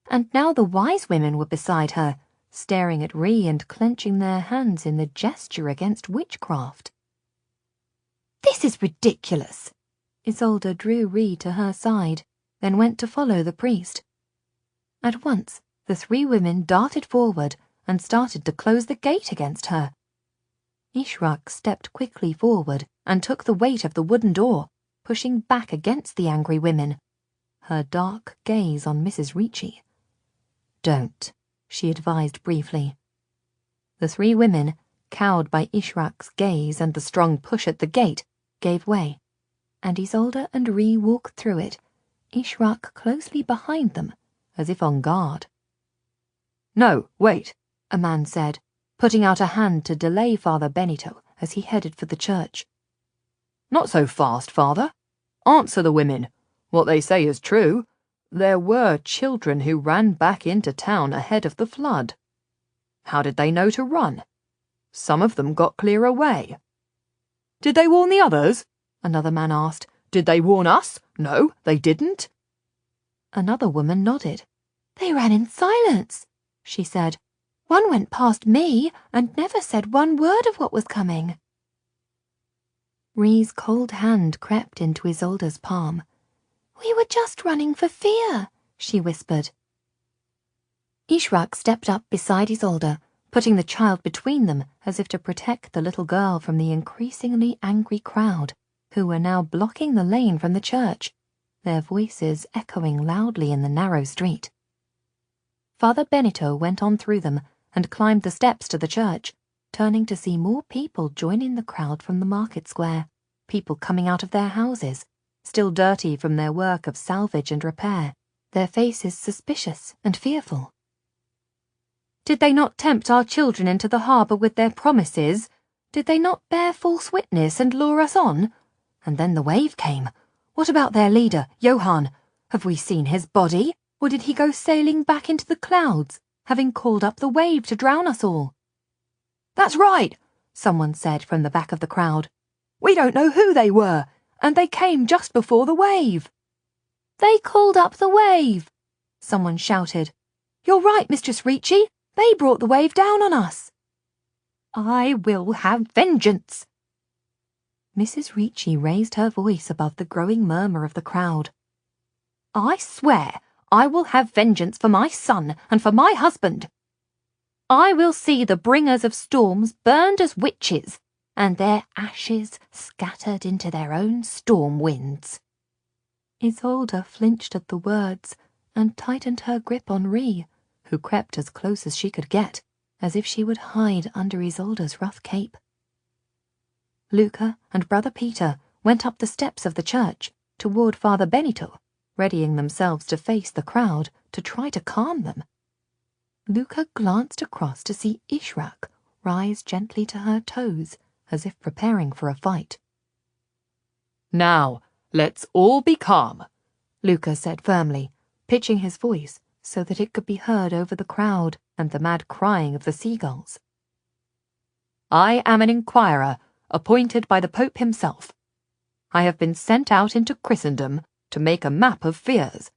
and now the wise women were beside her, staring at Ree and clenching their hands in the gesture against witchcraft. This is ridiculous. Isolde drew Ree to her side, then went to follow the priest. At once, the three women darted forward and started to close the gate against her. Ishraq stepped quickly forward and took the weight of the wooden door, pushing back against the angry women, her dark gaze on Mrs. Ricci. Don't, she advised briefly. The three women, cowed by Ishraq's gaze and the strong push at the gate, gave way, and Isolde and Ree walked through it, Ishraq closely behind them, as if on guard. No, wait, a man said, putting out a hand to delay Father Benito as he headed for the church. Not so fast, Father. Answer the women. What they say is true. There were children who ran back into town ahead of the flood. How did they know to run? Some of them got clear away. Did they warn the others? Another man asked. Did they warn us? No, they didn't. Another woman nodded. They ran in silence, she said. One went past me and never said one word of what was coming. Rhee's cold hand crept into Isolde's palm. We were just running for fear, she whispered. Ishrak stepped up beside Isolde, putting the child between them as if to protect the little girl from the increasingly angry crowd, who were now blocking the lane from the church, their voices echoing loudly in the narrow street. Father Benito went on through them and climbed the steps to the church, turning to see more people join in the crowd from the market square, people coming out of their houses, still dirty from their work of salvage and repair, their faces suspicious and fearful. Did they not tempt our children into the harbour with their promises? Did they not bear false witness and lure us on? And then the wave came. What about their leader, Johann? Have we seen his body? Or did he go sailing back into the clouds, having called up the wave to drown us all? That's right, someone said from the back of the crowd. We don't know who they were, and they came just before the wave. They called up the wave, someone shouted. You're right, Mistress Ricci. They brought the wave down on us. I will have vengeance. Mrs. Ricci raised her voice above the growing murmur of the crowd. I swear I will have vengeance for my son and for my husband. I will see the bringers of storms burned as witches, and their ashes scattered into their own storm winds. Isolde flinched at the words and tightened her grip on Rhee, who crept as close as she could get, as if she would hide under Isolde's rough cape. Luca and Brother Peter went up the steps of the church toward Father Benito, readying themselves to face the crowd to try to calm them. Luca glanced across to see Ishrak rise gently to her toes, as if preparing for a fight. Now, let's all be calm, Luca said firmly, pitching his voice so that it could be heard over the crowd and the mad crying of the seagulls. I am an inquirer appointed by the Pope himself. I have been sent out into Christendom to make a map of fears,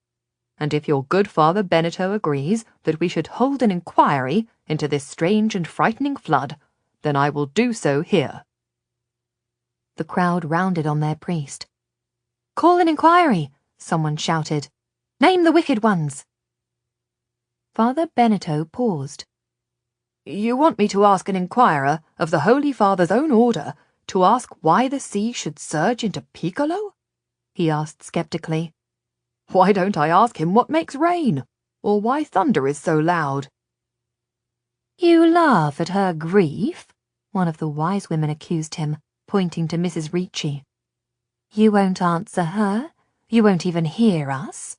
and if your good Father Benito agrees that we should hold an inquiry into this strange and frightening flood, then I will do so here. The crowd rounded on their priest. Call an inquiry, someone shouted. Name the wicked ones. Father Benito paused. You want me to ask an inquirer of the Holy Father's own order to ask why the sea should surge into Piccolo? He asked skeptically. Why don't I ask him what makes rain, or why thunder is so loud? You laugh at her grief, one of the wise women accused him, pointing to Mrs. Ricci. You won't answer her? You won't even hear us?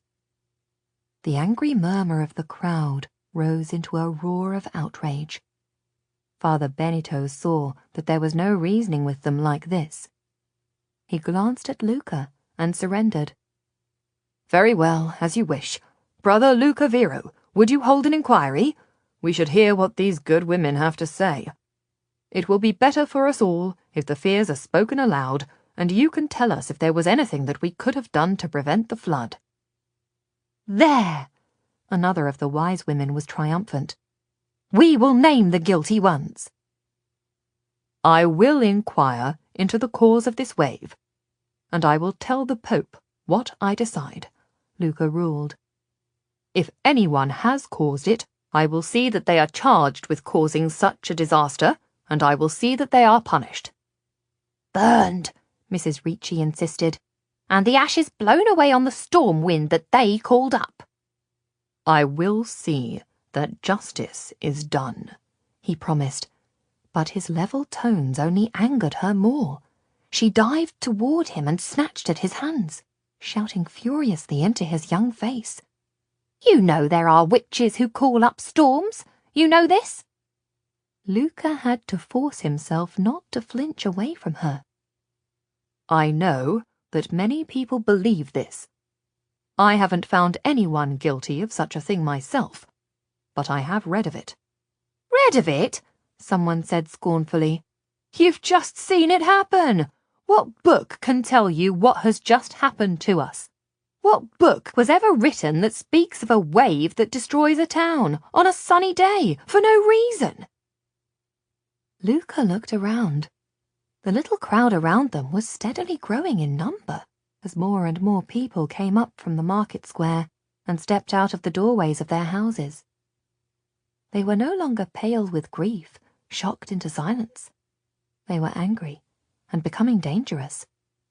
The angry murmur of the crowd rose into a roar of outrage. Father Benito saw that there was no reasoning with them like this. He glanced at Luca and surrendered. Very well, as you wish. Brother Luca Vero, would you hold an inquiry? We should hear what these good women have to say. It will be better for us all if the fears are spoken aloud, and you can tell us if there was anything that we could have done to prevent the flood. There! Another of the wise women was triumphant. We will name the guilty ones. I will inquire into the cause of this wave, and I will tell the Pope what I decide, Luca ruled. If anyone has caused it, I will see that they are charged with causing such a disaster, and I will see that they are punished. Burned, Mrs. Ricci insisted, and the ashes blown away on the storm wind that they called up. I will see that justice is done, he promised, but his level tones only angered her more. She dived toward him and snatched at his hands, shouting furiously into his young face. You know there are witches who call up storms. You know this? Luca had to force himself not to flinch away from her. I know that many people believe this. I haven't found anyone guilty of such a thing myself, but I have read of it. Read of it? Someone said scornfully. You've just seen it happen. What book can tell you what has just happened to us? What book was ever written that speaks of a wave that destroys a town on a sunny day for no reason? Luca looked around. The little crowd around them was steadily growing in number as more and more people came up from the market square and stepped out of the doorways of their houses. They were no longer pale with grief, shocked into silence. They were angry and becoming dangerous,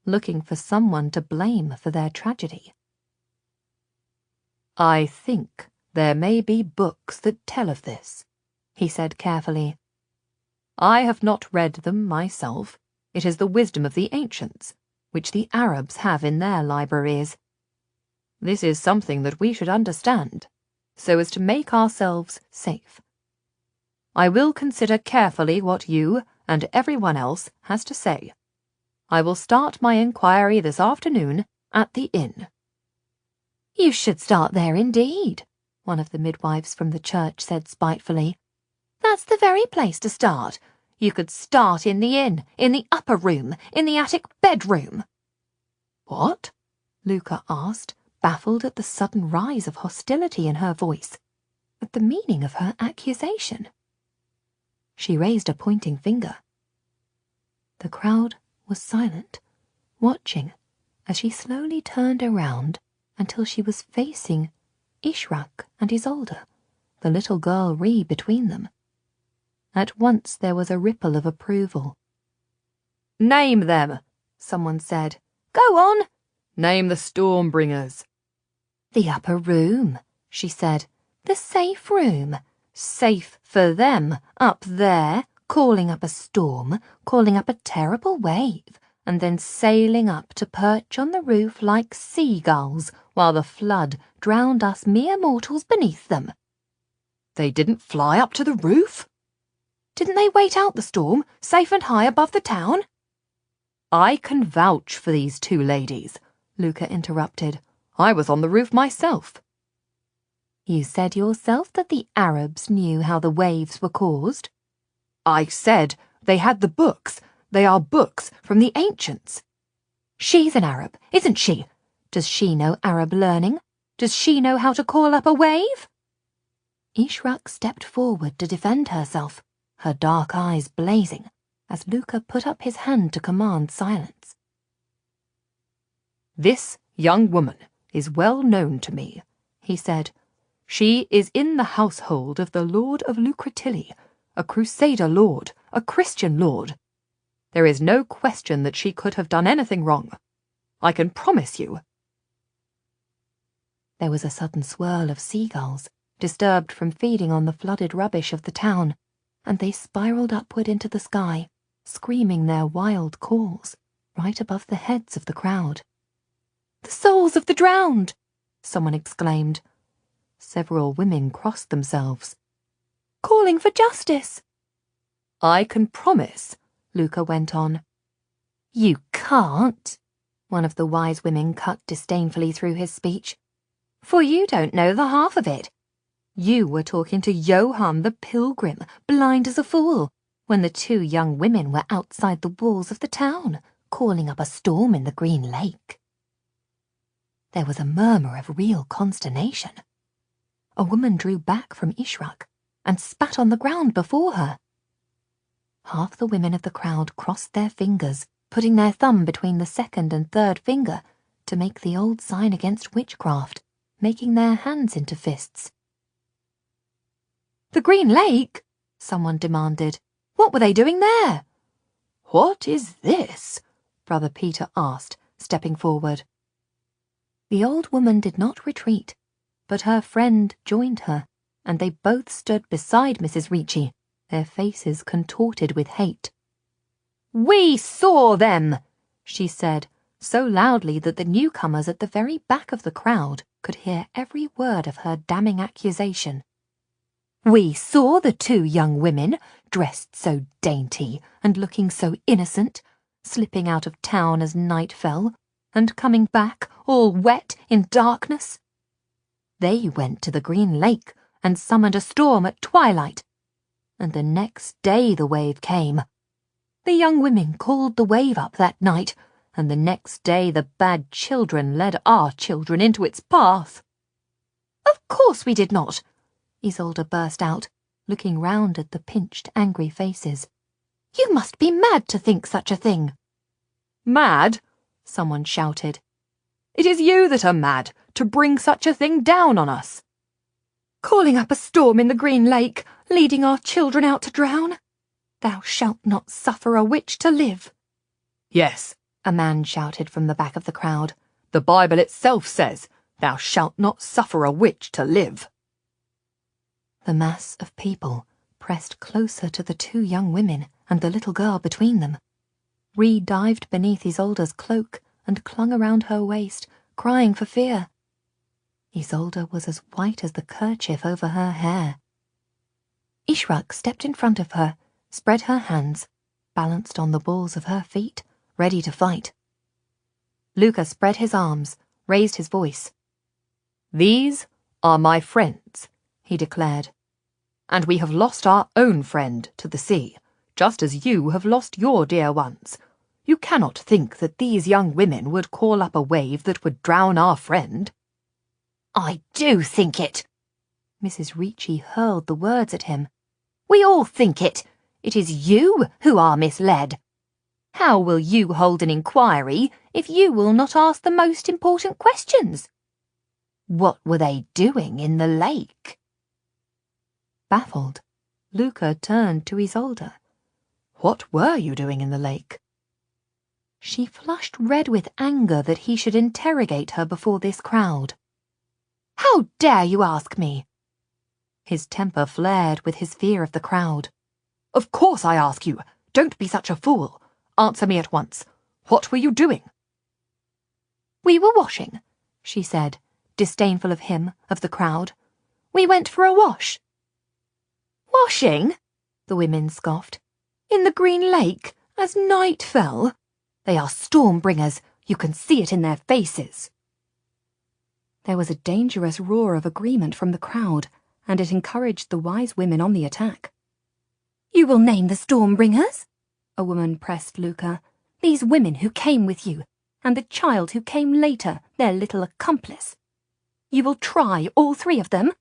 looking for someone to blame for their tragedy. I think there may be books that tell of this, he said carefully. I have not read them myself. It is the wisdom of the ancients, which the Arabs have in their libraries. This is something that we should understand, so as to make ourselves safe. I will consider carefully what you and everyone else has to say. I will start my inquiry this afternoon at the inn. You should start there indeed, one of the midwives from the church said spitefully. That's the very place to start. You could start in the inn, in the upper room, in the attic bedroom. What? Luca asked, baffled at the sudden rise of hostility in her voice, at the meaning of her accusation. She raised a pointing finger. The crowd was silent, watching as she slowly turned around until she was facing Ishraq and Isolde, the little girl Ree between them. At once there was a ripple of approval. Name them, someone said. Go on. Name the Stormbringers. The upper room, she said. The safe room. Safe for them, up there, calling up a storm, calling up a terrible wave, and then sailing up to perch on the roof like seagulls while the flood drowned us mere mortals beneath them. They didn't fly up to the roof? Didn't they wait out the storm, safe and high above the town? I can vouch for these two ladies, Luca interrupted. I was on the roof myself. You said yourself that the Arabs knew how the waves were caused. I said they had the books. They are books from the ancients. She's an Arab, isn't she? Does she know Arab learning? Does she know how to call up a wave? Ishraq stepped forward to defend herself, her dark eyes blazing, as Luca put up his hand to command silence. This young woman is well known to me, he said. She is in the household of the Lord of Lucretilli, a Crusader lord, a Christian lord. There is no question that she could have done anything wrong. I can promise you. There was a sudden swirl of seagulls, disturbed from feeding on the flooded rubbish of the town, and they spiraled upward into the sky, screaming their wild calls, right above the heads of the crowd. The souls of the drowned! Someone exclaimed. Several women crossed themselves. Calling for justice! I can promise, Luca went on. You can't, one of the wise women cut disdainfully through his speech. For you don't know the half of it. You were talking to Johann the Pilgrim, blind as a fool, when the two young women were outside the walls of the town, calling up a storm in the Green Lake. There was a murmur of real consternation. A woman drew back from Ishraq and spat on the ground before her. Half the women of the crowd crossed their fingers, putting their thumb between the second and third finger to make the old sign against witchcraft, making their hands into fists. The Green Lake? Someone demanded. What were they doing there? What is this? Brother Peter asked, stepping forward. The old woman did not retreat, but her friend joined her, and they both stood beside Mrs. Ricci, their faces contorted with hate. We saw them, she said, so loudly that the newcomers at the very back of the crowd could hear every word of her damning accusation. We saw the two young women, dressed so dainty and looking so innocent, slipping out of town as night fell, and coming back all wet in darkness. They went to the Green Lake and summoned a storm at twilight, and the next day the wave came. The young women called the wave up that night, and the next day the bad children led our children into its path. Of course we did not, Isolde burst out, looking round at the pinched, angry faces. You must be mad to think such a thing. Mad? Someone shouted. It is you that are mad to bring such a thing down on us. Calling up a storm in the Green Lake, leading our children out to drown. Thou shalt not suffer a witch to live. Yes, a man shouted from the back of the crowd. The Bible itself says, thou shalt not suffer a witch to live. The mass of people pressed closer to the two young women and the little girl between them. Ree dived beneath Isolde's cloak and clung around her waist, crying for fear. Isolde was as white as the kerchief over her hair. Ishrak stepped in front of her, spread her hands, balanced on the balls of her feet, ready to fight. Luca spread his arms, raised his voice. These are my friends, he declared, and we have lost our own friend to the sea, just as you have lost your dear ones. You cannot think that these young women would call up a wave that would drown our friend. I do think it. Mrs. Ricci hurled the words at him. We all think it. It is you who are misled. How will you hold an inquiry if you will not ask the most important questions? What were they doing in the lake? Baffled, Luca turned to Isolde. What were you doing in the lake? She flushed red with anger that he should interrogate her before this crowd. How dare you ask me? His temper flared with his fear of the crowd. Of course I ask you. Don't be such a fool. Answer me at once. What were you doing? We were washing, she said, disdainful of him, of the crowd. We went for a wash. Washing? The women scoffed. In the Green Lake, as night fell. They are Stormbringers. You can see it in their faces. There was a dangerous roar of agreement from the crowd, and it encouraged the wise women on the attack. You will name the Stormbringers? A woman pressed Luca. These women who came with you, and the child who came later, their little accomplice. You will try all three of them?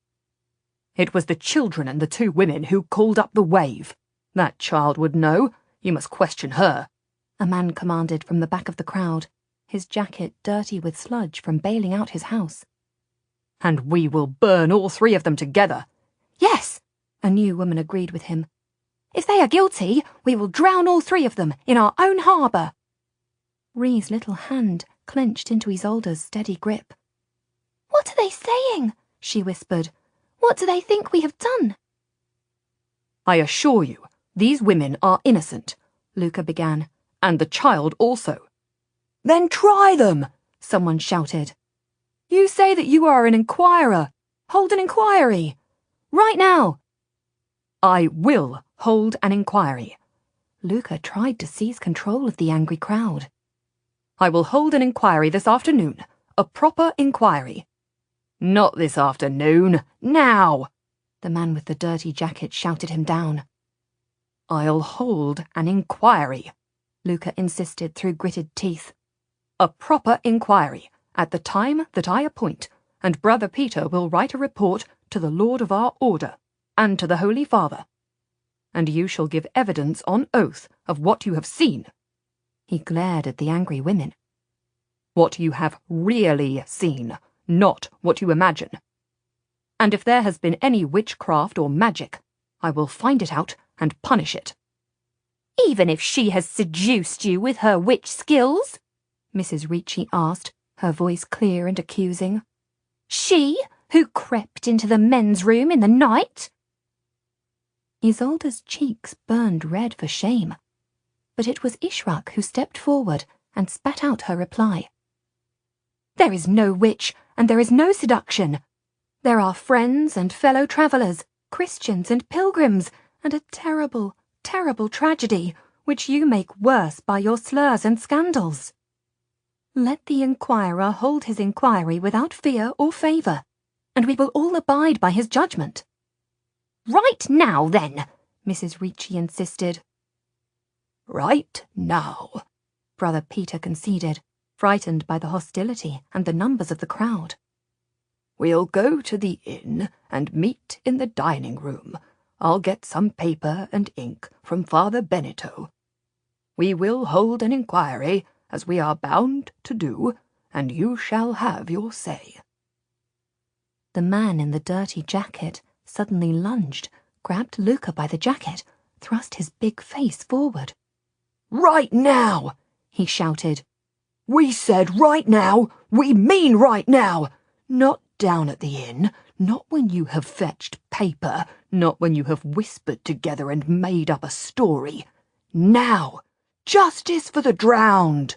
It was the children and the two women who called up the wave. That child would know. You must question her. A man commanded from the back of the crowd, his jacket dirty with sludge from bailing out his house. And we will burn all three of them together. Yes, a new woman agreed with him. If they are guilty, we will drown all three of them in our own harbour. Ree's little hand clenched into Isolde's steady grip. What are they saying? She whispered. What do they think we have done? I assure you, these women are innocent, Luca began, and the child also. Then try them, someone shouted. You say that you are an inquirer. Hold an inquiry. Right now. I will hold an inquiry. Luca tried to seize control of the angry crowd. I will hold an inquiry this afternoon, a proper inquiry. Not this afternoon, now! The man with the dirty jacket shouted him down. I'll hold an inquiry, Luca insisted through gritted teeth. A proper inquiry, at the time that I appoint, and Brother Peter will write a report to the Lord of our Order, and to the Holy Father. And you shall give evidence on oath of what you have seen. He glared at the angry women. What you have really seen, not what you imagine. And if there has been any witchcraft or magic, I will find it out and punish it. Even if she has seduced you with her witch skills? Mrs. Ricci asked, her voice clear and accusing. She, who crept into the men's room in the night? Isolde's cheeks burned red for shame, but it was Ishrak who stepped forward and spat out her reply. There is no witch, and there is no seduction. There are friends and fellow travellers, Christians and pilgrims, and a terrible, terrible tragedy, which you make worse by your slurs and scandals. Let the inquirer hold his inquiry without fear or favour, and we will all abide by his judgment. Right now, then, Mrs. Ricci insisted. Right now, Brother Peter conceded, frightened by the hostility and the numbers of the crowd. We'll go to the inn and meet in the dining room. I'll get some paper and ink from Father Benito. We will hold an inquiry, as we are bound to do, and you shall have your say. The man in the dirty jacket suddenly lunged, grabbed Luca by the jacket, thrust his big face forward. Right now, he shouted. We said right now, we mean right now. Not down at the inn, not when you have fetched paper, not when you have whispered together and made up a story. Now, justice for the drowned.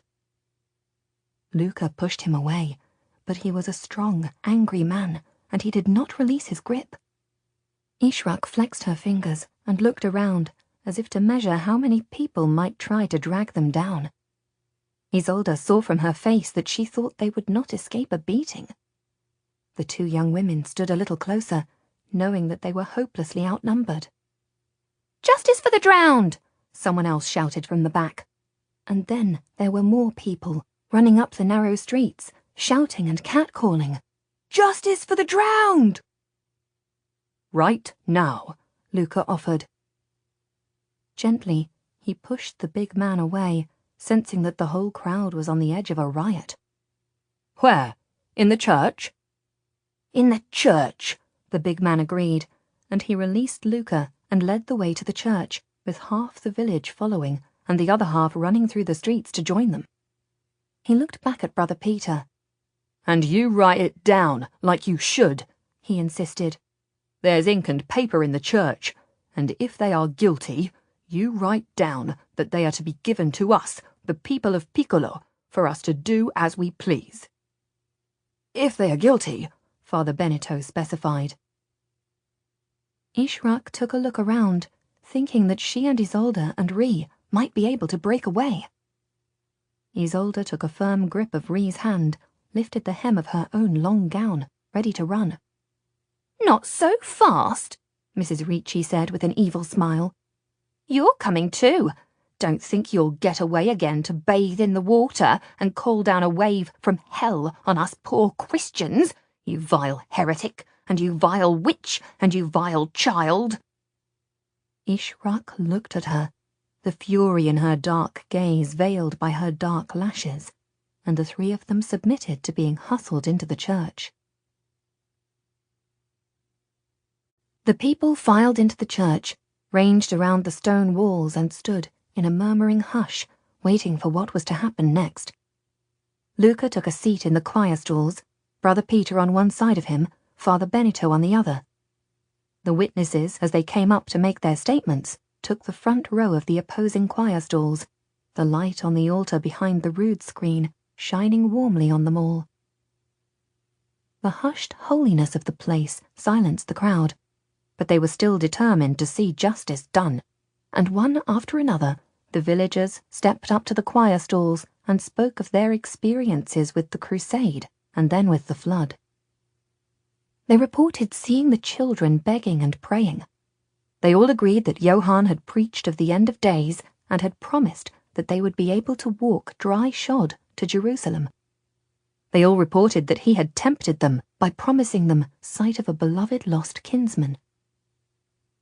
Luca pushed him away, but he was a strong, angry man, and he did not release his grip. Ishrak flexed her fingers and looked around, as if to measure how many people might try to drag them down. Isolde saw from her face that she thought they would not escape a beating. The two young women stood a little closer, knowing that they were hopelessly outnumbered. Justice for the drowned! Someone else shouted from the back. And then there were more people, running up the narrow streets, shouting and catcalling. Justice for the drowned! Right now, Luca offered. Gently, he pushed the big man away, sensing that the whole crowd was on the edge of a riot. Where? In the church? In the church, the big man agreed, and he released Luca and led the way to the church, with half the village following and the other half running through the streets to join them. He looked back at Brother Peter. And you write it down, like you should, he insisted. There's ink and paper in the church, and if they are guilty, you write down that they are to be given to us, the people of Piccolo, for us to do as we please. If they are guilty, Father Benito specified. Ishrak took a look around, thinking that she and Isolde and Ree might be able to break away. Isolde took a firm grip of Ree's hand, lifted the hem of her own long gown, ready to run. Not so fast, Mrs. Ricci said with an evil smile. You're coming too. Don't think you'll get away again to bathe in the water and call down a wave from hell on us poor Christians, you vile heretic, and you vile witch, and you vile child. Ishrak looked at her, the fury in her dark gaze veiled by her dark lashes, and the three of them submitted to being hustled into the church. The people filed into the church, ranged around the stone walls and stood in a murmuring hush, waiting for what was to happen next. Luca took a seat in the choir stalls, Brother Peter on one side of him, Father Benito on the other. The witnesses, as they came up to make their statements, took the front row of the opposing choir stalls, the light on the altar behind the rood screen shining warmly on them all. The hushed holiness of the place silenced the crowd, but they were still determined to see justice done, and one after another the villagers stepped up to the choir stalls and spoke of their experiences with the crusade and then with the flood. They reported seeing the children begging and praying. They all agreed that Johann had preached of the end of days and had promised that they would be able to walk dry-shod to Jerusalem. They all reported that he had tempted them by promising them sight of a beloved lost kinsman.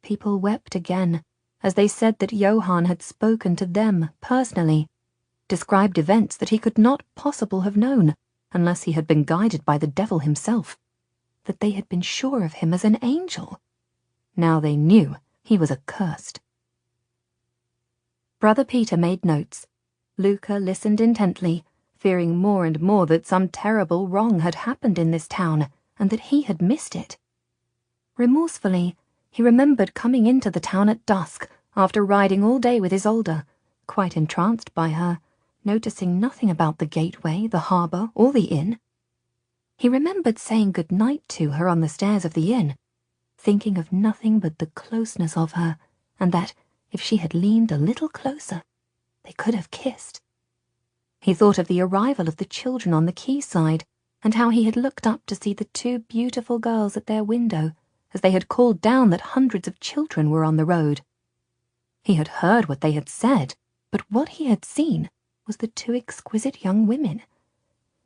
People wept again as they said that Johann had spoken to them personally, described events that he could not possibly have known unless he had been guided by the devil himself, that they had been sure of him as an angel. Now they knew he was accursed. Brother Peter made notes. Luca listened intently, fearing more and more that some terrible wrong had happened in this town and that he had missed it. Remorsefully, he remembered coming into the town at dusk after riding all day with Isolde, quite entranced by her, noticing nothing about the gateway, the harbour, or the inn. He remembered saying good night to her on the stairs of the inn, thinking of nothing but the closeness of her, and that, if she had leaned a little closer, they could have kissed. He thought of the arrival of the children on the quayside, and how he had looked up to see the two beautiful girls at their window, as they had called down that hundreds of children were on the road. He had heard what they had said, but what he had seen was the two exquisite young women.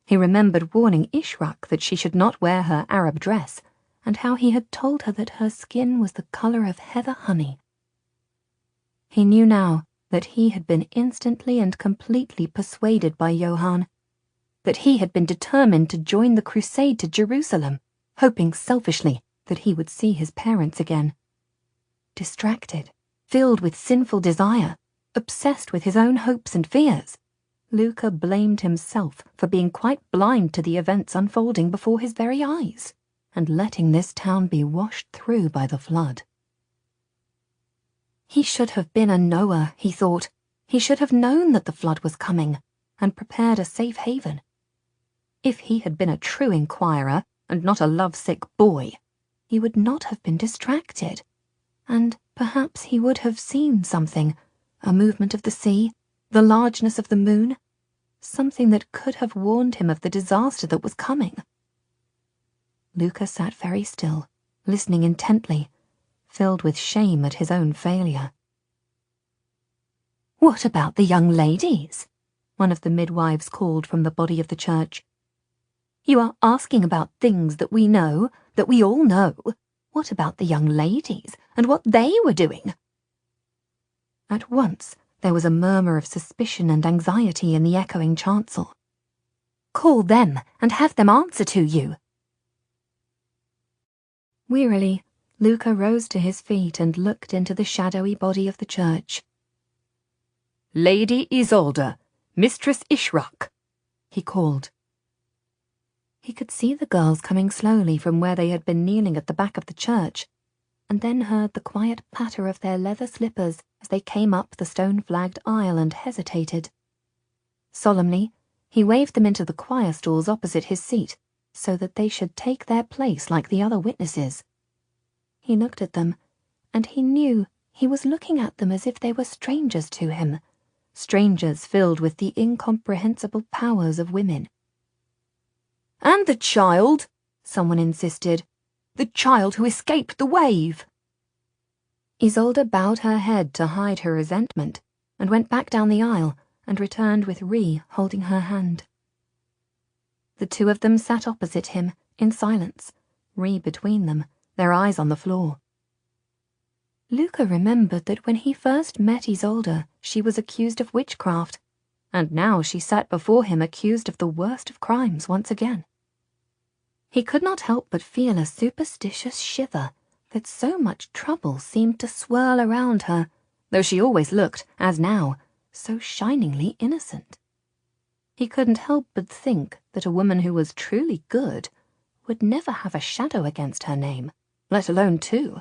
He remembered warning Ishraq that she should not wear her Arab dress, and how he had told her that her skin was the colour of heather honey. He knew now that he had been instantly and completely persuaded by Johann, that he had been determined to join the crusade to Jerusalem, hoping selfishly that he would see his parents again. Distracted, filled with sinful desire, obsessed with his own hopes and fears, Luca blamed himself for being quite blind to the events unfolding before his very eyes, and letting this town be washed through by the flood. He should have been a knower, he thought. He should have known that the flood was coming, and prepared a safe haven. If he had been a true inquirer, and not a lovesick boy, he would not have been distracted, and perhaps he would have seen something, a movement of the sea, the largeness of the moon, something that could have warned him of the disaster that was coming. Luca sat very still, listening intently, filled with shame at his own failure. "What about the young ladies?" one of the midwives called from the body of the church. "You are asking about things that we know, that we all know. What about the young ladies, and what they were doing?" At once there was a murmur of suspicion and anxiety in the echoing chancel. "Call them, and have them answer to you." Wearily, Luca rose to his feet and looked into the shadowy body of the church. "Lady Isolde, Mistress Ishraq," he called. He could see the girls coming slowly from where they had been kneeling at the back of the church, and then heard the quiet patter of their leather slippers as they came up the stone-flagged aisle and hesitated. Solemnly, he waved them into the choir stalls opposite his seat, so that they should take their place like the other witnesses. He looked at them, and he knew he was looking at them as if they were strangers to him, strangers filled with the incomprehensible powers of women. "And the child," someone insisted, "the child who escaped the wave." Isolde bowed her head to hide her resentment, and went back down the aisle, and returned with Ree holding her hand. The two of them sat opposite him, in silence, Ree between them, their eyes on the floor. Luca remembered that when he first met Isolde, she was accused of witchcraft, and now she sat before him accused of the worst of crimes once again. He could not help but feel a superstitious shiver that so much trouble seemed to swirl around her, though she always looked, as now, so shiningly innocent. He couldn't help but think that a woman who was truly good would never have a shadow against her name, let alone two.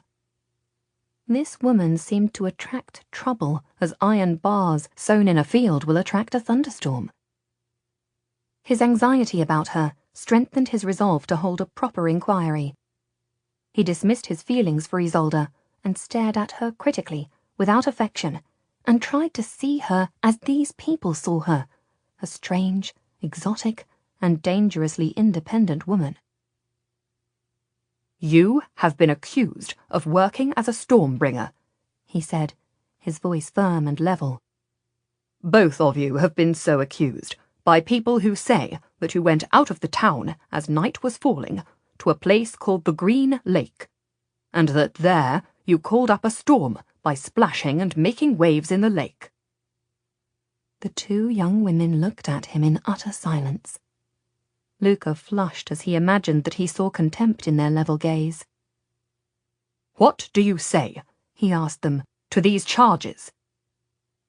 This woman seemed to attract trouble as iron bars sown in a field will attract a thunderstorm. His anxiety about her strengthened his resolve to hold a proper inquiry. He dismissed his feelings for Isolde and stared at her critically, without affection, and tried to see her as these people saw her, a strange, exotic, and dangerously independent woman. "You have been accused of working as a Stormbringer," he said, his voice firm and level. "Both of you have been so accused, by people who say that you went out of the town as night was falling to a place called the Green Lake, and that there you called up a storm by splashing and making waves in the lake." The two young women looked at him in utter silence. Luca flushed as he imagined that he saw contempt in their level gaze. "What do you say," he asked them, "to these charges?"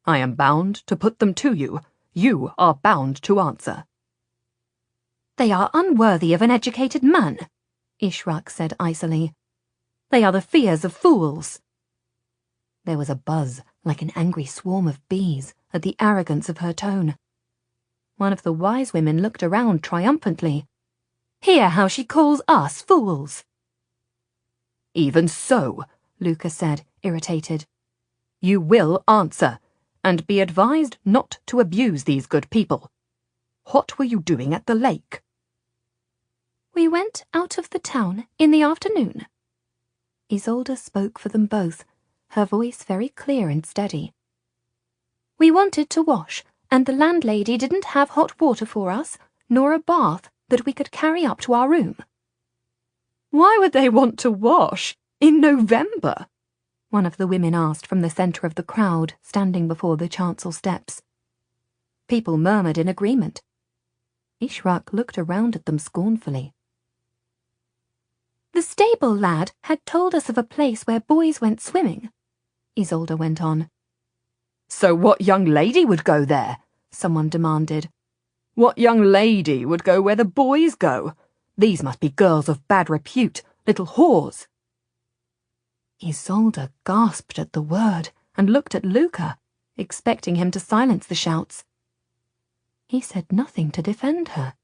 "I am bound to put them to you. You are bound to answer." "They are unworthy of an educated man," Ishraq said icily. "They are the fears of fools." There was a buzz, like an angry swarm of bees, at the arrogance of her tone. One of the wise women looked around triumphantly. "Hear how she calls us fools." "Even so," Luca said, irritated. "You will answer, and be advised not to abuse these good people. What were you doing at the lake?" "We went out of the town in the afternoon." Isolde spoke for them both, her voice very clear and steady. "We wanted to wash, and the landlady didn't have hot water for us, nor a bath that we could carry up to our room." "Why would they want to wash in November?" one of the women asked from the centre of the crowd standing before the chancel steps. People murmured in agreement. Ishraq looked around at them scornfully. "The stable lad had told us of a place where boys went swimming," Isolde went on. "So what young lady would go there?" someone demanded. "What young lady would go where the boys go? These must be girls of bad repute, little whores." Isolde gasped at the word and looked at Luca, expecting him to silence the shouts. He said nothing to defend her.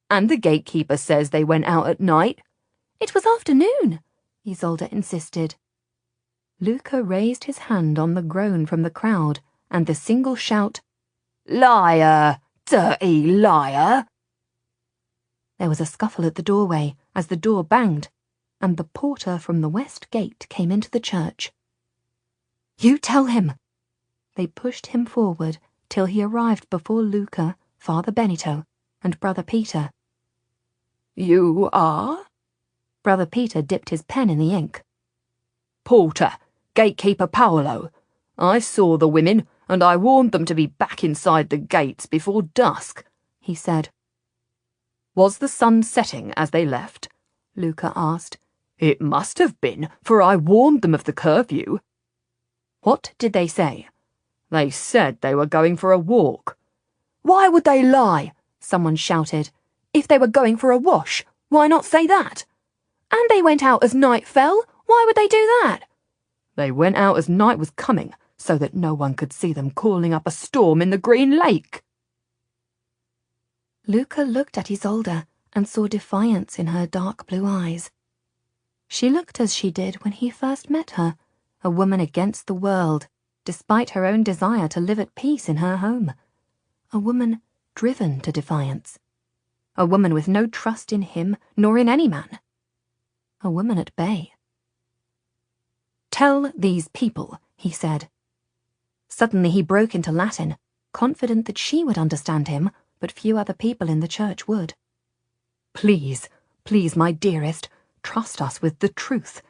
"And the gatekeeper says they went out at night." "It was afternoon," Isolde insisted. Luca raised his hand on the groan from the crowd and the single shout, "Liar! Dirty liar!" There was a scuffle at the doorway as the door banged, and the porter from the west gate came into the church. "You tell him!" They pushed him forward till he arrived before Luca, Father Benito, and Brother Peter. "You are?" Brother Peter dipped his pen in the ink. "Porter, gatekeeper Paolo. I saw the women, and I warned them to be back inside the gates before dusk," he said. "Was the sun setting as they left?" Luca asked. "It must have been, for I warned them of the curfew." "What did they say?" "They said they were going for a walk." "Why would they lie?" someone shouted. "If they were going for a wash, why not say that? And they went out as night fell. Why would they do that?" "They went out as night was coming, so that no one could see them calling up a storm in the Green Lake." Luca looked at Isolde and saw defiance in her dark blue eyes. She looked as she did when he first met her, a woman against the world, despite her own desire to live at peace in her home. A woman driven to defiance. A woman with no trust in him nor in any man. A woman at bay. "Tell these people," he said. Suddenly he broke into Latin, confident that she would understand him, but few other people in the church would. "Please, please, my dearest, trust us with the truth.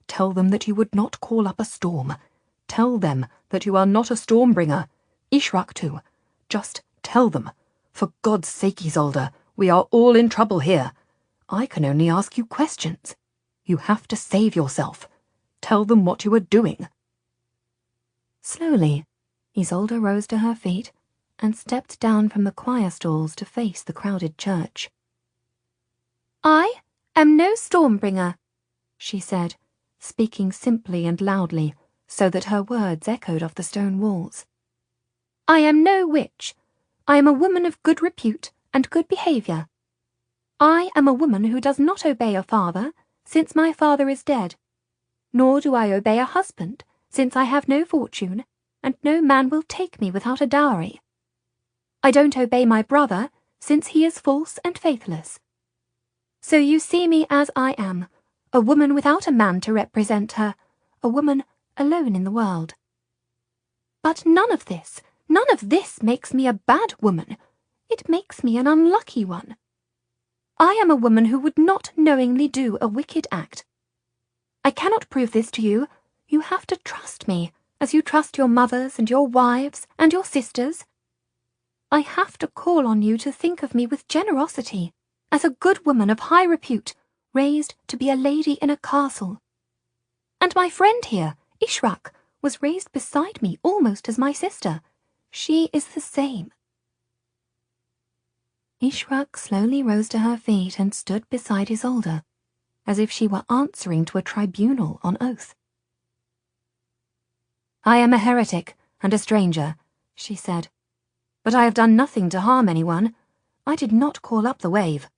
Tell them that you would not call up a storm. Tell them that you are not a Stormbringer. Ishraq too. Just tell them. For God's sake, Isolde, we are all in trouble here. I can only ask you questions. You have to save yourself. Tell them what you are doing." Slowly, Isolde rose to her feet and stepped down from the choir stalls to face the crowded church. "I am no Stormbringer," she said, speaking simply and loudly, so that her words echoed off the stone walls. "I am no witch. I am a woman of good repute and good behaviour. I am a woman who does not obey a father, since my father is dead. Nor do I obey a husband, since I have no fortune, and no man will take me without a dowry. I don't obey my brother, since he is false and faithless. So you see me as I am, a woman without a man to represent her, a woman alone in the world. But none of this makes me a bad woman. It makes me an unlucky one. I am a woman who would not knowingly do a wicked act. I cannot prove this to you. You have to trust me, as you trust your mothers and your wives and your sisters. I have to call on you to think of me with generosity, as a good woman of high repute, raised to be a lady in a castle. And my friend here, Ishraq, was raised beside me almost as my sister. She is the same." Ishraq slowly rose to her feet and stood beside Isolde, as if she were answering to a tribunal on oath. "I am a heretic and a stranger," she said, "but I have done nothing to harm anyone. I did not call up the wave.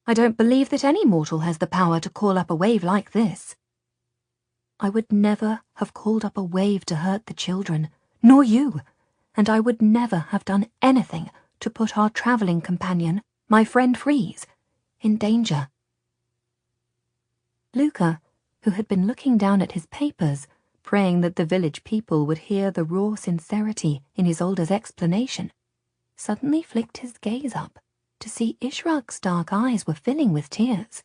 I don't believe that any mortal has the power to call up a wave like this. I would never have called up a wave to hurt the children, nor you, and I would never have done anything to put our travelling companion, my friend Freeze, in danger. Luca, who had been looking down at his papers, praying that the village people would hear the raw sincerity in Isolde's explanation, suddenly flicked his gaze up to see Ishraq's dark eyes were filling with tears.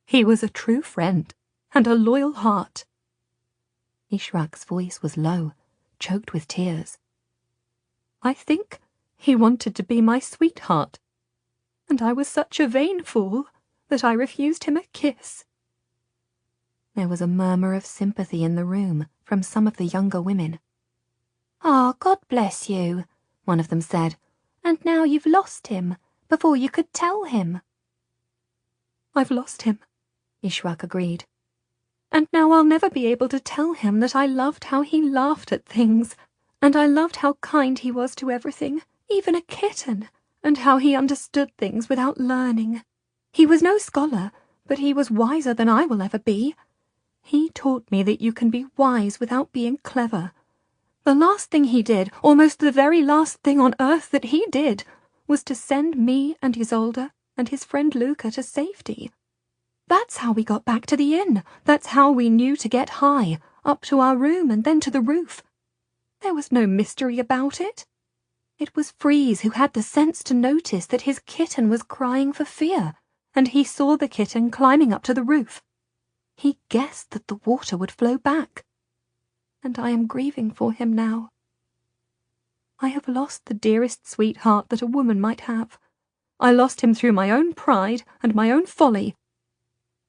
He was a true friend and a loyal heart. Ishraq's voice was low, choked with tears. I think he wanted to be my sweetheart, and I was such a vain fool that I refused him a kiss. There was a murmur of sympathy in the room from some of the younger women. "Ah, God bless you," one of them said. "And now you've lost him, before you could tell him." I've lost him, Ishraq agreed. And now I'll never be able to tell him that I loved how he laughed at things, and I loved how kind he was to everything, even a kitten, and how he understood things without learning. He was no scholar, but he was wiser than I will ever be. He taught me that you can be wise without being clever. The last thing he did, almost the very last thing on earth that he did, was to send me and Isolde and his friend Luca to safety. That's how we got back to the inn. That's how we knew to get high, up to our room and then to the roof. There was no mystery about it. It was Freeze who had the sense to notice that his kitten was crying for fear, and he saw the kitten climbing up to the roof. He guessed that the water would flow back. And I am grieving for him now. I have lost the dearest sweetheart that a woman might have. I lost him through my own pride and my own folly,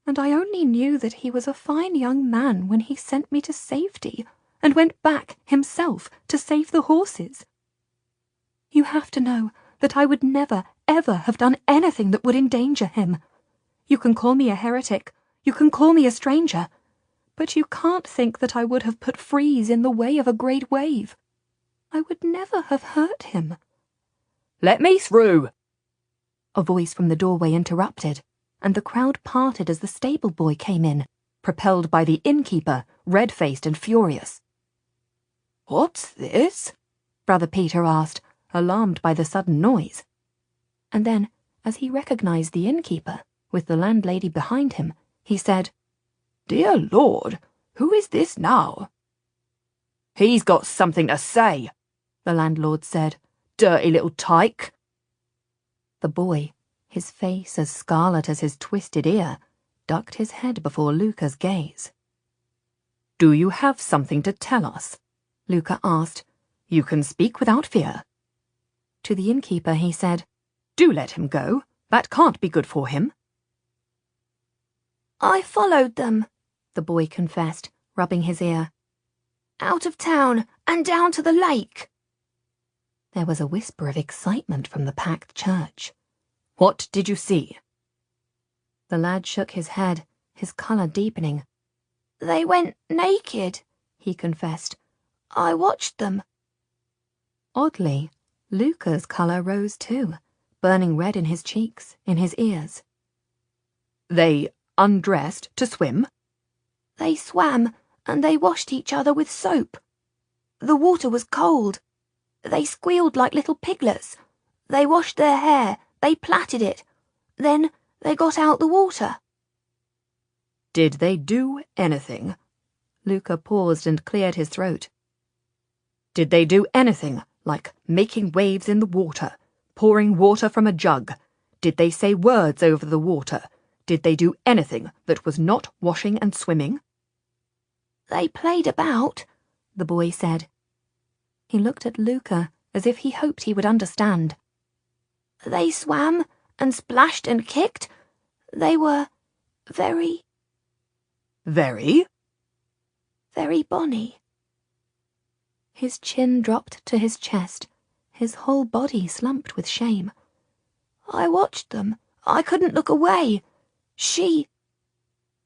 and I only knew that he was a fine young man when he sent me to safety and went back himself to save the horses. You have to know that I would never, ever have done anything that would endanger him. You can call me a heretic, you can call me a stranger, but you can't think that I would have put Freeze in the way of a great wave. I would never have hurt him." "Let me through!" A voice from the doorway interrupted, and the crowd parted as the stable boy came in, propelled by the innkeeper, red-faced and furious. "What's this?" Brother Peter asked, alarmed by the sudden noise. And then, as he recognized the innkeeper, with the landlady behind him, he said, "Dear Lord, who is this now?" "He's got something to say," the landlord said. "Dirty little tyke." The boy, his face as scarlet as his twisted ear, ducked his head before Luca's gaze. "Do you have something to tell us?" Luca asked. "You can speak without fear." To the innkeeper he said, "Do let him go. That can't be good for him." "I followed them," the boy confessed, rubbing his ear. "Out of town and down to the lake." There was a whisper of excitement from the packed church. "What did you see?" The lad shook his head, his colour deepening. "They went naked," he confessed. "I watched them." Oddly, Luca's colour rose too, burning red in his cheeks, in his ears. "They undressed to swim?" "They swam, and they washed each other with soap. The water was cold. They squealed like little piglets. They washed their hair, they plaited it. Then they got out the water." "Did they do anything?" Luca paused and cleared his throat. "Did they do anything, like making waves in the water, pouring water from a jug? Did they say words over the water? Did they do anything that was not washing and swimming?" "They played about," the boy said. He looked at Luca as if he hoped he would understand. "They swam and splashed and kicked. They were very, "Very?" very bonny." His chin dropped to his chest, his whole body slumped with shame. "I watched them. I couldn't look away. She—"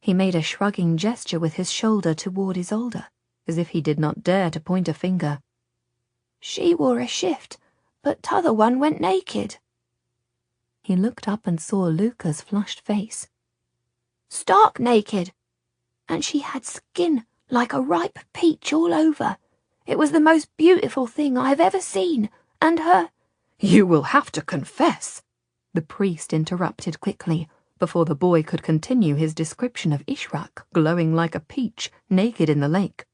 He made a shrugging gesture with his shoulder toward Isolde, as if he did not dare to point a finger. "She wore a shift, but t'other one went naked." He looked up and saw Luca's flushed face. "Stark naked. And she had skin like a ripe peach all over. It was the most beautiful thing I have ever seen. And You will have to confess, the priest interrupted quickly, before the boy could continue his description of Ishrak glowing like a peach, naked in the lake.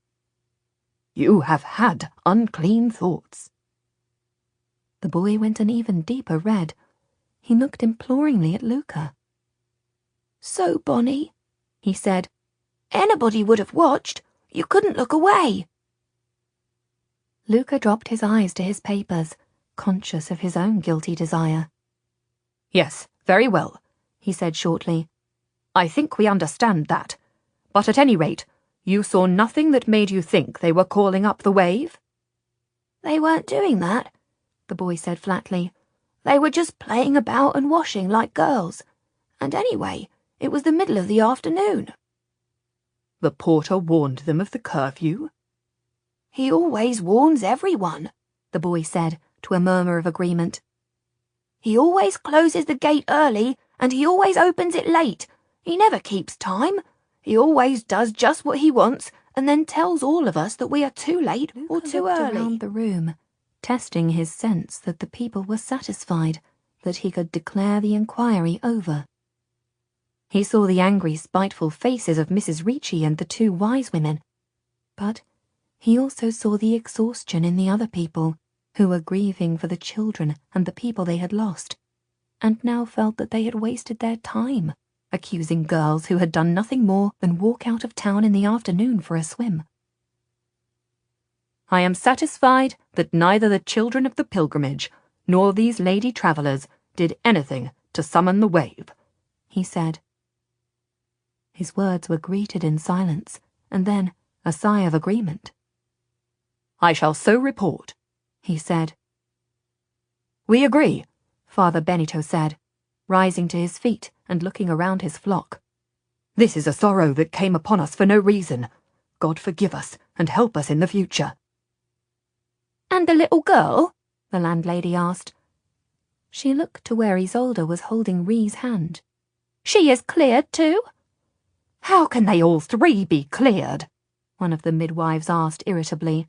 You have had unclean thoughts. The boy went an even deeper red. He looked imploringly at Luca. So, Bonnie, he said, anybody would have watched. You couldn't look away. Luca dropped his eyes to his papers, conscious of his own guilty desire. Yes, very well, he said shortly. I think we understand that. But at any rate, you saw nothing that made you think they were calling up the wave? They weren't doing that, the boy said flatly. They were just playing about and washing like girls. And anyway, it was the middle of the afternoon. The porter warned them of the curfew? He always warns everyone, the boy said, to a murmur of agreement. He always closes the gate early, and he always opens it late. He never keeps time. He always does just what he wants, and then tells all of us that we are too late or too early. Around the room, testing his sense that the people were satisfied, that he could declare the inquiry over. He saw the angry, spiteful faces of Mrs. Ricci and the two wise women, but he also saw the exhaustion in the other people, who were grieving for the children and the people they had lost, and now felt that they had wasted their time, accusing girls who had done nothing more than walk out of town in the afternoon for a swim. I am satisfied that neither the children of the pilgrimage nor these lady travellers did anything to summon the wave, he said. His words were greeted in silence, and then a sigh of agreement. I shall so report, he said. We agree, Father Benito said, rising to his feet and looking around his flock. This is a sorrow that came upon us for no reason. God forgive us and help us in the future. And the little girl? The landlady asked. She looked to where Isolde was holding Rhee's hand. She is cleared too? How can they all three be cleared? One of the midwives asked irritably.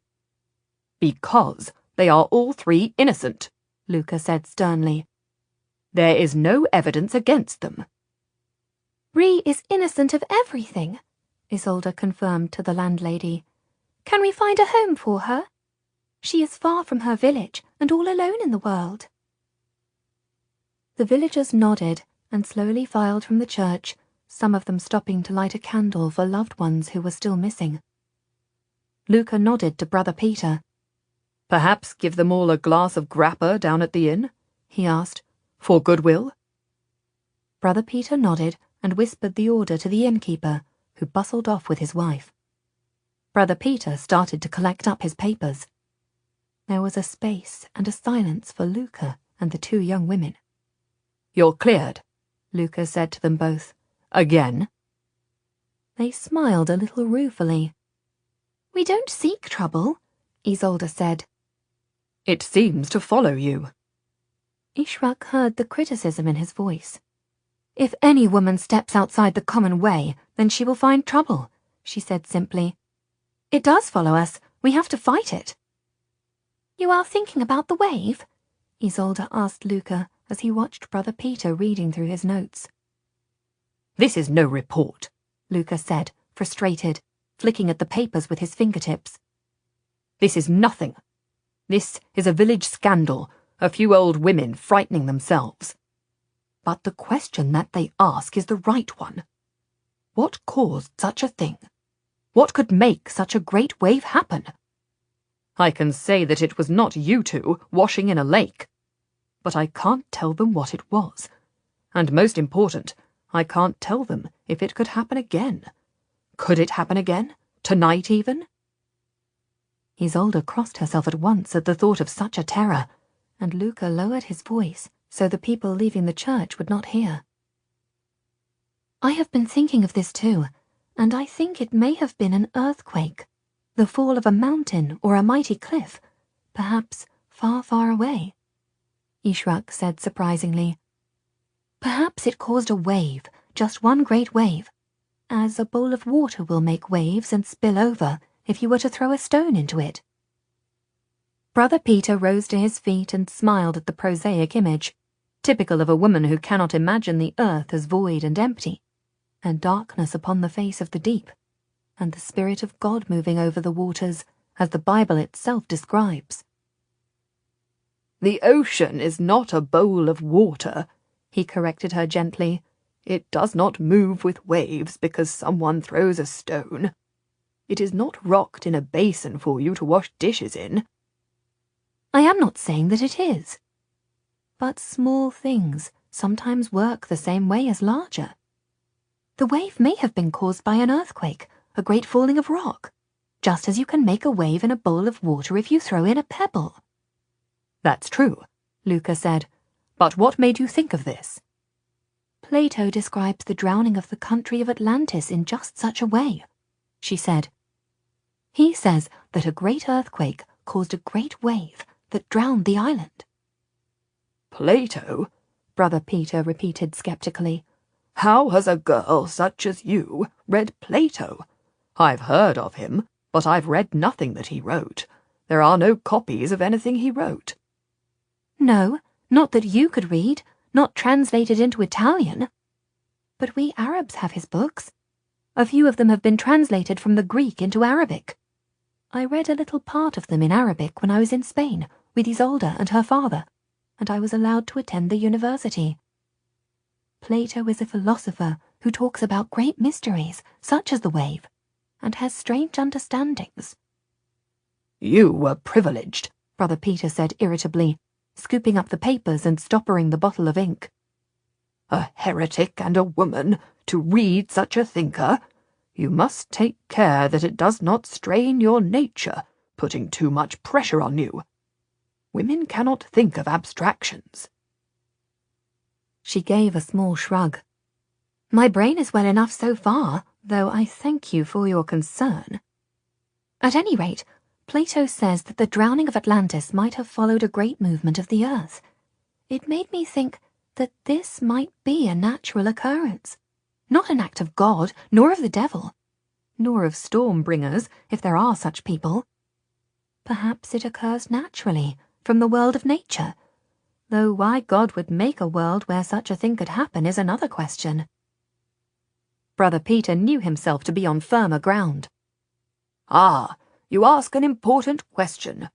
Because they are all three innocent, Luca said sternly. There is no evidence against them. Rhee is innocent of everything, Isolde confirmed to the landlady. Can we find a home for her? She is far from her village and all alone in the world. The villagers nodded and slowly filed from the church, some of them stopping to light a candle for loved ones who were still missing. Luca nodded to Brother Peter. Perhaps give them all a glass of grappa down at the inn, he asked, for goodwill. Brother Peter nodded and whispered the order to the innkeeper, who bustled off with his wife. Brother Peter started to collect up his papers. There was a space and a silence for Luca and the two young women. You're cleared, Luca said to them both. Again? They smiled a little ruefully. We don't seek trouble, Isolde said. It seems to follow you. Ishrak heard the criticism in his voice. If any woman steps outside the common way, then she will find trouble, she said simply. It does follow us. We have to fight it. You are thinking about the wave? Isolde asked Luca as he watched Brother Peter reading through his notes. This is no report, Luca said, frustrated, flicking at the papers with his fingertips. This is nothing. This is a village scandal, a few old women frightening themselves. But the question that they ask is the right one. What caused such a thing? What could make such a great wave happen? I can say that it was not you two washing in a lake, but I can't tell them what it was. And most important, I can't tell them if it could happen again. Could it happen again? Tonight even? Isolde crossed herself at once at the thought of such a terror, and Luca lowered his voice so the people leaving the church would not hear. I have been thinking of this too, and I think it may have been an earthquake, the fall of a mountain or a mighty cliff, perhaps far, far away. Ishrak said surprisingly. Perhaps it caused a wave, just one great wave, as a bowl of water will make waves and spill over if you were to throw a stone into it. Brother Peter rose to his feet and smiled at the prosaic image, typical of a woman who cannot imagine the earth as void and empty, and darkness upon the face of the deep, and the Spirit of God moving over the waters, as the Bible itself describes. "The ocean is not a bowl of water," he corrected her gently. "It does not move with waves because someone throws a stone. It is not rocked in a basin for you to wash dishes in." I am not saying that it is. But small things sometimes work the same way as larger. The wave may have been caused by an earthquake, a great falling of rock, just as you can make a wave in a bowl of water if you throw in a pebble. That's true, Luca said. But what made you think of this? Plato describes the drowning of the country of Atlantis in just such a way, she said. He says that a great earthquake caused a great wave that drowned the island. "Plato?" Brother Peter repeated skeptically. "How has a girl such as you read Plato? I've heard of him, but I've read nothing that he wrote. There are no copies of anything he wrote." No, not that you could read, not translated into Italian. But we Arabs have his books. A few of them have been translated from the Greek into Arabic. I read a little part of them in Arabic when I was in Spain with Isolde and her father, and I was allowed to attend the university. Plato is a philosopher who talks about great mysteries, such as the wave, and has strange understandings. "You were privileged," Brother Peter said irritably, scooping up the papers and stoppering the bottle of ink. "A heretic and a woman to read such a thinker? You must take care that it does not strain your nature, putting too much pressure on you. Women cannot think of abstractions." She gave a small shrug. My brain is well enough so far, though I thank you for your concern. At any rate, Plato says that the drowning of Atlantis might have followed a great movement of the earth. It made me think that this might be a natural occurrence, not an act of God, nor of the devil, nor of Stormbringers, if there are such people. Perhaps it occurs naturally, from the world of nature, though why God would make a world where such a thing could happen is another question. Brother Peter knew himself to be on firmer ground. "Ah, you ask an important question.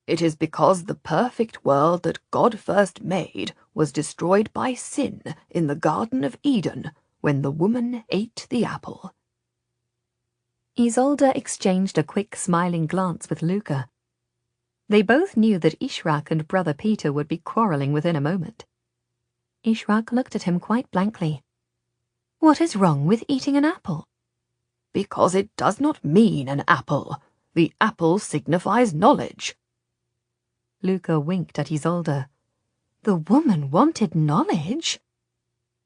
It is because the perfect world that God first made was destroyed by sin in the Garden of Eden when the woman ate the apple." Isolde exchanged a quick smiling glance with Luca. They both knew that Ishrak and Brother Peter would be quarrelling within a moment. Ishrak looked at him quite blankly. What is wrong with eating an apple? "Because it does not mean an apple. The apple signifies knowledge." Luca winked at Isolde. The woman wanted knowledge?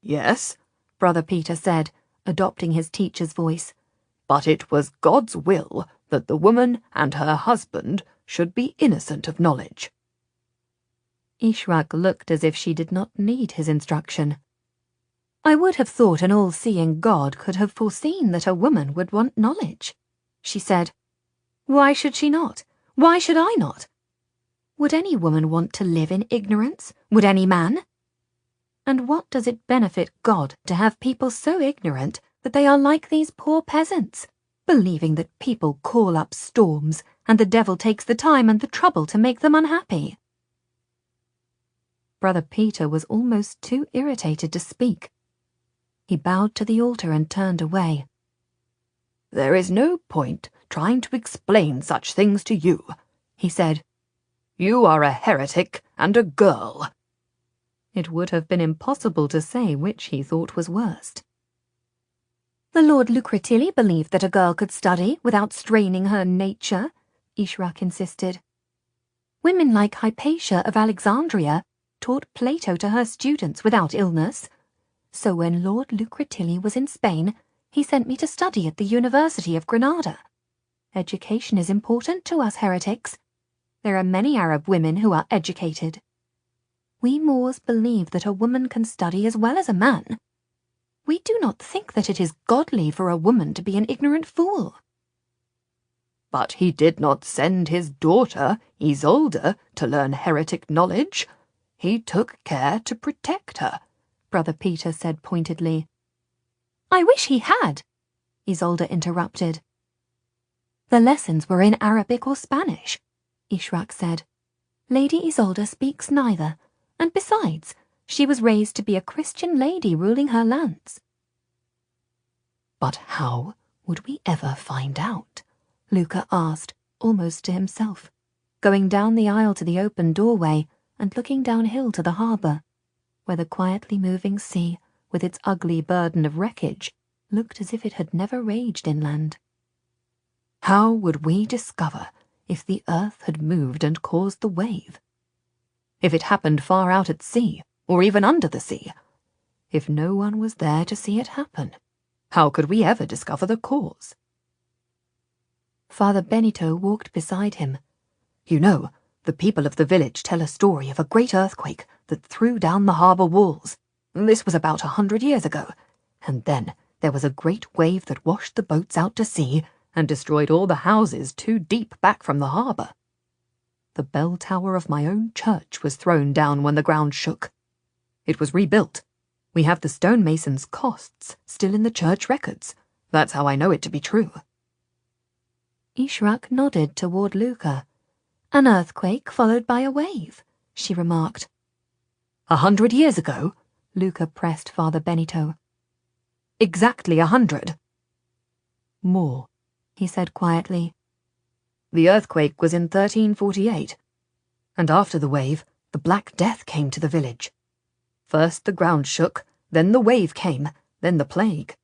"Yes," Brother Peter said, adopting his teacher's voice. "But it was God's will that the woman and her husband should be innocent of knowledge." Ishrak looked as if she did not need his instruction. I would have thought an all-seeing God could have foreseen that a woman would want knowledge, she said. Why should she not? Why should I not? Would any woman want to live in ignorance? Would any man? And what does it benefit God to have people so ignorant that they are like these poor peasants, believing that people call up storms and the devil takes the time and the trouble to make them unhappy? Brother Peter was almost too irritated to speak. He bowed to the altar and turned away. "There is no point trying to explain such things to you," he said. "You are a heretic and a girl." It would have been impossible to say which he thought was worst. The Lord Lucretilli believed that a girl could study without straining her nature, Ishrak insisted. Women like Hypatia of Alexandria taught Plato to her students without illness. So when Lord Lucretilli was in Spain, he sent me to study at the University of Granada. Education is important to us heretics. There are many Arab women who are educated. We Moors believe that a woman can study as well as a man. We do not think that it is godly for a woman to be an ignorant fool. But he did not send his daughter, Isolde, to learn heretic knowledge. He took care to protect her, Brother Peter said pointedly. I wish he had, Isolde interrupted. The lessons were in Arabic or Spanish, Ishrak said. Lady Isolde speaks neither, and besides, she was raised to be a Christian lady ruling her lands. But how would we ever find out? Luca asked, almost to himself, going down the aisle to the open doorway and looking downhill to the harbour, where the quietly moving sea, with its ugly burden of wreckage, looked as if it had never raged inland. How would we discover if the earth had moved and caused the wave? If it happened far out at sea, or even under the sea? If no one was there to see it happen, how could we ever discover the cause? Father Benito walked beside him. You know, the people of the village tell a story of a great earthquake that threw down the harbour walls. This was about 100 years ago, and then there was a great wave that washed the boats out to sea and destroyed all the houses too deep back from the harbour. The bell tower of my own church was thrown down when the ground shook. It was rebuilt. We have the stonemasons' costs still in the church records. That's how I know it to be true. Ishrak nodded toward Luca. An earthquake followed by a wave, she remarked. 100 years ago? Luca pressed Father Benito. Exactly 100. More, he said quietly. The earthquake was in 1348, and after the wave, the Black Death came to the village. First the ground shook, then the wave came, then the plague.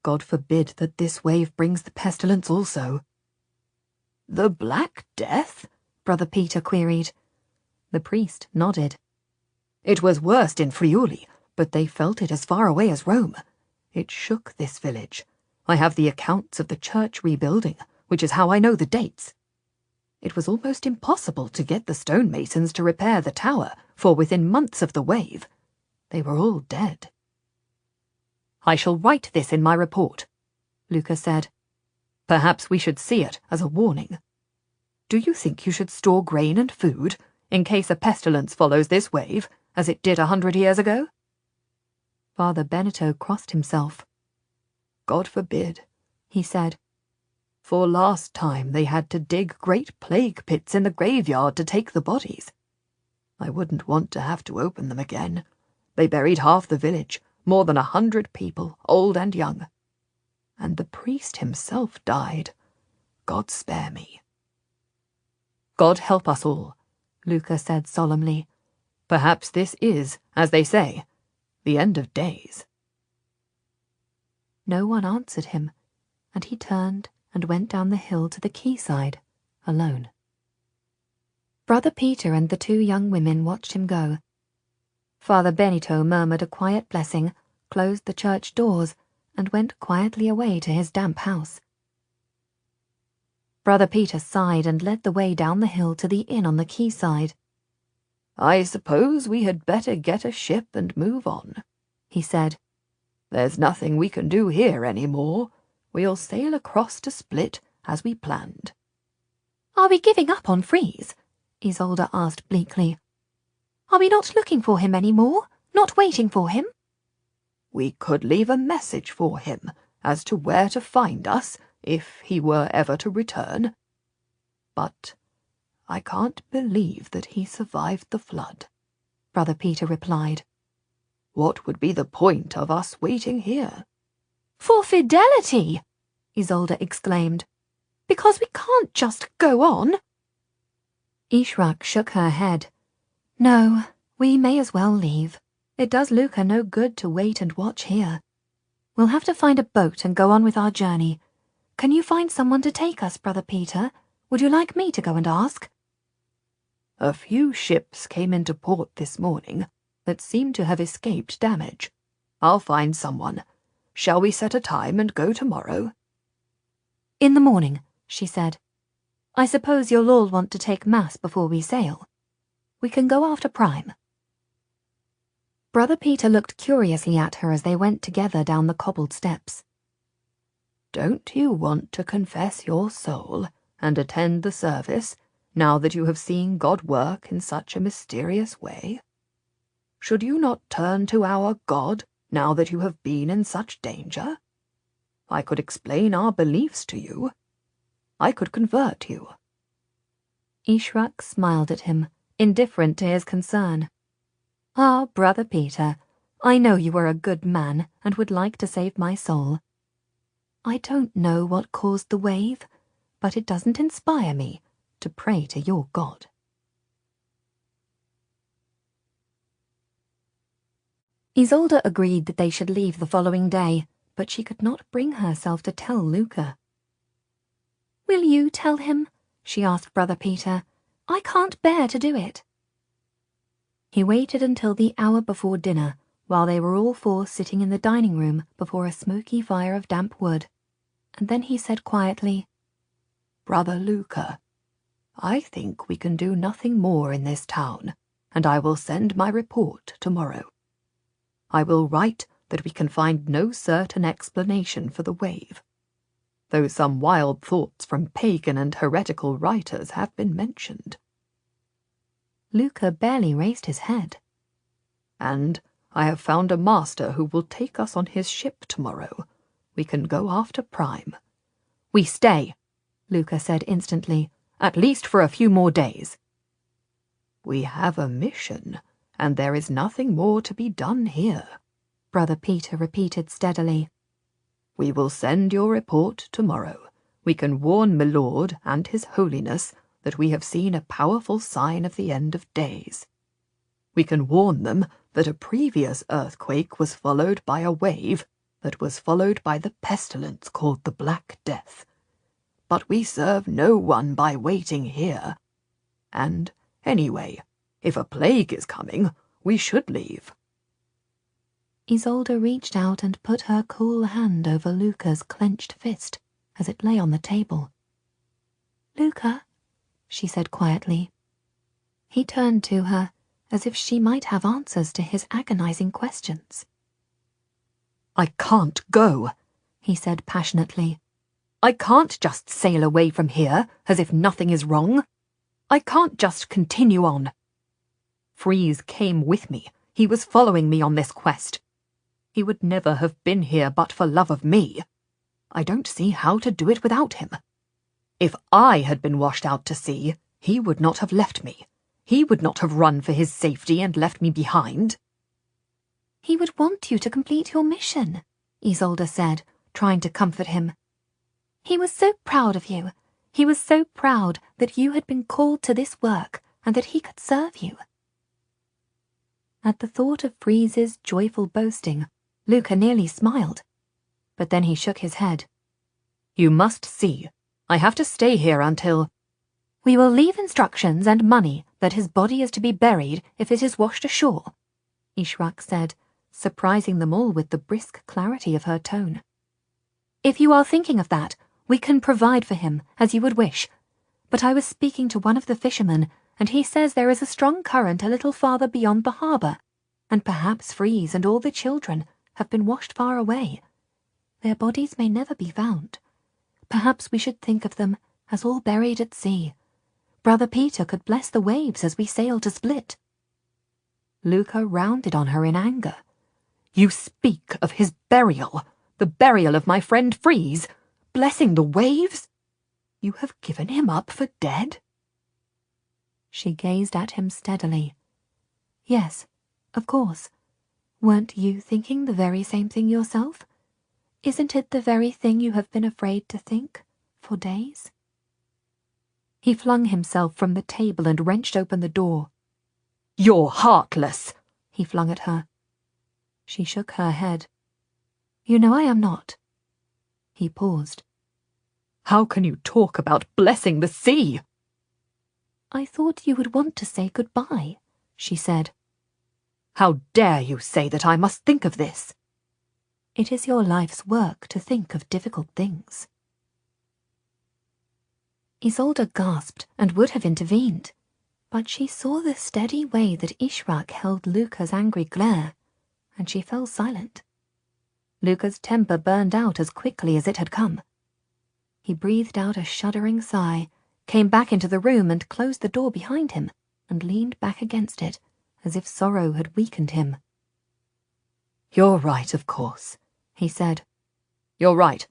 God forbid that this wave brings the pestilence also. The Black Death? Brother Peter queried. The priest nodded. It was worst in Friuli, but they felt it as far away as Rome. It shook this village. I have the accounts of the church rebuilding, which is how I know the dates. It was almost impossible to get the stonemasons to repair the tower, for within months of the wave, they were all dead. I shall write this in my report, Luca said. Perhaps we should see it as a warning. Do you think you should store grain and food, in case a pestilence follows this wave, as it did 100 years ago? Father Benito crossed himself. God forbid, he said. For last time they had to dig great plague pits in the graveyard to take the bodies. I wouldn't want to have to open them again. They buried half the village, more than 100 people, old and young. And the priest himself died. God spare me. God help us all, Luca said solemnly. Perhaps this is, as they say, the end of days. No one answered him, and he turned and went down the hill to the quayside, alone. Brother Peter and the 2 young women watched him go. Father Benito murmured a quiet blessing, closed the church doors, and went quietly away to his damp house. Brother Peter sighed and led the way down the hill to the inn on the quayside. I suppose we had better get a ship and move on, he said. There's nothing we can do here any more. We'll sail across to Split as we planned. Are we giving up on Freeze? Isolde asked bleakly. Are we not looking for him any more? Not waiting for him? We could leave a message for him as to where to find us if he were ever to return. But I can't believe that he survived the flood, Brother Peter replied. What would be the point of us waiting here? For fidelity, Isolde exclaimed. Because we can't just go on. Ishrak shook her head. No, we may as well leave. It does Luca no good to wait and watch here. We'll have to find a boat and go on with our journey. Can you find someone to take us, Brother Peter? Would you like me to go and ask? A few ships came into port this morning that seem to have escaped damage. I'll find someone. Shall we set a time and go tomorrow? In the morning, she said. I suppose you'll all want to take Mass before we sail. We can go after prime. Brother Peter looked curiously at her as they went together down the cobbled steps. Don't you want to confess your soul and attend the service now that you have seen God work in such a mysterious way? Should you not turn to our God now that you have been in such danger? I could explain our beliefs to you. I could convert you. Ishrak smiled at him, indifferent to his concern. Ah, Brother Peter, I know you are a good man and would like to save my soul. I don't know what caused the wave, but it doesn't inspire me to pray to your God. Isolde agreed that they should leave the following day, but she could not bring herself to tell Luca. Will you tell him? She asked Brother Peter. I can't bear to do it. He waited until the hour before dinner, while they were all four sitting in the dining room before a smoky fire of damp wood, and then he said quietly, Brother Luca, I think we can do nothing more in this town, and I will send my report tomorrow. I will write that we can find no certain explanation for the wave, though some wild thoughts from pagan and heretical writers have been mentioned. Luca barely raised his head. And I have found a master who will take us on his ship tomorrow. We can go after Prime. We stay, Luca said instantly, at least for a few more days. We have a mission, and there is nothing more to be done here, Brother Peter repeated steadily. We will send your report tomorrow. We can warn my lord and his holiness that we have seen a powerful sign of the end of days. We can warn them that a previous earthquake was followed by a wave that was followed by the pestilence called the Black Death. But we serve no one by waiting here. And, anyway, if a plague is coming, we should leave. Isolde reached out and put her cool hand over Luca's clenched fist as it lay on the table. Luca, she said quietly. He turned to her as if she might have answers to his agonizing questions. I can't go, he said passionately. I can't just sail away from here as if nothing is wrong. I can't just continue on. Freeze came with me. He was following me on this quest. He would never have been here but for love of me. I don't see how to do it without him. If I had been washed out to sea, he would not have left me. He would not have run for his safety and left me behind. He would want you to complete your mission, Isolde said, trying to comfort him. He was so proud of you. He was so proud that you had been called to this work and that he could serve you. At the thought of Freeze's joyful boasting, Luca nearly smiled, but then he shook his head. You must see. I have to stay here until... We will leave instructions and money that his body is to be buried if it is washed ashore, Ishrak said, surprising them all with the brisk clarity of her tone. If you are thinking of that, we can provide for him, as you would wish. But I was speaking to one of the fishermen, and he says there is a strong current a little farther beyond the harbour, and perhaps Freeze and all the children have been washed far away. Their bodies may never be found. Perhaps we should think of them as all buried at sea. Brother Peter could bless the waves as we sail to Split. Luca rounded on her in anger. You speak of his burial, the burial of my friend Freeze, blessing the waves? You have given him up for dead? She gazed at him steadily. Yes, of course. Weren't you thinking the very same thing yourself? Isn't it the very thing you have been afraid to think for days? He flung himself from the table and wrenched open the door. You're heartless, he flung at her. She shook her head. You know I am not. He paused. How can you talk about blessing the sea? I thought you would want to say goodbye, she said. How dare you say that I must think of this? It is your life's work to think of difficult things. Isolde gasped and would have intervened, but she saw the steady way that Ishrak held Luca's angry glare, and she fell silent. Luca's temper burned out as quickly as it had come. He breathed out a shuddering sigh, came back into the room and closed the door behind him, and leaned back against it, as if sorrow had weakened him. "You're right, of course," he said. "You're right.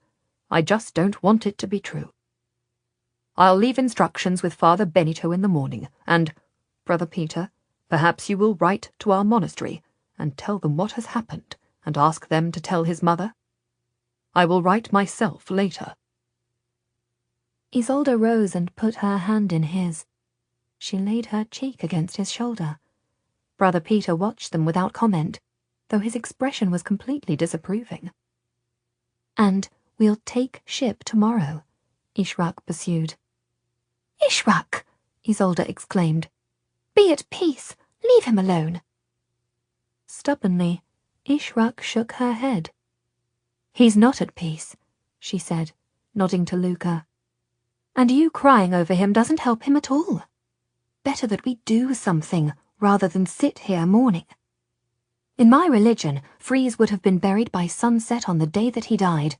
I just don't want it to be true. I'll leave instructions with Father Benito in the morning, and, Brother Peter, perhaps you will write to our monastery and tell them what has happened, and ask them to tell his mother. I will write myself later." Isolde rose and put her hand in his. She laid her cheek against his shoulder. Brother Peter watched them without comment, though his expression was completely disapproving. "And we'll take ship tomorrow," Ishrak pursued. "Ishrak!" Isolde exclaimed. "Be at peace. Leave him alone." Stubbornly, Ishrak shook her head. "He's not at peace," she said, nodding to Luca. "And you crying over him doesn't help him at all. Better that we do something rather than sit here mourning. In my religion, Freeze would have been buried by sunset on the day that he died.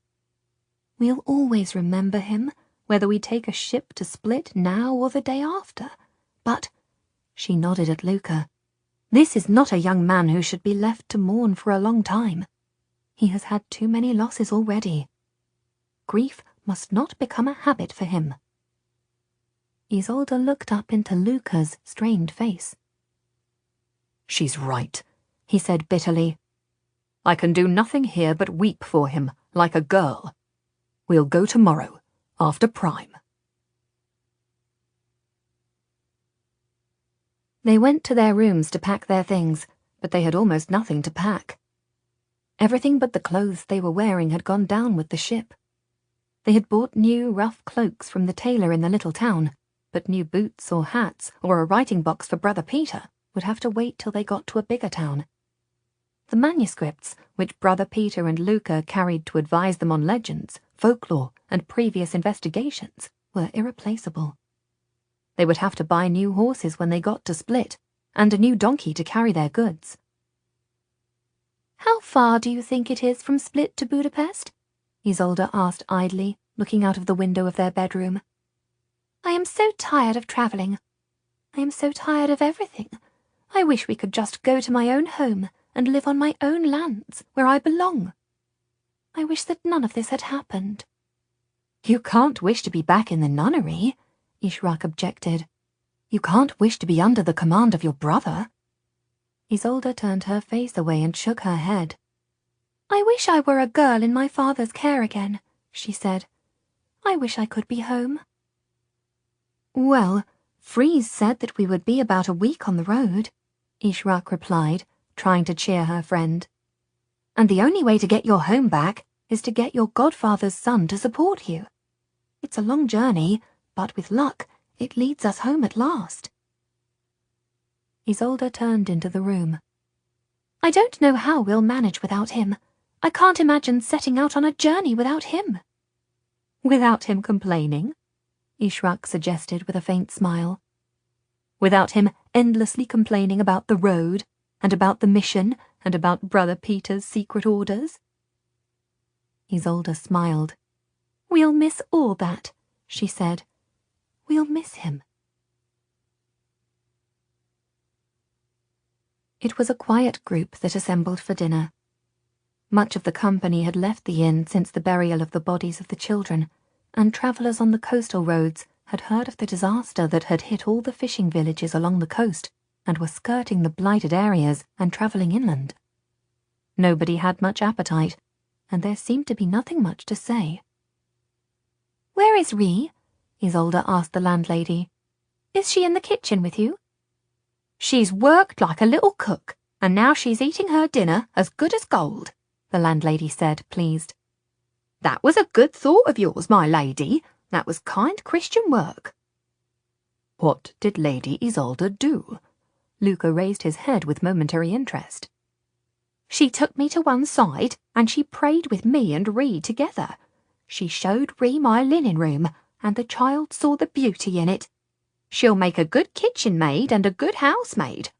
We'll always remember him, whether we take a ship to Split now or the day after. But," she nodded at Luca, "this is not a young man who should be left to mourn for a long time. He has had too many losses already. Grief must not become a habit for him." Isolde looked up into Luca's strained face. "She's right," he said bitterly. "I can do nothing here but weep for him, like a girl. We'll go tomorrow, after prime." They went to their rooms to pack their things, but they had almost nothing to pack. Everything but the clothes they were wearing had gone down with the ship. They had bought new, rough cloaks from the tailor in the little town, but new boots or hats or a writing box for Brother Peter would have to wait till they got to a bigger town. The manuscripts, which Brother Peter and Luca carried to advise them on legends, folklore, and previous investigations, were irreplaceable. They would have to buy new horses when they got to Split, and a new donkey to carry their goods. "How far do you think it is from Split to Budapest?" Isolde asked idly, looking out of the window of their bedroom. "I am so tired of travelling. I am so tired of everything. I wish we could just go to my own home and live on my own lands, where I belong. I wish that none of this had happened." "You can't wish to be back in the nunnery," Ishrak objected. "You can't wish to be under the command of your brother." Isolde turned her face away and shook her head. "I wish I were a girl in my father's care again," she said. "I wish I could be home." "Well, Freeze said that we would be about a week on the road," Ishrak replied, trying to cheer her friend. "And the only way to get your home back is to get your godfather's son to support you. It's a long journey, but with luck, it leads us home at last." Isolde turned into the room. "I don't know how we'll manage without him. I can't imagine setting out on a journey without him." "Without him complaining?" Ishrak suggested with a faint smile. "Without him endlessly complaining about the road, and about the mission, and about Brother Peter's secret orders?" Isolde smiled. "We'll miss all that," she said. "We'll miss him." It was a quiet group that assembled for dinner. Much of the company had left the inn since the burial of the bodies of the children, and travellers on the coastal roads had heard of the disaster that had hit all the fishing villages along the coast and were skirting the blighted areas and travelling inland. Nobody had much appetite, and there seemed to be nothing much to say. "Where is Ree?" Isolde asked the landlady. "Is she in the kitchen with you?" "She's worked like a little cook, and now she's eating her dinner as good as gold," the landlady said, pleased. "That was a good thought of yours, my lady. That was kind Christian work." "What did Lady Isolde do?" Luca raised his head with momentary interest. "She took me to one side, and she prayed with me and Ree together. She showed Ree my linen room, and the child saw the beauty in it. She'll make a good kitchen maid and a good housemaid.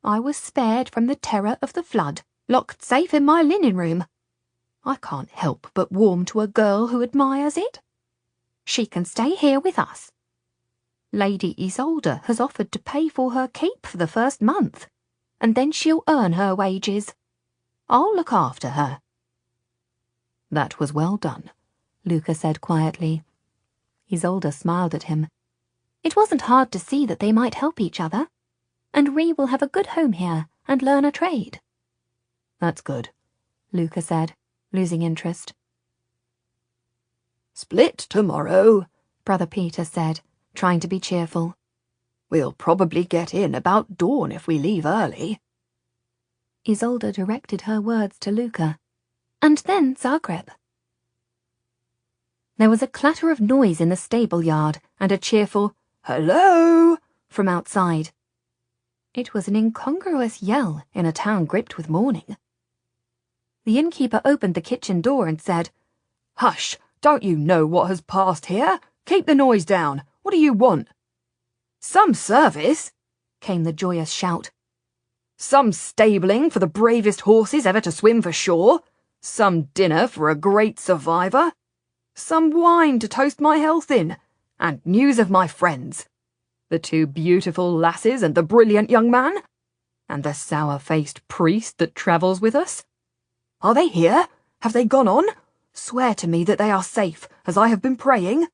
I was spared from the terror of the flood, locked safe in my linen room. I can't help but warm to a girl who admires it. She can stay here with us. Lady Isolde has offered to pay for her keep for the first month, and then she'll earn her wages. I'll look after her." "That was well done," Luca said quietly. Isolde smiled at him. It wasn't hard to see that they might help each other, and Ree will have a good home here and learn a trade. "That's good," Luca said, losing interest. "Split tomorrow," Brother Peter said, trying to be cheerful. "We'll probably get in about dawn if we leave early." Isolde directed her words to Luca. "And then Zagreb." There was a clatter of noise in the stable yard and a cheerful "Hello!" from outside. It was an incongruous yell in a town gripped with mourning. The innkeeper opened the kitchen door and said, "Hush! Don't you know what has passed here? Keep the noise down. What do you want?" "Some service," came the joyous shout. "Some stabling for the bravest horses ever to swim for shore. Some dinner for a great survivor. Some wine to toast my health in. And news of my friends. The 2 beautiful lasses and the brilliant young man. And the sour-faced priest that travels with us. Are they here? Have they gone on? Swear to me that they are safe, as I have been praying."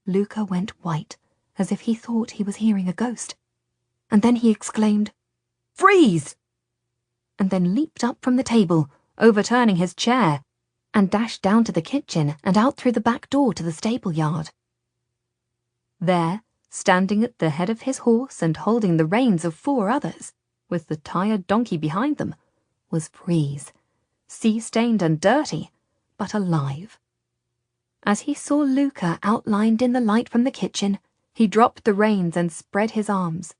Luca went white, as if he thought he was hearing a ghost, and then he exclaimed, "Freeze!" and then leaped up from the table, overturning his chair, and dashed down to the kitchen and out through the back door to the stable yard. There, standing at the head of his horse and holding the reins of 4 others, with the tired donkey behind them, was Freeze, sea-stained and dirty, but alive. As he saw Luca outlined in the light from the kitchen, he dropped the reins and spread his arms.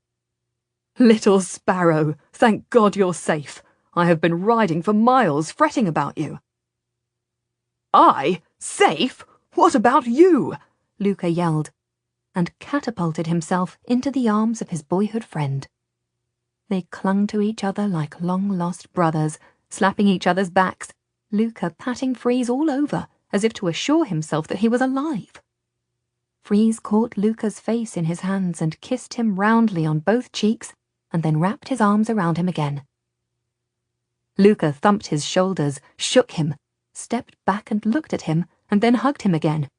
"Little sparrow, thank God you're safe. I have been riding for miles, fretting about you." "I? Safe? What about you?" Luca yelled, and catapulted himself into the arms of his boyhood friend. They clung to each other like long-lost brothers, slapping each other's backs, Luca patting Freeze all over, as if to assure himself that he was alive. Freeze caught Luca's face in his hands and kissed him roundly on both cheeks, and then wrapped his arms around him again. Luca thumped his shoulders, shook him, stepped back and looked at him, and then hugged him again.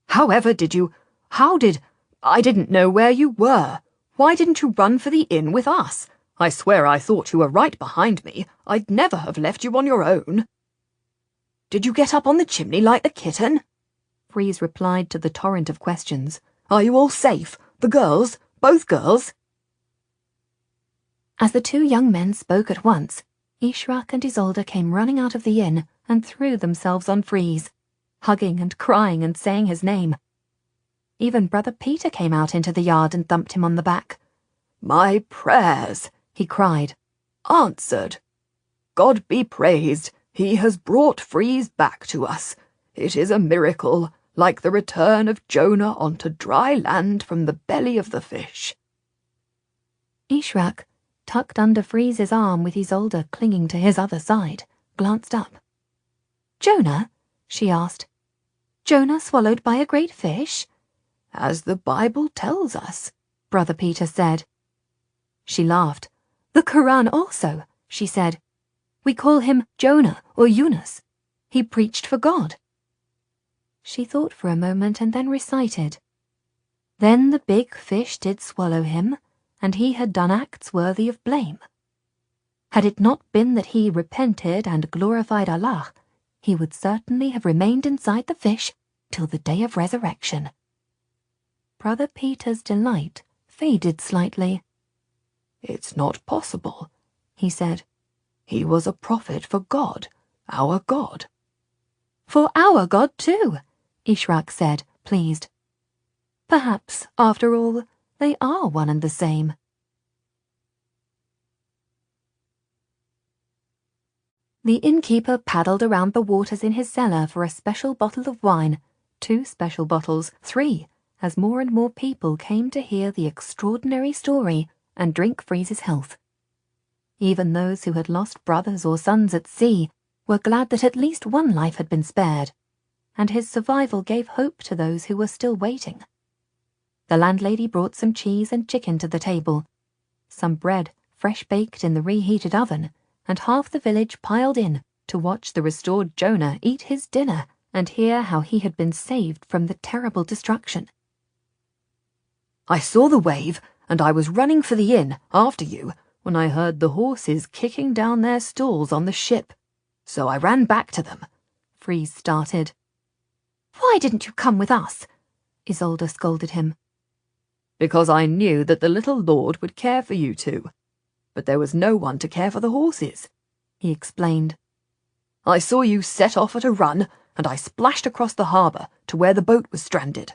I didn't know where you were. Why didn't you run for the inn with us? I swear I thought you were right behind me. I'd never have left you on your own." "Did you get up on the chimney like the kitten?" Freeze replied to the torrent of questions. "Are you all safe? The girls? Both girls?" As the 2 young men spoke at once, Ishrak and Isolde came running out of the inn and threw themselves on Freeze, hugging and crying and saying his name. Even Brother Peter came out into the yard and thumped him on the back. "My prayers," he cried, "answered. God be praised, he has brought Freeze back to us. It is a miracle, like the return of Jonah onto dry land from the belly of the fish." Ishrak, tucked under Freeze's arm with Isolde clinging to his other side, glanced up. "Jonah?" she asked. "Jonah swallowed by a great fish?" "As the Bible tells us," Brother Peter said. She laughed. "The Quran also," she said. "We call him Jonah or Yunus. He preached for God." She thought for a moment and then recited, "Then the big fish did swallow him, and he had done acts worthy of blame. Had it not been that he repented and glorified Allah, he would certainly have remained inside the fish till the day of resurrection." Brother Peter's delight faded slightly. "It's not possible," he said. "He was a prophet for God, our God." "For our God too," Ishrak said, pleased. "Perhaps, after all, they are one and the same." The innkeeper paddled around the waters in his cellar for a special bottle of wine, 2 special bottles, 3, as more and more people came to hear the extraordinary story and drink Freeze's health. Even those who had lost brothers or sons at sea were glad that at least one life had been spared, and his survival gave hope to those who were still waiting. The landlady brought some cheese and chicken to the table, some bread fresh baked in the reheated oven, and half the village piled in to watch the restored Jonah eat his dinner and hear how he had been saved from the terrible destruction. I saw the wave, and I was running for the inn after you when I heard the horses kicking down their stalls on the ship. So I ran back to them. Freeze started. Why didn't you come with us? Isolde scolded him. Because I knew that the little lord would care for you two. But there was no one to care for the horses, he explained. I saw you set off at a run, and I splashed across the harbour to where the boat was stranded.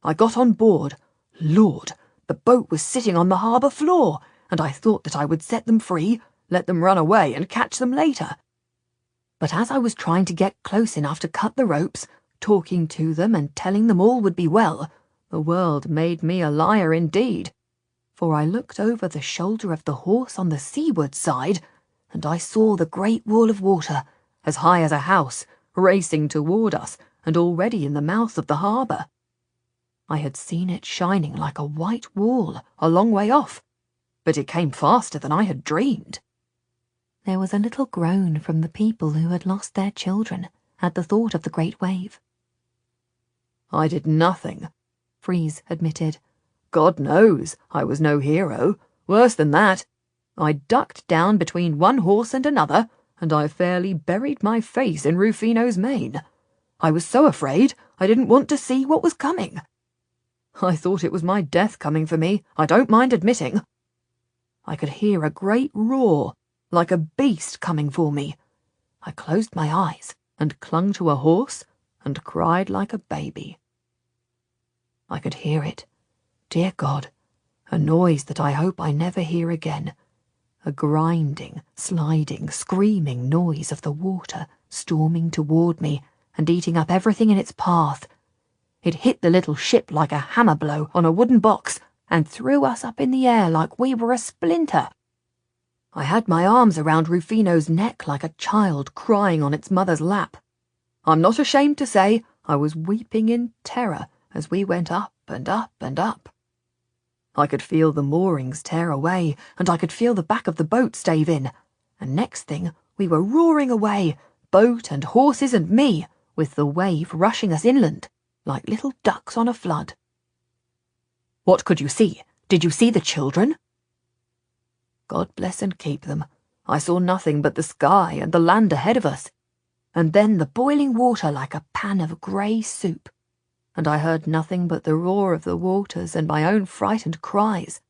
I got on board. Lord, the boat was sitting on the harbour floor, and I thought that I would set them free, let them run away, and catch them later. But as I was trying to get close enough to cut the ropes, talking to them and telling them all would be well, the world made me a liar indeed. For I looked over the shoulder of the horse on the seaward side, and I saw the great wall of water, as high as a house, racing toward us and already in the mouth of the harbour. I had seen it shining like a white wall a long way off, but it came faster than I had dreamed. There was a little groan from the people who had lost their children at the thought of the great wave. I did nothing, Freeze admitted. God knows I was no hero. Worse than that, I ducked down between one horse and another, and I fairly buried my face in Rufino's mane. I was so afraid I didn't want to see what was coming. I thought it was my death coming for me, I don't mind admitting. I could hear a great roar, like a beast coming for me. I closed my eyes and clung to a horse and cried like a baby. I could hear it. Dear God, a noise that I hope I never hear again. A grinding, sliding, screaming noise of the water storming toward me and eating up everything in its path. It hit the little ship like a hammer blow on a wooden box and threw us up in the air like we were a splinter. I had my arms around Rufino's neck like a child crying on its mother's lap. I'm not ashamed to say I was weeping in terror as we went up and up and up. I could feel the moorings tear away, and I could feel the back of the boat stave in, and next thing we were roaring away, boat and horses and me, with the wave rushing us inland, like little ducks on a flood. What could you see? Did you see the children? God bless and keep them. I saw nothing but the sky and the land ahead of us, and then the boiling water like a pan of grey soup, and I heard nothing but the roar of the waters and my own frightened cries.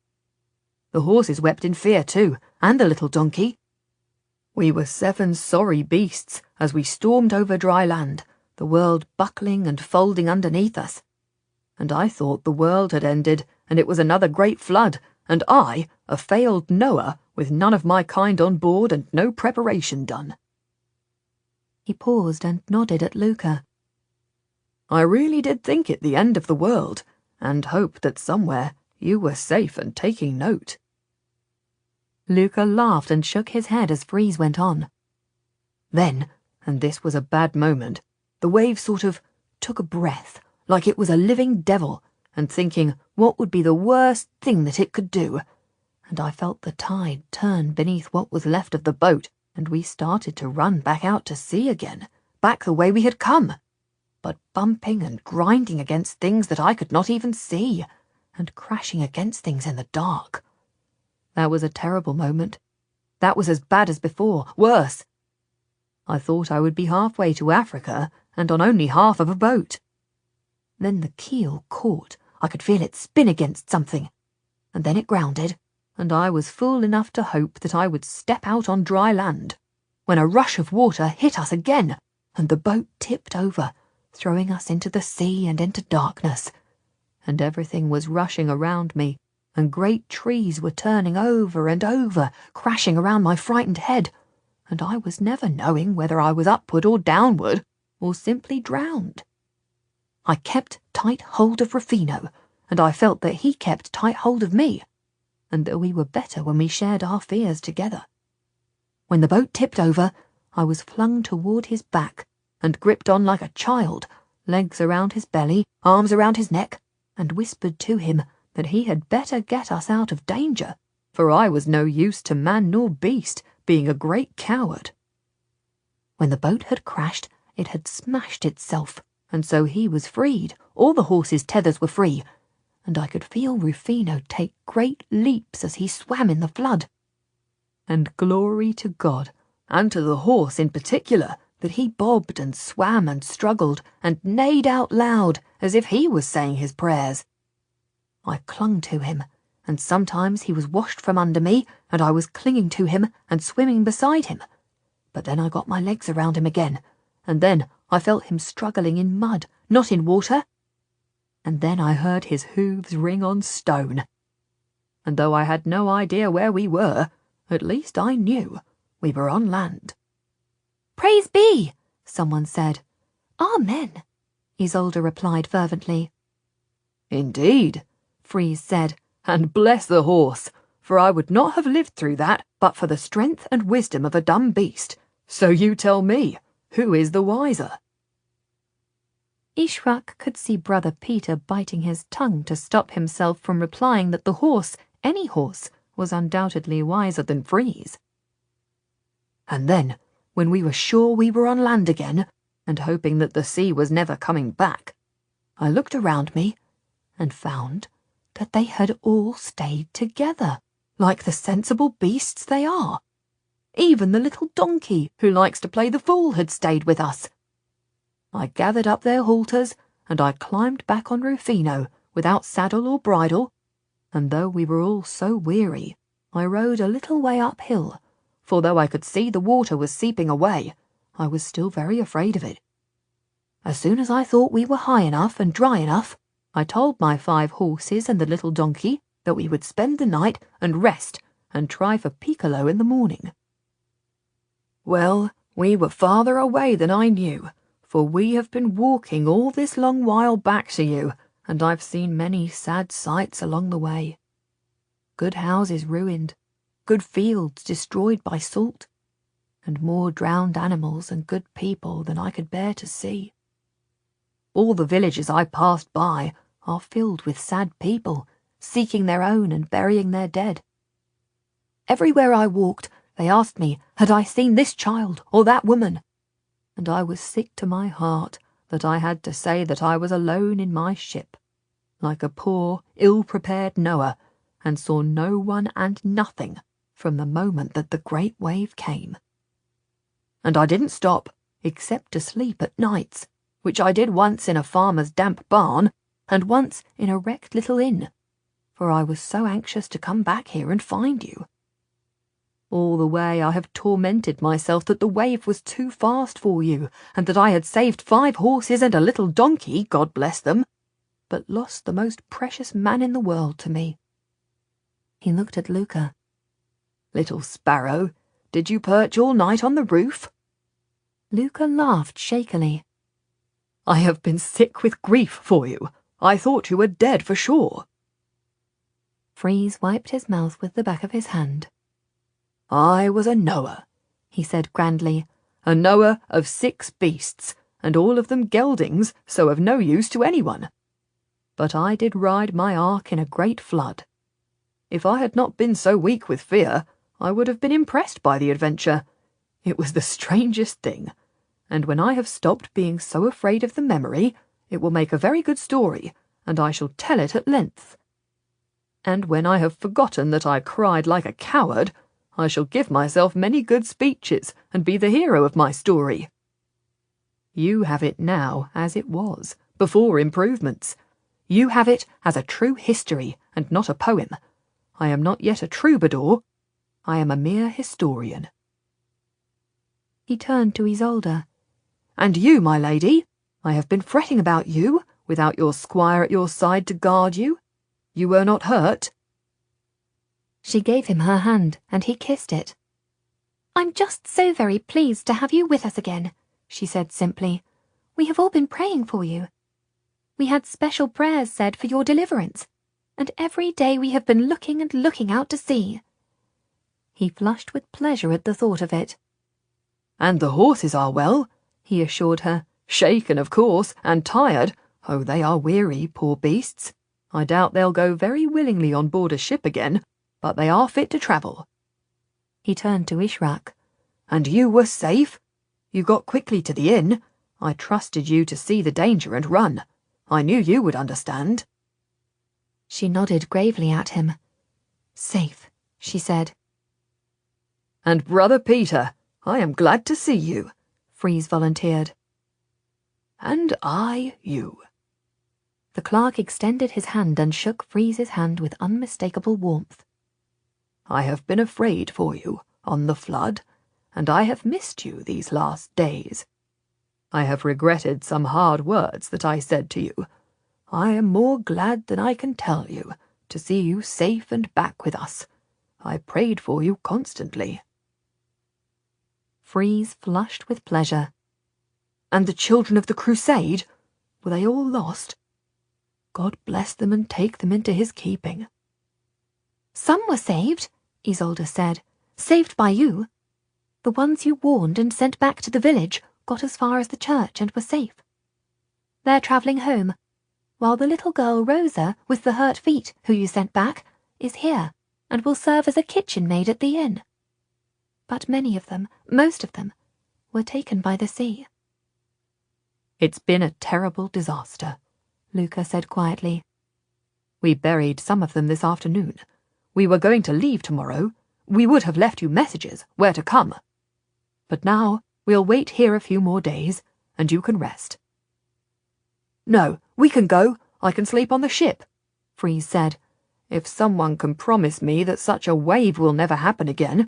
The horses wept in fear too, and the little donkey. We were 7 sorry beasts as we stormed over dry land, the world buckling and folding underneath us. And I thought the world had ended, and it was another great flood, and I, a failed Noah, with none of my kind on board and no preparation done. He paused and nodded at Luca. I really did think it the end of the world, and hoped that somewhere you were safe and taking note. Luca laughed and shook his head as Freeze went on. Then, and this was a bad moment, the wave sort of took a breath, like it was a living devil, and thinking what would be the worst thing that it could do, and I felt the tide turn beneath what was left of the boat, and we started to run back out to sea again, back the way we had come, but bumping and grinding against things that I could not even see, and crashing against things in the dark. That was a terrible moment. That was as bad as before, worse. I thought I would be halfway to Africa, and on only half of a boat. Then the keel caught. I could feel it spin against something, and then it grounded, and I was fool enough to hope that I would step out on dry land, when a rush of water hit us again, and the boat tipped over, throwing us into the sea and into darkness, and everything was rushing around me, and great trees were turning over and over, crashing around my frightened head, and I was never knowing whether I was upward or downward, or simply drowned. I kept tight hold of Rufino, and I felt that he kept tight hold of me, and that we were better when we shared our fears together, When the boat tipped over, I was flung toward his back and gripped on like a child, legs around his belly, arms around his neck, and whispered to him that he had better get us out of danger, for I was no use to man nor beast, being a great coward. When the boat had crashed, it had smashed itself, and so he was freed. All the horses' tethers were free, and I could feel Rufino take great leaps as he swam in the flood. And glory to God, and to the horse in particular, that he bobbed and swam and struggled and neighed out loud as if he was saying his prayers. I clung to him, and sometimes he was washed from under me, and I was clinging to him and swimming beside him. But then I got my legs around him again, and then I felt him struggling in mud, not in water. And then I heard his hooves ring on stone. And though I had no idea where we were, at least I knew we were on land. "Praise be," someone said. "Amen," Isolde replied fervently. "Indeed," Freeze said, "and bless the horse, for I would not have lived through that but for the strength and wisdom of a dumb beast. So you tell me, who is the wiser?" Ishrak could see Brother Peter biting his tongue to stop himself from replying that the horse, any horse, was undoubtedly wiser than Freeze. And then, when we were sure we were on land again, and hoping that the sea was never coming back, I looked around me and found that they had all stayed together, like the sensible beasts they are. Even the little donkey who likes to play the fool had stayed with us. I gathered up their halters, and I climbed back on Rufino without saddle or bridle, and though we were all so weary, I rode a little way uphill, for though I could see the water was seeping away, I was still very afraid of it. As soon as I thought we were high enough and dry enough, I told my 5 horses and the little donkey that we would spend the night and rest and try for Piccolo in the morning. Well, we were farther away than I knew, for we have been walking all this long while back to you, and I've seen many sad sights along the way. Good houses ruined, good fields destroyed by salt, and more drowned animals and good people than I could bear to see. All the villages I passed by are filled with sad people, seeking their own and burying their dead. Everywhere I walked, they asked me, had I seen this child or that woman? And I was sick to my heart that I had to say that I was alone in my ship, like a poor, ill-prepared Noah, and saw no one and nothing from the moment that the great wave came. And I didn't stop, except to sleep at nights, which I did once in a farmer's damp barn, and once in a wrecked little inn, for I was so anxious to come back here and find you. All the way I have tormented myself that the wave was too fast for you, and that I had saved 5 horses and a little donkey, God bless them, but lost the most precious man in the world to me. He looked at Luca. Little sparrow, did you perch all night on the roof? Luca laughed shakily. I have been sick with grief for you. I thought you were dead for sure. Freeze wiped his mouth with the back of his hand. I was a Noah, he said grandly, a Noah of 6 beasts, and all of them geldings, so of no use to anyone. But I did ride my ark in a great flood. If I had not been so weak with fear, I would have been impressed by the adventure. It was the strangest thing, and when I have stopped being so afraid of the memory, it will make a very good story, and I shall tell it at length. And when I have forgotten that I cried like a coward, I shall give myself many good speeches and be the hero of my story. You have it now as it was, before improvements. You have it as a true history and not a poem. I am not yet a troubadour. I am a mere historian. He turned to Isolde. And you, my lady, I have been fretting about you, without your squire at your side to guard you. You were not hurt? She gave him her hand, and he kissed it. "I'm just so very pleased to have you with us again," she said simply. "We have all been praying for you. We had special prayers said for your deliverance, and every day we have been looking and looking out to sea." He flushed with pleasure at the thought of it. "And the horses are well," he assured her. "Shaken, of course, and tired. Oh, they are weary, poor beasts. I doubt they'll go very willingly on board a ship again, but they are fit to travel." He turned to Ishrak. "And you were safe? You got quickly to the inn. I trusted you to see the danger and run. I knew you would understand." She nodded gravely at him. "Safe," she said. "And Brother Peter, I am glad to see you," Freeze volunteered. "And I you." The clerk extended his hand and shook Freeze's hand with unmistakable warmth. "I have been afraid for you on the flood, and I have missed you these last days. I have regretted some hard words that I said to you. I am more glad than I can tell you to see you safe and back with us. I prayed for you constantly." Freeze flushed with pleasure. "And the children of the crusade? Were they all lost? God bless them and take them into his keeping." "Some were saved," Isolde said. "Saved by you. The ones you warned and sent back to the village got as far as the church and were safe. They're travelling home, while the little girl Rosa with the hurt feet, who you sent back, is here and will serve as a kitchen maid at the inn. But many of them, most of them, were taken by the sea." "It's been a terrible disaster," Luca said quietly. "We buried some of them this afternoon. We were going to leave tomorrow. We would have left you messages where to come. But now we'll wait here a few more days, and you can rest." "No, we can go. I can sleep on the ship," Freeze said. "If someone can promise me that such a wave will never happen again.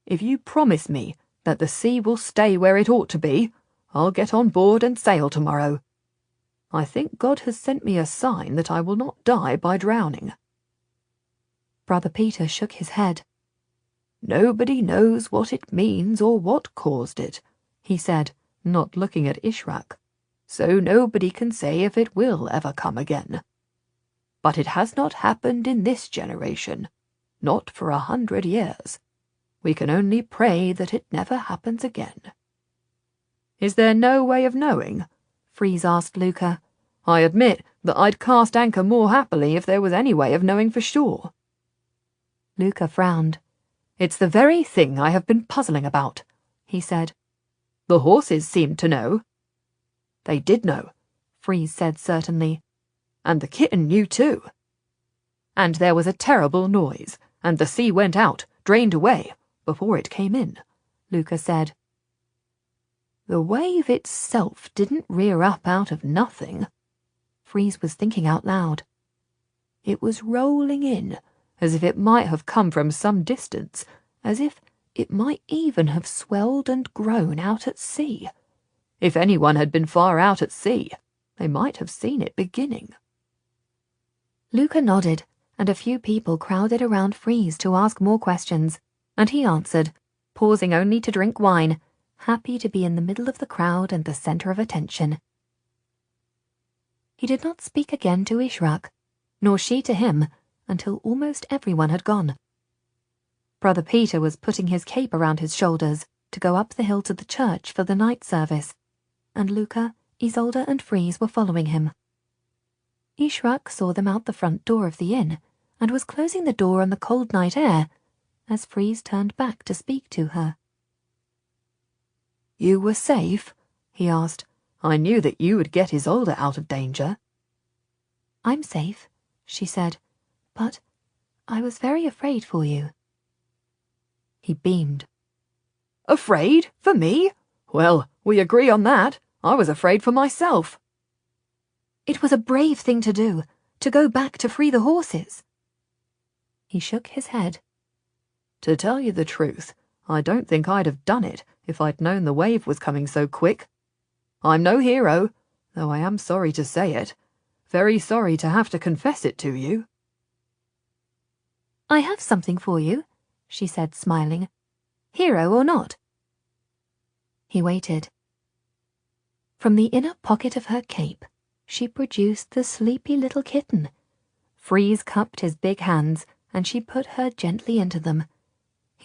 If you promise me that the sea will stay where it ought to be, I'll get on board and sail tomorrow. I think God has sent me a sign that I will not die by drowning." Brother Peter shook his head. "Nobody knows what it means or what caused it," he said, not looking at Ishrak. "So nobody can say if it will ever come again. But it has not happened in this generation, not for 100 years. We can only pray that it never happens again." "Is there no way of knowing?" Freeze asked Luca. "I admit that I'd cast anchor more happily if there was any way of knowing for sure." Luca frowned. "It's the very thing I have been puzzling about," he said. "The horses seemed to know." "They did know," Freeze said certainly. "And the kitten knew too." "And there was a terrible noise, and the sea went out, drained away, before it came in," Luca said. "The wave itself didn't rear up out of nothing." Freeze was thinking out loud. "It was rolling in, as if it might have come from some distance, as if it might even have swelled and grown out at sea. If anyone had been far out at sea, they might have seen it beginning." Luca nodded, and a few people crowded around Freeze to ask more questions, and he answered, pausing only to drink wine, happy to be in the middle of the crowd and the centre of attention. He did not speak again to Ishrak, nor she to him, until almost everyone had gone. Brother Peter was putting his cape around his shoulders to go up the hill to the church for the night service, and Luca, Isolde and Freeze were following him. Ishrak saw them out the front door of the inn, and was closing the door on the cold night air, as Freeze turned back to speak to her. "You were safe?" he asked. "I knew that you would get Isolde out of danger." "I'm safe," she said, "but I was very afraid for you." He beamed. "Afraid? For me? Well, we agree on that. I was afraid for myself." "It was a brave thing to do, to go back to free the horses." He shook his head. "To tell you the truth, I don't think I'd have done it if I'd known the wave was coming so quick. I'm no hero, though I am sorry to say it. Very sorry to have to confess it to you." "I have something for you," she said, smiling. "Hero or not." He waited. From the inner pocket of her cape, she produced the sleepy little kitten. Freeze cupped his big hands, and she put her gently into them.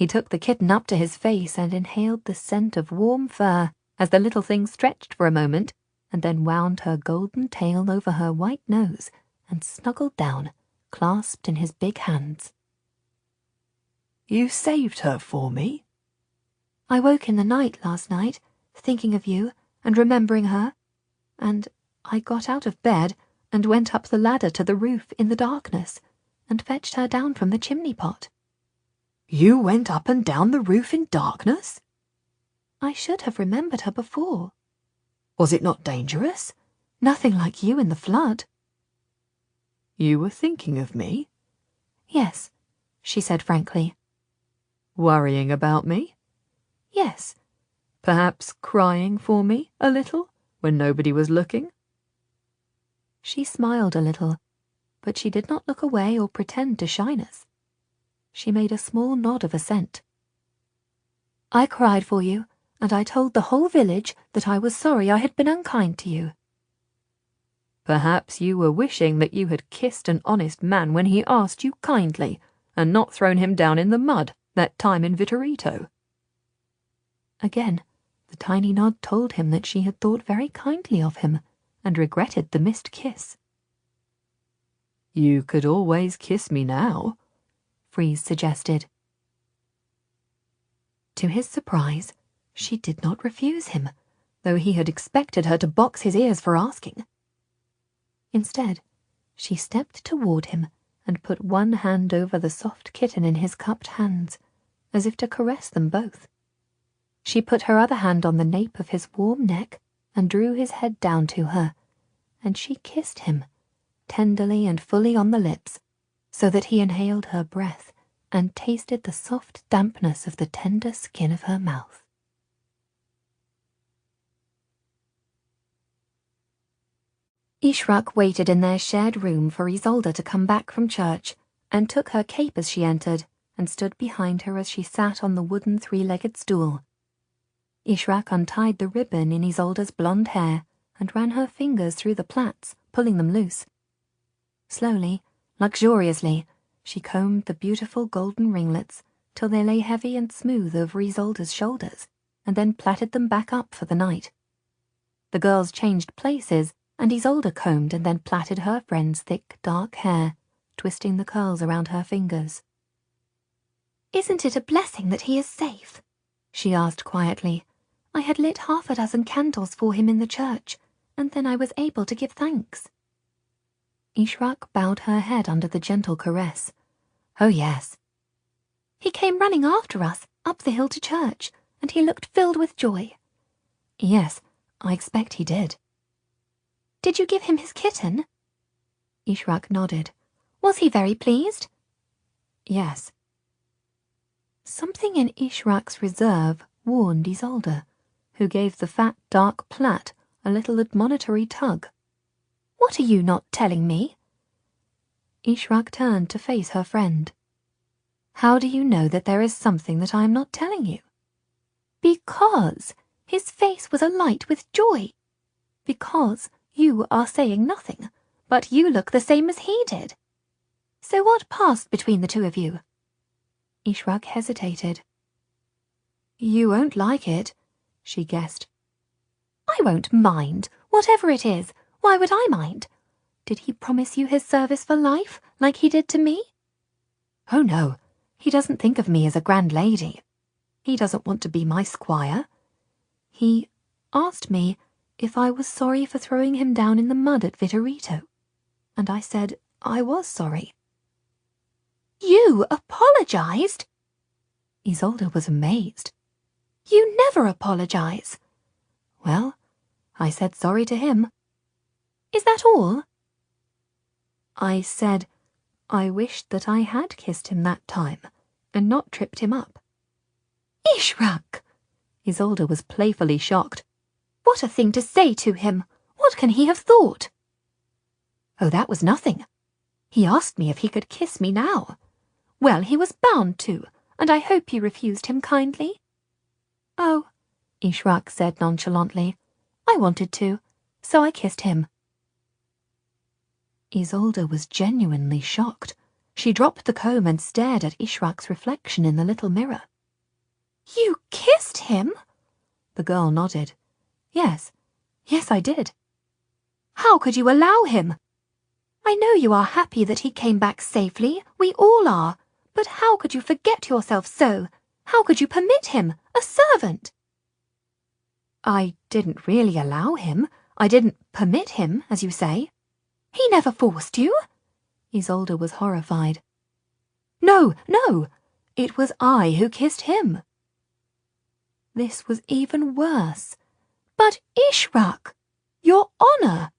He took the kitten up to his face and inhaled the scent of warm fur as the little thing stretched for a moment and then wound her golden tail over her white nose and snuggled down, clasped in his big hands. You saved her for me? I woke in the night last night, thinking of you and remembering her, and I got out of bed and went up the ladder to the roof in the darkness and fetched her down from the chimney pot. You went up and down the roof in darkness? I should have remembered her before. Was it not dangerous? Nothing like you in the flood. You were thinking of me? Yes, she said frankly. Worrying about me? Yes. Perhaps crying for me a little when nobody was looking? She smiled a little, but she did not look away or pretend to shyness. She made a small nod of assent. I cried for you, and I told the whole village that I was sorry I had been unkind to you. Perhaps you were wishing that you had kissed an honest man when he asked you kindly, and not thrown him down in the mud that time in Vitorito. Again, the tiny nod told him that she had thought very kindly of him, and regretted the missed kiss. You could always kiss me now, Freeze suggested. To his surprise, she did not refuse him, though he had expected her to box his ears for asking. Instead, she stepped toward him and put one hand over the soft kitten in his cupped hands, as if to caress them both. She put her other hand on the nape of his warm neck and drew his head down to her, and she kissed him, tenderly and fully on the lips, so that he inhaled her breath and tasted the soft dampness of the tender skin of her mouth. Ishrak waited in their shared room for Isolde to come back from church, and took her cape as she entered, and stood behind her as she sat on the wooden three-legged stool. Ishrak untied the ribbon in Isolde's blonde hair and ran her fingers through the plaits, pulling them loose. Slowly, luxuriously, she combed the beautiful golden ringlets till they lay heavy and smooth over Isolde's shoulders, and then plaited them back up for the night. The girls changed places, and Isolde combed and then plaited her friend's thick, dark hair, twisting the curls around her fingers. "Isn't it a blessing that he is safe?" she asked quietly. "I had lit 6 candles for him in the church, and then I was able to give thanks." Ishrak bowed her head under the gentle caress. "Oh, yes." "He came running after us, up the hill to church, and he looked filled with joy." "Yes, I expect he did." "Did you give him his kitten?" Ishrak nodded. "Was he very pleased?" "Yes." Something in Ishrak's reserve warned Isolde, who gave the fat, dark plait a little admonitory tug. "What are you not telling me?" Ishrak turned to face her friend. "How do you know that there is something that I am not telling you?" "Because his face was alight with joy. Because you are saying nothing, but you look the same as he did. So what passed between the two of you?" Ishrak hesitated. "You won't like it," she guessed. "I won't mind. Whatever it is, why would I mind? Did he promise you his service for life, like he did to me?" "Oh, no. He doesn't think of me as a grand lady. He doesn't want to be my squire. He asked me if I was sorry for throwing him down in the mud at Vitorito, and I said I was sorry." "You apologized?" Isolde was amazed. "You never apologize." "Well, I said sorry to him." "Is that all?" "I said I wished that I had kissed him that time and not tripped him up." "Ishrak!" Isolde was playfully shocked. "What a thing to say to him! What can he have thought?" "Oh, that was nothing. He asked me if he could kiss me now." "Well, he was bound to, and I hope you refused him kindly." "Oh," Ishrak said nonchalantly, "I wanted to, so I kissed him." Isolde was genuinely shocked. She dropped the comb and stared at Ishrak's reflection in the little mirror. You kissed him? The girl nodded. Yes, I did. How could you allow him? I know you are happy that he came back safely, we all are, but how could you forget yourself so? How could you permit him, a servant? I didn't really allow him. I didn't permit him, as you say. He never forced you? Isolde was horrified. No, it was I who kissed him. This was even worse. But Ishrak, your honour!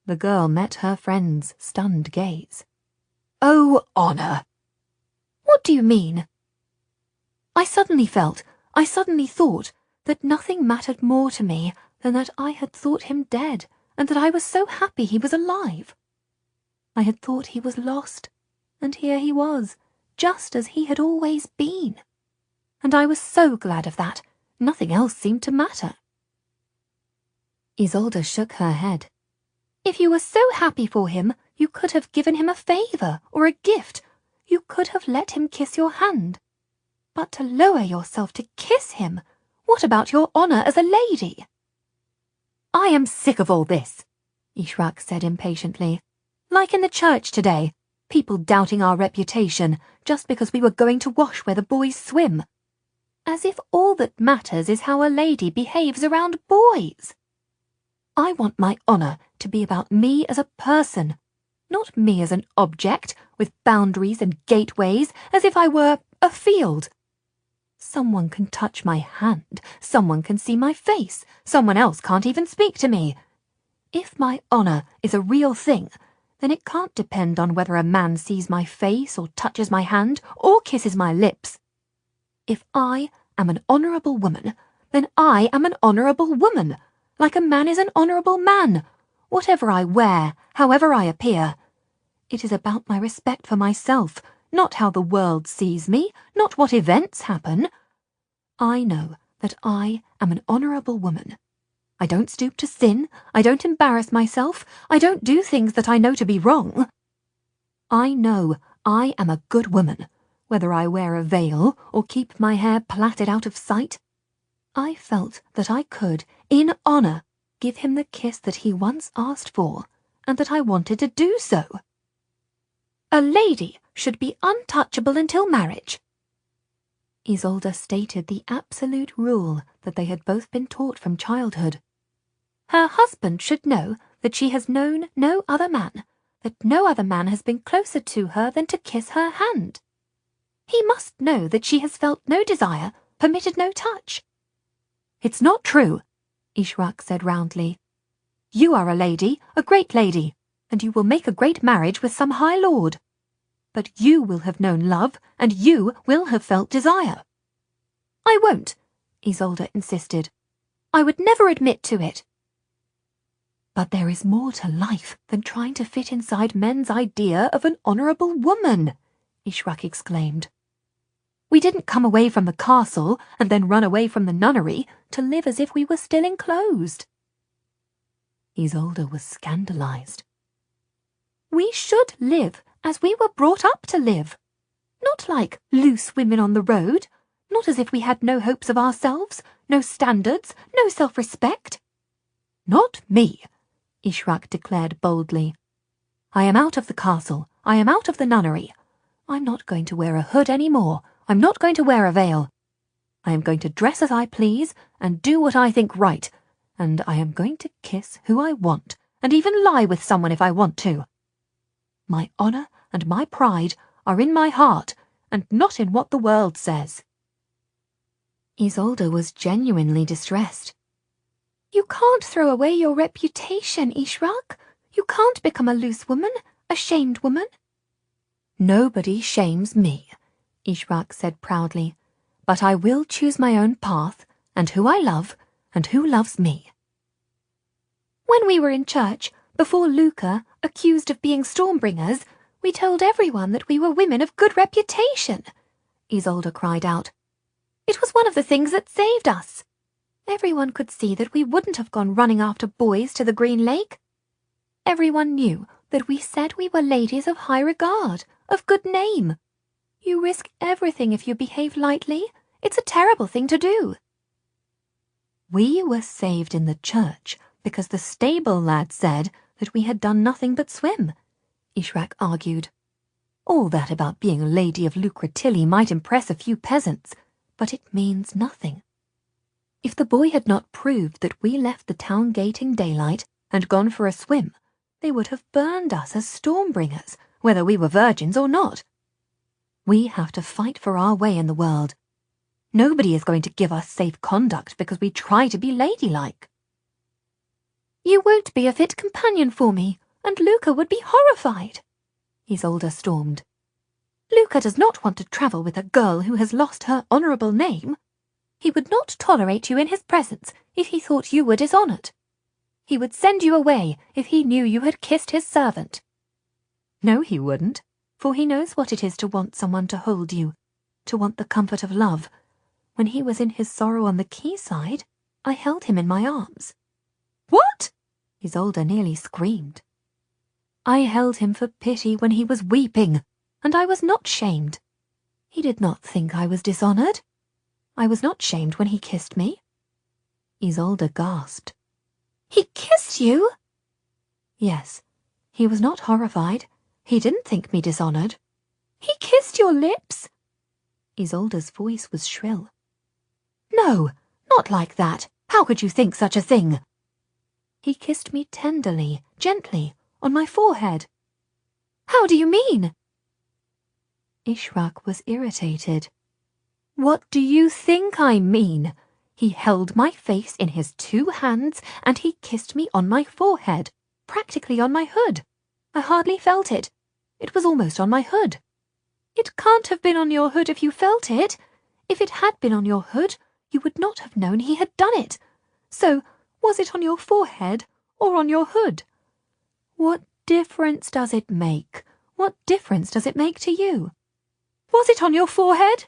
The girl met her friend's stunned gaze. Oh, honour! What do you mean? I suddenly thought that nothing mattered more to me than that I had thought him dead, and that I was so happy he was alive. I had thought he was lost, and here he was, just as he had always been. And I was so glad of that, nothing else seemed to matter. Isolde shook her head. If you were so happy for him, you could have given him a favour or a gift. You could have let him kiss your hand. But to lower yourself to kiss him, what about your honour as a lady? I am sick of all this, Ishrak said impatiently. Like in the church today, people doubting our reputation just because we were going to wash where the boys swim. As if all that matters is how a lady behaves around boys. I want my honour to be about me as a person, not me as an object with boundaries and gateways, as if I were a field. Someone can touch my hand, someone can see my face, someone else can't even speak to me. If my honour is a real thing, then it can't depend on whether a man sees my face or touches my hand or kisses my lips. If I am an honourable woman, then I am an honourable woman, like a man is an honourable man, whatever I wear, however I appear. It is about my respect for myself, not how the world sees me, not what events happen. I know that I am an honourable woman. I don't stoop to sin, I don't embarrass myself, I don't do things that I know to be wrong. I know I am a good woman, whether I wear a veil or keep my hair plaited out of sight. I felt that I could, in honour, give him the kiss that he once asked for, and that I wanted to do so. A lady should be untouchable until marriage. Isolde stated the absolute rule that they had both been taught from childhood. Her husband should know that she has known no other man, that no other man has been closer to her than to kiss her hand. He must know that she has felt no desire, permitted no touch. It's not true, Ishrak said roundly. You are a lady, a great lady, and you will make a great marriage with some high lord. But you will have known love, and you will have felt desire. I won't, Isolde insisted. I would never admit to it. But there is more to life than trying to fit inside men's idea of an honourable woman, Ishrak exclaimed. We didn't come away from the castle and then run away from the nunnery to live as if we were still enclosed. Isolde was scandalised. We should live as we were brought up to live, not like loose women on the road, not as if we had no hopes of ourselves, no standards, no self-respect. Not me, Ishrak declared boldly. I am out of the castle. I am out of the nunnery. I'm not going to wear a hood any more. I'm not going to wear a veil. I am going to dress as I please and do what I think right, and I am going to kiss who I want, and even lie with someone if I want to. My honour and my pride are in my heart, and not in what the world says. Isolde was genuinely distressed. You can't throw away your reputation, Ishrak. You can't become a loose woman, a shamed woman. Nobody shames me, Ishrak said proudly, but I will choose my own path, and who I love, and who loves me. When we were in church, before Luca, accused of being Stormbringers, we told everyone that we were women of good reputation, Isolde cried out. It was one of the things that saved us. Everyone could see that we wouldn't have gone running after boys to the Green Lake. Everyone knew that we said we were ladies of high regard, of good name. You risk everything if you behave lightly, It's a terrible thing to do. We were saved in the church because the stable lad said that we had done nothing but swim, Ishrak argued. All that about being a lady of Lucretilli might impress a few peasants, but it means nothing. If the boy had not proved that we left the town gate in daylight and gone for a swim, they would have burned us as Stormbringers, whether we were virgins or not. We have to fight for our way in the world. Nobody is going to give us safe conduct because we try to be ladylike. You won't be a fit companion for me, and Luca would be horrified, Isolde stormed. Luca does not want to travel with a girl who has lost her honourable name. He would not tolerate you in his presence if he thought you were dishonoured. He would send you away if he knew you had kissed his servant. No, he wouldn't, for he knows what it is to want someone to hold you, to want the comfort of love. When he was in his sorrow on the quayside, I held him in my arms. What? Isolde nearly screamed. I held him for pity when he was weeping, and I was not shamed. He did not think I was dishonoured. I was not shamed when he kissed me. Isolde gasped. He kissed you? Yes. He was not horrified. He didn't think me dishonoured. He kissed your lips? Isolde's voice was shrill. No, not like that. How could you think such a thing? He kissed me tenderly, gently, on my forehead. How do you mean? Ishrak was irritated. What do you think I mean? He held my face in his 2 hands and he kissed me on my forehead, practically on my hood. I hardly felt it. It was almost on my hood. It can't have been on your hood if you felt it. If it had been on your hood, you would not have known he had done it. So, was it on your forehead or on your hood? What difference does it make? What difference does it make to you? Was it on your forehead?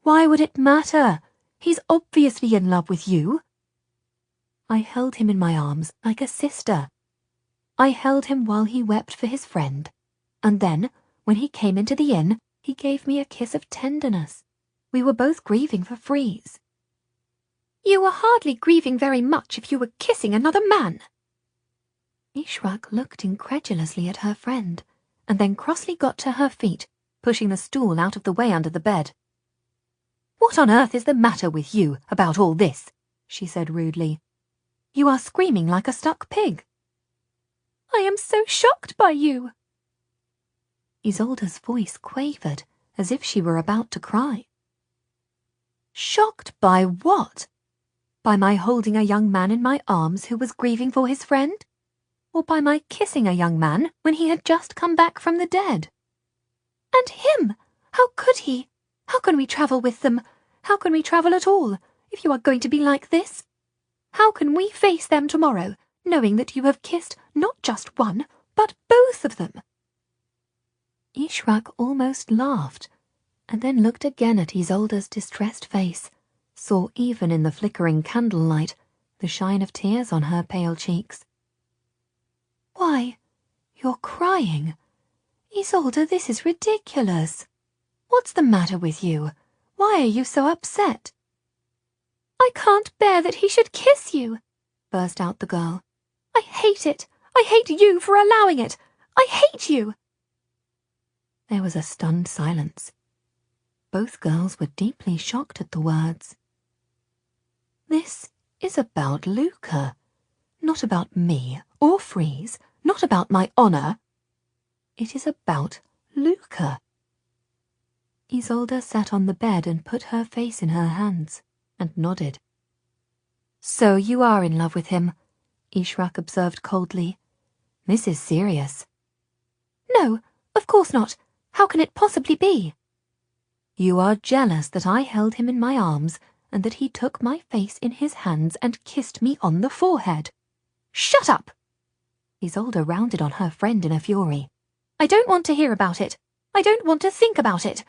Why would it matter? He's obviously in love with you. I held him in my arms like a sister. I held him while he wept for his friend, and then, when he came into the inn, he gave me a kiss of tenderness. We were both grieving for Freeze. You were hardly grieving very much if you were kissing another man. Ishrak looked incredulously at her friend, and then crossly got to her feet, pushing the stool out of the way under the bed. What on earth is the matter with you about all this? She said rudely. You are screaming like a stuck pig. I am so shocked by you. Isolde's voice quavered, as if she were about to cry. Shocked by what? By my holding a young man in my arms who was grieving for his friend? Or by my kissing a young man when he had just come back from the dead? And him? How could he? How can we travel with them? How can we travel at all, if you are going to be like this? How can we face them tomorrow, knowing that you have kissed not just one, but both of them? Ishrak almost laughed, and then looked again at Isolde's distressed face, saw even in the flickering candlelight the shine of tears on her pale cheeks. Why, you're crying. Isolde, this is ridiculous. What's the matter with you? Why are you so upset? I can't bear that he should kiss you, burst out the girl. I hate it. I hate you for allowing it. I hate you. There was a stunned silence. Both girls were deeply shocked at the words. This is about Luca, not about me or Freeze, not about my honour. It is about Luca. Isolde sat on the bed and put her face in her hands, and nodded. So you are in love with him, Ishrak observed coldly. This is serious. No, of course not. How can it possibly be? You are jealous that I held him in my arms, and that he took my face in his hands and kissed me on the forehead. Shut up! Isolde rounded on her friend in a fury. I don't want to hear about it. I don't want to think about it.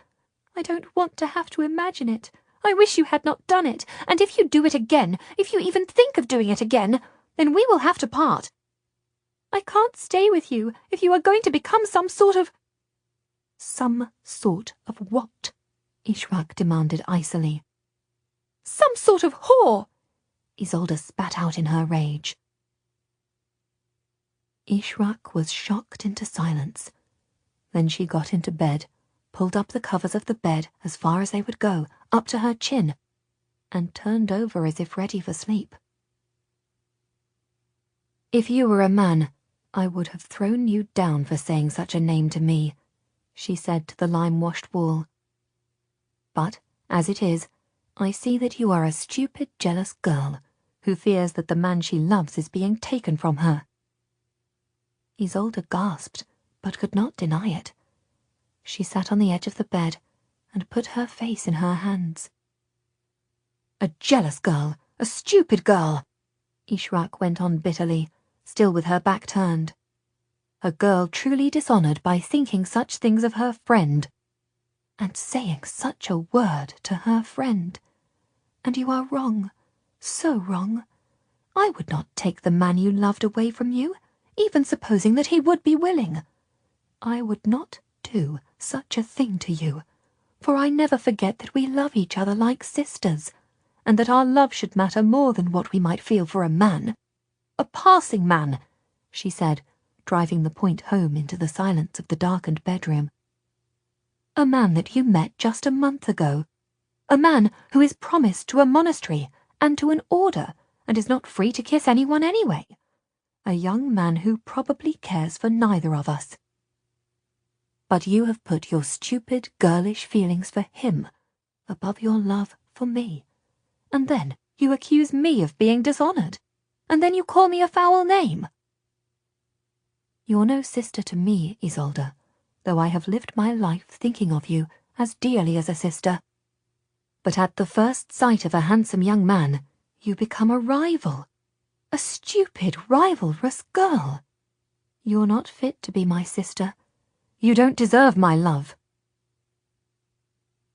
I don't want to have to imagine it. I wish you had not done it, and if you do it again, if you even think of doing it again, then we will have to part. I can't stay with you if you are going to become some sort of... Some sort of what? Ishrak demanded icily. Some sort of whore! Isolde spat out in her rage. Ishrak was shocked into silence. Then she got into bed, pulled up the covers of the bed as far as they would go, up to her chin, and turned over as if ready for sleep. "If you were a man, I would have thrown you down for saying such a name to me," she said to the lime-washed wall. "But, as it is, I see that you are a stupid, jealous girl who fears that the man she loves is being taken from her." Isolde gasped, but could not deny it. She sat on the edge of the bed and put her face in her hands. "A jealous girl, a stupid girl," Ishrak went on bitterly, still with her back turned. "A girl truly dishonoured by thinking such things of her friend, and saying such a word to her friend. And you are wrong, so wrong. I would not take the man you loved away from you, even supposing that he would be willing. I would not do such a thing to you, for I never forget that we love each other like sisters, and that our love should matter more than what we might feel for a man. A passing man," she said, driving the point home into the silence of the darkened bedroom. "A man that you met just a month ago. A man who is promised to a monastery and to an order and is not free to kiss anyone anyway. A young man who probably cares for neither of us. But you have put your stupid, girlish feelings for him above your love for me. And then you accuse me of being dishonoured. And then you call me a foul name." "You're no sister to me, Isolde, though I have lived my life thinking of you as dearly as a sister. But at the first sight of a handsome young man, you become a rival. A stupid, rivalrous girl. You're not fit to be my sister. You don't deserve my love."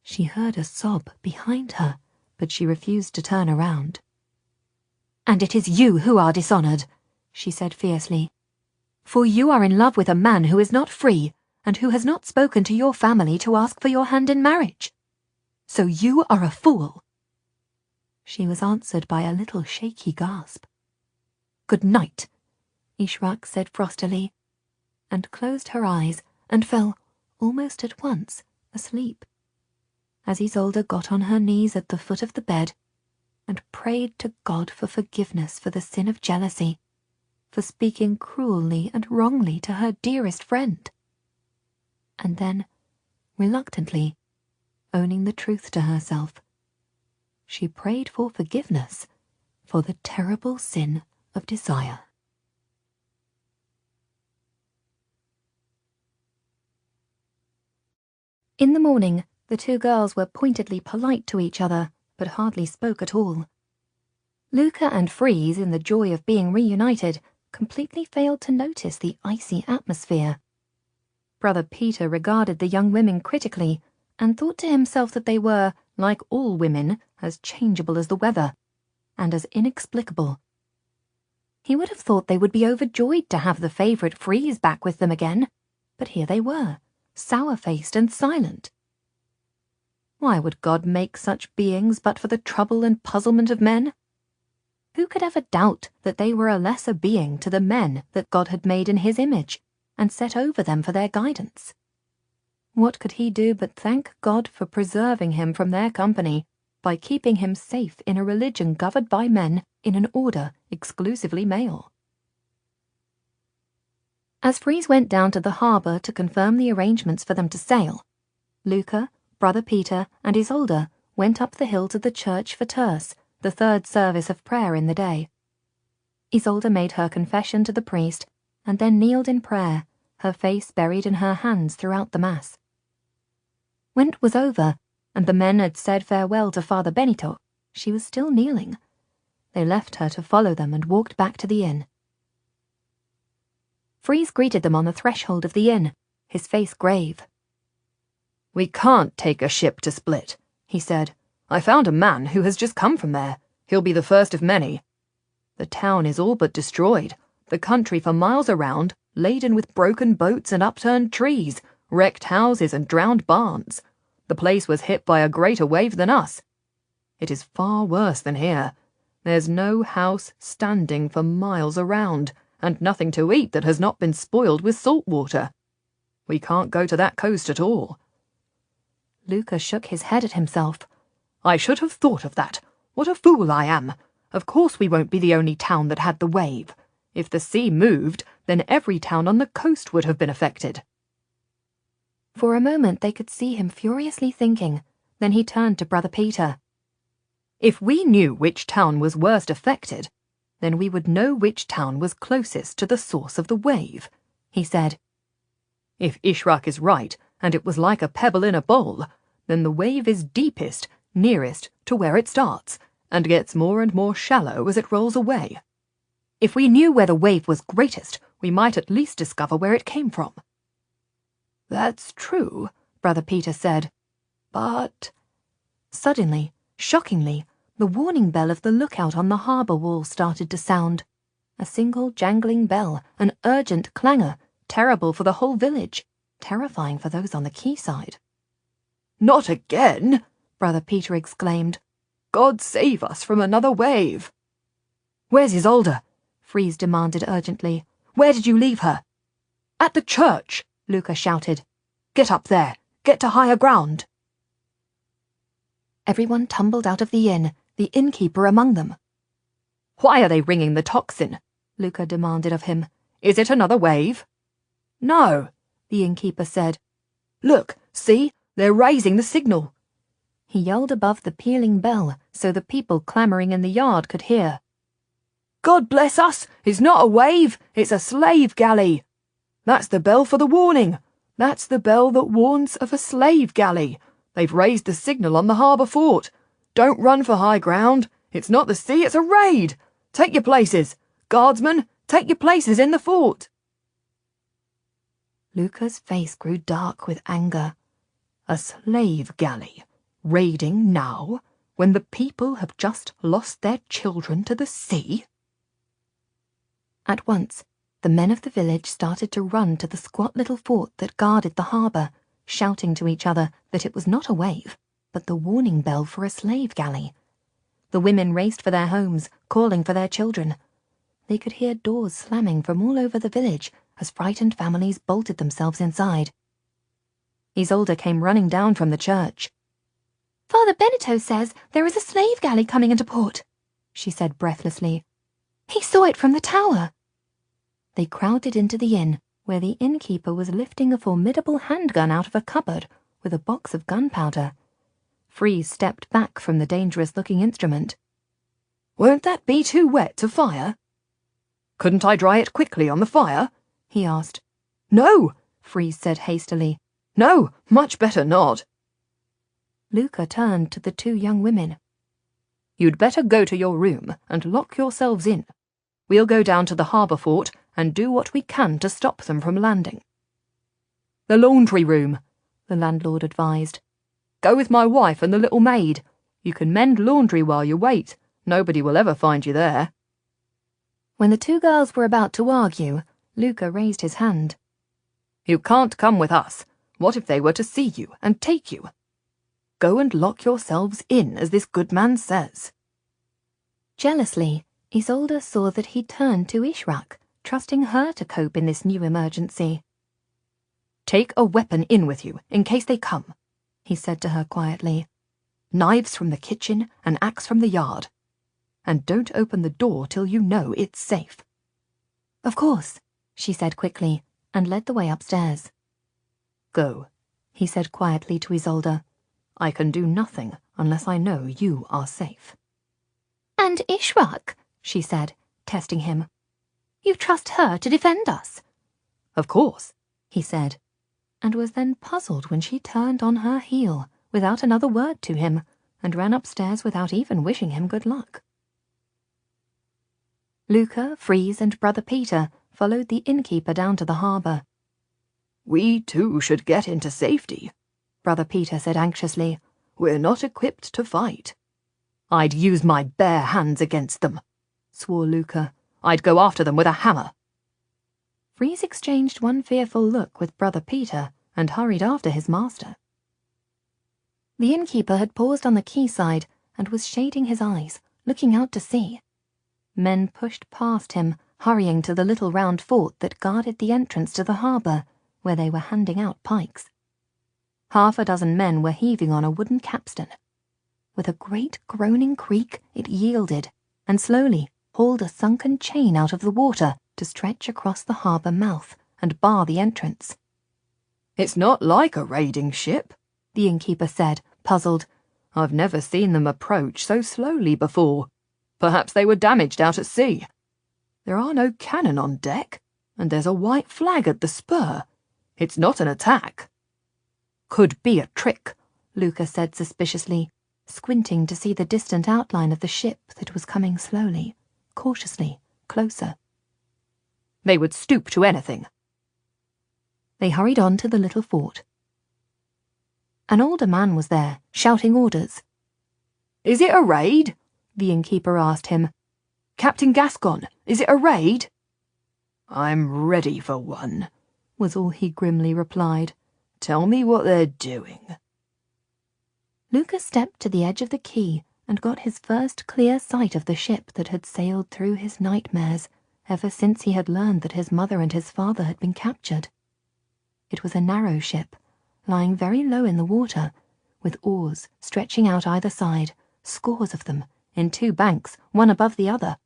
She heard a sob behind her, but she refused to turn around. "And it is you who are dishonoured," she said fiercely. "For you are in love with a man who is not free, and who has not spoken to your family to ask for your hand in marriage. So you are a fool." She was answered by a little shaky gasp. "Good night," Ishrak said frostily, and closed her eyes and fell, almost at once, asleep, as Isolde got on her knees at the foot of the bed and prayed to God for forgiveness for the sin of jealousy, for speaking cruelly and wrongly to her dearest friend. And then, reluctantly, owning the truth to herself, she prayed for forgiveness for the terrible sin of desire. In the morning, the two girls were pointedly polite to each other, but hardly spoke at all. Luca and Freeze, in the joy of being reunited, completely failed to notice the icy atmosphere. Brother Peter regarded the young women critically, and thought to himself that they were, like all women, as changeable as the weather, and as inexplicable. He would have thought they would be overjoyed to have the favourite Freeze back with them again, but here they were, sour-faced and silent. Why would God make such beings but for the trouble and puzzlement of men? Who could ever doubt that they were a lesser being to the men that God had made in his image, and set over them for their guidance? What could he do but thank God for preserving him from their company, by keeping him safe in a religion governed by men in an order exclusively male? As Freeze went down to the harbour to confirm the arrangements for them to sail, Luca, Brother Peter, and Isolde went up the hill to the church for terce, the third service of prayer in the day. Isolde made her confession to the priest, and then kneeled in prayer, her face buried in her hands throughout the Mass. When it was over, and the men had said farewell to Father Benito, she was still kneeling. They left her to follow them and walked back to the inn. Freeze greeted them on the threshold of the inn, his face grave. "We can't take a ship to Split," he said. "I found a man who has just come from there. He'll be the first of many. The town is all but destroyed, the country for miles around laden with broken boats and upturned trees, wrecked houses and drowned barns. The place was hit by a greater wave than us. It is far worse than here. There's no house standing for miles around, and nothing to eat that has not been spoiled with salt water. We can't go to that coast at all." Luca shook his head at himself. "I should have thought of that. What a fool I am. Of course we won't be the only town that had the wave. If the sea moved, then every town on the coast would have been affected." For a moment they could see him furiously thinking. Then he turned to Brother Peter. "If we knew which town was worst affected, then we would know which town was closest to the source of the wave," he said. "If Ishrak is right, and it was like a pebble in a bowl, then the wave is deepest, nearest to where it starts, and gets more and more shallow as it rolls away. If we knew where the wave was greatest, we might at least discover where it came from." "That's true," Brother Peter said. "But—" Suddenly, shockingly, the warning bell of the lookout on the harbour wall started to sound. A single jangling bell, an urgent clangour, terrible for the whole village, terrifying for those on the quayside. "Not again!" Brother Peter exclaimed. "God save us from another wave!" "Where's Isolde?" Freeze demanded urgently. "Where did you leave her?" "At the church," Luca shouted. "Get up there. Get to higher ground." Everyone tumbled out of the inn, the innkeeper among them. "Why are they ringing the tocsin?" Luca demanded of him. "Is it another wave?" "No," the innkeeper said. "Look, see, they're raising the signal." He yelled above the pealing bell so the people clamouring in the yard could hear. "God bless us! It's not a wave, it's a slave galley. That's the bell for the warning. That's the bell that warns of a slave galley. They've raised the signal on the harbour fort. Don't run for high ground. It's not the sea, it's a raid. Take your places. Guardsmen, take your places in the fort." Luca's face grew dark with anger. A slave galley? Raiding now, when the people have just lost their children to the sea? At once, the men of the village started to run to the squat little fort that guarded the harbour, shouting to each other that it was not a wave, but the warning bell for a slave galley. The women raced for their homes, calling for their children. They could hear doors slamming from all over the village as frightened families bolted themselves inside. Isolde came running down from the church. "Father Benito says there is a slave galley coming into port," she said breathlessly. "He saw it from the tower." They crowded into the inn, where the innkeeper was lifting a formidable handgun out of a cupboard with a box of gunpowder. Freeze stepped back from the dangerous-looking instrument. "Won't that be too wet to fire?" "Couldn't I dry it quickly on the fire?" he asked. "No," Freeze said hastily. "No, much better not." Luca turned to the two young women. "You'd better go to your room and lock yourselves in. We'll go down to the harbour fort and do what we can to stop them from landing." "The laundry room," the landlord advised. "Go with my wife and the little maid. You can mend laundry while you wait. Nobody will ever find you there." When the two girls were about to argue, Luca raised his hand. "You can't come with us. What if they were to see you and take you? Go and lock yourselves in, as this good man says." Jealously, Isolde saw that he turned to Ishrak, trusting her to cope in this new emergency. "Take a weapon in with you, in case they come," he said to her quietly. "Knives from the kitchen, an axe from the yard. And don't open the door till you know it's safe." "Of course," she said quickly, and led the way upstairs. "Go," he said quietly to Isolde. "I can do nothing unless I know you are safe." "And Ishrak," she said, testing him. "You trust her to defend us?" "Of course," he said, and was then puzzled when she turned on her heel without another word to him and ran upstairs without even wishing him good luck. Luca, Freeze, and Brother Peter followed the innkeeper down to the harbour. "We too should get into safety," Brother Peter said anxiously. "We're not equipped to fight." "I'd use my bare hands against them," swore Luca. "I'd go after them with a hammer." Freeze exchanged one fearful look with Brother Peter and hurried after his master. The innkeeper had paused on the quayside and was shading his eyes, looking out to sea. Men pushed past him, hurrying to the little round fort that guarded the entrance to the harbour, where they were handing out pikes. 6 men were heaving on a wooden capstan. With a great groaning creak, it yielded, and slowly hauled a sunken chain out of the water to stretch across the harbour mouth and bar the entrance. "It's not like a raiding ship," the innkeeper said, puzzled. "I've never seen them approach so slowly before. Perhaps they were damaged out at sea. There are no cannon on deck, and there's a white flag at the spur. It's not an attack." "Could be a trick," Luca said suspiciously, squinting to see the distant outline of the ship that was coming slowly, cautiously, closer. "They would stoop to anything." They hurried on to the little fort. An older man was there, shouting orders. "Is it a raid?" the innkeeper asked him. "Captain Gascon, is it a raid?" "I'm ready for one," was all he grimly replied. "Tell me what they're doing." Luca stepped to the edge of the quay and got his first clear sight of the ship that had sailed through his nightmares ever since he had learned that his mother and his father had been captured. It was a narrow ship, lying very low in the water, with oars stretching out either side, scores of them, in 2 banks, one above the other,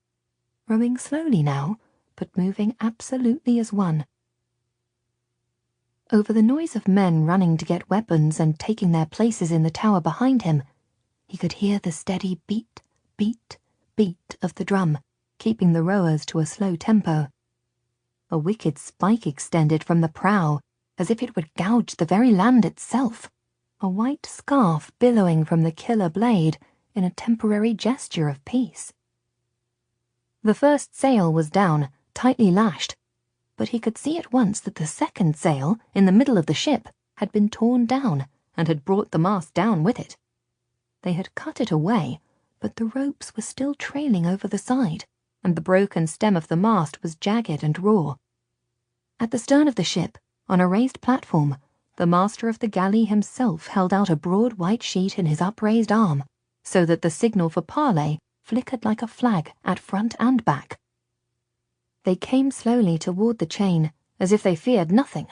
rowing slowly now, but moving absolutely as one. Over the noise of men running to get weapons and taking their places in the tower behind him, he could hear the steady beat, beat, beat of the drum, keeping the rowers to a slow tempo. A wicked spike extended from the prow, as if it would gouge the very land itself, a white scarf billowing from the killer blade in a temporary gesture of peace. The first sail was down, tightly lashed, but he could see at once that the second sail, in the middle of the ship, had been torn down and had brought the mast down with it. They had cut it away, but the ropes were still trailing over the side, and the broken stem of the mast was jagged and raw. At the stern of the ship, on a raised platform, the master of the galley himself held out a broad white sheet in his upraised arm, so that the signal for parley flickered like a flag at front and back. They came slowly toward the chain, as if they feared nothing.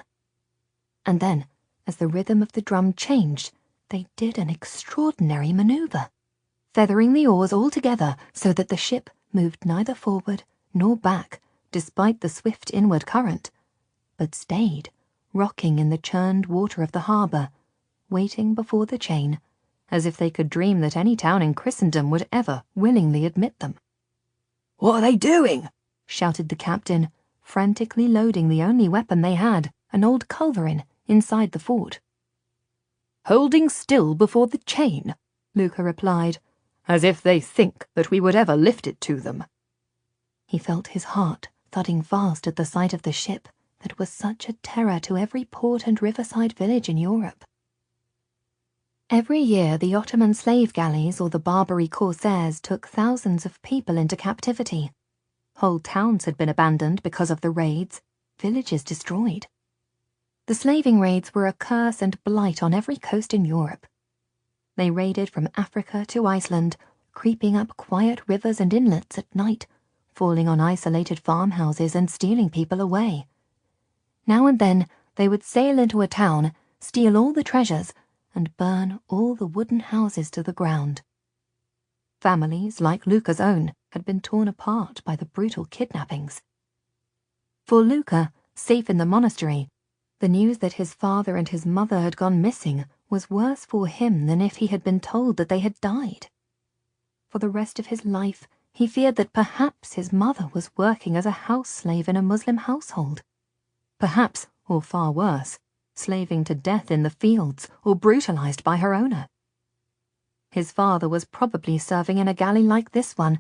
And then, as the rhythm of the drum changed, they did an extraordinary manoeuvre, feathering the oars all together so that the ship moved neither forward nor back, despite the swift inward current, but stayed, rocking in the churned water of the harbour, waiting before the chain, as if they could dream that any town in Christendom would ever willingly admit them. "What are they doing?" shouted the captain, frantically loading the only weapon they had, an old culverin, inside the fort. "Holding still before the chain," Luca replied, "as if they think that we would ever lift it to them." He felt his heart thudding fast at the sight of the ship that was such a terror to every port and riverside village in Europe. Every year the Ottoman slave galleys or the Barbary corsairs took thousands of people into captivity. Whole towns had been abandoned because of the raids, villages destroyed. The slaving raids were a curse and blight on every coast in Europe. They raided from Africa to Iceland, creeping up quiet rivers and inlets at night, falling on isolated farmhouses and stealing people away. Now and then they would sail into a town, steal all the treasures, and burn all the wooden houses to the ground. Families, like Luca's own, had been torn apart by the brutal kidnappings. For Luca, safe in the monastery, the news that his father and his mother had gone missing was worse for him than if he had been told that they had died. For the rest of his life, he feared that perhaps his mother was working as a house slave in a Muslim household. Perhaps, or far worse, slaving to death in the fields or brutalized by her owner. His father was probably serving in a galley like this one,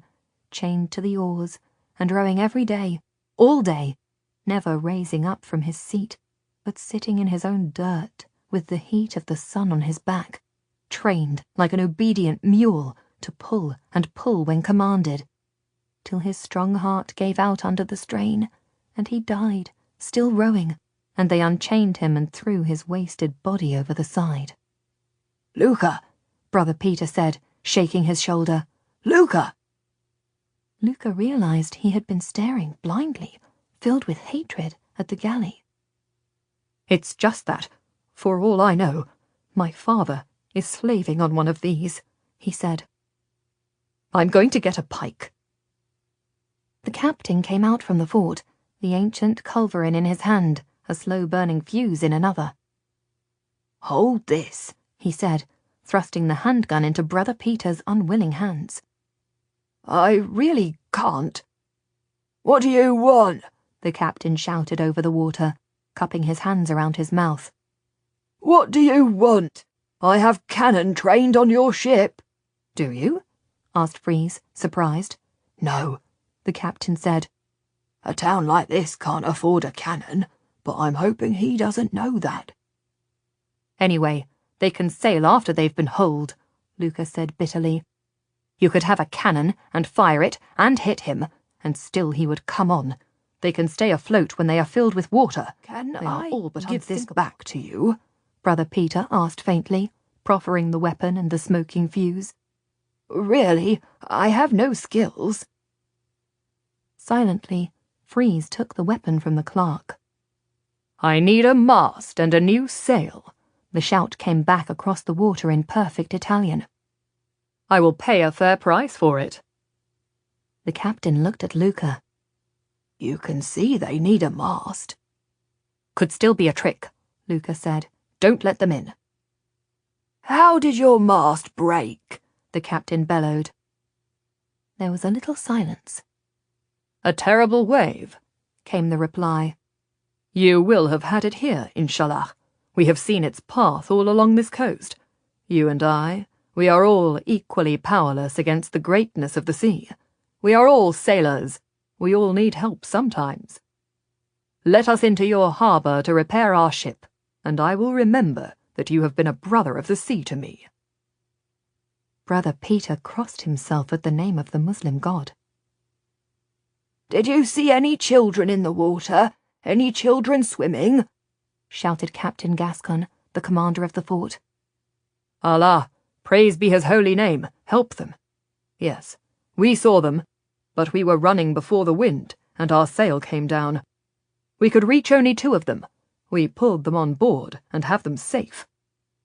chained to the oars, and rowing every day, all day, never raising up from his seat, but sitting in his own dirt with the heat of the sun on his back, trained like an obedient mule to pull and pull when commanded, till his strong heart gave out under the strain, and he died, still rowing, and they unchained him and threw his wasted body over the side. "Luca," Brother Peter said, shaking his shoulder. "Luca!" Luca realized he had been staring blindly, filled with hatred, at the galley. "It's just that, for all I know, my father is slaving on one of these," he said. "I'm going to get a pike." The captain came out from the fort, the ancient culverin in his hand, a slow-burning fuse in another. "Hold this," he said, thrusting the handgun into Brother Peter's unwilling hands. "I really can't." "What do you want?" the captain shouted over the water, cupping his hands around his mouth. "What do you want? I have cannon trained on your ship." "Do you?" asked Freeze, surprised. "No," the captain said. "A town like this can't afford a cannon, but I'm hoping he doesn't know that." "Anyway, they can sail after they've been holed," Luca said bitterly. "You could have a cannon and fire it and hit him, and still he would come on. They can stay afloat when they are filled with water." "Can I give this back to you?" Brother Peter asked faintly, proffering the weapon and the smoking fuse. "Really, I have no skills." Silently, Freeze took the weapon from the clerk. "I need a mast and a new sail." The shout came back across the water in perfect Italian. "I will pay a fair price for it." The captain looked at Luca. "You can see they need a mast." "Could still be a trick," Luca said. "Don't let them in." "How did your mast break?" the captain bellowed. There was a little silence. "A terrible wave," came the reply. "You will have had it here, inshallah. We have seen its path all along this coast. You and I, we are all equally powerless against the greatness of the sea. We are all sailors. We all need help sometimes. Let us into your harbour to repair our ship, and I will remember that you have been a brother of the sea to me." Brother Peter crossed himself at the name of the Muslim god. "Did you see any children in the water? Any children swimming?" shouted Captain Gascon, the commander of the fort. "Allah, praise be his holy name, help them. Yes, we saw them, but we were running before the wind, and our sail came down. We could reach only 2 of them. We pulled them on board and have them safe.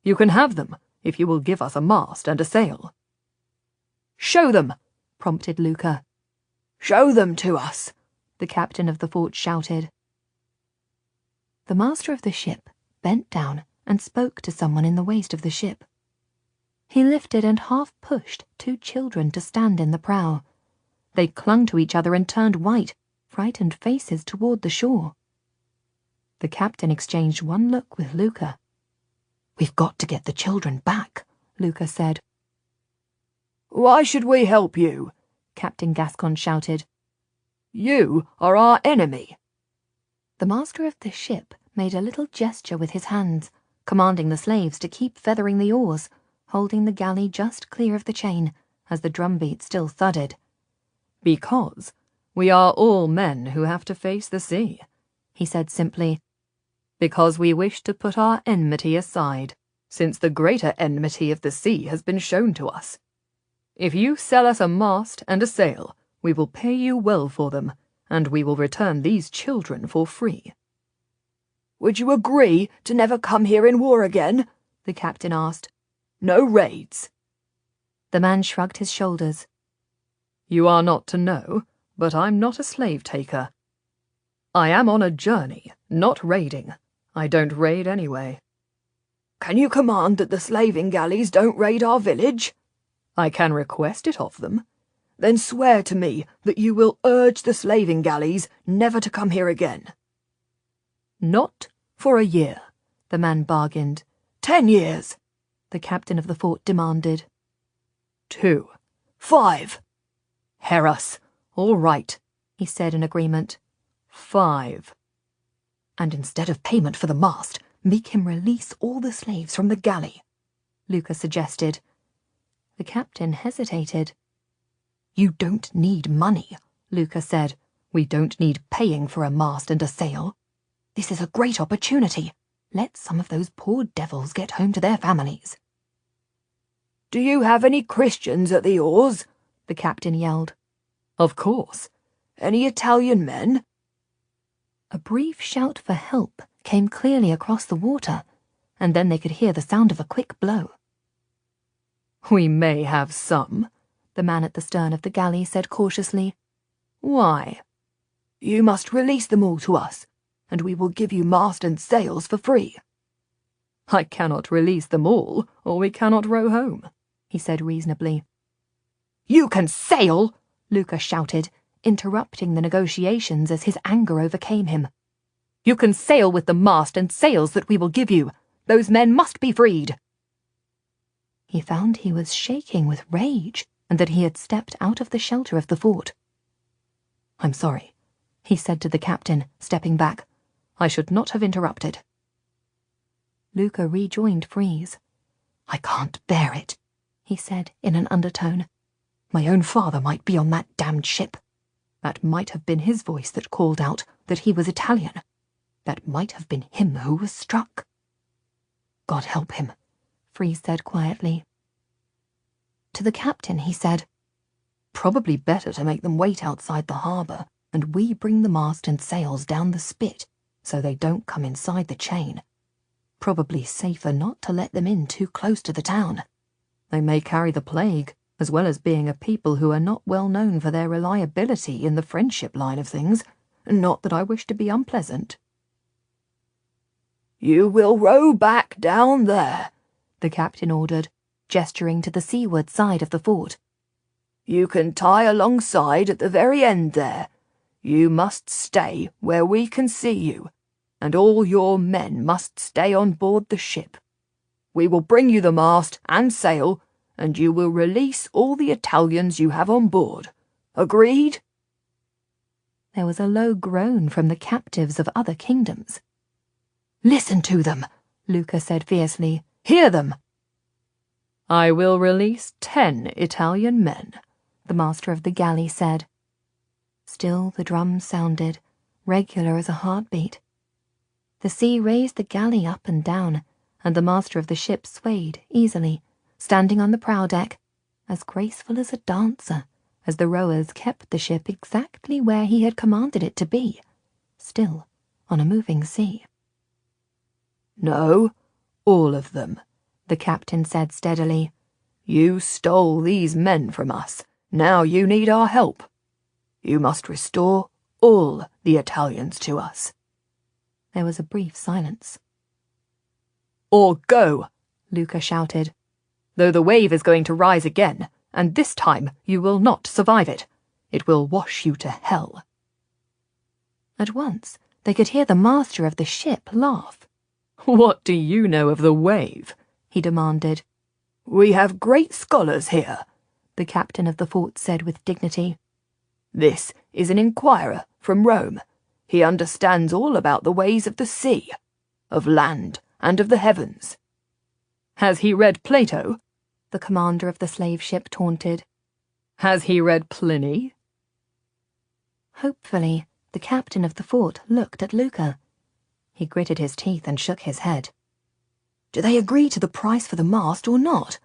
You can have them if you will give us a mast and a sail." "Show them," prompted Luca. "Show them to us," the captain of the fort shouted. The master of the ship bent down and spoke to someone in the waist of the ship. He lifted and half pushed 2 children to stand in the prow. They clung to each other and turned white, frightened faces toward the shore. The captain exchanged one look with Luca. "We've got to get the children back," Luca said. "Why should we help you?" Captain Gascon shouted. "You are our enemy." The master of the ship made a little gesture with his hands, commanding the slaves to keep feathering the oars, holding the galley just clear of the chain, as the drumbeat still thudded. "Because we are all men who have to face the sea," he said simply. "Because we wish to put our enmity aside, since the greater enmity of the sea has been shown to us. If you sell us a mast and a sail, we will pay you well for them, and we will return these children for free." "Would you agree to never come here in war again?" the captain asked. "No raids." The man shrugged his shoulders. "You are not to know, but I'm not a slave-taker. I am on a journey, not raiding. I don't raid anyway." "Can you command that the slaving galleys don't raid our village?" "I can request it of them." "Then swear to me that you will urge the slaving galleys never to come here again." "Not for a year," the man bargained. 10 years, the captain of the fort demanded. 2. 5. Heras, all right, he said in agreement. 5. And instead of payment for the mast, make him release all the slaves from the galley, Luca suggested. The captain hesitated. You don't need money, Luca said. We don't need paying for a mast and a sail. This is a great opportunity. Let some of those poor devils get home to their families. "Do you have any Christians at the oars?" the captain yelled. "Of course. Any Italian men?" A brief shout for help came clearly across the water, and then they could hear the sound of a quick blow. "We may have some," the man at the stern of the galley said cautiously. "Why?" "You must release them all to us, and we will give you mast and sails for free." "I cannot release them all, or we cannot row home," he said reasonably. "You can sail!" Luca shouted, interrupting the negotiations as his anger overcame him. "You can sail with the mast and sails that we will give you. Those men must be freed." He found he was shaking with rage and that he had stepped out of the shelter of the fort. "I'm sorry," he said to the captain, stepping back. "I should not have interrupted." Luca rejoined Freeze. "I can't bear it," he said in an undertone. "My own father might be on that damned ship. That might have been his voice that called out that he was Italian. That might have been him who was struck." "God help him," Freeze said quietly. To the captain he said, "Probably better to make them wait outside the harbour, and we bring the mast and sails down the spit so they don't come inside the chain. Probably safer not to let them in too close to the town. They may carry the plague, as well as being a people who are not well known for their reliability in the friendship line of things. Not that I wish to be unpleasant." "You will row back down there," the captain ordered, gesturing to the seaward side of the fort. "You can tie alongside at the very end there. You must stay where we can see you, and all your men must stay on board the ship. We will bring you the mast and sail, and you will release all the Italians you have on board. Agreed?" There was a low groan from the captives of other kingdoms. "Listen to them," Luca said fiercely. "Hear them." "I will release 10 Italian men," the master of the galley said. Still the drums sounded, regular as a heartbeat. The sea raised the galley up and down, and the master of the ship swayed easily, standing on the prow deck, as graceful as a dancer, as the rowers kept the ship exactly where he had commanded it to be, still on a moving sea. "No, all of them," the captain said steadily. "You stole these men from us. Now you need our help. You must restore all the Italians to us." There was a brief silence. "Or go," Luca shouted. "Though the wave is going to rise again, and this time you will not survive it. It will wash you to hell." At once they could hear the master of the ship laugh. "What do you know of the wave?" he demanded. "We have great scholars here," the captain of the fort said with dignity. "This is an inquirer from Rome. He understands all about the ways of the sea, of land, and of the heavens." "Has he read Plato?" the commander of the slave ship taunted. "Has he read Pliny?" Hopefully, the captain of the fort looked at Luca. He gritted his teeth and shook his head. "Do they agree to the price for the mast or not?"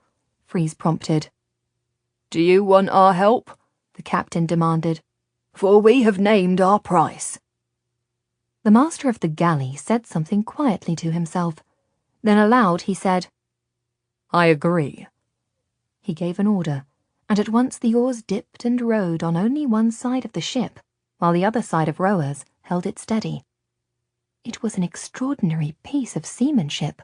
Freeze prompted. "Do you want our help?" the captain demanded. "For we have named our price." The master of the galley said something quietly to himself. Then aloud he said, "I agree." He gave an order, and at once the oars dipped and rowed on only one side of the ship, while the other side of rowers held it steady. It was an extraordinary piece of seamanship.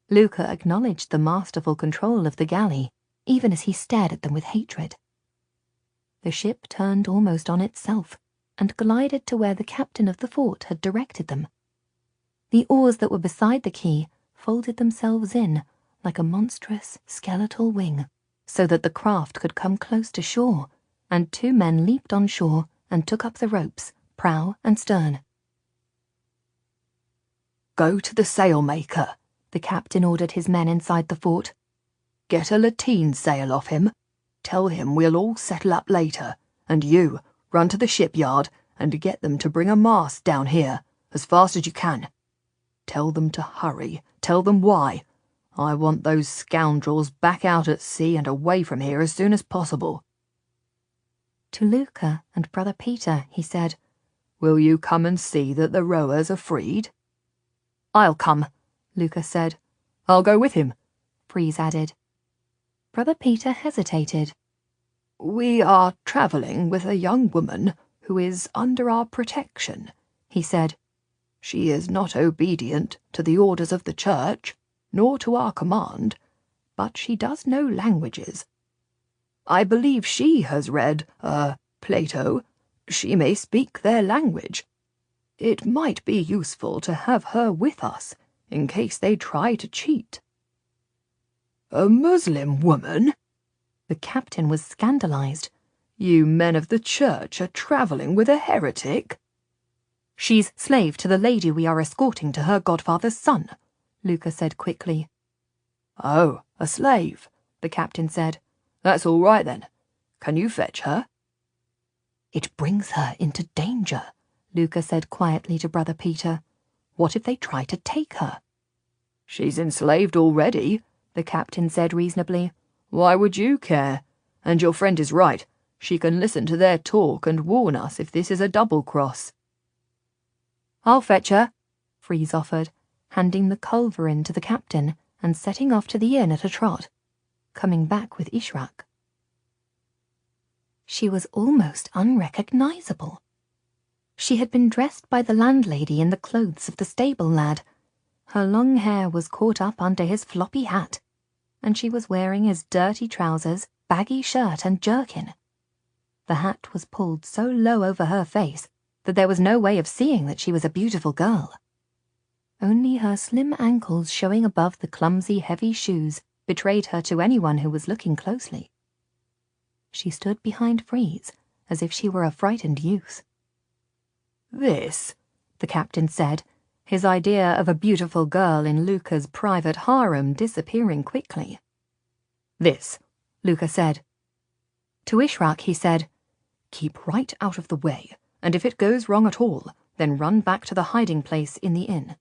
Luca acknowledged the masterful control of the galley, even as he stared at them with hatred. The ship turned almost on itself, and glided to where the captain of the fort had directed them. The oars that were beside the quay folded themselves in like a monstrous skeletal wing, so that the craft could come close to shore, and 2 men leaped on shore and took up the ropes, prow and stern. "Go to the sailmaker," the captain ordered his men inside the fort. "Get a lateen sail off him. Tell him we'll all settle up later, and you run to the shipyard and get them to bring a mast down here, as fast as you can. Tell them to hurry. Tell them why. I want those scoundrels back out at sea and away from here as soon as possible. To Luca and Brother Peter he said, Will you come and see that the rowers are freed? I'll come, Luca said. I'll go with him, Freeze added. Brother Peter hesitated. We are travelling with a young woman who is under our protection, he said. She is not obedient to the orders of the church, nor to our command, but she does know languages. I believe she has read, Plato. She may speak their language. It might be useful to have her with us, in case they try to cheat. A Muslim woman? The captain was scandalized. You men of the church are travelling with a heretic? She's slave to the lady we are escorting to her godfather's son, Luca said quickly. Oh, a slave, the captain said. That's all right then. Can you fetch her? It brings her into danger, Luca said quietly to Brother Peter. What if they try to take her? She's enslaved already, the captain said reasonably. Why would you care? And your friend is right. She can listen to their talk and warn us if this is a double cross. I'll fetch her, Freeze offered, handing the culverin to the captain and setting off to the inn at a trot, coming back with Ishrak. She was almost unrecognizable. She had been dressed by the landlady in the clothes of the stable lad. Her long hair was caught up under his floppy hat, and she was wearing his dirty trousers, baggy shirt and jerkin. The hat was pulled so low over her face that there was no way of seeing that she was a beautiful girl. Only her slim ankles showing above the clumsy, heavy shoes betrayed her to anyone who was looking closely. She stood behind Freeze, as if she were a frightened youth. This, the captain said, his idea of a beautiful girl in Luca's private harem disappearing quickly. This, Luca said. To Ishrak he said, Keep right out of the way, and if it goes wrong at all, then run back to the hiding place in the inn.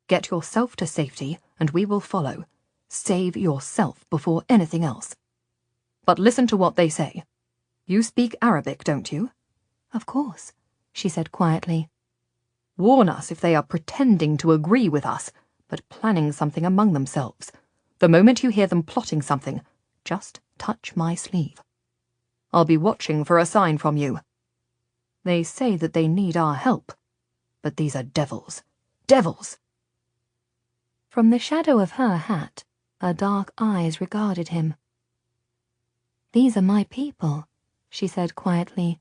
Get yourself to safety, and we will follow. Save yourself before anything else. But listen to what they say. You speak Arabic, don't you? Of course, she said quietly. Warn us if they are pretending to agree with us, but planning something among themselves. The moment you hear them plotting something, just touch my sleeve. I'll be watching for a sign from you. They say that they need our help, but these are devils. Devils! From the shadow of her hat, her dark eyes regarded him. These are my people, she said quietly.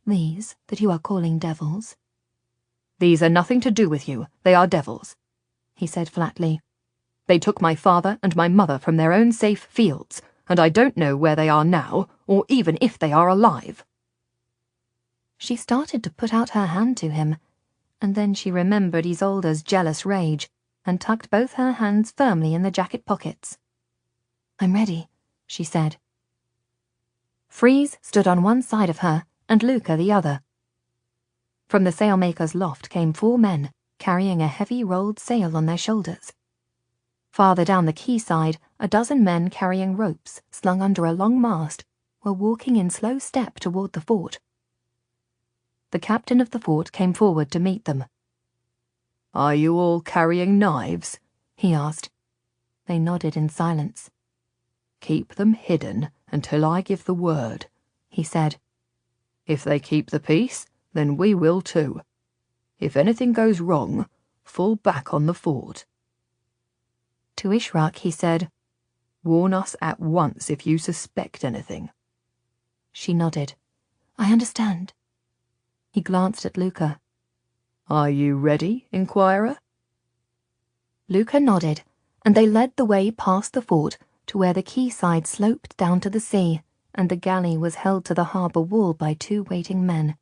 These that you are calling devils. These are nothing to do with you. They are devils, he said flatly. They took my father and my mother from their own safe fields, and I don't know where they are now, or even if they are alive. She started to put out her hand to him, and then she remembered Isolde's jealous rage, and tucked both her hands firmly in the jacket pockets. I'm ready, she said. Freeze stood on one side of her, and Luca the other. From the sailmaker's loft came 4 men, carrying a heavy rolled sail on their shoulders. Farther down the quayside, a dozen men carrying ropes slung under a long mast were walking in slow step toward the fort. The captain of the fort came forward to meet them. Are you all carrying knives? He asked. They nodded in silence. Keep them hidden until I give the word, he said. If they keep the peace, then we will too. If anything goes wrong, fall back on the fort. To Ishrak he said, Warn us at once if you suspect anything. She nodded. I understand. He glanced at Luca. Are you ready, Inquirer? Luca nodded, and they led the way past the fort to where the quayside sloped down to the sea, and the galley was held to the harbour wall by 2 waiting men.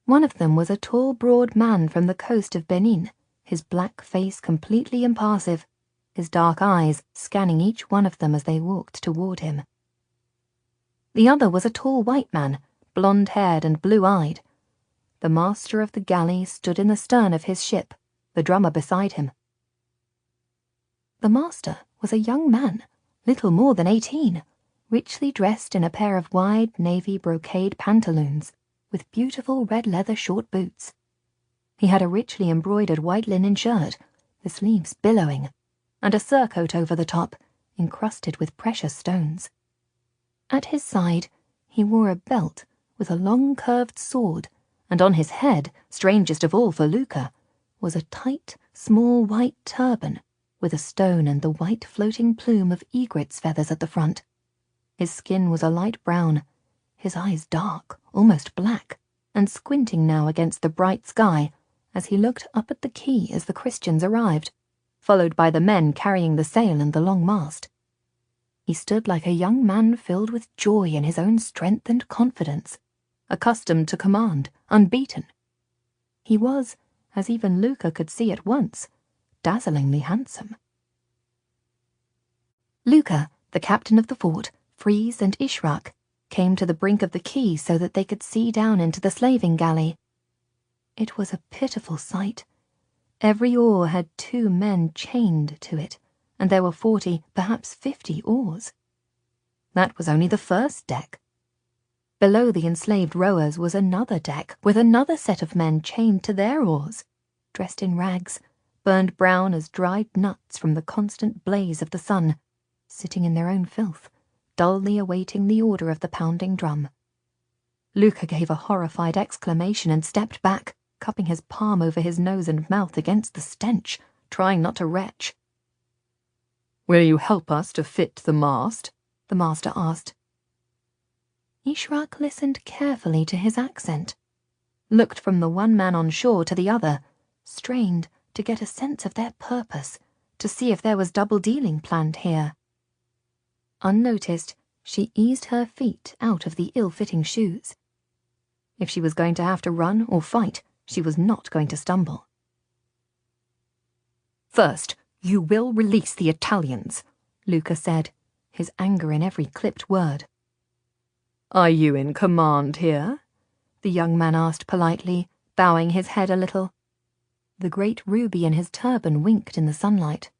One of them was a tall, broad man from the coast of Benin, his black face completely impassive, his dark eyes scanning each one of them as they walked toward him. The other was a tall white man, blonde-haired and blue-eyed. The master of the galley stood in the stern of his ship, the drummer beside him. The master was a young man, little more than 18, richly dressed in a pair of wide navy brocade pantaloons, with beautiful red leather short boots. He had a richly embroidered white linen shirt, the sleeves billowing, and a surcoat over the top, encrusted with precious stones. At his side, he wore a belt with a long curved sword, and on his head, strangest of all for Luca, was a tight, small white turban, with a stone and the white floating plume of egret's feathers at the front. His skin was a light brown, his eyes dark, almost black, and squinting now against the bright sky as he looked up at the quay as the Christians arrived, followed by the men carrying the sail and the long mast. He stood like a young man filled with joy in his own strength and confidence, accustomed to command, unbeaten. He was, as even Luca could see at once, dazzlingly handsome. Luca, the captain of the fort, Fries and Ishraq, came to the brink of the quay so that they could see down into the slaving galley. It was a pitiful sight. Every oar had 2 men chained to it, and there were 40, perhaps 50 oars. That was only the first deck. Below the enslaved rowers was another deck with another set of men chained to their oars, dressed in rags, burned brown as dried nuts from the constant blaze of the sun, sitting in their own filth, dully awaiting the order of the pounding drum. Luca gave a horrified exclamation and stepped back, cupping his palm over his nose and mouth against the stench, trying not to retch. "Will you help us to fit the mast?" the master asked. Ishraq listened carefully to his accent, looked from the one man on shore to the other, strained to get a sense of their purpose, to see if there was double-dealing planned here. Unnoticed, she eased her feet out of the ill-fitting shoes. If she was going to have to run or fight, she was not going to stumble. "First, you will release the Italians," Luca said, his anger in every clipped word. "Are you in command here?" the young man asked politely, bowing his head a little. The great ruby in his turban winked in the sunlight.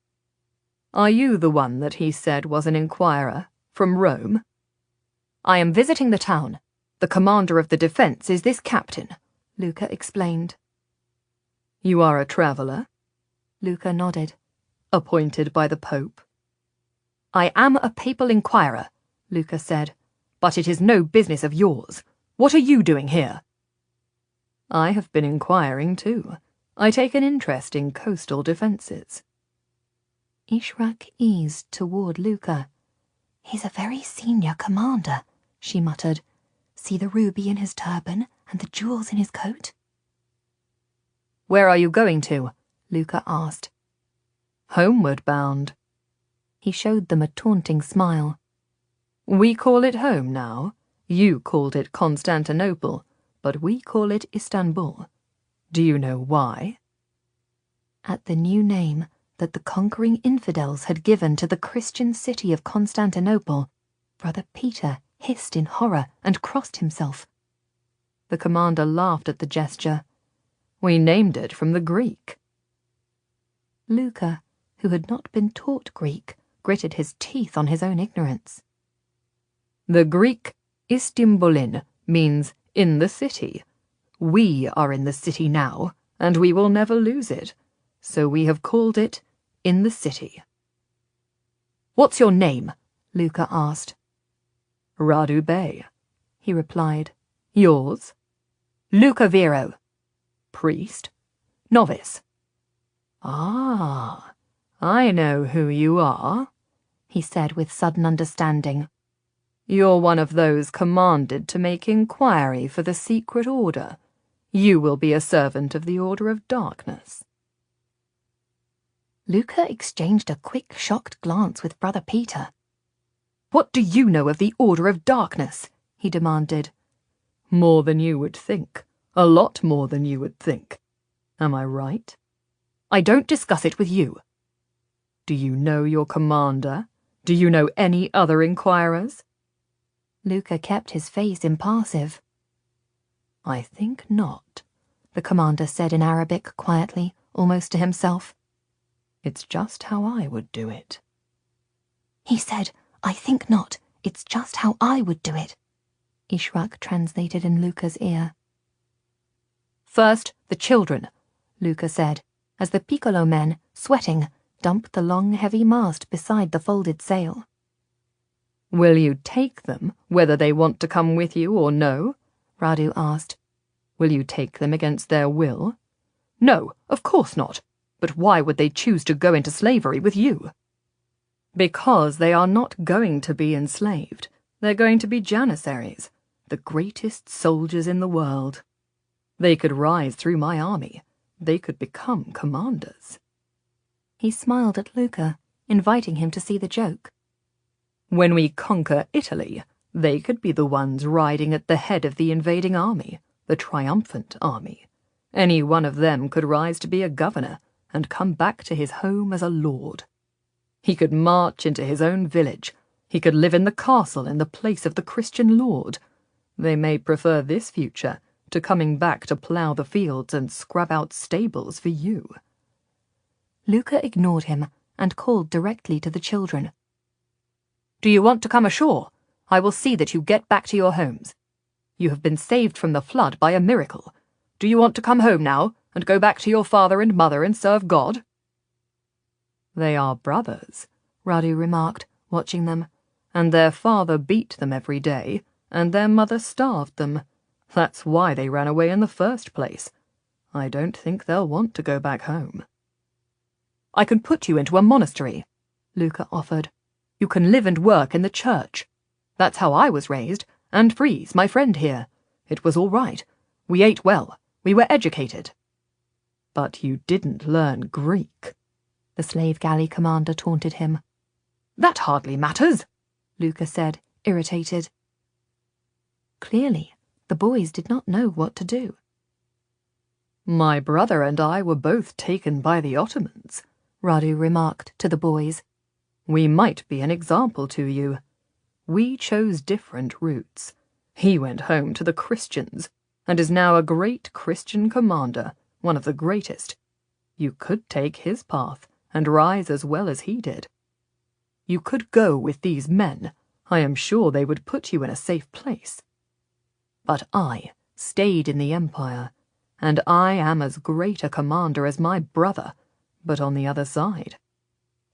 "Are you the one that he said was an inquirer, from Rome?" "I am visiting the town. The commander of the defense is this captain," Luca explained. "You are a traveller?" Luca nodded. "Appointed by the Pope?" "I am a papal inquirer," Luca said, "but it is no business of yours. What are you doing here?" "I have been inquiring too. I take an interest in coastal defences." Ishraq eased toward Luca. "He's a very senior commander," she muttered. "See the ruby in his turban and the jewels in his coat?" "Where are you going to?" Luca asked. "Homeward bound." He showed them a taunting smile. "We call it home now. You called it Constantinople, but we call it Istanbul. Do you know why?" At the new name that the conquering infidels had given to the Christian city of Constantinople, Brother Peter hissed in horror and crossed himself. The commander laughed at the gesture. "We named it from the Greek." Luca, who had not been taught Greek, gritted his teeth on his own ignorance. "The Greek Istimbolin means in the city. We are in the city now, and we will never lose it. So we have called it in the city." "What's your name?" Luca asked. "Radu Bey," he replied. "Yours?" "Luca Vero." "Priest?" "Novice." "Ah, I know who you are," he said with sudden understanding. "You're one of those commanded to make inquiry for the secret order. You will be a servant of the Order of Darkness." Luca exchanged a quick, shocked glance with Brother Peter. "What do you know of the Order of Darkness?" he demanded. "More than you would think. A lot more than you would think. Am I right?" "I don't discuss it with you." "Do you know your commander? Do you know any other inquirers?" Luca kept his face impassive. "I think not," the commander said in Arabic quietly, almost to himself. It's just how I would do it." He said, "I think not. It's just how I would do it," Ishrak translated in Luca's ear. "First, the children," Luca said, as the piccolo men, sweating, dumped the long, heavy mast beside the folded sail. "Will you take them, whether they want to come with you or no?" Radu asked. "Will you take them against their will?" "No, of course not. But why would they choose to go into slavery with you?" "Because they are not going to be enslaved. They're going to be janissaries, the greatest soldiers in the world. They could rise through my army. They could become commanders." He smiled at Luca, inviting him to see the joke. "When we conquer Italy, they could be the ones riding at the head of the invading army, the triumphant army. Any one of them could rise to be a governor and come back to his home as a lord. He could march into his own village. He could live in the castle in the place of the Christian lord. They may prefer this future to coming back to plough the fields and scrub out stables for you." Luca ignored him and called directly to the children. "Do you want to come ashore? I will see that you get back to your homes. You have been saved from the flood by a miracle. Do you want to come home now and go back to your father and mother and serve God?" "They are brothers," Radu remarked, watching them, "and their father beat them every day, and their mother starved them. That's why they ran away in the first place. I don't think they'll want to go back home." "I can put you into a monastery," Luca offered. "You can live and work in the church. That's how I was raised, and Freeze, my friend here. It was all right. We ate well. We were educated." "But you didn't learn Greek," the slave galley commander taunted him. "That hardly matters," Luca said, irritated. Clearly, the boys did not know what to do. "My brother and I were both taken by the Ottomans," Radu remarked to the boys. "We might be an example to you. We chose different routes. He went home to the Christians, and is now a great Christian commander, one of the greatest. You could take his path, and rise as well as he did. You could go with these men. I am sure they would put you in a safe place. But I stayed in the Empire, and I am as great a commander as my brother, but on the other side.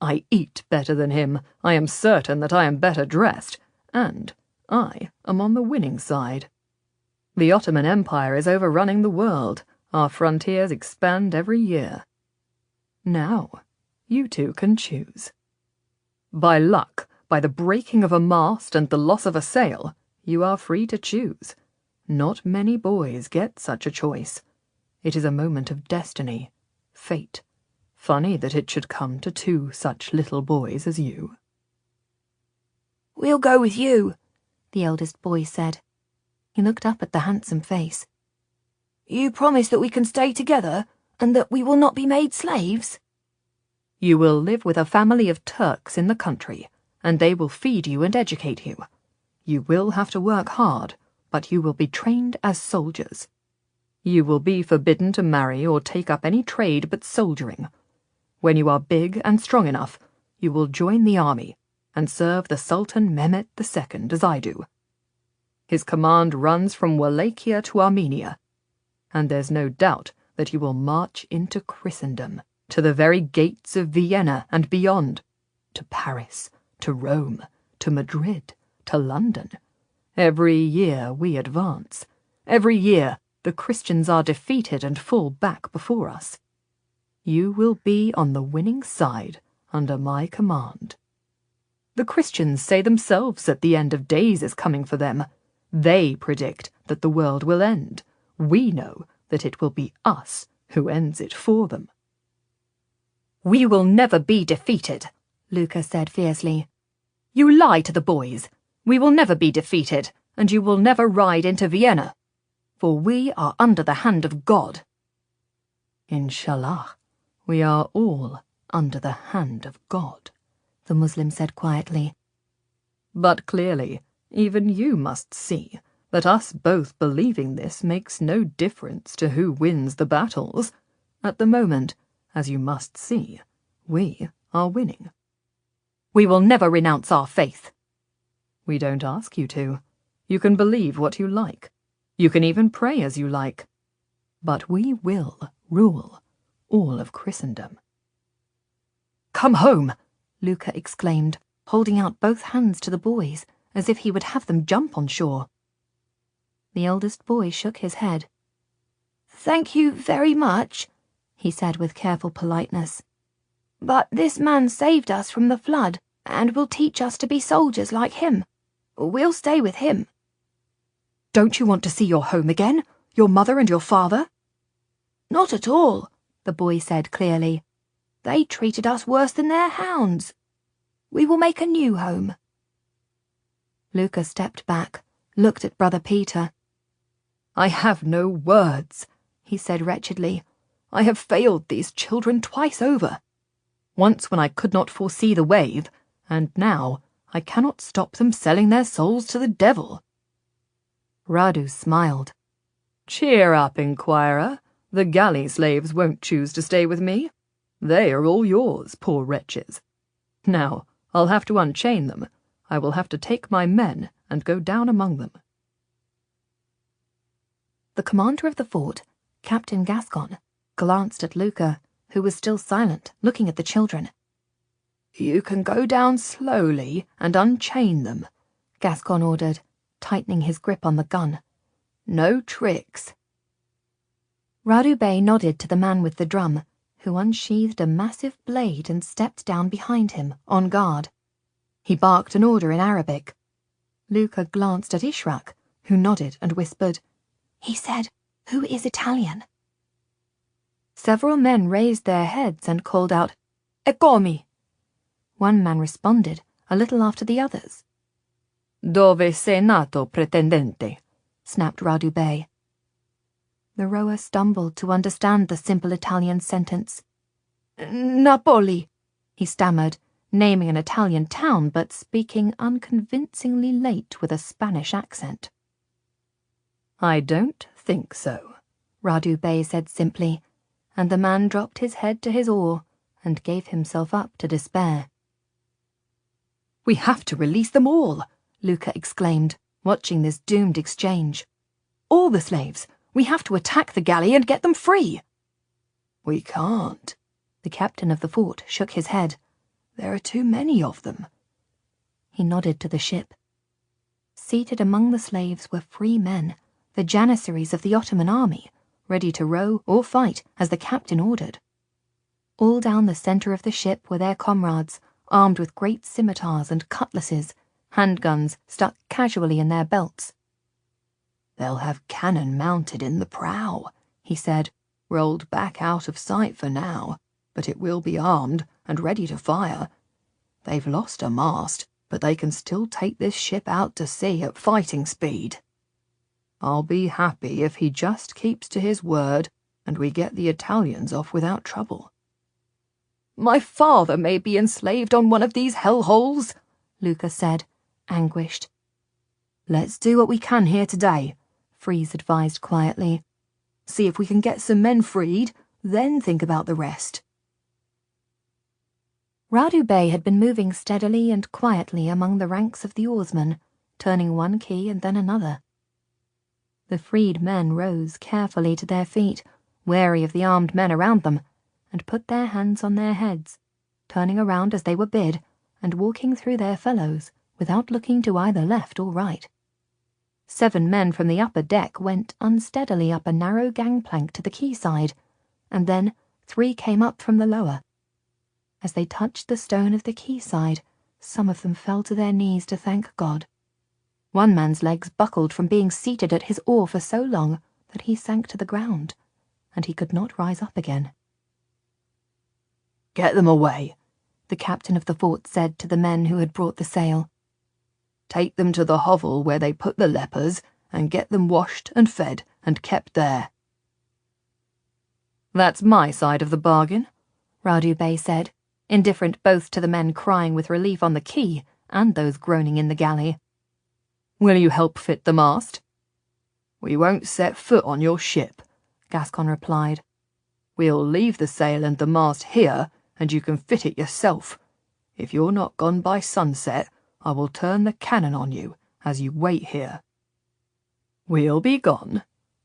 I eat better than him, I am certain that I am better dressed, and I am on the winning side. The Ottoman Empire is overrunning the world. Our frontiers expand every year. Now, you two can choose. By luck, by the breaking of a mast and the loss of a sail, you are free to choose. Not many boys get such a choice. It is a moment of destiny, fate. Funny that it should come to two such little boys as you." "We'll go with you," the eldest boy said. He looked up at the handsome face. "You promise that we can stay together, and that we will not be made slaves?" "You will live with a family of Turks in the country, and they will feed you and educate you. You will have to work hard, but you will be trained as soldiers. You will be forbidden to marry or take up any trade but soldiering. When you are big and strong enough, you will join the army and serve the Sultan Mehmet II as I do. His command runs from Wallachia to Armenia, and there's no doubt that you will march into Christendom, to the very gates of Vienna and beyond, to Paris, to Rome, to Madrid, to London. Every year we advance. Every year the Christians are defeated and fall back before us. You will be on the winning side under my command. The Christians say themselves that the end of days is coming for them. They predict that the world will end. We know that it will be us who ends it for them." "We will never be defeated," Luca said fiercely. "You lie to the boys. We will never be defeated, and you will never ride into Vienna, for we are under the hand of God." "Inshallah, we are all under the hand of God," the Muslim said quietly. "But clearly, even you must see that us both believing this makes no difference to who wins the battles. At the moment, as you must see, We are winning. We will never renounce our faith. We don't ask you to. You can believe what you like. You can even pray as you like. But we will rule all of Christendom. Come home, Luca exclaimed, holding out both hands to the boys, as if he would have them jump on shore. The eldest boy shook his head. "Thank you very much," he said with careful politeness. "But this man saved us from the flood and will teach us to be soldiers like him. We'll stay with him." Don't you want to see your home again? Your mother and your father? "Not at all," the boy said clearly. "They treated us worse than their hounds. We will make a new home." Luca stepped back, looked at Brother Peter. I have no words, he said wretchedly. I have failed these children twice over. Once when I could not foresee the wave, and now I cannot stop them selling their souls to the devil. Radu smiled. Cheer up, inquirer. The galley slaves won't choose to stay with me. They are all yours, poor wretches. Now, I'll have to unchain them. I will have to take my men and go down among them. The commander of the fort, Captain Gascon, glanced at Luca, who was still silent, looking at the children. You can go down slowly and unchain them, Gascon ordered, tightening his grip on the gun. No tricks. Radu Bey nodded to the man with the drum, who unsheathed a massive blade and stepped down behind him, on guard. He barked an order in Arabic. Luca glanced at Ishraq, who nodded and whispered, "He said, 'Who is Italian?'" Several men raised their heads and called out, "Eccomi!" One man responded, a little after the others. Dove sei nato, pretendente? Snapped Radu Bey. The rower stumbled to understand the simple Italian sentence. "Napoli," he stammered, naming an Italian town but speaking unconvincingly late with a Spanish accent. I don't think so, Radu Bey said simply, and the man dropped his head to his oar and gave himself up to despair. We have to release them all, Luca exclaimed, watching this doomed exchange. All the slaves. We have to attack the galley and get them free. We can't. The captain of the fort shook his head. There are too many of them. He nodded to the ship. Seated among the slaves were free men, the janissaries of the Ottoman army, ready to row or fight as the captain ordered. All down the centre of the ship were their comrades, armed with great scimitars and cutlasses, handguns stuck casually in their belts. They'll have cannon mounted in the prow, he said, rolled back out of sight for now, but it will be armed and ready to fire. They've lost a mast, but they can still take this ship out to sea at fighting speed. I'll be happy if he just keeps to his word and we get the Italians off without trouble. My father may be enslaved on one of these hellholes, Luca said, anguished. Let's do what we can here today, Freeze advised quietly. See if we can get some men freed, then think about the rest. Radu Bey had been moving steadily and quietly among the ranks of the oarsmen, turning one key and then another. The freed men rose carefully to their feet, wary of the armed men around them, and put their hands on their heads, turning around as they were bid, and walking through their fellows, without looking to either left or right. 7 men from the upper deck went unsteadily up a narrow gangplank to the quayside, and then 3 came up from the lower. As they touched the stone of the quayside, some of them fell to their knees to thank God. One man's legs buckled from being seated at his oar for so long that he sank to the ground, and he could not rise up again. Get them away, the captain of the fort said to the men who had brought the sail. Take them to the hovel where they put the lepers and get them washed and fed and kept there. That's my side of the bargain, Radu Bey said, indifferent both to the men crying with relief on the quay and those groaning in the galley. Will you help fit the mast? We won't set foot on your ship, Gascon replied. We'll leave the sail and the mast here and you can fit it yourself. If you're not gone by sunset, I will turn the cannon on you as you wait here." "We'll be gone,"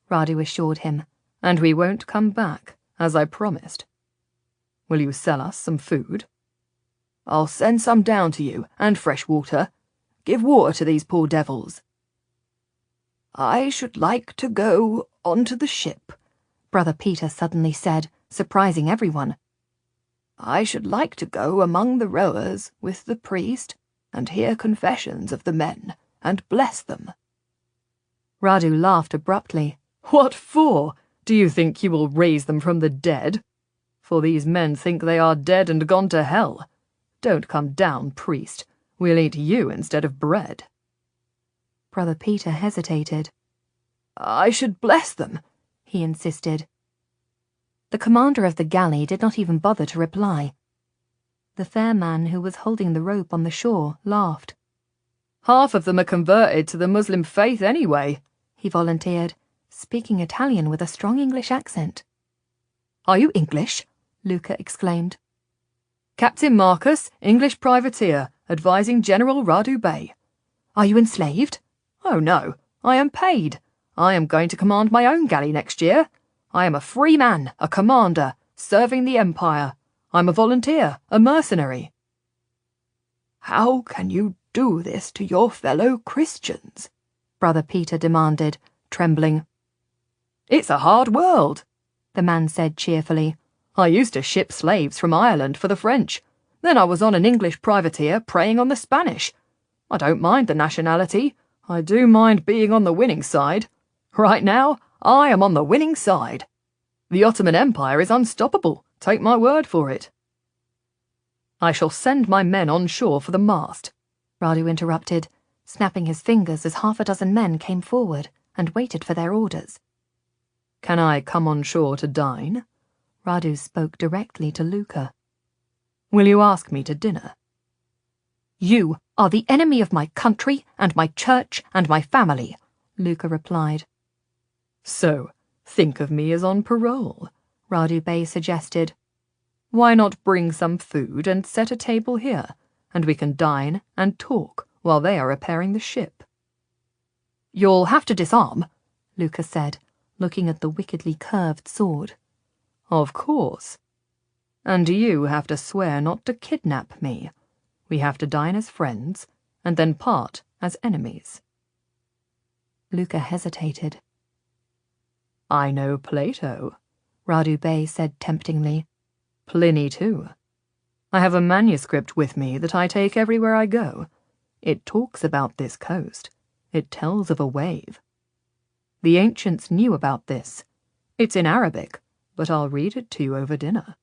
Radu assured him, "and we won't come back, as I promised. Will you sell us some food?" "I'll send some down to you, and fresh water. Give water to these poor devils." "I should like to go onto the ship," Brother Peter suddenly said, surprising everyone. "I should like to go among the rowers with the priest and hear confessions of the men and bless them." Radu laughed abruptly. "What for? Do you think you will raise them from the dead? For these men think they are dead and gone to hell. Don't come down, priest. We'll eat you instead of bread." Brother Peter hesitated. "I should bless them," he insisted. The commander of the galley did not even bother to reply. The fair man who was holding the rope on the shore laughed. "Half of them are converted to the Muslim faith anyway," he volunteered, speaking Italian with a strong English accent. "Are you English?" Luca exclaimed. "Captain Marcus, English privateer, advising General Radu Bey." "Are you enslaved?" "Oh no, I am paid. I am going to command my own galley next year. I am a free man, a commander, serving the Empire. I'm a volunteer, a mercenary." "How can you do this to your fellow Christians?" Brother Peter demanded, trembling. "It's a hard world," the man said cheerfully. "I used to ship slaves from Ireland for the French. Then I was on an English privateer preying on the Spanish. I don't mind the nationality. I do mind being on the winning side. Right now, I am on the winning side. The Ottoman Empire is unstoppable, take my word for it." "I shall send my men on shore for the mast," Radu interrupted, snapping his fingers as half a dozen men came forward and waited for their orders. "Can I come on shore to dine?" Radu spoke directly to Luca. "Will you ask me to dinner?" "You are the enemy of my country and my church and my family," Luca replied. "So, think of me as on parole," Radu Bey suggested. "Why not bring some food and set a table here, and we can dine and talk while they are repairing the ship?" "You'll have to disarm," Luca said, looking at the wickedly curved sword. "Of course. And you have to swear not to kidnap me. We have to dine as friends, and then part as enemies." Luca hesitated. "I know Plato," Radu Bey said temptingly. "Pliny too. I have a manuscript with me that I take everywhere I go. It talks about this coast. It tells of a wave. The ancients knew about this. It's in Arabic, but I'll read it to you over dinner."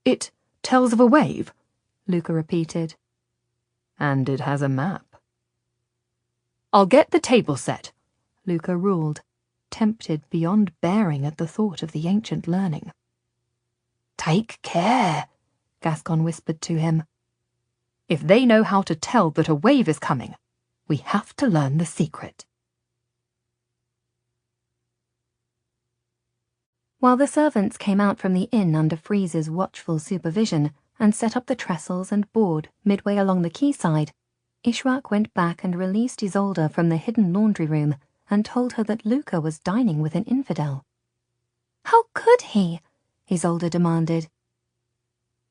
"It tells of a wave?" Luca repeated. "And it has a map." "I'll get the table set," Luca ruled, tempted beyond bearing at the thought of the ancient learning. "Take care," Gascon whispered to him. "If they know how to tell that a wave is coming, we have to learn the secret." While the servants came out from the inn under Freeze's watchful supervision and set up the trestles and board midway along the quayside, Ishraq went back and released Isolde from the hidden laundry room and told her that Luca was dining with an infidel. "How could he?" Isolde demanded.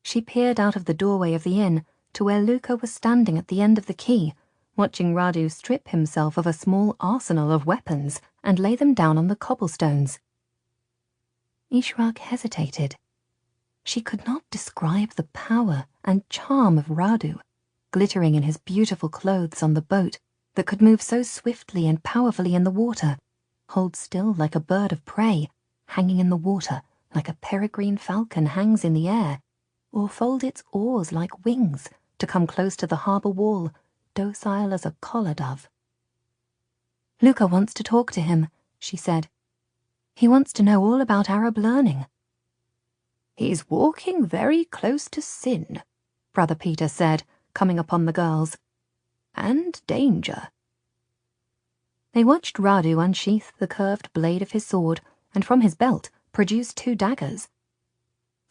She peered out of the doorway of the inn to where Luca was standing at the end of the quay, watching Radu strip himself of a small arsenal of weapons and lay them down on the cobblestones. Ishraq hesitated. She could not describe the power and charm of Radu, glittering in his beautiful clothes on the boat that could move so swiftly and powerfully in the water, hold still like a bird of prey, hanging in the water like a peregrine falcon hangs in the air, or fold its oars like wings to come close to the harbour wall, docile as a collar dove. "Luca wants to talk to him," she said. "He wants to know all about Arab learning." "He's walking very close to sin," Brother Peter said, coming upon the girls. "And danger." They watched Radu unsheath the curved blade of his sword and from his belt produce 2 daggers.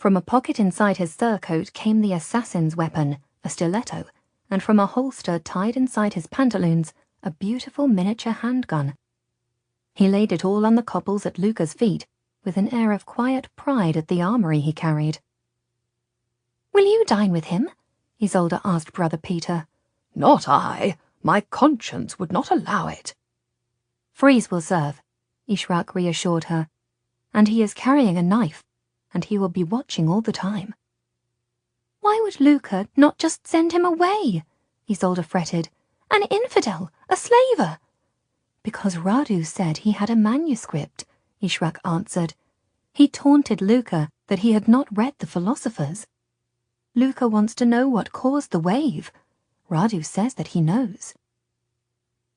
From a pocket inside his surcoat came the assassin's weapon, a stiletto, and from a holster tied inside his pantaloons, a beautiful miniature handgun. He laid it all on the cobbles at Luca's feet, with an air of quiet pride at the armory he carried. "Will you dine with him?" Isolde asked Brother Peter. "Not I. My conscience would not allow it." "Freeze will serve," Ishrak reassured her. "And he is carrying a knife, and he will be watching all the time." "Why would Luca not just send him away?" Isolde fretted. "An infidel, a slaver." "Because Radu said he had a manuscript," Ishrak answered. "He taunted Luca that he had not read the philosophers. Luca wants to know what caused the wave. Radu says that he knows."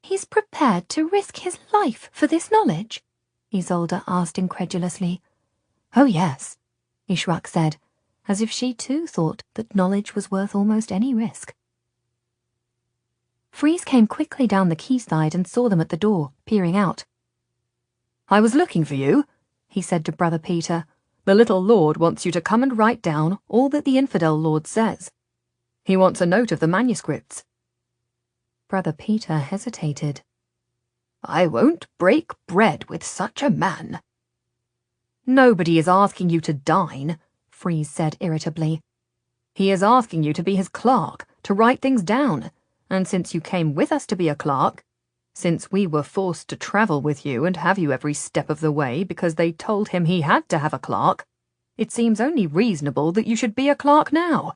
"He's prepared to risk his life for this knowledge?" Isolde asked incredulously. "Oh yes," Ishrak said, as if she too thought that knowledge was worth almost any risk. Freeze came quickly down the quayside and saw them at the door, peering out. "I was looking for you," he said to Brother Peter. "The little lord wants you to come and write down all that the infidel lord says. He wants a note of the manuscripts." Brother Peter hesitated. "I won't break bread with such a man." "Nobody is asking you to dine," Freeze said irritably. "He is asking you to be his clerk, to write things down, and since you came with us to be a clerk, since we were forced to travel with you and have you every step of the way because they told him he had to have a clerk, it seems only reasonable that you should be a clerk now.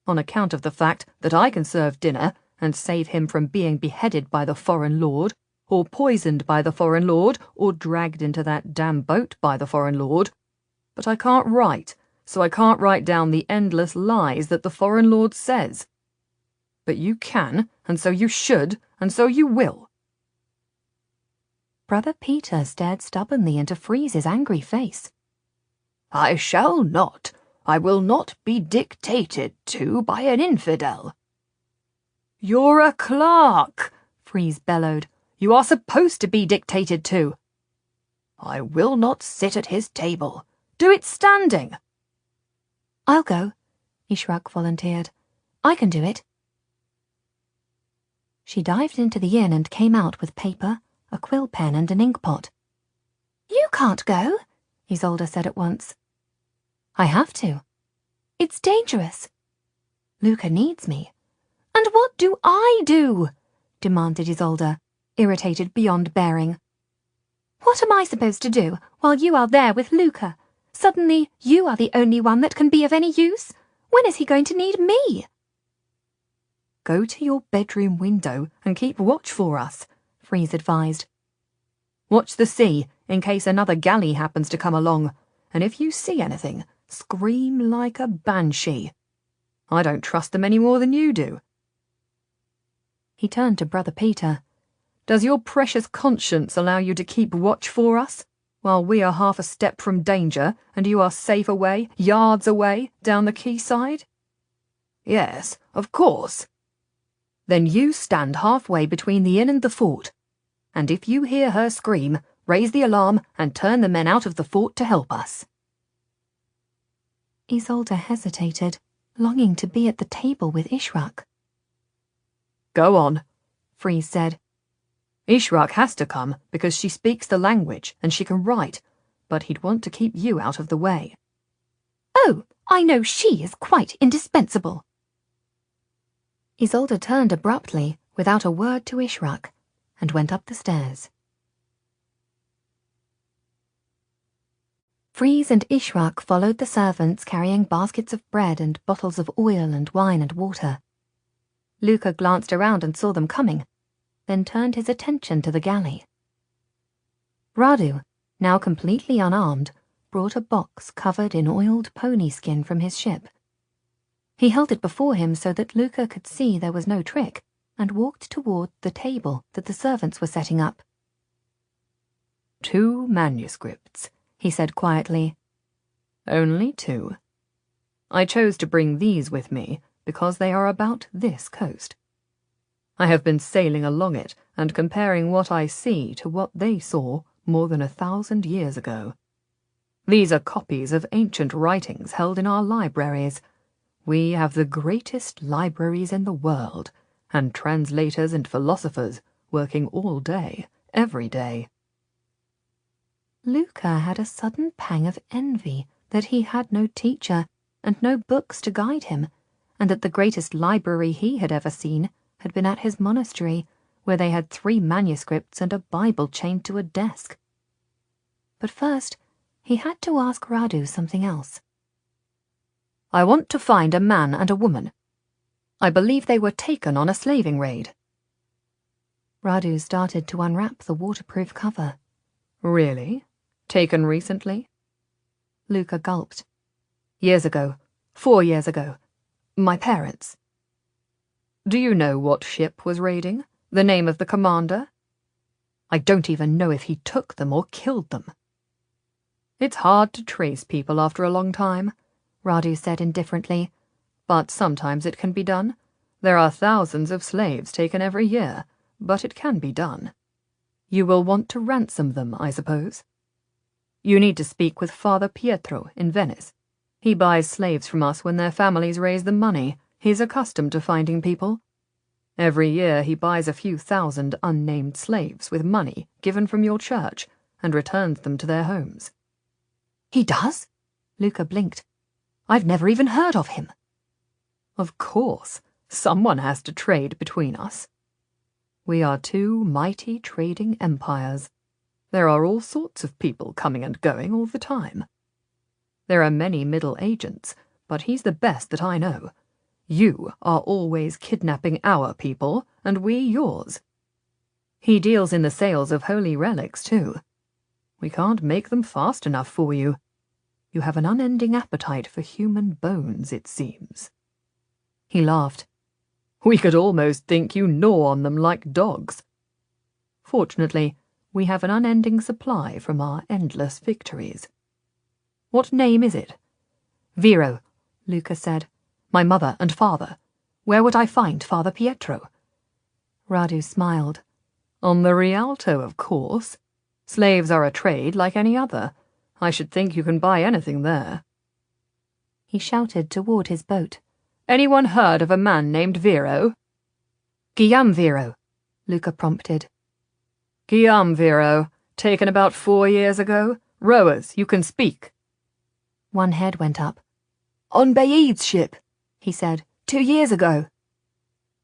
On account of the fact that I can serve dinner and save him from being beheaded by the foreign lord, or poisoned by the foreign lord, or dragged into that damn boat by the foreign lord. But I can't write, so I can't write down the endless lies that the foreign lord says. But you can, and so you should, and so you will." Brother Peter stared stubbornly into Freeze's angry face. "I shall not. I will not be dictated to by an infidel." "You're a clerk," Freeze bellowed. "You are supposed to be dictated to." "I will not sit at his table. Do it standing." "I'll go," Ishrak volunteered. "I can do it." She dived into the inn and came out with paper, a quill pen and an ink pot. "You can't go," Isolde said at once. "I have to. "It's dangerous." "Luca needs me." "And what do I do?" demanded Isolde, irritated beyond bearing. "What am I supposed to do while you are there with Luca? Suddenly you are the only one that can be of any use? When is he going to need me?" "Go to your bedroom window and keep watch for us," Freeze advised. "Watch the sea in case another galley happens to come along, and if you see anything, scream like a banshee. I don't trust them any more than you do." He turned to Brother Peter. "Does your precious conscience allow you to keep watch for us, while we are half a step from danger and you are safe away, yards away, down the quayside?" "Yes, of course." "Then you stand halfway between the inn and the fort, and if you hear her scream, raise the alarm and turn the men out of the fort to help us." Isolde hesitated, longing to be at the table with Ishrak. "Go on," Freeze said. "Ishrak has to come because she speaks the language and she can write, but he'd want to keep you out of the way." "Oh, I know she is quite indispensable." Isolde turned abruptly, without a word to Ishrak, and went up the stairs. Freeze and Ishrak followed the servants carrying baskets of bread and bottles of oil and wine and water. Luca glanced around and saw them coming, then turned his attention to the galley. Radu, now completely unarmed, brought a box covered in oiled pony skin from his ship. He held it before him so that Luca could see there was no trick, and walked toward the table that the servants were setting up. "2 manuscripts," he said quietly. "Only 2. I chose to bring these with me because they are about this coast. I have been sailing along it and comparing what I see to what they saw more than 1,000 years ago. These are copies of ancient writings held in our libraries. We have the greatest libraries in the world, and translators and philosophers working all day, every day." Luca had a sudden pang of envy that he had no teacher and no books to guide him, and that the greatest library he had ever seen had been at his monastery, where they had 3 manuscripts and a Bible chained to a desk. But first, he had to ask Radu something else. "I want to find a man and a woman. I believe they were taken on a slaving raid." Radu started to unwrap the waterproof cover. "Really? Taken recently?" Luca gulped. "Years ago. 4 years ago. My parents." "Do you know what ship was raiding? The name of the commander?" "I don't even know if he took them or killed them." "It's hard to trace people after a long time," Radu said indifferently, "but sometimes it can be done. There are thousands of slaves taken every year, but it can be done. You will want to ransom them, I suppose. You need to speak with Father Pietro in Venice. He buys slaves from us when their families raise the money. He's accustomed to finding people. Every year he buys a few thousand unnamed slaves with money given from your church and returns them to their homes." "He does?" Luca blinked. "I've never even heard of him." "Of course. Someone has to trade between us. We are 2 mighty trading empires. There are all sorts of people coming and going all the time. There are many middle agents, but he's the best that I know. You are always kidnapping our people, and we yours. He deals in the sales of holy relics, too. We can't make them fast enough for you. You have an unending appetite for human bones, it seems." He laughed. "We could almost think you gnaw on them like dogs. Fortunately, we have an unending supply from our endless victories." "What name is it?" "Vero," Luca said. "My mother and father. Where would I find Father Pietro?" Radu smiled. "On the Rialto, of course. Slaves are a trade like any other. I should think you can buy anything there." He shouted toward his boat. "Anyone heard of a man named Vero?" "Guillaume Vero," Luca prompted. "Guillaume Vero, taken about 4 years ago. Rowers, you can speak." One head went up. "On Baid's ship," he said, 2 years ago."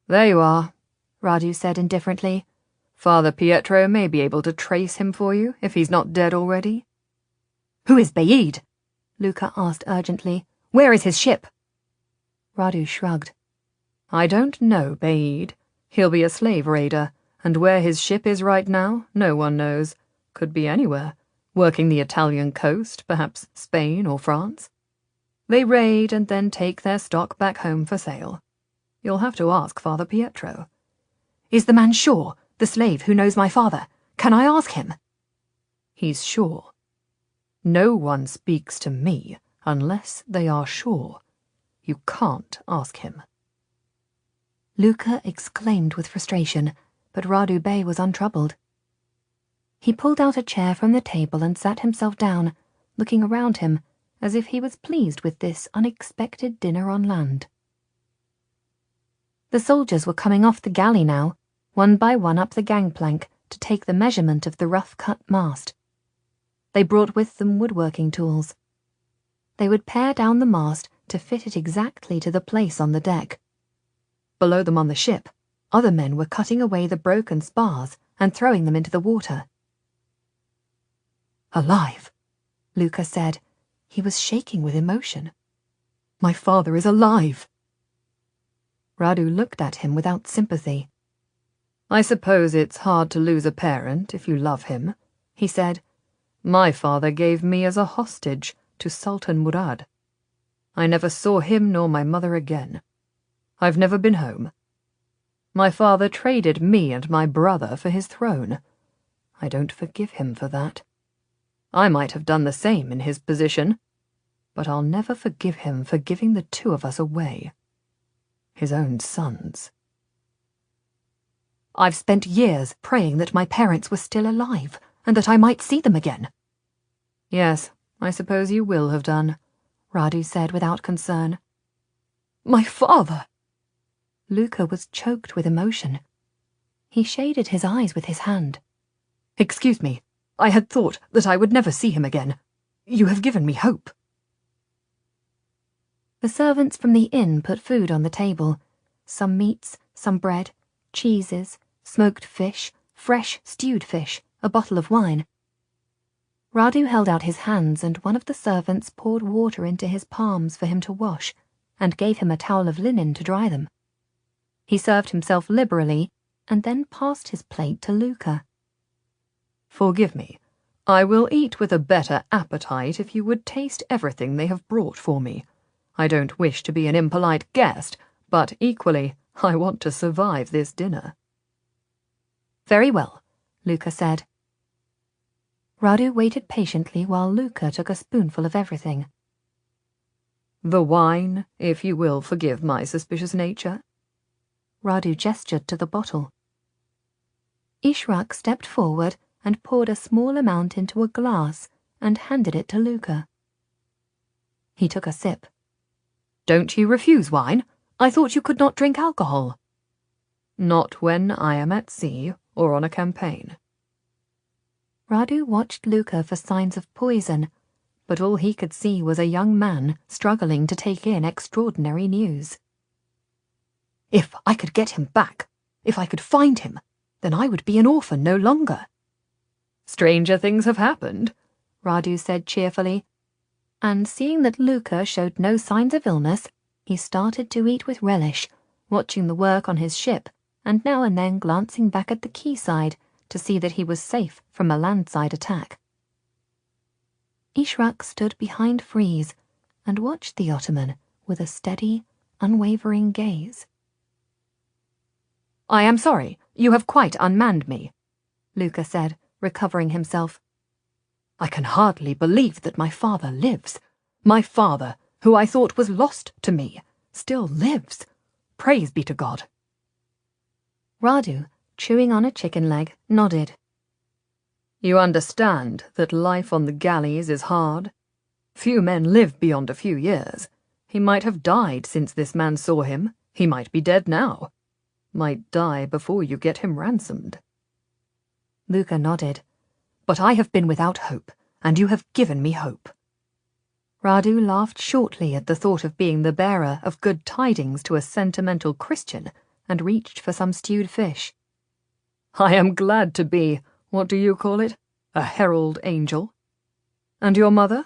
"There you are," Radu said indifferently. "Father Pietro may be able to trace him for you, if he's not dead already." "Who is Baid?" Luca asked urgently. "Where is his ship?" Radu shrugged. "I don't know Baid. He'll be a slave raider, and where his ship is right now, no one knows. Could be anywhere. Working the Italian coast, perhaps Spain or France. They raid and then take their stock back home for sale. You'll have to ask Father Pietro." "Is the man sure? The slave who knows my father? Can I ask him?" "He's sure. No one speaks to me unless they are sure. You can't ask him." Luca exclaimed with frustration, but Radu Bey was untroubled. He pulled out a chair from the table and sat himself down, looking around him as if he was pleased with this unexpected dinner on land. The soldiers were coming off the galley now, one by one up the gangplank to take the measurement of the rough-cut mast. They brought with them woodworking tools. They would pare down the mast to fit it exactly to the place on the deck. Below them on the ship, other men were cutting away the broken spars and throwing them into the water. "Alive," Luca said. He was shaking with emotion. "My father is alive." Radu looked at him without sympathy. "I suppose it's hard to lose a parent if you love him," he said. "My father gave me as a hostage to Sultan Murad. I never saw him nor my mother again. I've never been home. My father traded me and my brother for his throne. I don't forgive him for that. I might have done the same in his position, but I'll never forgive him for giving the 2 of us away. His own sons." "I've spent years praying that my parents were still alive and that I might see them again." "Yes, I suppose you will have done, Radu said without concern. My father! Luca was choked with emotion. He shaded his eyes with his hand. Excuse me, I had thought that I would never see him again. You have given me hope. The servants from the inn put food on the table. Some meats, some bread, cheeses, smoked fish, fresh stewed fish, a bottle of wine. Radu held out his hands, and one of the servants poured water into his palms for him to wash, and gave him a towel of linen to dry them. He served himself liberally, and then passed his plate to Luca. Forgive me. I will eat with a better appetite if you would taste everything they have brought for me. I don't wish to be an impolite guest, but equally, I want to survive this dinner. Very well, Luca said. Radu waited patiently while Luca took a spoonful of everything. The wine, if you will forgive my suspicious nature. Radu gestured to the bottle. Ishrak stepped forward and poured a small amount into a glass and handed it to Luca. He took a sip. Don't you refuse wine? I thought you could not drink alcohol. Not when I am at sea or on a campaign. Radu watched Luca for signs of poison, but all he could see was a young man struggling to take in extraordinary news. If I could get him back, if I could find him, then I would be an orphan no longer. Stranger things have happened, Radu said cheerfully, and seeing that Luca showed no signs of illness, he started to eat with relish, watching the work on his ship, and now and then glancing back at the quayside to see that he was safe from a landside attack. Ishrak stood behind Freeze and watched the Ottoman with a steady, unwavering gaze. I am sorry, you have quite unmanned me, Luca said, recovering himself. I can hardly believe that my father lives. My father, who I thought was lost to me, still lives. Praise be to God. Radu, chewing on a chicken leg, nodded. You understand that life on the galleys is hard? Few men live beyond a few years. He might have died since this man saw him. He might be dead now. Might die before you get him ransomed. Luca nodded. But I have been without hope, and you have given me hope. Radu laughed shortly at the thought of being the bearer of good tidings to a sentimental Christian, and reached for some stewed fish. I am glad to be, what do you call it, a herald angel. And your mother?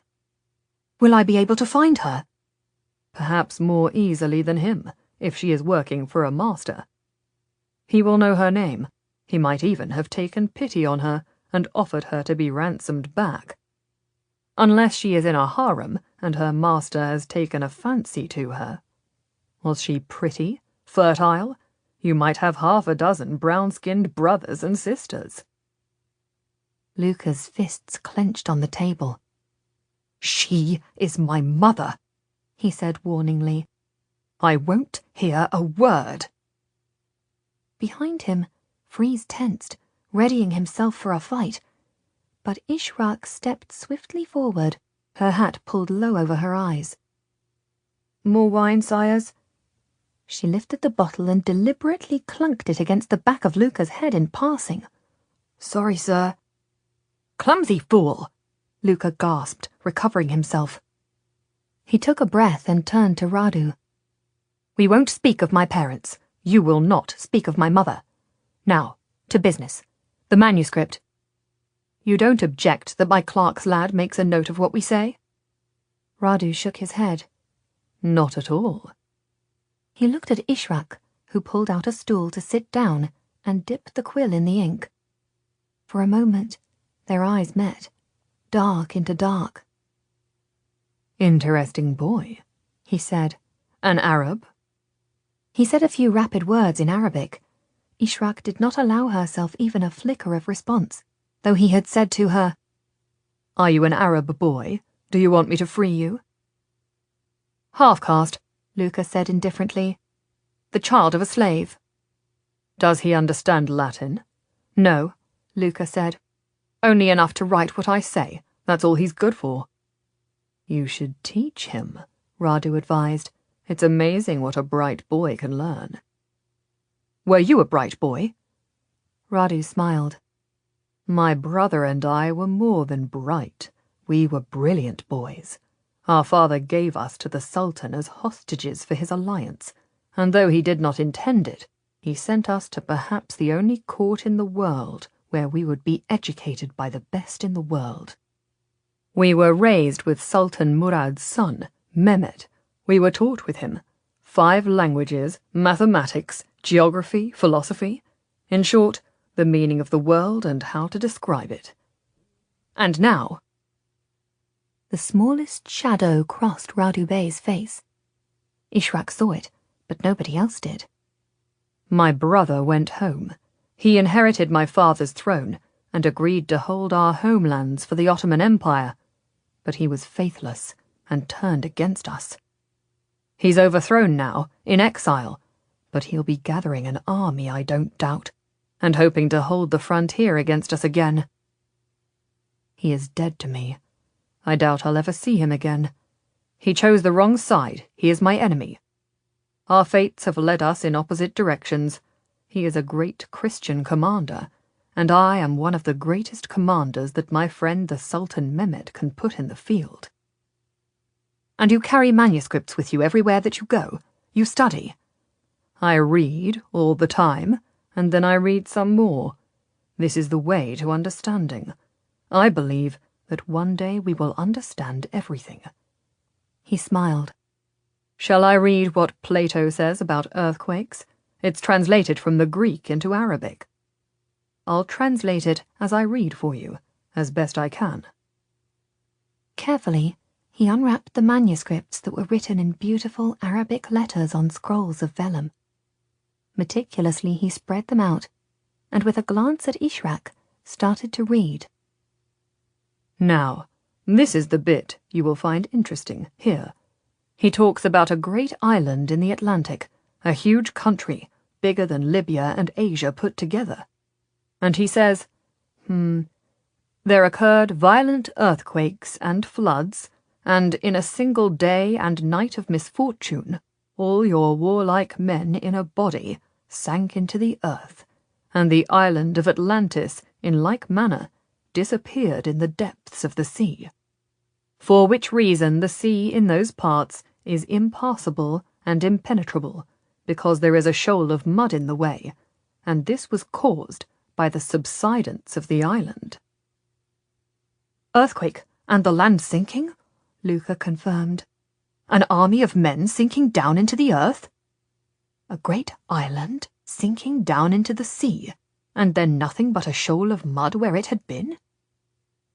Will I be able to find her? Perhaps more easily than him, if she is working for a master. He will know her name. He might even have taken pity on her and offered her to be ransomed back. Unless she is in a harem and her master has taken a fancy to her. Was she pretty, fertile? You might have 6 brown-skinned brothers and sisters. Luca's fists clenched on the table. She is my mother, he said warningly. I won't hear a word. Behind him, Freeze tensed, readying himself for a fight. But Ishrak stepped swiftly forward, her hat pulled low over her eyes. More wine, sires? She lifted the bottle and deliberately clunked it against the back of Luca's head in passing. Sorry, sir. Clumsy fool! Luca gasped, recovering himself. He took a breath and turned to Radu. We won't speak of my parents. You will not speak of my mother. Now, to business. The manuscript. You don't object that my clerk's lad makes a note of what we say? Radu shook his head. Not at all. He looked at Ishrak, who pulled out a stool to sit down and dipped the quill in the ink. For a moment, their eyes met, dark into dark. Interesting boy, he said. An Arab? He said a few rapid words in Arabic. Ishrak did not allow herself even a flicker of response, though he had said to her, Are you an Arab boy? Do you want me to free you? Half-caste, Luca said indifferently. The child of a slave. Does he understand Latin? No, Luca said. Only enough to write what I say. That's all he's good for. You should teach him, Radu advised. It's amazing what a bright boy can learn. Were you a bright boy? Radu smiled. My brother and I were more than bright. We were brilliant boys. Our father gave us to the Sultan as hostages for his alliance, and though he did not intend it, he sent us to perhaps the only court in the world where we would be educated by the best in the world. We were raised with Sultan Murad's son, Mehmet. We were taught with him 5 languages, mathematics, geography, philosophy. In short, the meaning of the world and how to describe it. And now... The smallest shadow crossed Radu Bey's face. Ishrak saw it, but nobody else did. My brother went home. He inherited my father's throne and agreed to hold our homelands for the Ottoman Empire, but he was faithless and turned against us. He's overthrown now, in exile, but he'll be gathering an army, I don't doubt, and hoping to hold the frontier against us again. He is dead to me. I doubt I'll ever see him again. He chose the wrong side. He is my enemy. Our fates have led us in opposite directions. He is a great Christian commander, and I am one of the greatest commanders that my friend the Sultan Mehmet can put in the field. And you carry manuscripts with you everywhere that you go? You study? I read all the time, and then I read some more. This is the way to understanding. I believe that one day we will understand everything. He smiled. Shall I read what Plato says about earthquakes? It's translated from the Greek into Arabic. I'll translate it as I read for you, as best I can. Carefully, he unwrapped the manuscripts that were written in beautiful Arabic letters on scrolls of vellum. Meticulously he spread them out, and with a glance at Ishrak, started to read. Now, this is the bit you will find interesting here. He talks about a great island in the Atlantic, a huge country, bigger than Libya and Asia put together. And he says, there occurred violent earthquakes and floods, and in a single day and night of misfortune, all your warlike men in a body sank into the earth, and the island of Atlantis, in like manner, disappeared in the depths of the sea. For which reason the sea in those parts is impassable and impenetrable, because there is a shoal of mud in the way, and this was caused by the subsidence of the island. Earthquake and the land sinking? Luca confirmed. An army of men sinking down into the earth? A great island sinking down into the sea, and then nothing but a shoal of mud where it had been?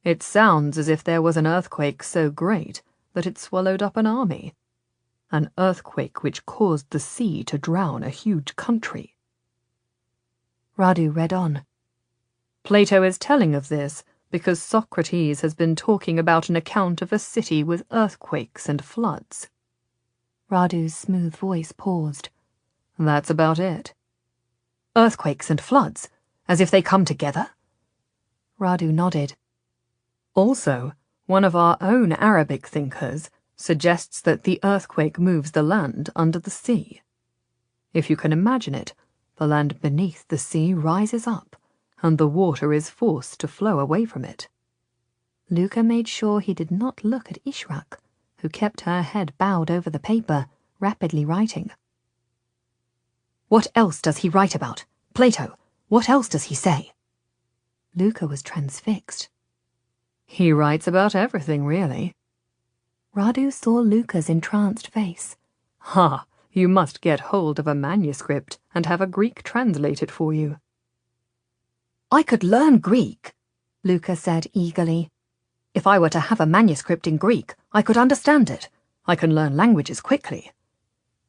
It sounds as if there was an earthquake so great that it swallowed up an army. An earthquake which caused the sea to drown a huge country. Radu read on. Plato is telling of this because Socrates has been talking about an account of a city with earthquakes and floods. Radu's smooth voice paused. That's about it. Earthquakes and floods, as if they come together? Radu nodded. Also, one of our own Arabic thinkers suggests that the earthquake moves the land under the sea. If you can imagine it, the land beneath the sea rises up, and the water is forced to flow away from it. Luca made sure he did not look at Ishrak, who kept her head bowed over the paper, rapidly writing. What else does he write about? Plato, what else does he say? Luca was transfixed. He writes about everything, really. Radu saw Luca's entranced face. Ha! You must get hold of a manuscript and have a Greek translated for you. I could learn Greek, Luca said eagerly. If I were to have a manuscript in Greek, I could understand it. I can learn languages quickly.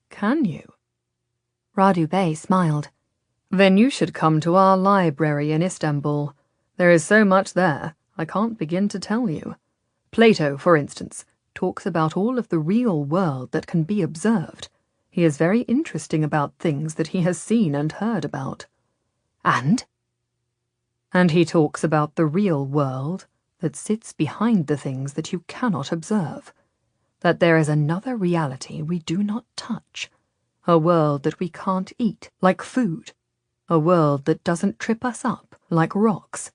Can you? Radu Bey smiled. Then you should come to our library in Istanbul. There is so much there, I can't begin to tell you. Plato, for instance, talks about all of the real world that can be observed. He is very interesting about things that he has seen and heard about. And he talks about the real world that sits behind the things that you cannot observe. that there is another reality we do not touch, a world that we can't eat like food, a world that doesn't trip us up like rocks.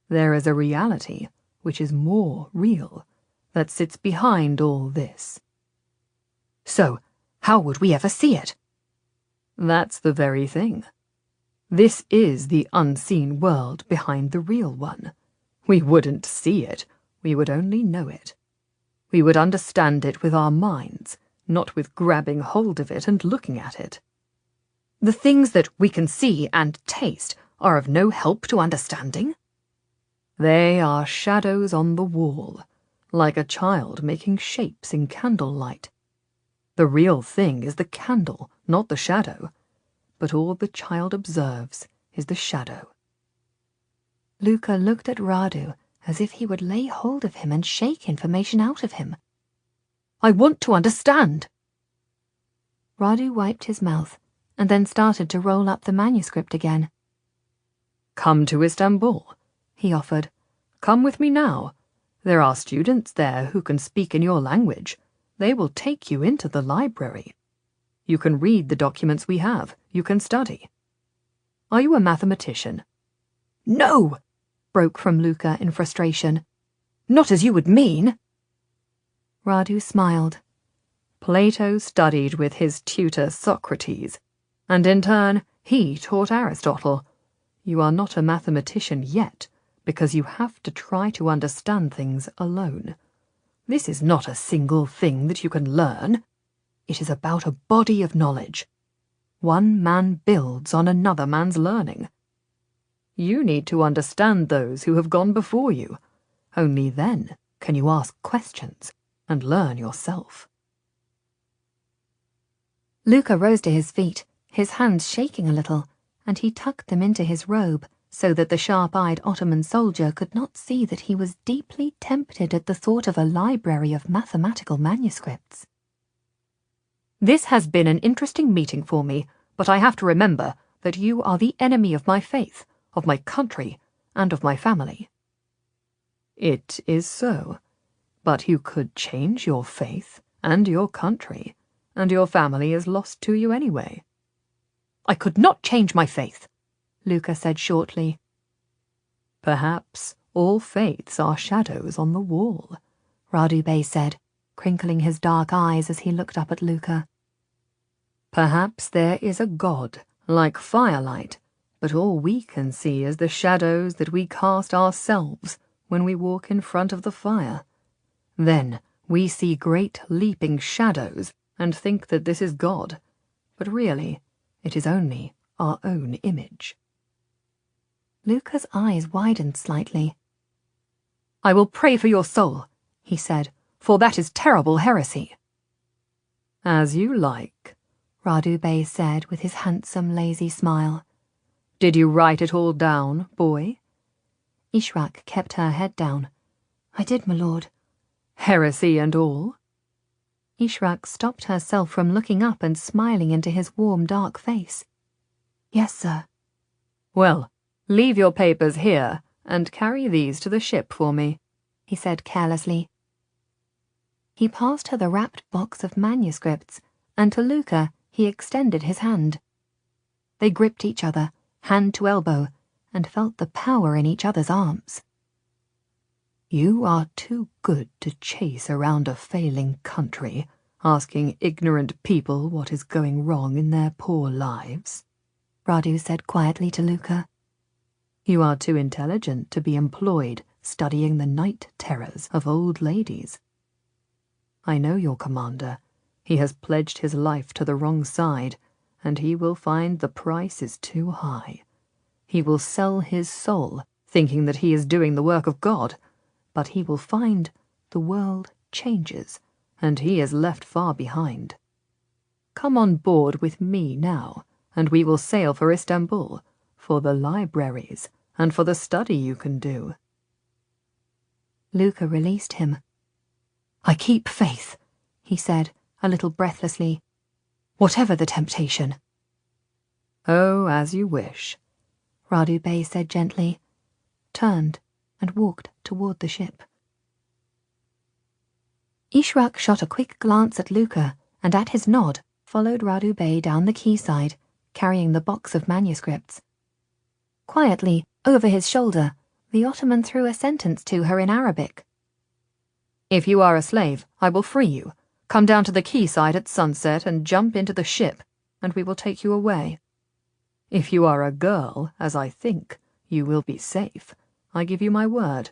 There is a reality which is more real, that sits behind all this. So, how would we ever see it? That's the very thing. This is the unseen world behind the real one. We wouldn't see it, we would only know it. We would understand it with our minds, not with grabbing hold of it and looking at it. The things that we can see and taste are of no help to understanding. They are shadows on the wall, like a child making shapes in candlelight. The real thing is the candle, not the shadow, but all the child observes is the shadow. Luca looked at Radu as if he would lay hold of him and shake information out of him. I want to understand. Radu wiped his mouth and then started to roll up the manuscript again. Come to Istanbul, he offered. Come with me now. There are students there who can speak in your language. They will take you into the library. You can read the documents we have. You can study. Are you a mathematician? No! Broke from Luca in frustration. Not as you would mean. Radu smiled. Plato studied with his tutor Socrates, and in turn he taught Aristotle. You are not a mathematician yet, because you have to try to understand things alone. This is not a single thing that you can learn. It is about a body of knowledge. One man builds on another man's learning. You need to understand those who have gone before you. Only then can you ask questions and learn yourself. Luca rose to his feet, his hands shaking a little, and he tucked them into his robe so that the sharp-eyed Ottoman soldier could not see that he was deeply tempted at the thought of a library of mathematical manuscripts. This has been an interesting meeting for me, but I have to remember that you are the enemy of my faith, of my country, and of my family. It is so, but you could change your faith and your country, and your family is lost to you anyway. I could not change my faith, Luca said shortly. Perhaps all faiths are shadows on the wall, Radu Bey said, crinkling his dark eyes as he looked up at Luca. Perhaps there is a god, like firelight, but all we can see is the shadows that we cast ourselves when we walk in front of the fire. Then we see great leaping shadows and think that this is God, but really it is only our own image. Luca's eyes widened slightly. I will pray for your soul, he said, for that is terrible heresy. As you like, Radu Bey said with his handsome, lazy smile. Did you write it all down, boy? Ishrak kept her head down. I did, my lord. Heresy and all? Ishrak stopped herself from looking up and smiling into his warm, dark face. Yes, sir. Well, leave your papers here and carry these to the ship for me, he said carelessly. He passed her the wrapped box of manuscripts, and to Luca he extended his hand. They gripped each other, hand to elbow, and felt the power in each other's arms. You are too good to chase around a failing country, asking ignorant people what is going wrong in their poor lives, Radu said quietly to Luca. You are too intelligent to be employed studying the night terrors of old ladies. I know your commander. He has pledged his life to the wrong side, and he will find the price is too high. He will sell his soul, thinking that he is doing the work of God, but he will find the world changes, and he is left far behind. Come on board with me now, and we will sail for Istanbul, for the libraries, and for the study you can do. Luca released him. I keep faith, he said, a little breathlessly. Whatever the temptation. Oh, as you wish, Radu Bey said gently, turned and walked toward the ship. Ishrak shot a quick glance at Luca, and at his nod followed Radu Bey down the quayside, carrying the box of manuscripts. Quietly, over his shoulder, the Ottoman threw a sentence to her in Arabic. "If you are a slave, I will free you. Come down to the quayside at sunset and jump into the ship, and we will take you away. If you are a girl, as I think, you will be safe. I give you my word.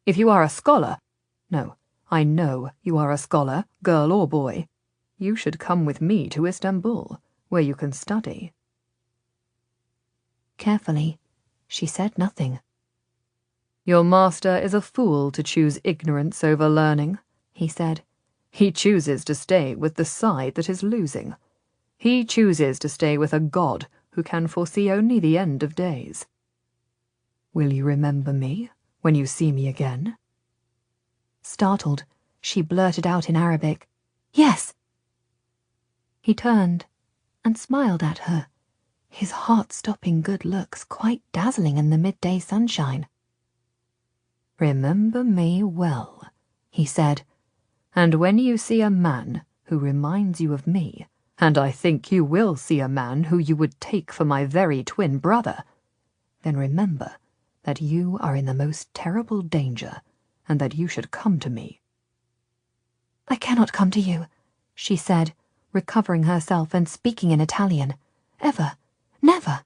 If you are a scholar, no, I know you are a scholar, girl or boy, you should come with me to Istanbul, where you can study." Carefully, she said nothing. "Your master is a fool to choose ignorance over learning," he said. "He chooses to stay with the side that is losing. He chooses to stay with a god who can foresee only the end of days. Will you remember me when you see me again?" Startled, she blurted out in Arabic, "Yes." He turned and smiled at her, his heart-stopping good looks quite dazzling in the midday sunshine. "Remember me well," he said, "and when you see a man who reminds you of me, and I think you will see a man who you would take for my very twin brother, then remember that you are in the most terrible danger, and that you should come to me." "I cannot come to you," she said, recovering herself and speaking in Italian. "Ever. Never."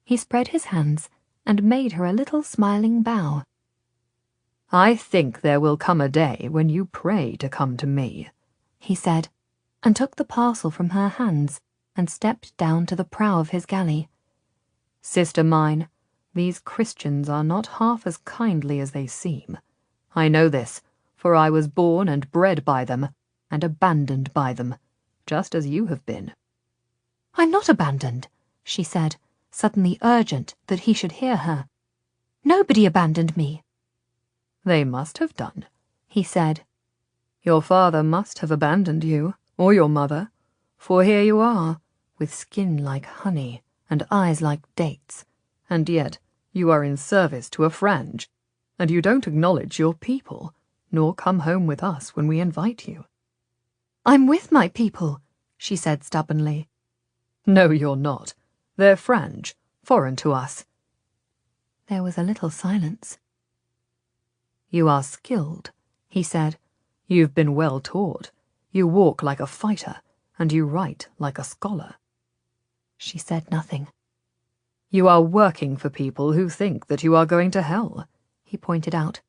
He spread his hands and made her a little smiling bow. "I think there will come a day when you pray to come to me," he said, and took the parcel from her hands and stepped down to the prow of his galley. "Sister mine, these Christians are not half as kindly as they seem. I know this, for I was born and bred by them, and abandoned by them, just as you have been." "I'm not abandoned," she said, suddenly urgent that he should hear her. "Nobody abandoned me." "They must have done," he said. "Your father must have abandoned you, or your mother, for here you are, with skin like honey and eyes like dates, and yet you are in service to a Frange, and you don't acknowledge your people, nor come home with us when we invite you." "I'm with my people," she said stubbornly. "No, you're not. They're Frange, foreign to us." There was a little silence. "You are skilled," he said. "You've been well taught. You walk like a fighter, and you write like a scholar." She said nothing. "You are working for people who think that you are going to hell," he pointed out.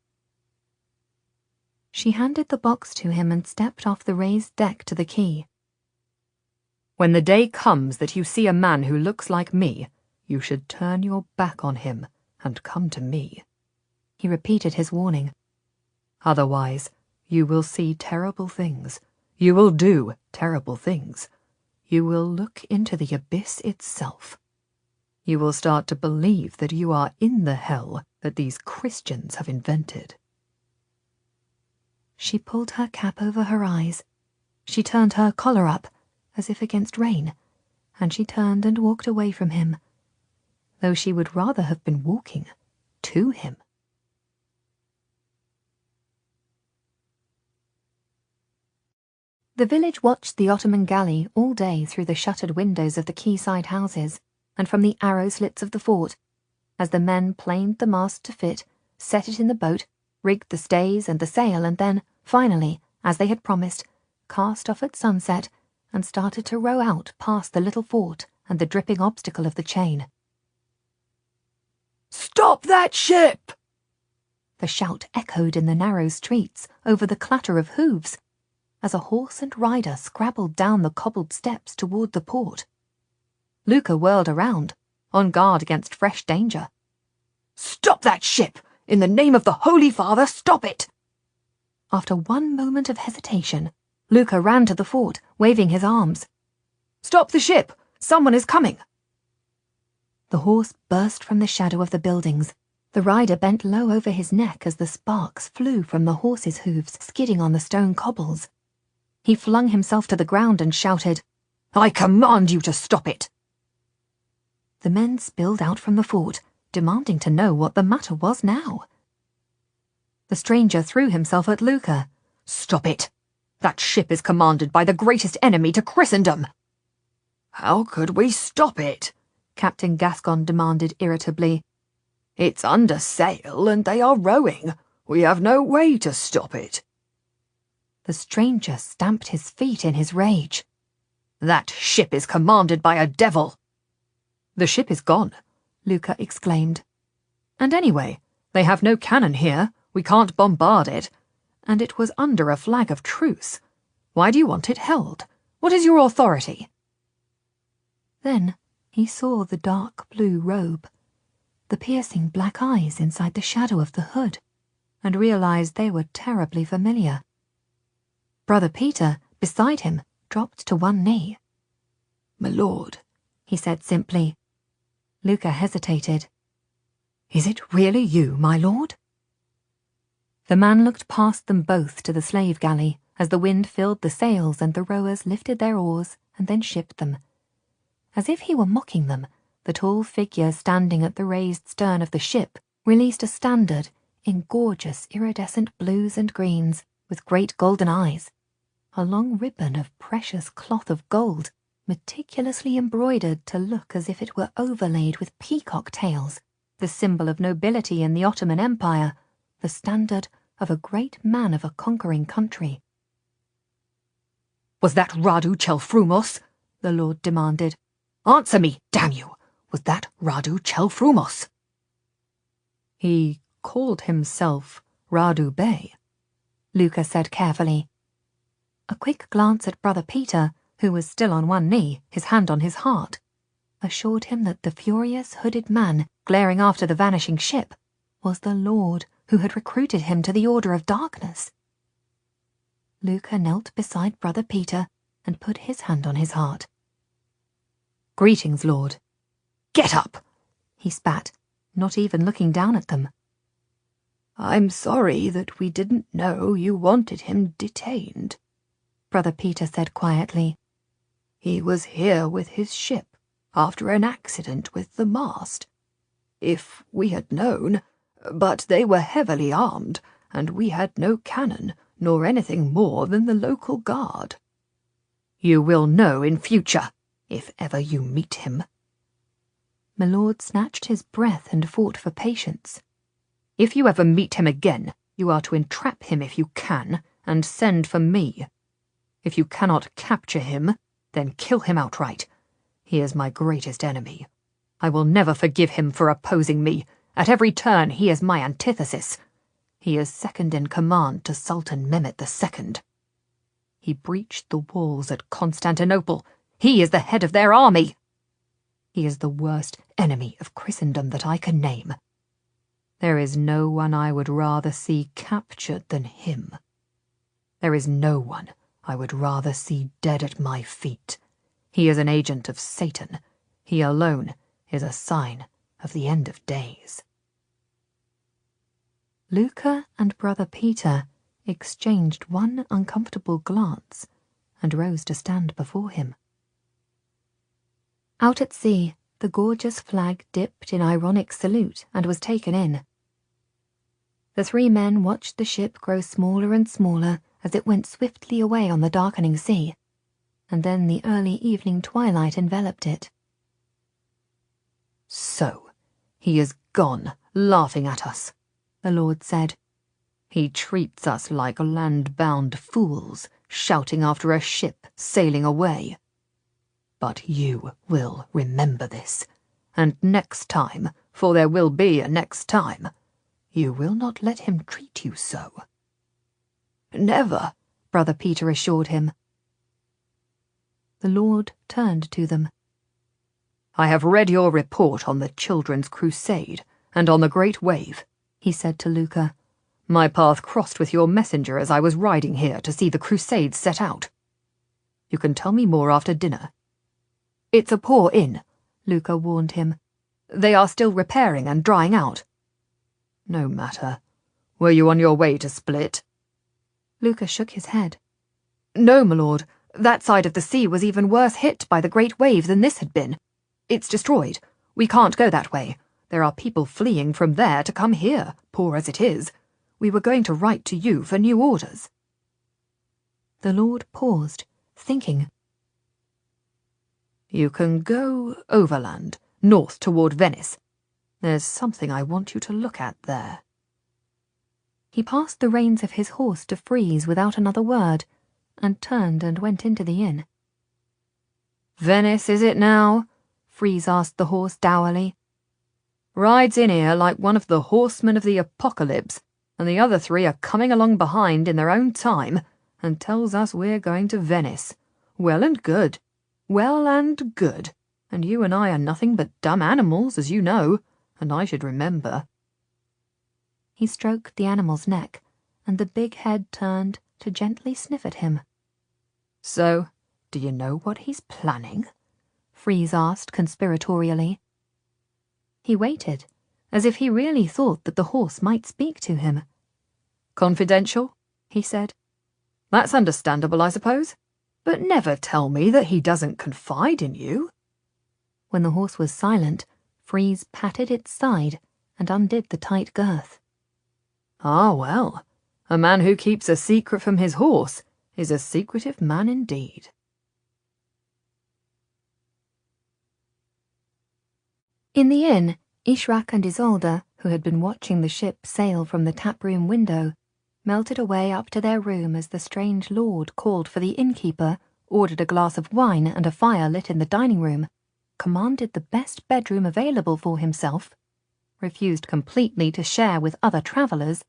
She handed the box to him and stepped off the raised deck to the quay. "When the day comes that you see a man who looks like me, you should turn your back on him and come to me." He repeated his warning. "Otherwise, you will see terrible things. You will do terrible things. You will look into the abyss itself. You will start to believe that you are in the hell that these Christians have invented." She pulled her cap over her eyes. She turned her collar up, as if against rain, and she turned and walked away from him, though she would rather have been walking to him. The village watched the Ottoman galley all day through the shuttered windows of the quayside houses and from the arrow slits of the fort, as the men planed the mast to fit, set it in the boat, rigged the stays and the sail, and then, finally, as they had promised, cast off at sunset and started to row out past the little fort and the dripping obstacle of the chain. "Stop that ship!" The shout echoed in the narrow streets over the clatter of hooves, as a horse and rider scrabbled down the cobbled steps toward the port. Luca whirled around, on guard against fresh danger. "Stop that ship! In the name of the Holy Father, stop it!" After one moment of hesitation, Luca ran to the fort, waving his arms. "Stop the ship! Someone is coming!" The horse burst from the shadow of the buildings. The rider bent low over his neck as the sparks flew from the horse's hooves, skidding on the stone cobbles. He flung himself to the ground and shouted, "I command you to stop it!" The men spilled out from the fort, demanding to know what the matter was now. The stranger threw himself at Luca, Stop it! That ship is commanded by the greatest enemy to Christendom. How could we stop it? Captain Gascon demanded irritably. It's under sail and they are rowing. We have no way to stop it. The stranger stamped his feet in his rage. That ship is commanded by a devil. The ship is gone, Luca exclaimed. And anyway, they have no cannon here. We can't bombard it. And it was under a flag of truce. Why do you want it held? What is your authority? Then he saw the dark blue robe, the piercing black eyes inside the shadow of the hood, and realized they were terribly familiar. Brother Peter, beside him, dropped to one knee. My lord, he said simply. Luca hesitated. Is it really you, my lord? The man looked past them both to the slave galley as the wind filled the sails and the rowers lifted their oars and then shipped them. As if he were mocking them, the tall figure standing at the raised stern of the ship released a standard in gorgeous iridescent blues and greens with great golden eyes, a long ribbon of precious cloth of gold, meticulously embroidered to look as if it were overlaid with peacock tails, the symbol of nobility in the Ottoman Empire, the standard of a great man of a conquering country. Was that Radu Chelfrumos? The lord demanded. Answer me, damn you! Was that Radu Chelfrumos? He called himself Radu Bey, Luca said carefully. A quick glance at Brother Peter, who was still on one knee, his hand on his heart, assured him that the furious hooded man glaring after the vanishing ship was the Lord who had recruited him to the Order of Darkness. Luca knelt beside Brother Peter and put his hand on his heart. Greetings, Lord. Get up, he spat, not even looking down at them. I'm sorry that we didn't know you wanted him detained, Brother Peter said quietly. He was here with his ship after an accident with the mast. If we had known, but they were heavily armed, and we had no cannon, nor anything more than the local guard. You will know in future, if ever you meet him. My lord snatched his breath and fought for patience. If you ever meet him again, you are to entrap him if you can, and send for me. If you cannot capture him, then kill him outright. He is my greatest enemy. I will never forgive him for opposing me. At every turn he is my antithesis. He is second in command to Sultan Mehmet II. He breached the walls at Constantinople. He is the head of their army. He is the worst enemy of Christendom that I can name. There is no one I would rather see captured than him. There is no one I would rather see dead at my feet. He is an agent of Satan. He alone is a sign of the end of days. Luca and Brother Peter exchanged one uncomfortable glance and rose to stand before him. Out at sea, the gorgeous flag dipped in ironic salute and was taken in. The three men watched the ship grow smaller and smaller as it went swiftly away on the darkening sea, and then the early evening twilight enveloped it. So, he is gone, laughing at us, the Lord said. He treats us like land-bound fools, shouting after a ship sailing away. But you will remember this, and next time, for there will be a next time, you will not let him treat you so. Never, Brother Peter assured him. The Lord turned to them. I have read your report on the children's crusade and on the great wave, he said to Luca. My path crossed with your messenger as I was riding here to see the crusade set out. You can tell me more after dinner. It's a poor inn, Luca warned him. They are still repairing and drying out. No matter. Were you on your way to Split? Luca shook his head. No, my lord. That side of the sea was even worse hit by the great wave than this had been. It's destroyed. We can't go that way. There are people fleeing from there to come here, poor as it is. We were going to write to you for new orders. The Lord paused, thinking. You can go overland, north toward Venice. There's something I want you to look at there. He passed the reins of his horse to Freeze without another word, and turned and went into the inn. Venice, is it now? Freeze asked the horse dourly. Rides in here like one of the horsemen of the apocalypse, and the other three are coming along behind in their own time, and tells us we're going to Venice. Well and good. Well and good. And you and I are nothing but dumb animals, as you know, and I should remember. He stroked the animal's neck, and the big head turned to gently sniff at him. So, do you know what he's planning? Freeze asked conspiratorially. He waited, as if he really thought that the horse might speak to him. Confidential, he said. That's understandable, I suppose. But never tell me that he doesn't confide in you. When the horse was silent, Freeze patted its side and undid the tight girth. Ah, well, a man who keeps a secret from his horse is a secretive man indeed. In the inn, Ishrak and Isolde, who had been watching the ship sail from the taproom window, melted away up to their room as the strange lord called for the innkeeper, ordered a glass of wine and a fire lit in the dining room, commanded the best bedroom available for himself, refused completely to share with other travellers,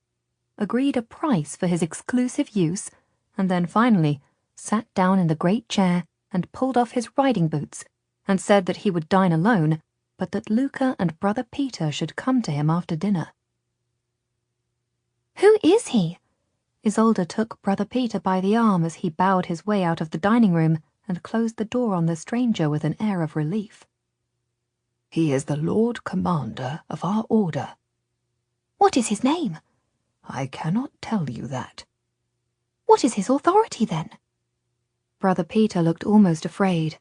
agreed a price for his exclusive use, and then finally sat down in the great chair and pulled off his riding boots, and said that he would dine alone, but that Luca and Brother Peter should come to him after dinner. Who is he? Isolde took Brother Peter by the arm as he bowed his way out of the dining room and closed the door on the stranger with an air of relief. He is the Lord Commander of our order. What is his name? I cannot tell you that. What is his authority, then? Brother Peter looked almost afraid.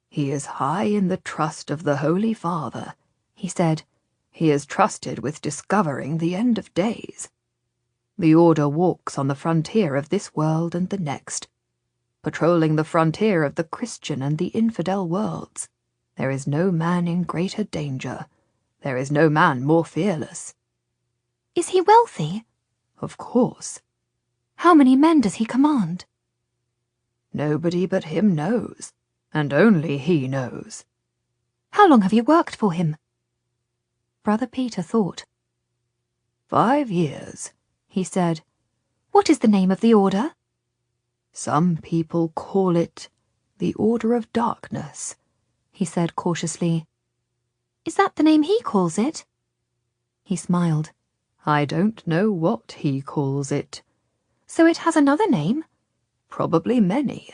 He is high in the trust of the Holy Father, he said. He is trusted with discovering the end of days. The Order walks on the frontier of this world and the next, patrolling the frontier of the Christian and the infidel worlds. There is no man in greater danger. There is no man more fearless. Is he wealthy? Of course. How many men does he command? Nobody but him knows, and only he knows. How long have you worked for him? Brother Peter thought. 5 years, he said. What is the name of the order? Some people call it the Order of Darkness, he said cautiously. Is that the name he calls it? He smiled. I don't know what he calls it. So it has another name? Probably many.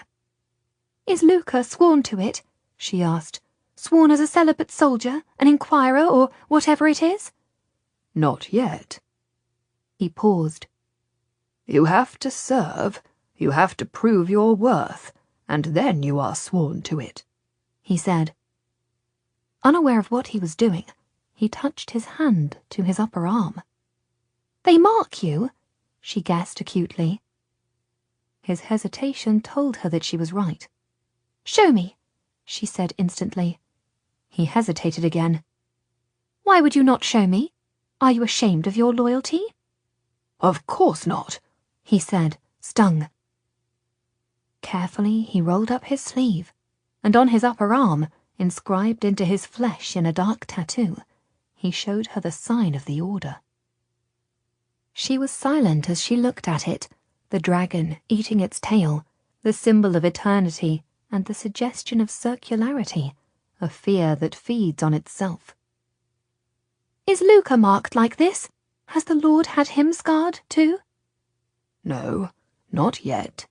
Is Luca sworn to it? She asked. Sworn as a celibate soldier, an inquirer, or whatever it is? Not yet. He paused. You have to serve, you have to prove your worth, and then you are sworn to it, he said. Unaware of what he was doing, he touched his hand to his upper arm. They mark you? She guessed acutely. His hesitation told her that she was right. Show me, she said instantly. He hesitated again. Why would you not show me? Are you ashamed of your loyalty? Of course not, he said, stung. Carefully he rolled up his sleeve, and on his upper arm, inscribed into his flesh in a dark tattoo, he showed her the sign of the order. She was silent as she looked at it, the dragon eating its tail, the symbol of eternity and the suggestion of circularity, a fear that feeds on itself. Is Luca marked like this? Has the Lord had him scarred, too? No, not yet.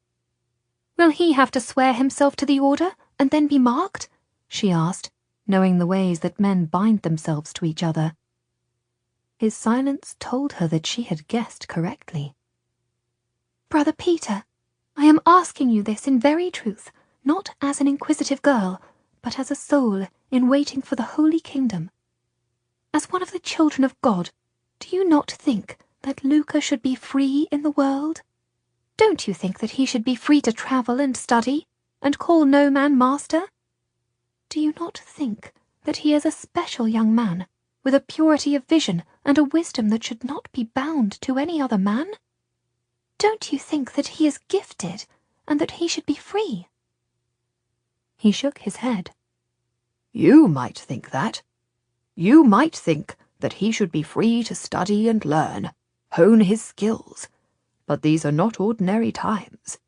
Will he have to swear himself to the order and then be marked? She asked, knowing the ways that men bind themselves to each other. His silence told her that she had guessed correctly. Brother Peter, I am asking you this in very truth, not as an inquisitive girl, but as a soul in waiting for the Holy Kingdom. As one of the children of God, do you not think that Luca should be free in the world? Don't you think that he should be free to travel and study, and call no man master? Do you not think that he is a special young man, with a purity of vision and a wisdom that should not be bound to any other man? Don't you think that he is gifted, and that he should be free?" He shook his head. "You might think that. You might think that he should be free to study and learn, hone his skills, but these are not ordinary times.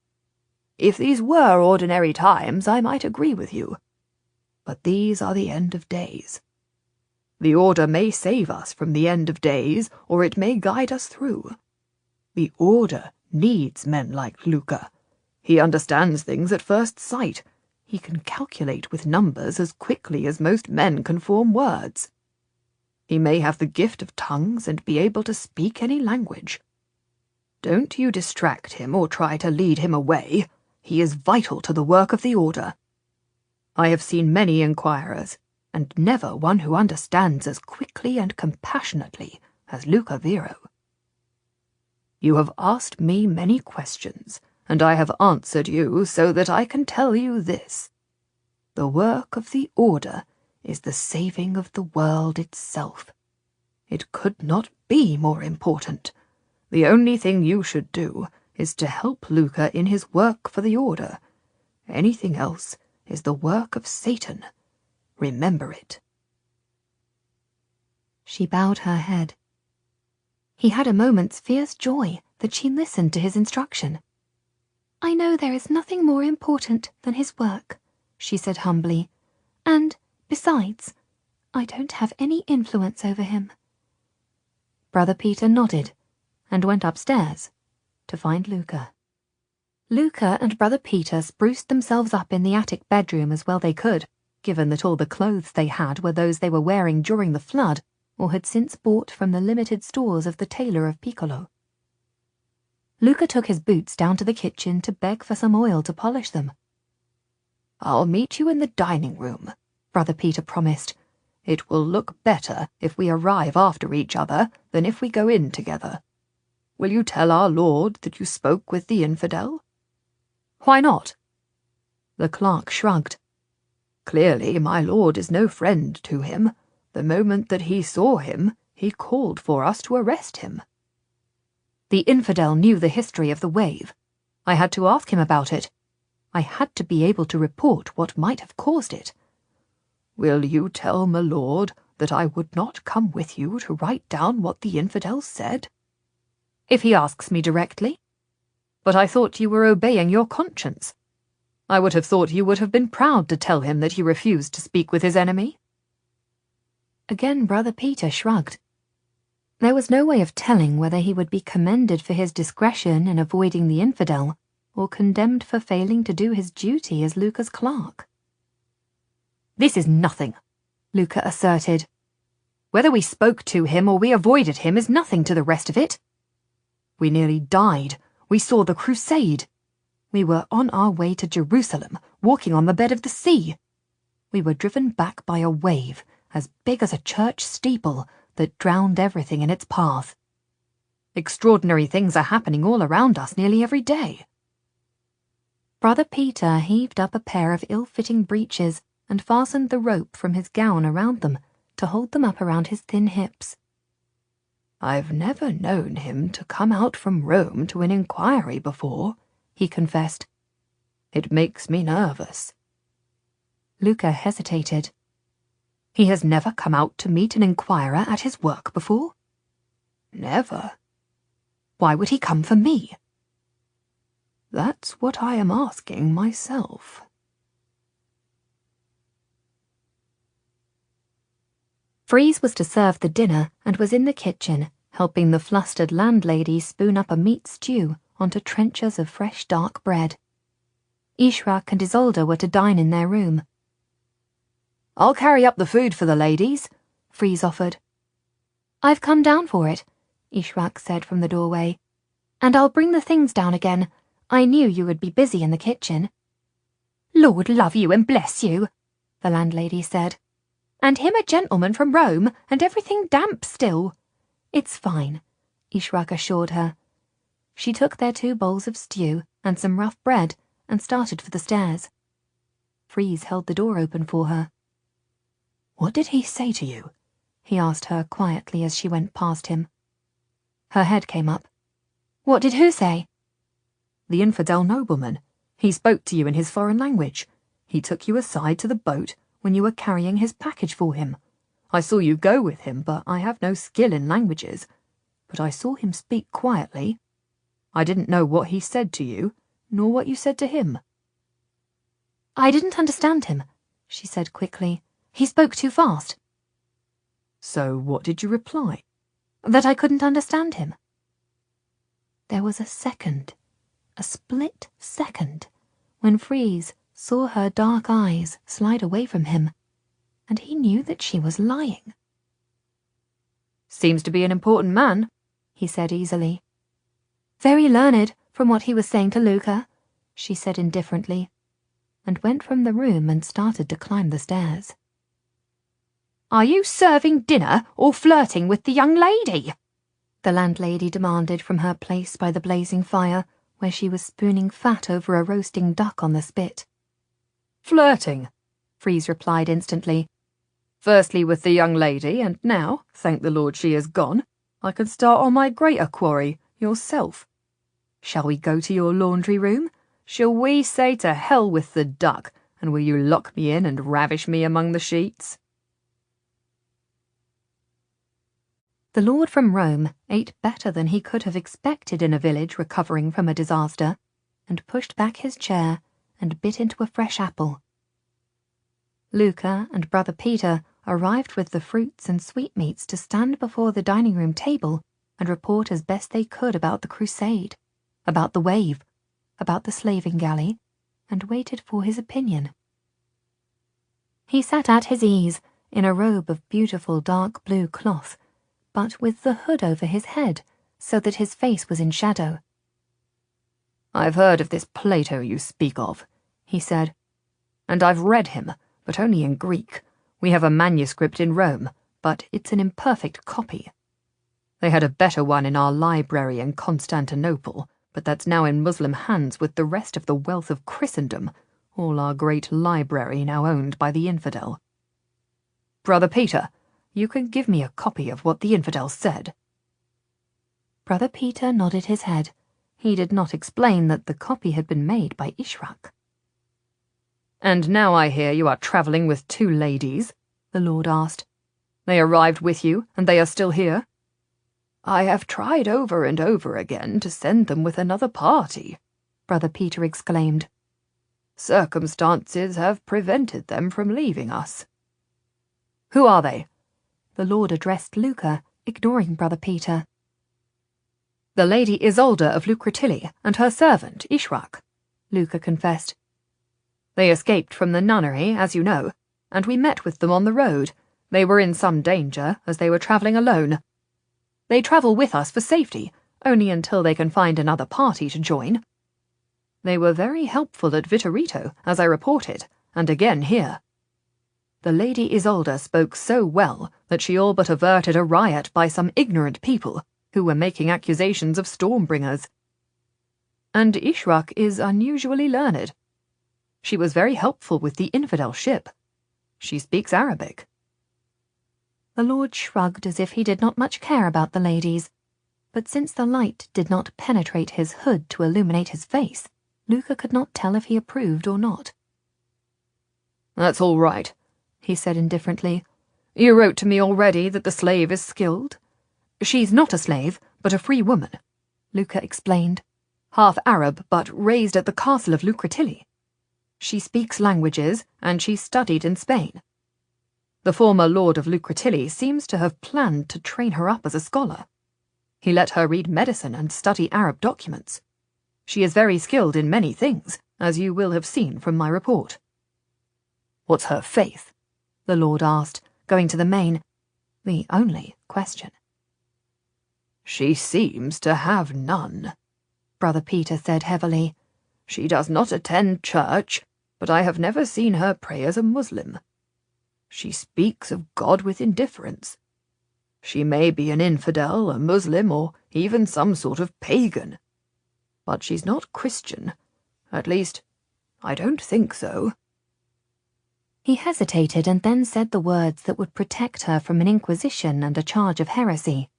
If these were ordinary times, I might agree with you, but these are the end of days. The Order may save us from the end of days, or it may guide us through. The Order needs men like Luca. He understands things at first sight. He can calculate with numbers as quickly as most men can form words. He may have the gift of tongues and be able to speak any language. Don't you distract him or try to lead him away. He is vital to the work of the Order. I have seen many inquirers, and never one who understands as quickly and compassionately as Luca Vero. You have asked me many questions, and I have answered you so that I can tell you this. The work of the Order is the saving of the world itself. It could not be more important. The only thing you should do is to help Luca in his work for the Order. Anything else is the work of Satan. Remember it." She bowed her head. He had a moment's fierce joy that she listened to his instruction. "I know there is nothing more important than his work," she said humbly, "and, besides, I don't have any influence over him." Brother Peter nodded and went upstairs to find Luca. Luca and Brother Peter spruced themselves up in the attic bedroom as well they could, given that all the clothes they had were those they were wearing during the flood, or had since bought from the limited stores of the tailor of Piccolo. Luca took his boots down to the kitchen to beg for some oil to polish them. "I'll meet you in the dining room," Brother Peter promised. "It will look better if we arrive after each other than if we go in together. Will you tell our Lord that you spoke with the infidel?" "Why not?" The clerk shrugged. "Clearly my Lord is no friend to him. The moment that he saw him, he called for us to arrest him." "The infidel knew the history of the wave. I had to ask him about it. I had to be able to report what might have caused it." "Will you tell my Lord that I would not come with you to write down what the infidel said?" "If he asks me directly. But I thought you were obeying your conscience. I would have thought you would have been proud to tell him that he refused to speak with his enemy." Again Brother Peter shrugged. There was no way of telling whether he would be commended for his discretion in avoiding the infidel, or condemned for failing to do his duty as Luca's clerk. "This is nothing," Luca asserted. "Whether we spoke to him or we avoided him is nothing to the rest of it. We nearly died. We saw the crusade. We were on our way to Jerusalem, walking on the bed of the sea. We were driven back by a wave as big as a church steeple that drowned everything in its path. Extraordinary things are happening all around us nearly every day." Brother Peter heaved up a pair of ill-fitting breeches and fastened the rope from his gown around them to hold them up around his thin hips. "I've never known him to come out from Rome to an inquiry before," he confessed. "It makes me nervous." Luca hesitated. "He has never come out to meet an inquirer at his work before?" "Never." "Why would he come for me?" "That's what I am asking myself." Freeze was to serve the dinner and was in the kitchen, helping the flustered landlady spoon up a meat stew onto trenchers of fresh dark bread. Ishrak and Isolde were to dine in their room. "I'll carry up the food for the ladies," Freeze offered. "I've come down for it," Ishrak said from the doorway. "And I'll bring the things down again. I knew you would be busy in the kitchen." "Lord love you and bless you," the landlady said. "And him a gentleman from Rome, and everything damp still." "It's fine," Ishrak assured her. She took their 2 bowls of stew and some rough bread and started for the stairs. Freeze held the door open for her. "What did he say to you?" he asked her quietly as she went past him. Her head came up. "What did who say?" "The infidel nobleman. He spoke to you in his foreign language. He took you aside to the boat when you were carrying his package for him. I saw you go with him, but I have no skill in languages. But I saw him speak quietly. I didn't know what he said to you, nor what you said to him." "I didn't understand him," she said quickly. "He spoke too fast." "So what did you reply?" "That I couldn't understand him." There was a split second, when Freeze saw her dark eyes slide away from him, and he knew that she was lying. "Seems to be an important man," he said easily. "Very learned, from what he was saying to Luca," she said indifferently, and went from the room and started to climb the stairs. "Are you serving dinner or flirting with the young lady?" the landlady demanded from her place by the blazing fire, where she was spooning fat over a roasting duck on the spit. "Flirting," Freeze replied instantly. "Firstly with the young lady, and now, thank the Lord she is gone, I can start on my greater quarry, yourself. Shall we go to your laundry room? Shall we say to hell with the duck, and will you lock me in and ravish me among the sheets?" The lord from Rome ate better than he could have expected in a village recovering from a disaster, and pushed back his chair and bit into a fresh apple. Luca and Brother Peter arrived with the fruits and sweetmeats to stand before the dining-room table and report as best they could about the crusade, about the wave, about the slaving galley, and waited for his opinion. He sat at his ease in a robe of beautiful dark blue cloth, but with the hood over his head, so that his face was in shadow. "I've heard of this Plato you speak of," he said, "and I've read him, but only in Greek. We have a manuscript in Rome, but it's an imperfect copy. They had a better one in our library in Constantinople, but that's now in Muslim hands with the rest of the wealth of Christendom, all our great library now owned by the infidel. Brother Peter, you can give me a copy of what the infidel said." Brother Peter nodded his head. He did not explain that the copy had been made by Ishrak. "And now I hear you are travelling with 2 ladies?" the Lord asked. "They arrived with you, and they are still here?" "I have tried over and over again to send them with another party," Brother Peter exclaimed. "Circumstances have prevented them from leaving us." "Who are they?" The Lord addressed Luca, ignoring Brother Peter. "The Lady Isolde of Lucretilli and her servant, Ishrak," Luca confessed. "They escaped from the nunnery, as you know, and we met with them on the road. They were in some danger, as they were travelling alone. They travel with us for safety, only until they can find another party to join. They were very helpful at Vitorito, as I reported, and again here. The Lady Isolde spoke so well that she all but averted a riot by some ignorant people who were making accusations of Stormbringers. And Ishrak is unusually learned. She was very helpful with the infidel ship. She speaks Arabic." The Lord shrugged as if he did not much care about the ladies, but since the light did not penetrate his hood to illuminate his face, Luca could not tell if he approved or not. "That's all right," he said indifferently. "You wrote to me already that the slave is skilled." "She's not a slave, but a free woman," Luca explained. "Half Arab, but raised at the castle of Lucretilli. She speaks languages, and she studied in Spain. The former lord of Lucretilli seems to have planned to train her up as a scholar. He let her read medicine and study Arab documents. She is very skilled in many things, as you will have seen from my report." "What's her faith?" the Lord asked, going to the only question. "She seems to have none," Brother Peter said heavily. "She does not attend church, but I have never seen her pray as a Muslim. She speaks of God with indifference. She may be an infidel, a Muslim, or even some sort of pagan, But she's not Christian. At least, I don't think so." He hesitated and then said the words that would protect her from an inquisition and a charge of heresy.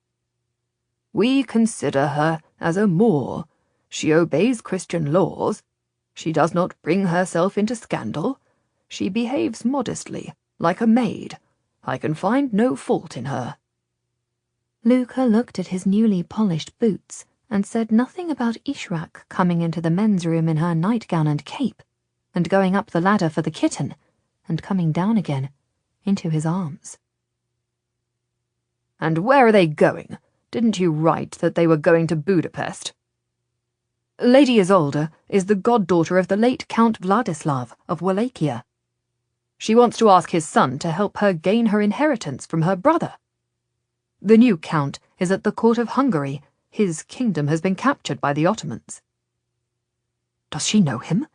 "We consider her as a Moor. She obeys Christian laws. She does not bring herself into scandal. She behaves modestly, like a maid. I can find no fault in her." Luca looked at his newly polished boots and said nothing about Ishrak coming into the men's room in her nightgown and cape, and going up the ladder for the kitten, and coming down again into his arms. "And where are they going? Didn't you write that they were going to Budapest?" "Lady Isolde is the goddaughter of the late Count Vladislav of Wallachia. She wants to ask his son to help her gain her inheritance from her brother. The new count is at the court of Hungary. His kingdom has been captured by the Ottomans." "Does she know him?"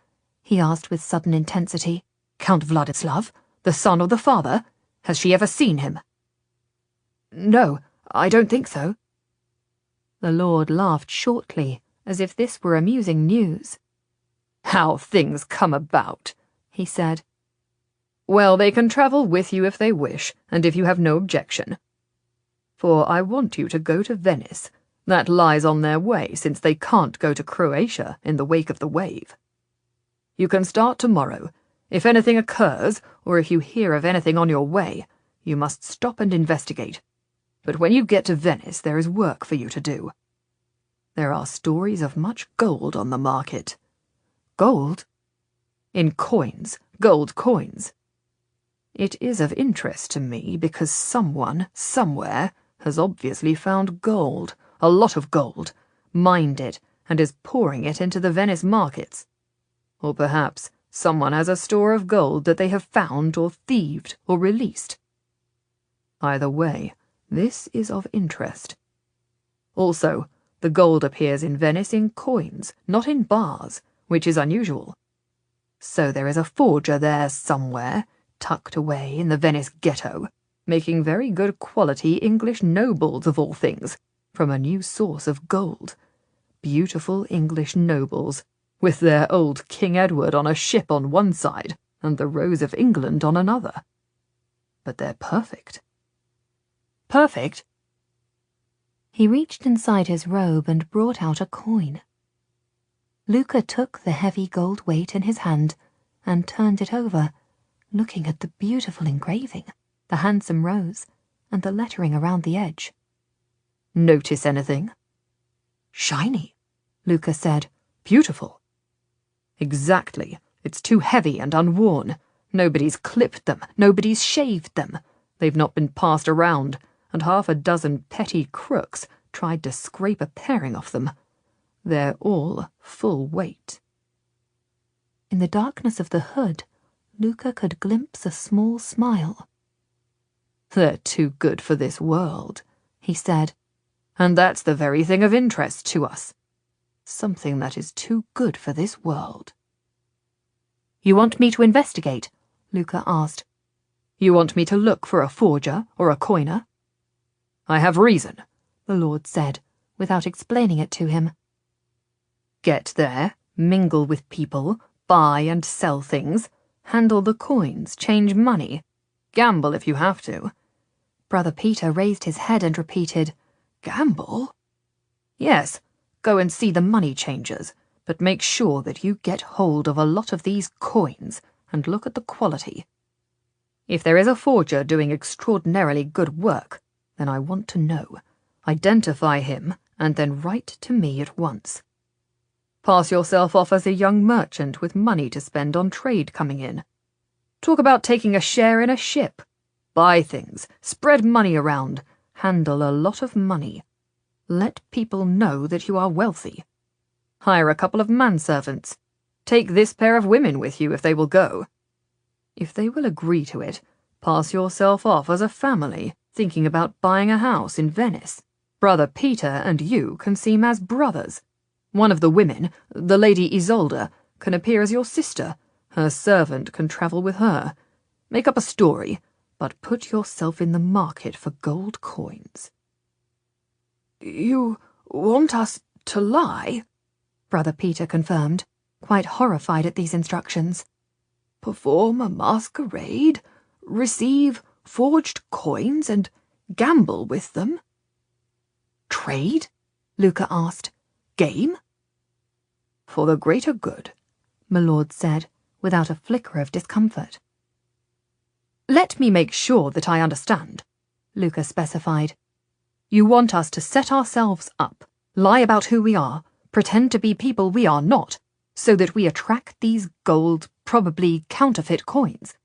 he asked with sudden intensity. "Count Vladislav, the son of the father? Has she ever seen him?" "No, I don't think so." The lord laughed shortly, as if this were amusing news. "How things come about," he said. "Well, they can travel with you if they wish, and if you have no objection. For I want you to go to Venice. That lies on their way, since they can't go to Croatia in the wake of the wave. You can start tomorrow. If anything occurs, or if you hear of anything on your way, you must stop and investigate. But when you get to Venice, there is work for you to do. There are stories of much gold on the market." "Gold?" "In coins, gold coins. It is of interest to me because someone, somewhere, has obviously found gold, a lot of gold, mined it, and is pouring it into the Venice markets. Or perhaps someone has a store of gold that they have found or thieved or released. Either way, this is of interest. Also, the gold appears in Venice in coins, not in bars, which is unusual. So there is a forger there somewhere, tucked away in the Venice ghetto, making very good quality English nobles of all things, from a new source of gold. Beautiful English nobles, with their old King Edward on a ship on one side, and the Rose of England on another. But they're perfect." "Perfect?" He reached inside his robe and brought out a coin. Luca took the heavy gold weight in his hand and turned it over, looking at the beautiful engraving, the handsome rose, and the lettering around the edge. "Notice anything?" "Shiny," Luca said. "Beautiful." "Exactly. It's too heavy and unworn. Nobody's clipped them, nobody's shaved them. They've not been passed around, and half a dozen petty crooks tried to scrape a paring off them. They're all full weight." In the darkness of the hood, Luca could glimpse a small smile. "They're too good for this world," he said, "and that's the very thing of interest to us. Something that is too good for this world." "You want me to investigate?" Luca asked. "You want me to look for a forger or a coiner?" "I have reason," the lord said, without explaining it to him. "Get there, mingle with people, buy and sell things, handle the coins, change money, gamble if you have to." Brother Peter raised his head and repeated, "Gamble?" "Yes, go and see the money changers, but make sure that you get hold of a lot of these coins and look at the quality. If there is a forger doing extraordinarily good work, then I want to know. Identify him and then write to me at once. Pass yourself off as a young merchant with money to spend on trade coming in. Talk about taking a share in a ship. Buy things, spread money around, handle a lot of money. Let people know that you are wealthy. Hire a couple of manservants. Take this pair of women with you if they will go. If they will agree to it, pass yourself off as a family thinking about buying a house in Venice. Brother Peter and you can seem as brothers. One of the women, the Lady Isolde, can appear as your sister. Her servant can travel with her. Make up a story, but put yourself in the market for gold coins." "You want us to lie?" Brother Peter confirmed, quite horrified at these instructions. Perform a masquerade, receive forged coins, and gamble with them? Trade? Luca asked. Game? For the greater good, my lord said, without a flicker of discomfort. Let me make sure that I understand, Luca specified. You want us to set ourselves up, lie about who we are, pretend to be people we are not, so that we attract these gold, probably counterfeit coins.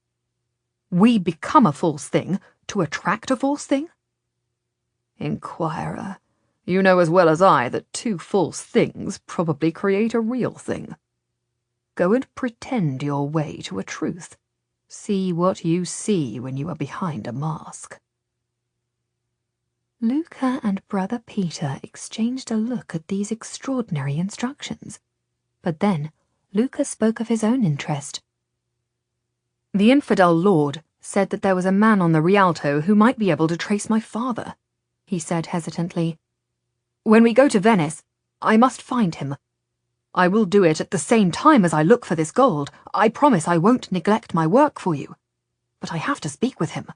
We become a false thing to attract a false thing? Inquirer, you know as well as I that two false things probably create a real thing. Go and pretend your way to a truth. See what you see when you are behind a mask. Luca and Brother Peter exchanged a look at these extraordinary instructions. But then Luca spoke of his own interest. The infidel lord said that there was a man on the Rialto who might be able to trace my father, he said hesitantly. When we go to Venice, I must find him. I will do it at the same time as I look for this gold. I promise I won't neglect my work for you. But I have to speak with him.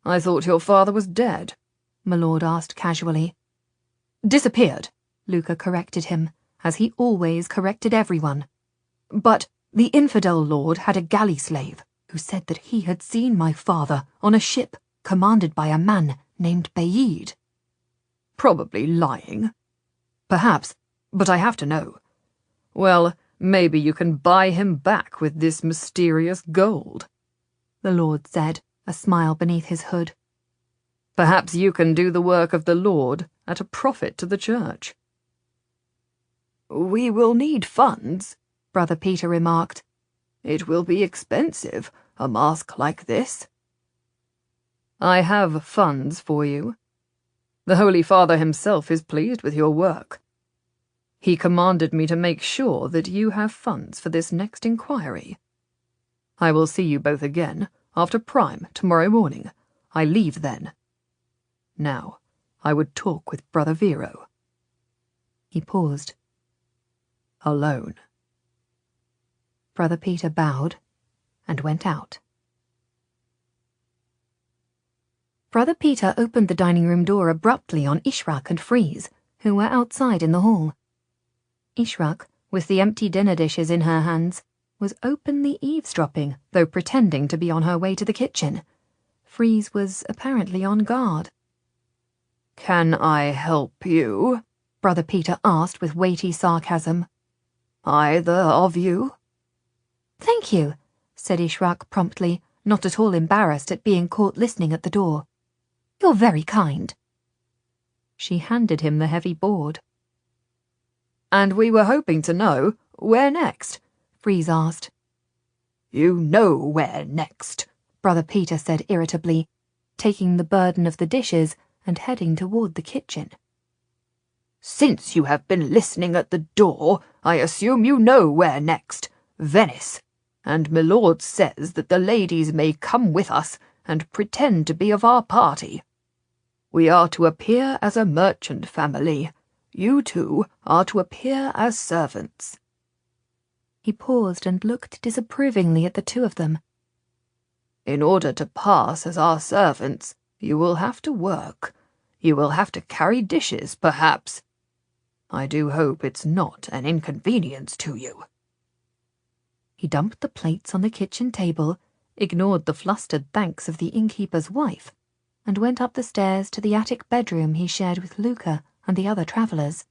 I thought your father was dead, my lord asked casually. Disappeared, Luca corrected him, as he always corrected everyone. But the infidel lord had a galley slave who said that he had seen my father on a ship commanded by a man named Bayid. Probably lying. Perhaps, but I have to know. Well, maybe you can buy him back with this mysterious gold, the lord said, a smile beneath his hood. Perhaps you can do the work of the Lord at a profit to the church. We will need funds, Brother Peter remarked. It will be expensive, a mask like this. I have funds for you. The Holy Father himself is pleased with your work. He commanded me to make sure that you have funds for this next inquiry. I will see you both again after prime tomorrow morning. I leave then. Now, I would talk with Brother Vero. He paused. Alone. Brother Peter bowed and went out. Brother Peter opened the dining room door abruptly on Ishrak and Freeze, who were outside in the hall. Ishrak, with the empty dinner dishes in her hands, was openly eavesdropping, though pretending to be on her way to the kitchen. Freeze was apparently on guard. Can I help you? Brother Peter asked with weighty sarcasm. Either of you? Thank you, said Ishrak promptly, not at all embarrassed at being caught listening at the door. You're very kind. She handed him the heavy board. And we were hoping to know, where next? Freeze asked. You know where next, Brother Peter said irritably, taking the burden of the dishes and heading toward the kitchen. Since you have been listening at the door, I assume you know where next. Venice. And my lord says that the ladies may come with us and pretend to be of our party. We are to appear as a merchant family. You two are to appear as servants. He paused and looked disapprovingly at the two of them. In order to pass as our servants, you will have to work. You will have to carry dishes, perhaps. I do hope it's not an inconvenience to you. He dumped the plates on the kitchen table, ignored the flustered thanks of the innkeeper's wife, and went up the stairs to the attic bedroom he shared with Luca and the other travellers.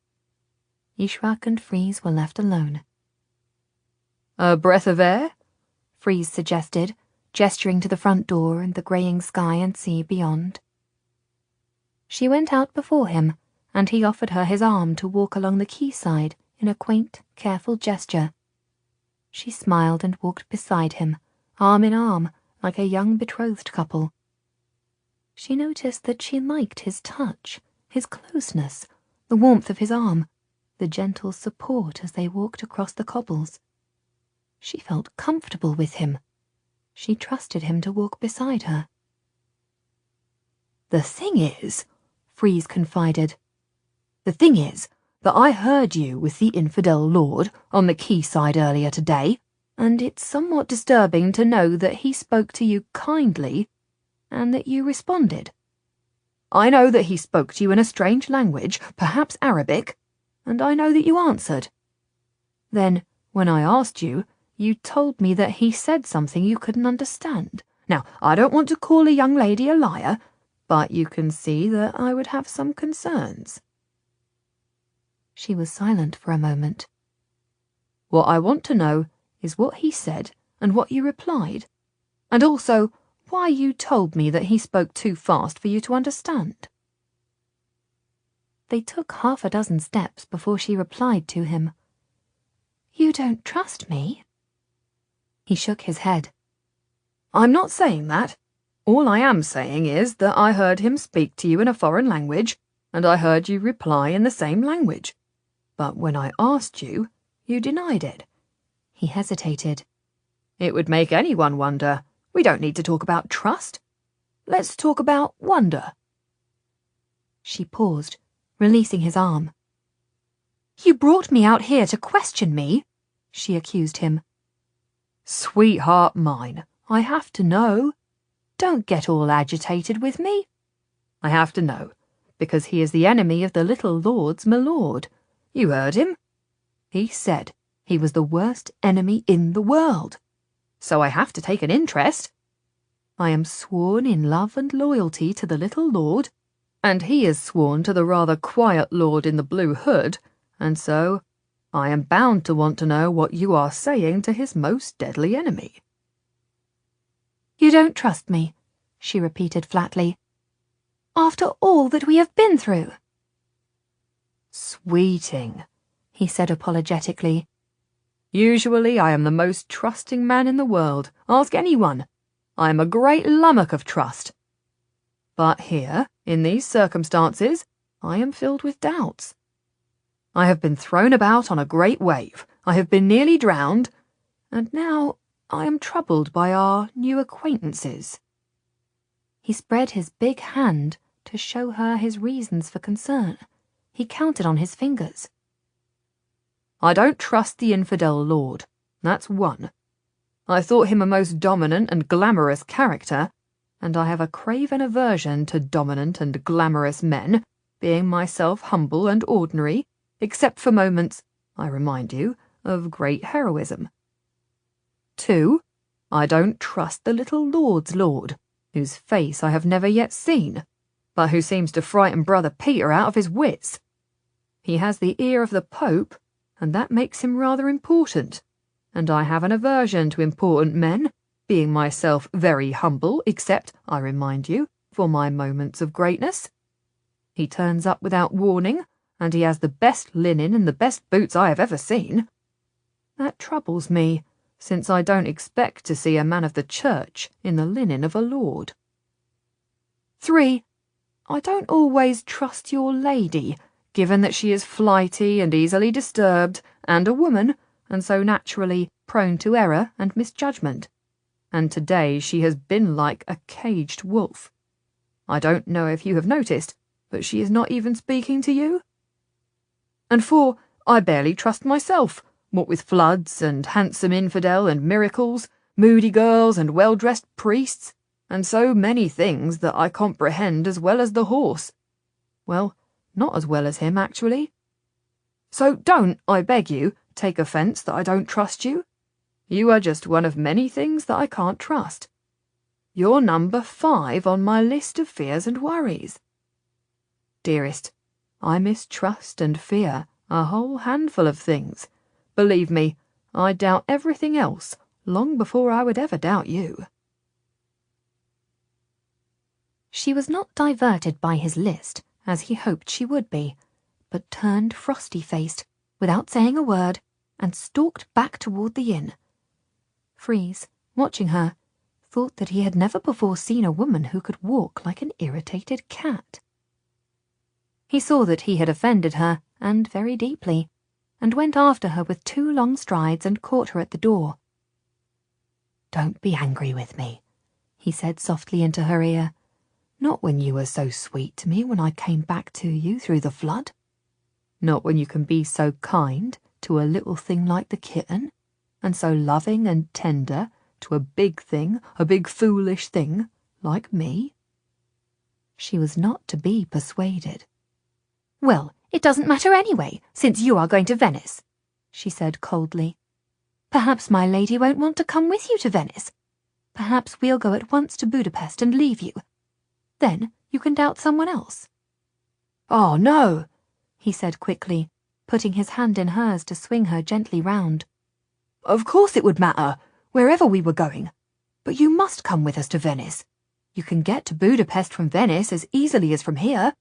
Ishrak and Freeze were left alone. A breath of air? Freeze suggested, gesturing to the front door and the greying sky and sea beyond. She went out before him, and he offered her his arm to walk along the quayside in a quaint, careful gesture. She smiled and walked beside him, arm in arm, like a young betrothed couple. She noticed that she liked his touch, his closeness, the warmth of his arm, the gentle support as they walked across the cobbles. She felt comfortable with him. She trusted him to walk beside her. The thing is, Freeze confided, that I heard you with the infidel lord on the quayside earlier today, and it's somewhat disturbing to know that he spoke to you kindly and that you responded. I know that he spoke to you in a strange language, perhaps Arabic, and I know that you answered. Then, when I asked you, you told me that he said something you couldn't understand. Now, I don't want to call a young lady a liar, but you can see that I would have some concerns." She was silent for a moment. "What I want to know is what he said and what you replied, and also why you told me that he spoke too fast for you to understand." They took 6 steps before she replied to him. "You don't trust me?" He shook his head. "I'm not saying that. All I am saying is that I heard him speak to you in a foreign language, and I heard you reply in the same language. But when I asked you, you denied it." He hesitated. "It would make anyone wonder. We don't need to talk about trust. Let's talk about wonder." She paused, releasing his arm. "You brought me out here to question me," she accused him. "Sweetheart mine, I have to know. Don't get all agitated with me. I have to know, because he is the enemy of the little lord's my lord. You heard him. He said he was the worst enemy in the world. So I have to take an interest. I am sworn in love and loyalty to the little lord, and he is sworn to the rather quiet lord in the blue hood, and so I am bound to want to know what you are saying to his most deadly enemy." "You don't trust me," she repeated flatly. "After all that we have been through." "Sweeting," he said apologetically. "Usually I am the most trusting man in the world. Ask anyone. I am a great lummock of trust. But here, in these circumstances, I am filled with doubts. I have been thrown about on a great wave. I have been nearly drowned, and now I am troubled by our new acquaintances." He spread his big hand to show her his reasons for concern. He counted on his fingers. "I don't trust the infidel lord. That's one. I thought him a most dominant and glamorous character, and I have a craven aversion to dominant and glamorous men, being myself humble and ordinary, except for moments, I remind you, of great heroism. 2. I don't trust the little lord's lord, whose face I have never yet seen, but who seems to frighten Brother Peter out of his wits. He has the ear of the Pope, and that makes him rather important, and I have an aversion to important men, being myself very humble, except, I remind you, for my moments of greatness. He turns up without warning, and he has the best linen and the best boots I have ever seen. That troubles me, since I don't expect to see a man of the church in the linen of a lord. 3. I don't always trust your lady, given that she is flighty and easily disturbed, and a woman, and so naturally prone to error and misjudgment. And today she has been like a caged wolf. I don't know if you have noticed, but she is not even speaking to you. And 4, I barely trust myself, what with floods and handsome infidel and miracles, moody girls and well-dressed priests, and so many things that I comprehend as well as the horse. Well, not as well as him, actually. So don't, I beg you, take offence that I don't trust you. You are just one of many things that I can't trust. You're number 5 on my list of fears and worries. Dearest, I mistrust and fear a whole handful of things. Believe me, I doubt everything else long before I would ever doubt you." She was not diverted by his list, as he hoped she would be, but turned frosty-faced, without saying a word, and stalked back toward the inn. Freeze, watching her, thought that he had never before seen a woman who could walk like an irritated cat. He saw that he had offended her, and very deeply, and went after her with 2 long strides and caught her at the door. "Don't be angry with me," he said softly into her ear. "Not when you were so sweet to me when I came back to you through the flood. Not when you can be so kind to a little thing like the kitten, and so loving and tender to a big thing, a big foolish thing, like me." She was not to be persuaded. "Well, it doesn't matter anyway, since you are going to Venice," she said coldly. "Perhaps my lady won't want to come with you to Venice. Perhaps we'll go at once to Budapest and leave you. Then you can doubt someone else." "Oh, no," he said quickly, putting his hand in hers to swing her gently round. "Of course it would matter, wherever we were going. But you must come with us to Venice. You can get to Budapest from Venice as easily as from here.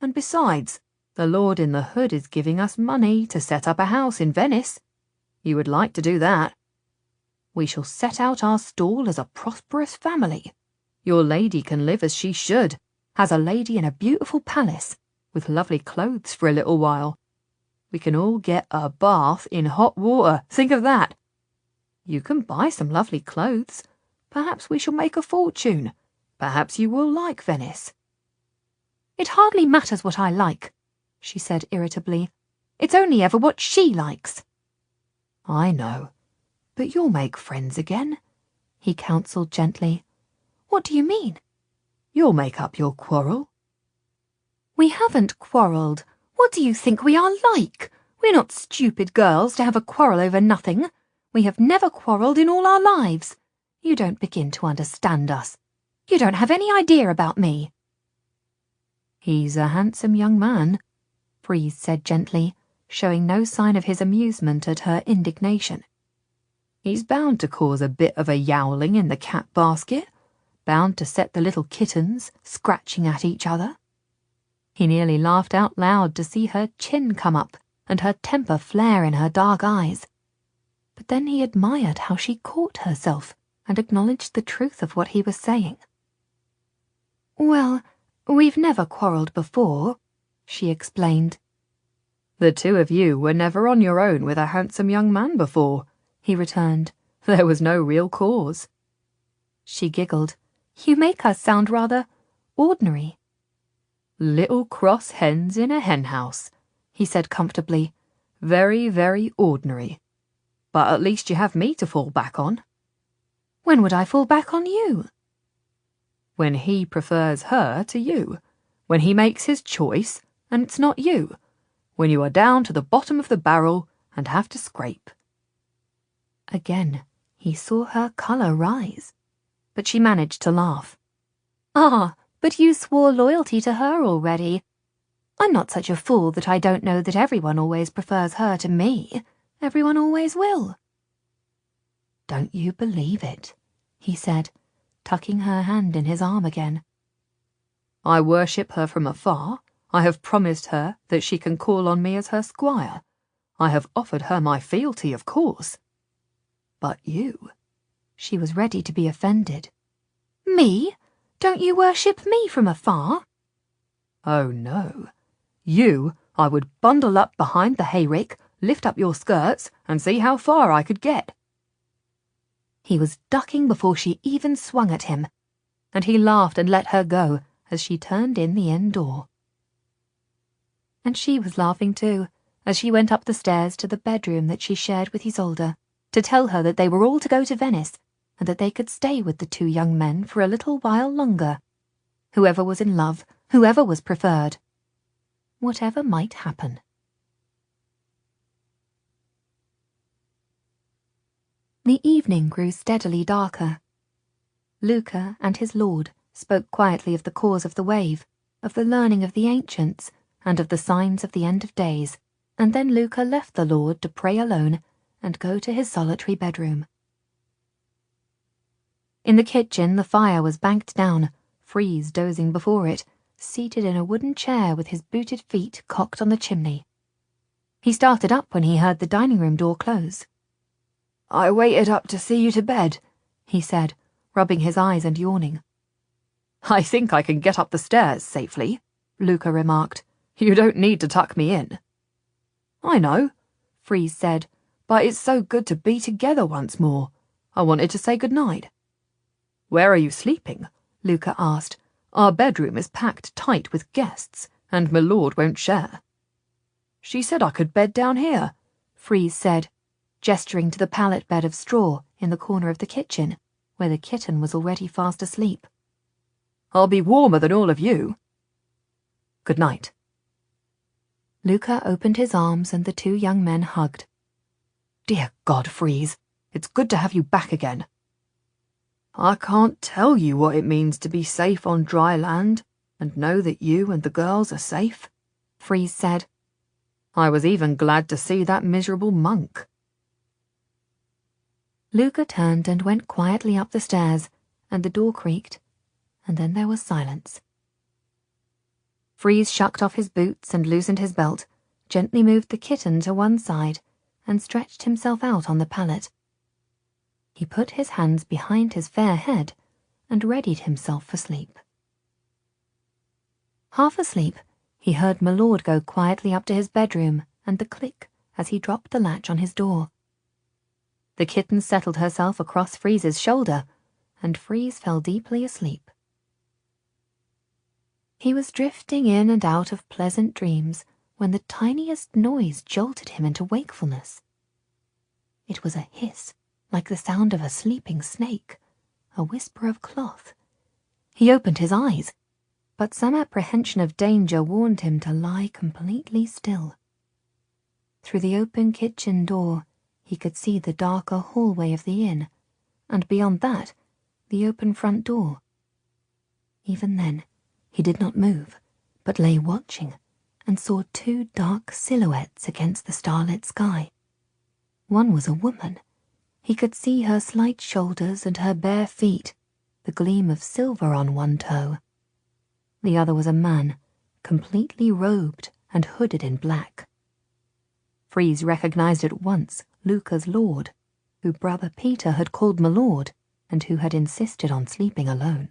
And besides, the Lord in the Hood is giving us money to set up a house in Venice. You would like to do that. We shall set out our stall as a prosperous family. Your lady can live as she should, as a lady in a beautiful palace, with lovely clothes for a little while. We can all get a bath in hot water. Think of that. You can buy some lovely clothes. Perhaps we shall make a fortune. Perhaps you will like Venice." "It hardly matters what I like," she said irritably. "It's only ever what she likes." "I know. But you'll make friends again," he counselled gently. "What do you mean?" "You'll make up your quarrel." "We haven't quarrelled. What do you think we are like? We're not stupid girls to have a quarrel over nothing. We have never quarrelled in all our lives. You don't begin to understand us. You don't have any idea about me." "He's a handsome young man," Freeze said gently, showing no sign of his amusement at her indignation. "He's bound to cause a bit of a yowling in the cat basket, bound to set the little kittens scratching at each other." He nearly laughed out loud to see her chin come up and her temper flare in her dark eyes. But then he admired how she caught herself and acknowledged the truth of what he was saying. "Well, we've never quarrelled before," she explained. "The two of you were never on your own with a handsome young man before," he returned. "There was no real cause." She giggled. "You make us sound rather ordinary." "Little cross hens in a hen house," he said comfortably. "Very, very ordinary. But at least you have me to fall back on." "When would I fall back on you?" "When he prefers her to you. When he makes his choice, and it's not you. When you are down to the bottom of the barrel and have to scrape." Again, he saw her colour rise, but she managed to laugh. "Ah, but you swore loyalty to her already. I'm not such a fool that I don't know that everyone always prefers her to me. Everyone always will." "Don't you believe it," he said, tucking her hand in his arm again. "I worship her from afar. I have promised her that she can call on me as her squire. I have offered her my fealty, of course. But you—" She was ready to be offended. "Me? Don't you worship me from afar?" "Oh, no. You, I would bundle up behind the hayrick, lift up your skirts, and see how far I could get." He was ducking before she even swung at him, and he laughed and let her go as she turned in the inn door. And she was laughing too, as she went up the stairs to the bedroom that she shared with Isolde, to tell her that they were all to go to Venice, and that they could stay with the two young men for a little while longer. Whoever was in love, whoever was preferred. Whatever might happen. The evening grew steadily darker. Luca and his lord spoke quietly of the cause of the wave, of the learning of the ancients, and of the signs of the end of days, and then Luca left the lord to pray alone and go to his solitary bedroom. In the kitchen the fire was banked down, Freeze dozing before it, seated in a wooden chair with his booted feet cocked on the chimney. He started up when he heard the dining-room door close. "I waited up to see you to bed," he said, rubbing his eyes and yawning. "I think I can get up the stairs safely," Luca remarked. "You don't need to tuck me in." "I know," Freeze said, "but it's so good to be together once more. I wanted to say good night." "Where are you sleeping?" Luca asked. "Our bedroom is packed tight with guests, and my lord won't share." She said I could bed down here, Freeze said, gesturing to the pallet bed of straw in the corner of the kitchen, where the kitten was already fast asleep. I'll be warmer than all of you. Good night. Luca opened his arms and the two young men hugged. Dear God, Freeze, it's good to have you back again. I can't tell you what it means to be safe on dry land and know that you and the girls are safe, Freeze said. I was even glad to see that miserable monk. Luca turned and went quietly up the stairs, and the door creaked, and then there was silence. Freeze shucked off his boots and loosened his belt, gently moved the kitten to one side, and stretched himself out on the pallet. He put his hands behind his fair head and readied himself for sleep. Half asleep, he heard my lord go quietly up to his bedroom and the click as he dropped the latch on his door. The kitten settled herself across Freeze's shoulder, and Freeze fell deeply asleep. He was drifting in and out of pleasant dreams when the tiniest noise jolted him into wakefulness. It was a hiss, like the sound of a sleeping snake, a whisper of cloth. He opened his eyes, but some apprehension of danger warned him to lie completely still. Through the open kitchen door, he could see the darker hallway of the inn, and beyond that, the open front door. Even then, he did not move, but lay watching, and saw two dark silhouettes against the starlit sky. One was a woman. He could see her slight shoulders and her bare feet, the gleam of silver on one toe. The other was a man, completely robed and hooded in black. Freeze recognized at once Luca's lord, who Brother Peter had called my lord, and who had insisted on sleeping alone.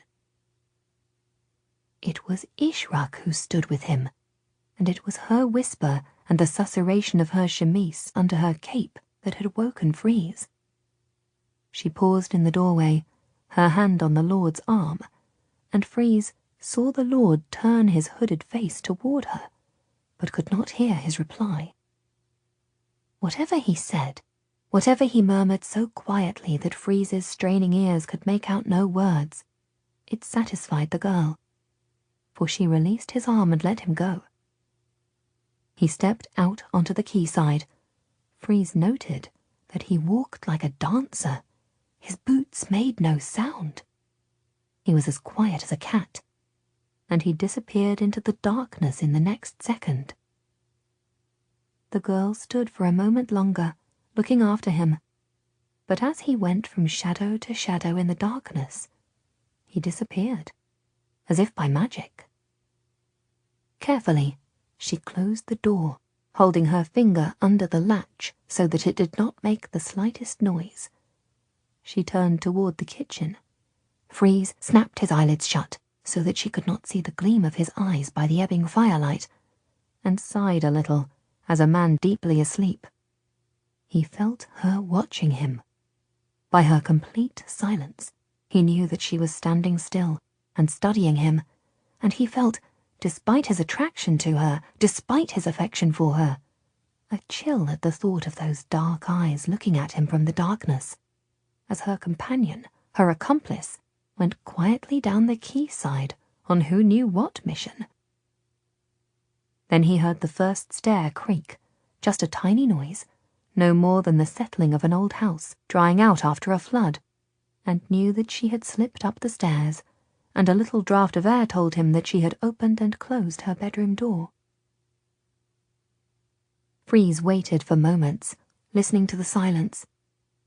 It was Ishraq who stood with him, and it was her whisper and the susurration of her chemise under her cape that had woken Freeze. She paused in the doorway, her hand on the lord's arm, and Freeze saw the lord turn his hooded face toward her, but could not hear his reply. Whatever he said, whatever he murmured so quietly that Freeze's straining ears could make out no words, it satisfied the girl, for she released his arm and let him go. He stepped out onto the quayside. Freeze noted that he walked like a dancer. His boots made no sound. He was as quiet as a cat, and he disappeared into the darkness in the next second. The girl stood for a moment longer, looking after him, but as he went from shadow to shadow in the darkness, he disappeared, as if by magic. Carefully, she closed the door, holding her finger under the latch so that it did not make the slightest noise. She turned toward the kitchen. Freeze snapped his eyelids shut so that she could not see the gleam of his eyes by the ebbing firelight, and sighed a little as a man deeply asleep. He felt her watching him. By her complete silence, he knew that she was standing still and studying him, and he felt, despite his attraction to her, despite his affection for her, a chill at the thought of those dark eyes looking at him from the darkness, as her companion, her accomplice, went quietly down the quayside on who knew what mission. Then he heard the first stair creak, just a tiny noise, no more than the settling of an old house drying out after a flood, and knew that she had slipped up the stairs, and a little draught of air told him that she had opened and closed her bedroom door. Freeze waited for moments, listening to the silence,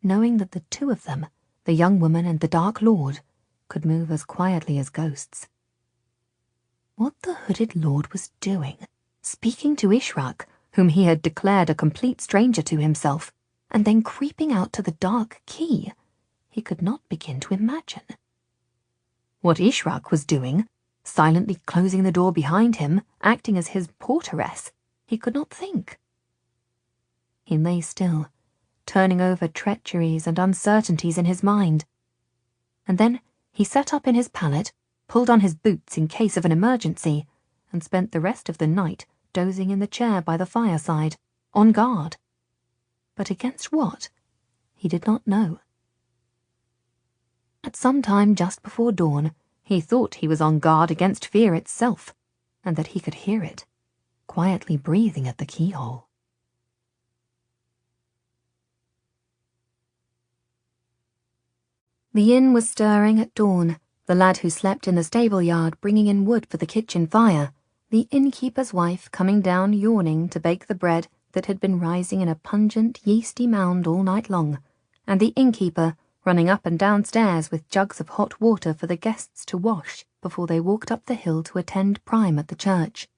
knowing that the two of them, the young woman and the Dark Lord, could move as quietly as ghosts. What the hooded lord was doing, speaking to Ishraq, whom he had declared a complete stranger to himself, and then creeping out to the dark quay, he could not begin to imagine. What Ishraq was doing, silently closing the door behind him, acting as his porteress, he could not think. He lay still, turning over treacheries and uncertainties in his mind, and then he sat up in his pallet, pulled on his boots in case of an emergency, and spent the rest of the night dozing in the chair by the fireside, on guard. But against what? He did not know. At some time just before dawn, he thought he was on guard against fear itself, and that he could hear it, quietly breathing at the keyhole. The inn was stirring at dawn, the lad who slept in the stable yard bringing in wood for the kitchen fire, the innkeeper's wife coming down yawning to bake the bread that had been rising in a pungent, yeasty mound all night long, and the innkeeper running up and downstairs with jugs of hot water for the guests to wash before they walked up the hill to attend prime at the church.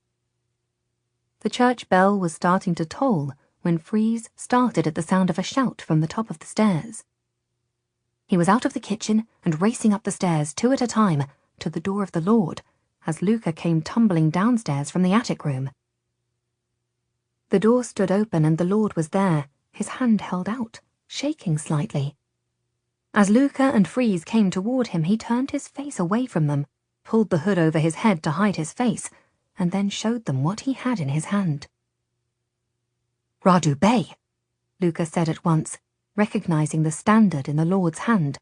The church bell was starting to toll when Freeze started at the sound of a shout from the top of the stairs. He was out of the kitchen and racing up the stairs, 2 at a time, to the door of the Lord, as Luca came tumbling downstairs from the attic room. The door stood open and the Lord was there, his hand held out, shaking slightly. As Luca and Freeze came toward him, he turned his face away from them, pulled the hood over his head to hide his face, and then showed them what he had in his hand. "Radu Bey," Luca said at once, recognizing the standard in the Lord's hand.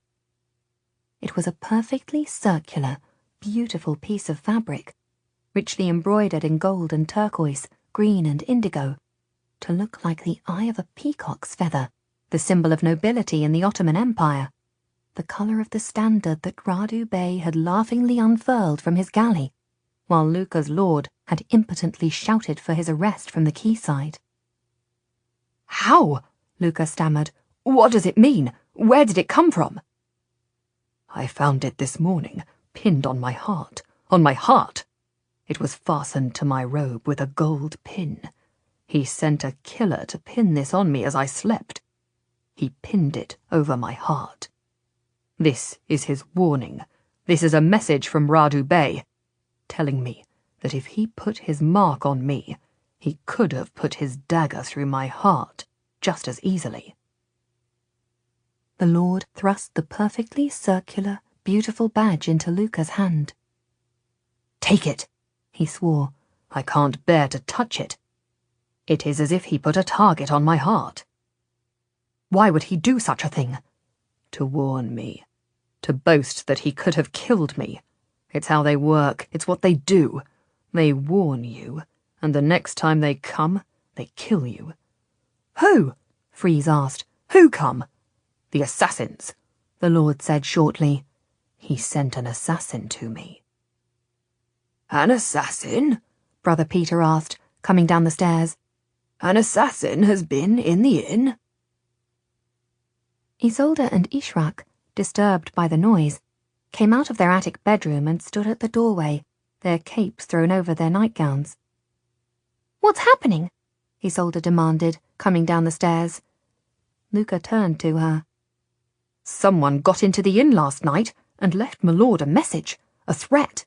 It was a perfectly circular, beautiful piece of fabric, richly embroidered in gold and turquoise, green and indigo, to look like the eye of a peacock's feather, the symbol of nobility in the Ottoman Empire, the colour of the standard that Radu Bey had laughingly unfurled from his galley, while Luca's lord had impotently shouted for his arrest from the quayside. "How?" Luca stammered. "What does it mean? Where did it come from?" "I found it this morning, pinned on my heart. On my heart! It was fastened to my robe with a gold pin. He sent a killer to pin this on me as I slept. He pinned it over my heart. This is his warning. This is a message from Radu Bey, telling me that if he put his mark on me, he could have put his dagger through my heart just as easily." The Lord thrust the perfectly circular, beautiful badge into Luca's hand. "Take it," he swore. "I can't bear to touch it. It is as if he put a target on my heart." "Why would he do such a thing?" "To warn me. To boast that he could have killed me. It's how they work. It's what they do. They warn you, and the next time they come, they kill you." "Who?" Freeze asked. "Who come?" "The assassins," the Lord said shortly. "He sent an assassin to me." "An assassin?" Brother Peter asked, coming down the stairs. "An assassin has been in the inn?" Isolde and Ishrak, disturbed by the noise, came out of their attic bedroom and stood at the doorway, their capes thrown over their nightgowns. "What's happening?" Isolde demanded, coming down the stairs. Luca turned to her. "Someone got into the inn last night and left my lord a message, a threat."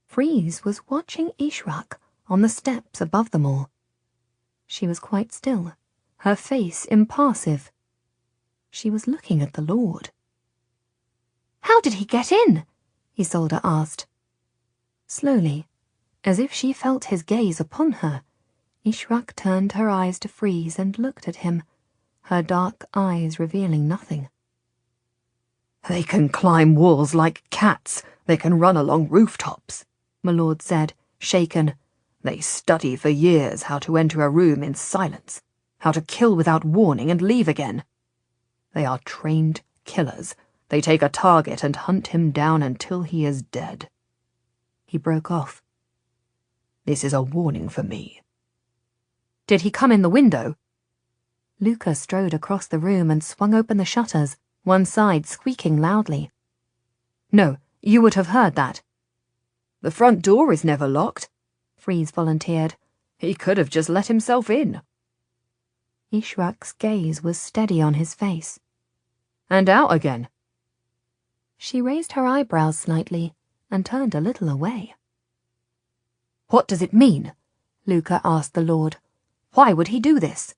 Freeze was watching Ishrak on the steps above them all. She was quite still, her face impassive. She was looking at the Lord. "How did he get in?" Isolde asked. Slowly, as if she felt his gaze upon her, Ishrak turned her eyes to Freeze and looked at him, her dark eyes revealing nothing. "They can climb walls like cats. They can run along rooftops," my lord said, shaken. "They study for years how to enter a room in silence, how to kill without warning and leave again. They are trained killers. They take a target and hunt him down until he is dead." He broke off. "This is a warning for me." "Did he come in the window?" Luca strode across the room and swung open the shutters, one side squeaking loudly. "No, you would have heard that." "The front door is never locked," Freeze volunteered. "He could have just let himself in." Ishrak's gaze was steady on his face. "And out again." She raised her eyebrows slightly and turned a little away. "What does it mean?" Luca asked the Lord. "Why would he do this?"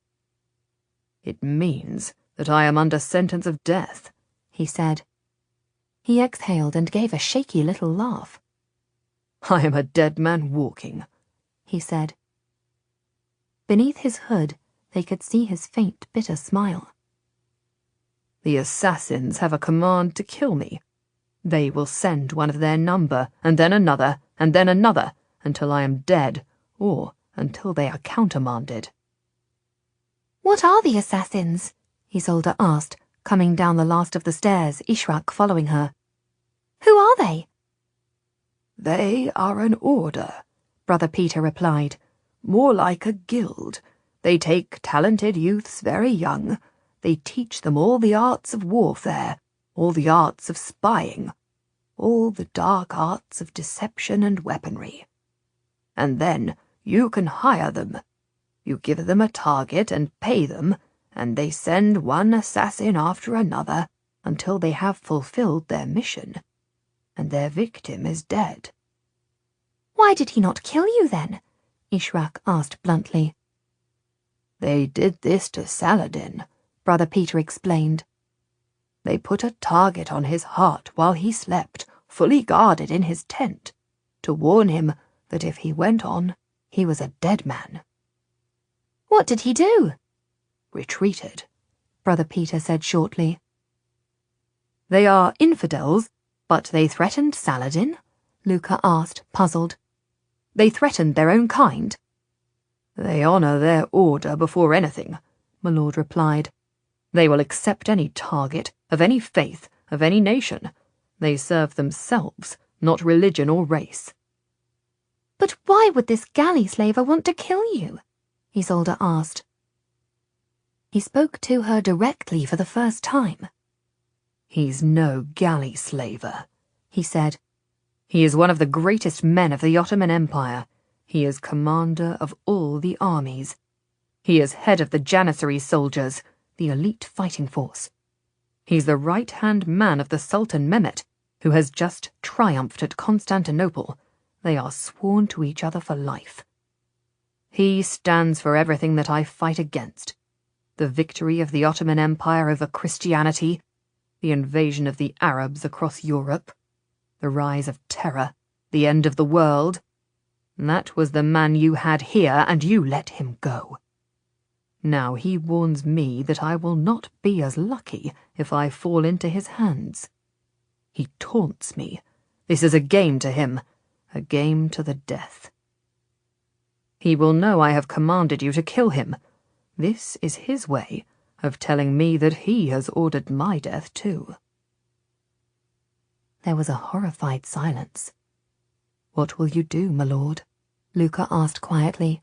"It means that I am under sentence of death," he said. He exhaled and gave a shaky little laugh. "I am a dead man walking." he said. Beneath his hood, they could see his faint, bitter smile. The assassins have a command to kill me. They will send one of their number, and then another, until I am dead, or until they are countermanded. What are the assassins? Isolde asked, coming down the last of the stairs, Ishrak following her. Who are they? They are an order, Brother Peter replied. More like a guild. They take talented youths very young. They teach them all the arts of warfare, all the arts of spying, all the dark arts of deception and weaponry. And then you can hire them. You give them a target and pay them, and they send one assassin after another until they have fulfilled their mission, and their victim is dead. Why did he not kill you then? Ishrak asked bluntly. They did this to Saladin, Brother Peter explained. They put a target on his heart while he slept, fully guarded in his tent, to warn him that if he went on, he was a dead man. What did he do? Retreated, Brother Peter said shortly. They are infidels, but they threatened Saladin? Luca asked, puzzled. They threatened their own kind? They honour their order before anything, my lord replied. They will accept any target, of any faith, of any nation. They serve themselves, not religion or race. But why would this galley slaver want to kill you? Isolde asked. He spoke to her directly for the first time. He's no galley slaver, he said. He is one of the greatest men of the Ottoman Empire. He is commander of all the armies. He is head of the Janissary soldiers, the elite fighting force. He's the right-hand man of the Sultan Mehmet, who has just triumphed at Constantinople. They are sworn to each other for life. He stands for everything that I fight against. The victory of the Ottoman Empire over Christianity, the invasion of the Arabs across Europe, the rise of terror, the end of the world. That was the man you had here, and you let him go. Now he warns me that I will not be as lucky if I fall into his hands. He taunts me. This is a game to him, a game to the death. He will know I have commanded you to kill him. This is his way of telling me that he has ordered my death too. There was a horrified silence. What will you do, my lord? Luca asked quietly.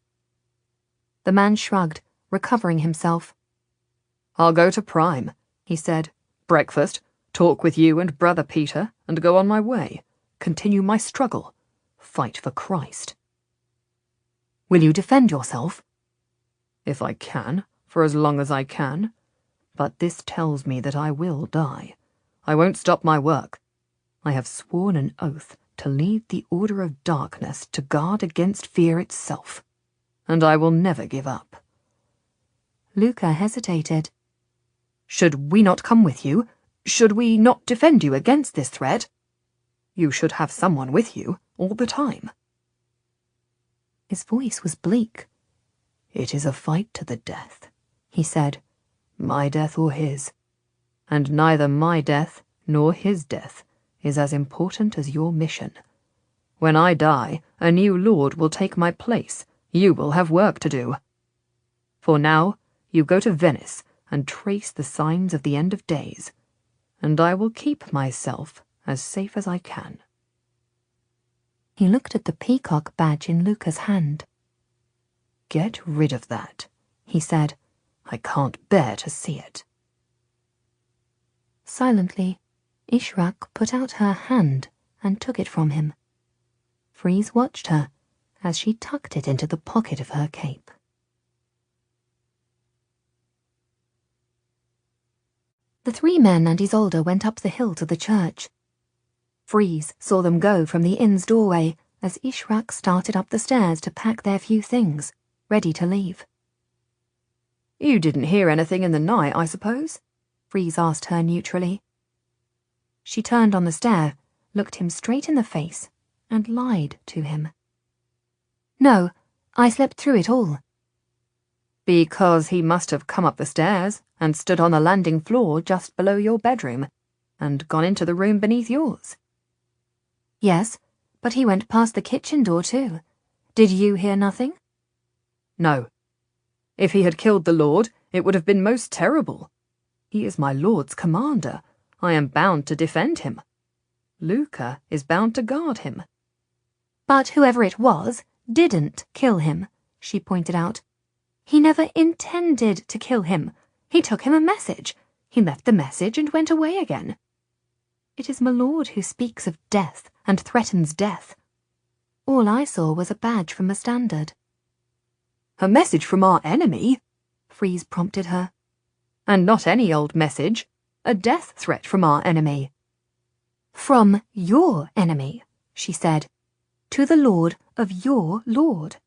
The man shrugged, recovering himself. I'll go to Prime, he said. Breakfast, talk with you and Brother Peter, and go on my way. Continue my struggle. Fight for Christ. Will you defend yourself? If I can, for as long as I can. But this tells me that I will die. I won't stop my work. I have sworn an oath to lead the Order of Darkness to guard against fear itself, and I will never give up. Luca hesitated. Should we not come with you? Should we not defend you against this threat? You should have someone with you all the time. His voice was bleak. It is a fight to the death, he said. My death or his. And neither my death nor his death is as important as your mission. When I die, a new lord will take my place. You will have work to do. For now, you go to Venice and trace the signs of the end of days, and I will keep myself as safe as I can. He looked at the peacock badge in Luca's hand. Get rid of that, he said. I can't bear to see it. Silently, Ishrak put out her hand and took it from him. Freeze watched her as she tucked it into the pocket of her cape. The three men and Isolde went up the hill to the church. Freeze saw them go from the inn's doorway as Ishrak started up the stairs to pack their few things, ready to leave. You didn't hear anything in the night, I suppose? Freeze asked her neutrally. She turned on the stair, looked him straight in the face, and lied to him. No, I slept through it all. Because he must have come up the stairs and stood on the landing floor just below your bedroom, and gone into the room beneath yours. Yes, but he went past the kitchen door too. Did you hear nothing? No. If he had killed the Lord, it would have been most terrible. He is my Lord's commander. I am bound to defend him. Luca is bound to guard him. But whoever it was didn't kill him, she pointed out. He never intended to kill him. He took him a message. He left the message and went away again. It is my lord who speaks of death and threatens death. All I saw was a badge from a standard. A message from our enemy? Freeze prompted her. And not any old message. A death threat from our enemy. From your enemy, she said, to the lord of your lord.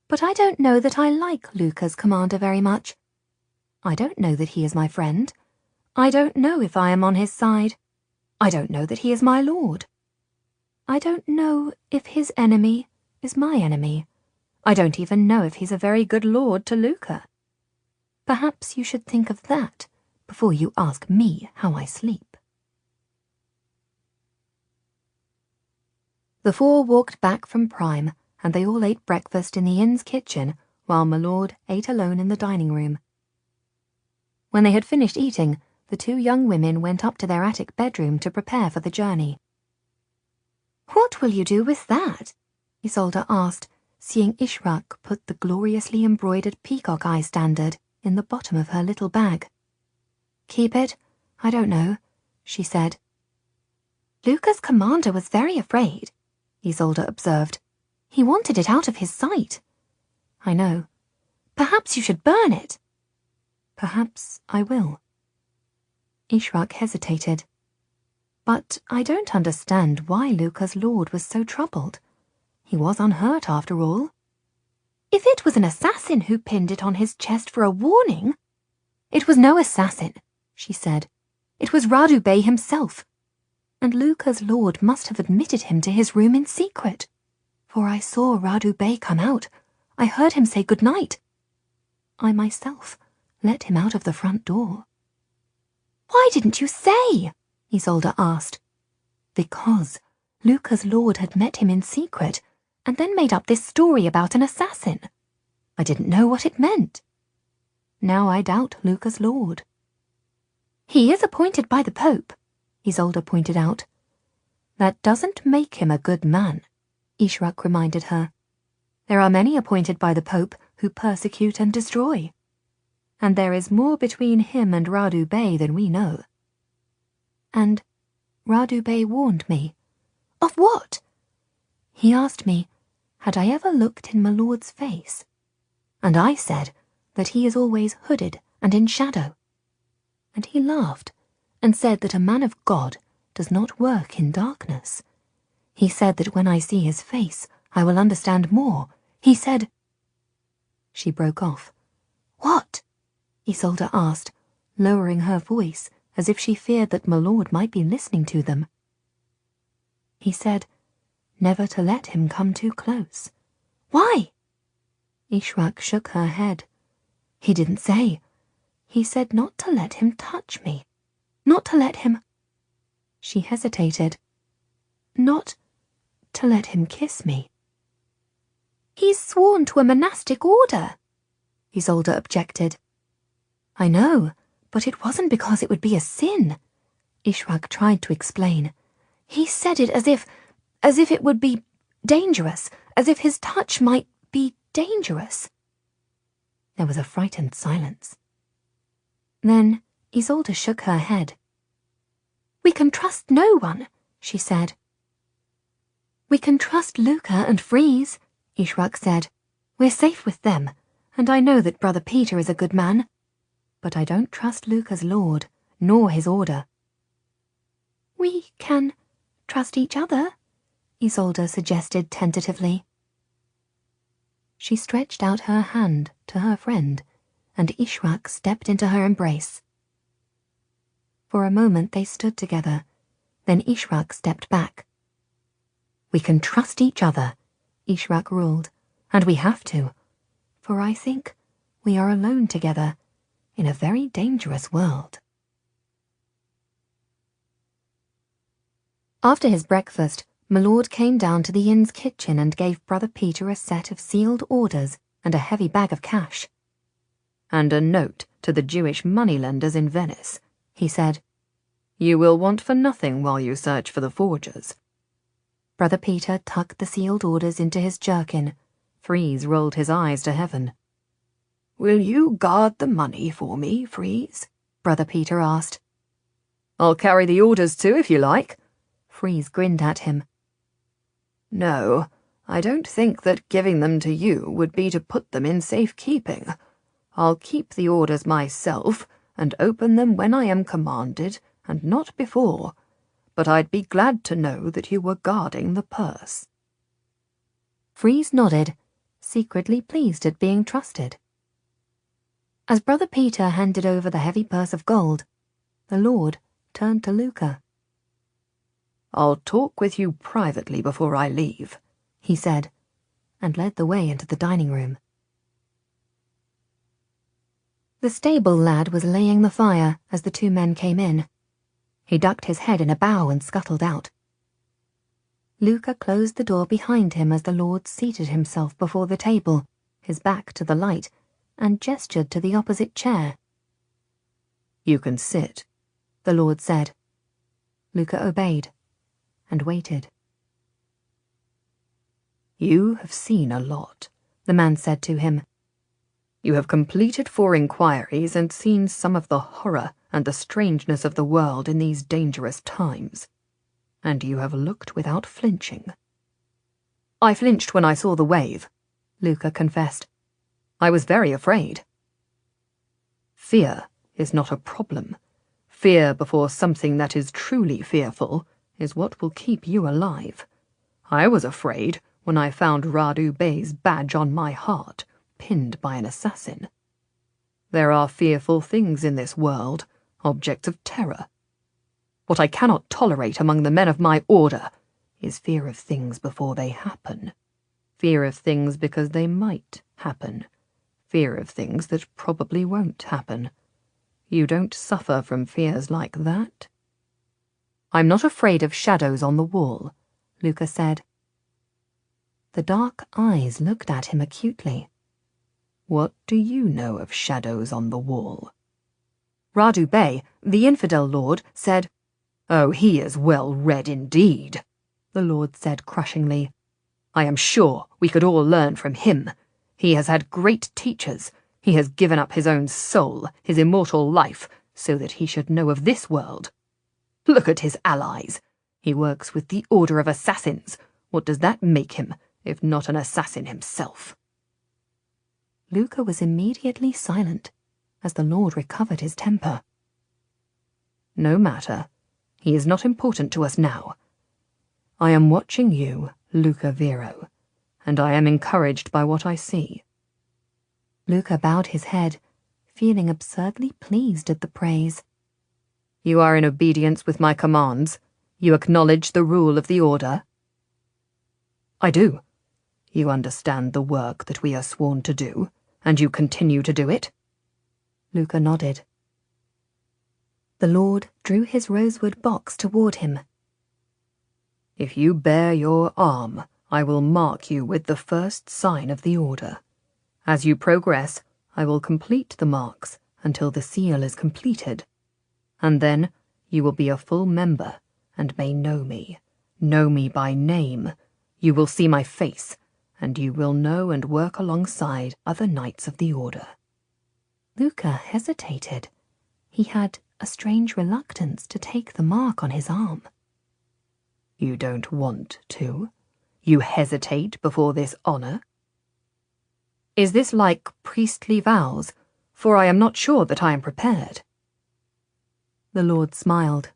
But I don't know that I like Luca's commander very much. I don't know that he is my friend. I don't know if I am on his side. I don't know that he is my lord. I don't know if his enemy is my enemy. I don't even know if he's a very good lord to Luca. Perhaps you should think of that before you ask me how I sleep. The four walked back from Prime, and they all ate breakfast in the inn's kitchen, while my lord ate alone in the dining room. When they had finished eating, the two young women went up to their attic bedroom to prepare for the journey. "What will you do with that?" Isolde asked, seeing Ishraq put the gloriously embroidered peacock eye standard in the bottom of her little bag. "Keep it? I don't know," she said. "Luca's commander was very afraid," Isolde observed. "He wanted it out of his sight." "I know. Perhaps you should burn it." "Perhaps I will." Ishraq hesitated. "But I don't understand why Luca's lord was so troubled. He was unhurt after all." "If it was an assassin who pinned it on his chest for a warning—" "It was no assassin," she said. "It was Radu Bey himself. And Luca's lord must have admitted him to his room in secret. For I saw Radu Bey come out. I heard him say good night. I myself let him out of the front door." "Why didn't you say?" Isolde asked. "Because Luca's lord had met him in secret and then made up this story about an assassin. I didn't know what it meant. Now I doubt Luca's lord." "He is appointed by the Pope," Isolde pointed out. "That doesn't make him a good man," Ishraq reminded her. "There are many appointed by the Pope who persecute and destroy. And there is more between him and Radu Bey than we know. And Radu Bey warned me." "Of what?" "He asked me, had I ever looked in my lord's face? And I said that he is always hooded and in shadow. And he laughed and said that a man of God does not work in darkness. He said that when I see his face, I will understand more. He said—" She broke off. "What?" Isolde asked, lowering her voice as if she feared that my lord might be listening to them. "He said never to let him come too close." "Why?" Ishraq shook her head. "He didn't say. He said not to let him touch me. Not to let him—" She hesitated. "Not to let him kiss me." "He's sworn to a monastic order," Isolde objected. "I know, but it wasn't because it would be a sin," Ishraq tried to explain. "He said it as if it would be dangerous, as if his touch might be dangerous." There was a frightened silence. Then Isolde shook her head. "We can trust no one," she said. "We can trust Luca and Freeze," Ishraq said. "We're safe with them, and I know that Brother Peter is a good man. But I don't trust Luca's lord, nor his order." "We can trust each other," Isolde suggested tentatively. She stretched out her hand to her friend, and Ishraq stepped into her embrace. For a moment they stood together, then Ishraq stepped back. "We can trust each other," Ishraq ruled, And we have to, for I think we are alone together in a very dangerous world. After his breakfast, my lord came down to the inn's kitchen and gave Brother Peter a set of sealed orders and a heavy bag of cash. "And a note to the Jewish moneylenders in Venice," he said. "You will want for nothing while you search for the forgers." Brother Peter tucked the sealed orders into his jerkin. Freeze rolled his eyes to heaven. "Will you guard the money for me, Freeze?" Brother Peter asked. "I'll carry the orders too, if you like." Freeze grinned at him. "No, I don't think that giving them to you would be to put them in safekeeping. I'll keep the orders myself and open them when I am commanded and not before, but I'd be glad to know that you were guarding the purse." Freeze nodded, secretly pleased at being trusted. As Brother Peter handed over the heavy purse of gold, the Lord turned to Luca. "I'll talk with you privately before I leave," he said, and led the way into the dining room. The stable lad was laying the fire as the two men came in. He ducked his head in a bow and scuttled out. Luca closed the door behind him as the Lord seated himself before the table, his back to the light, and gestured to the opposite chair. "You can sit," the Lord said. Luca obeyed and waited. "You have seen a lot," the man said to him. "You have completed 4 inquiries and seen some of the horror and the strangeness of the world in these dangerous times, and you have looked without flinching." "I flinched when I saw the wave," Luca confessed. "I was very afraid." "Fear is not a problem. Fear before something that is truly fearful is what will keep you alive. I was afraid when I found Radu Bey's badge on my heart, pinned by an assassin. There are fearful things in this world, objects of terror. What I cannot tolerate among the men of my order is fear of things before they happen. Fear of things because they might happen. Fear of things that probably won't happen. You don't suffer from fears like that?" "I'm not afraid of shadows on the wall," Luca said. The dark eyes looked at him acutely. "What do you know of shadows on the wall?" "Radu Bey, the infidel lord, said—" "Oh, he is well read indeed," the Lord said crushingly. "I am sure we could all learn from him. He has had great teachers. He has given up his own soul, his immortal life, so that he should know of this world. Look at his allies. He works with the Order of Assassins. What does that make him, if not an assassin himself?" Luca was immediately silent, as the Lord recovered his temper. "No matter. He is not important to us now. I am watching you, Luca Vero, and I am encouraged by what I see." Luca bowed his head, feeling absurdly pleased at the praise. "You are in obedience with my commands? You acknowledge the rule of the Order?" "I do." "You understand the work that we are sworn to do, and you continue to do it?" Luca nodded. The Lord drew his rosewood box toward him. "If you bare your arm, I will mark you with the first sign of the Order. As you progress, I will complete the marks until the seal is completed, and then you will be a full member and may know me by name. You will see my face, and you will know and work alongside other knights of the Order." Luca hesitated. He had a strange reluctance to take the mark on his arm. "You don't want to? You hesitate before this honor?" "Is this like priestly vows? For I am not sure that I am prepared." The Lord smiled.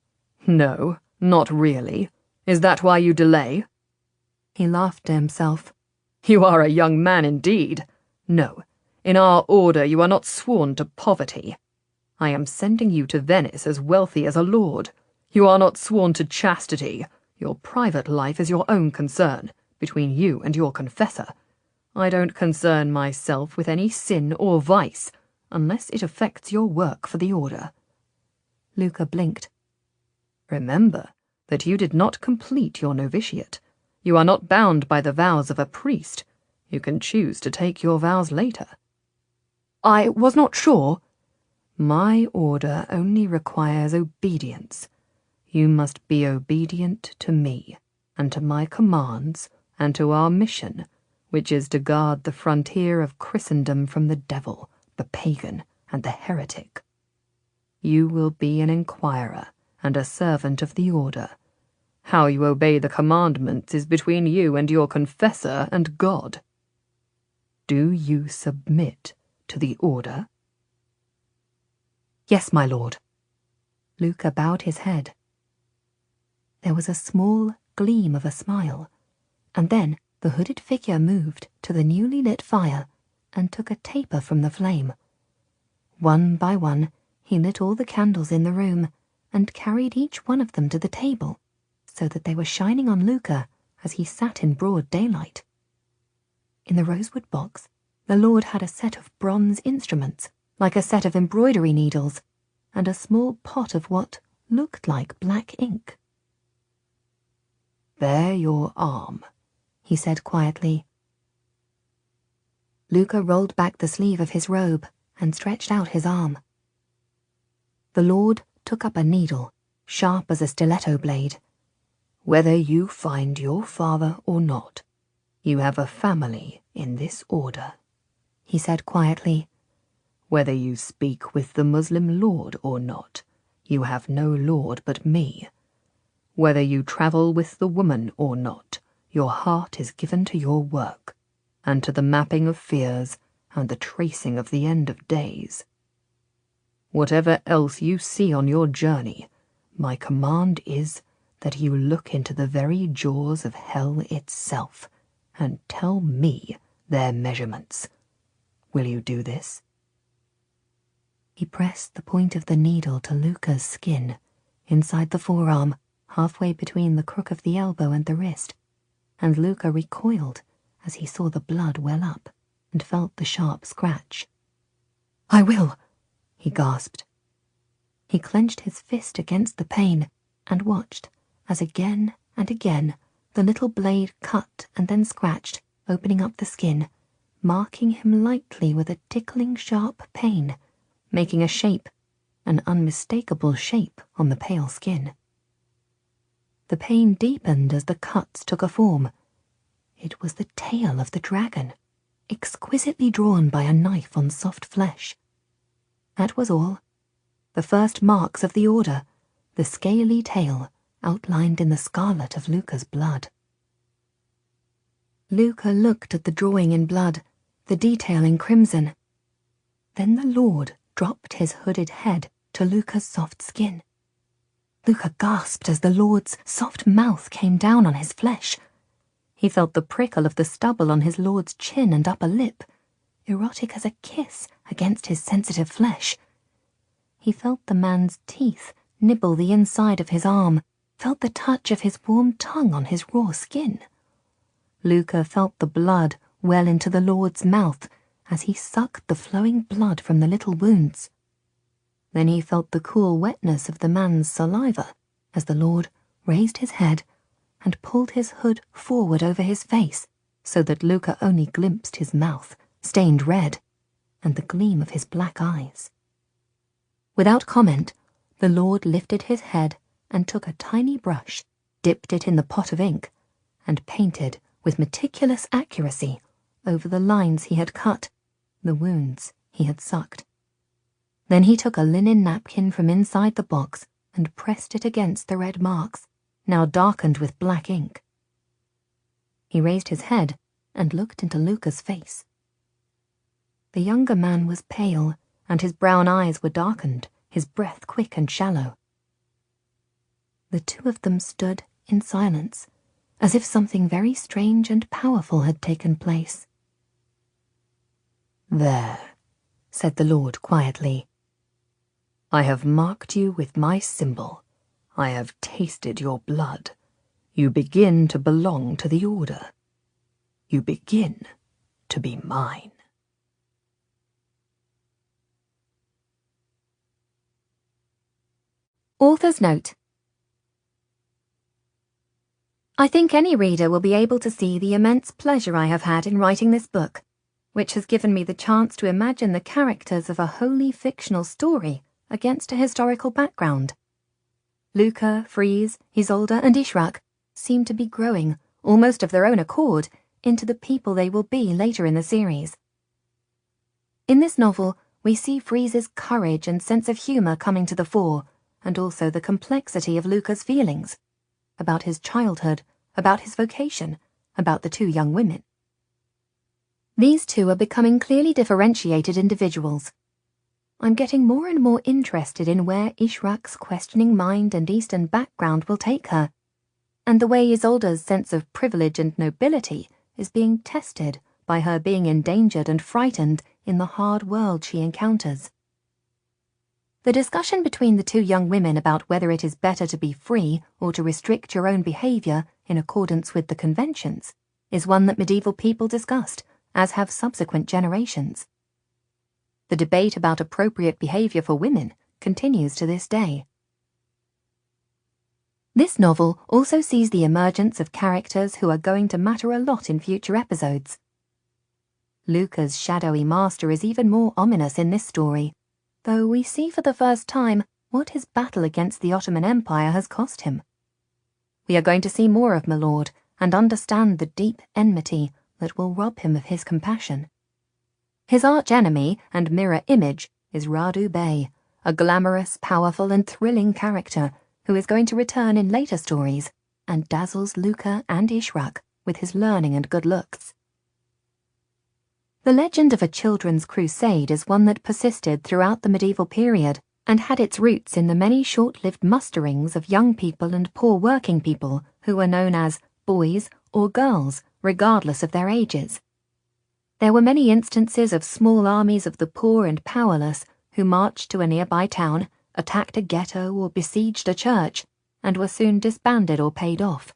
"No, not really. Is that why you delay?" He laughed to himself. "You are a young man indeed. No, in our order you are not sworn to poverty. I am sending you to Venice as wealthy as a lord. You are not sworn to chastity. Your private life is your own concern, between you and your confessor. I don't concern myself with any sin or vice, unless it affects your work for the Order." Luca blinked. "Remember that you did not complete your novitiate. You are not bound by the vows of a priest. You can choose to take your vows later." "I was not sure." "My order only requires obedience. You must be obedient to me, and to my commands, and to our mission, which is to guard the frontier of Christendom from the devil, the pagan, and the heretic. You will be an inquirer and a servant of the Order. How you obey the commandments is between you and your confessor and God. Do you submit to the Order?" "Yes, my lord." Luca bowed his head. There was a small gleam of a smile, and then the hooded figure moved to the newly lit fire and took a taper from the flame. One by one, he lit all the candles in the room and carried each one of them to the table, so that they were shining on Luca as he sat in broad daylight. In the rosewood box, the lord had a set of bronze instruments, like a set of embroidery needles, and a small pot of what looked like black ink. "Bare your arm," he said quietly. Luca rolled back the sleeve of his robe and stretched out his arm. The lord took up a needle, sharp as a stiletto blade. "Whether you find your father or not, you have a family in this order," he said quietly. "Whether you speak with the Muslim lord or not, you have no lord but me. Whether you travel with the woman or not, your heart is given to your work, and to the mapping of fears and the tracing of the end of days. Whatever else you see on your journey, my command is that you look into the very jaws of hell itself and tell me their measurements. Will you do this?" He pressed the point of the needle to Luca's skin, inside the forearm, halfway between the crook of the elbow and the wrist, and Luca recoiled as he saw the blood well up and felt the sharp scratch. "I will," he gasped. He clenched his fist against the pain and watched as again and again the little blade cut and then scratched, opening up the skin, marking him lightly with a tickling sharp pain, making a shape, an unmistakable shape on the pale skin. The pain deepened as the cuts took a form. It was the tail of the dragon, exquisitely drawn by a knife on soft flesh. That was all. The first marks of the Order, the scaly tail outlined in the scarlet of Luca's blood. Luca looked at the drawing in blood, the detail in crimson. Then the lord dropped his hooded head to Luca's soft skin. Luca gasped as the lord's soft mouth came down on his flesh. He felt the prickle of the stubble on his lord's chin and upper lip, erotic as a kiss against his sensitive flesh. He felt the man's teeth nibble the inside of his arm, felt the touch of his warm tongue on his raw skin. Luca felt the blood well into the lord's mouth as he sucked the flowing blood from the little wounds. Then he felt the cool wetness of the man's saliva as the lord raised his head and pulled his hood forward over his face so that Luca only glimpsed his mouth, stained red, and the gleam of his black eyes. Without comment, the lord lifted his head and took a tiny brush, dipped it in the pot of ink, and painted with meticulous accuracy over the lines he had cut, the wounds he had sucked. Then he took a linen napkin from inside the box and pressed it against the red marks, now darkened with black ink. He raised his head and looked into Luca's face. The younger man was pale, and his brown eyes were darkened, his breath quick and shallow. The two of them stood in silence, as if something very strange and powerful had taken place. "There," said the lord quietly. "I have marked you with my symbol. I have tasted your blood. You begin to belong to the Order. You begin to be mine. Author's note. I think any reader will be able to see the immense pleasure I have had in writing this book, which has given me the chance to imagine the characters of a wholly fictional story against a historical background. Luca, Fries, Isolde, and Ishrak seem to be growing, almost of their own accord, into the people they will be later in the series. In this novel, we see Fries's courage and sense of humour coming to the fore, and also the complexity of Luca's feelings, about his childhood, about his vocation, about the two young women. These two are becoming clearly differentiated individuals. I'm getting more and more interested in where Ishrak's questioning mind and Eastern background will take her, and the way Isolde's sense of privilege and nobility is being tested by her being endangered and frightened in the hard world she encounters. The discussion between the two young women about whether it is better to be free or to restrict your own behaviour in accordance with the conventions is one that medieval people discussed, as have subsequent generations. The debate about appropriate behaviour for women continues to this day. This novel also sees the emergence of characters who are going to matter a lot in future episodes. Luca's shadowy master is even more ominous in this story, though we see for the first time what his battle against the Ottoman Empire has cost him. We are going to see more of my lord and understand the deep enmity that will rob him of his compassion. His arch-enemy and mirror image is Radu Bey, a glamorous, powerful and thrilling character who is going to return in later stories and dazzles Luca and Ishrak with his learning and good looks. The legend of a children's crusade is one that persisted throughout the medieval period and had its roots in the many short-lived musterings of young people and poor working people who were known as boys or girls, regardless of their ages. There were many instances of small armies of the poor and powerless who marched to a nearby town, attacked a ghetto or besieged a church, and were soon disbanded or paid off.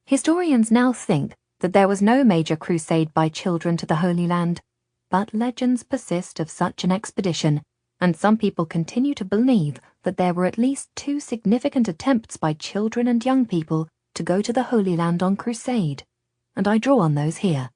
Historians now think that there was no major crusade by children to the Holy Land, but legends persist of such an expedition, and some people continue to believe that there were at least 2 significant attempts by children and young people to go to the Holy Land on crusade, and I draw on those here.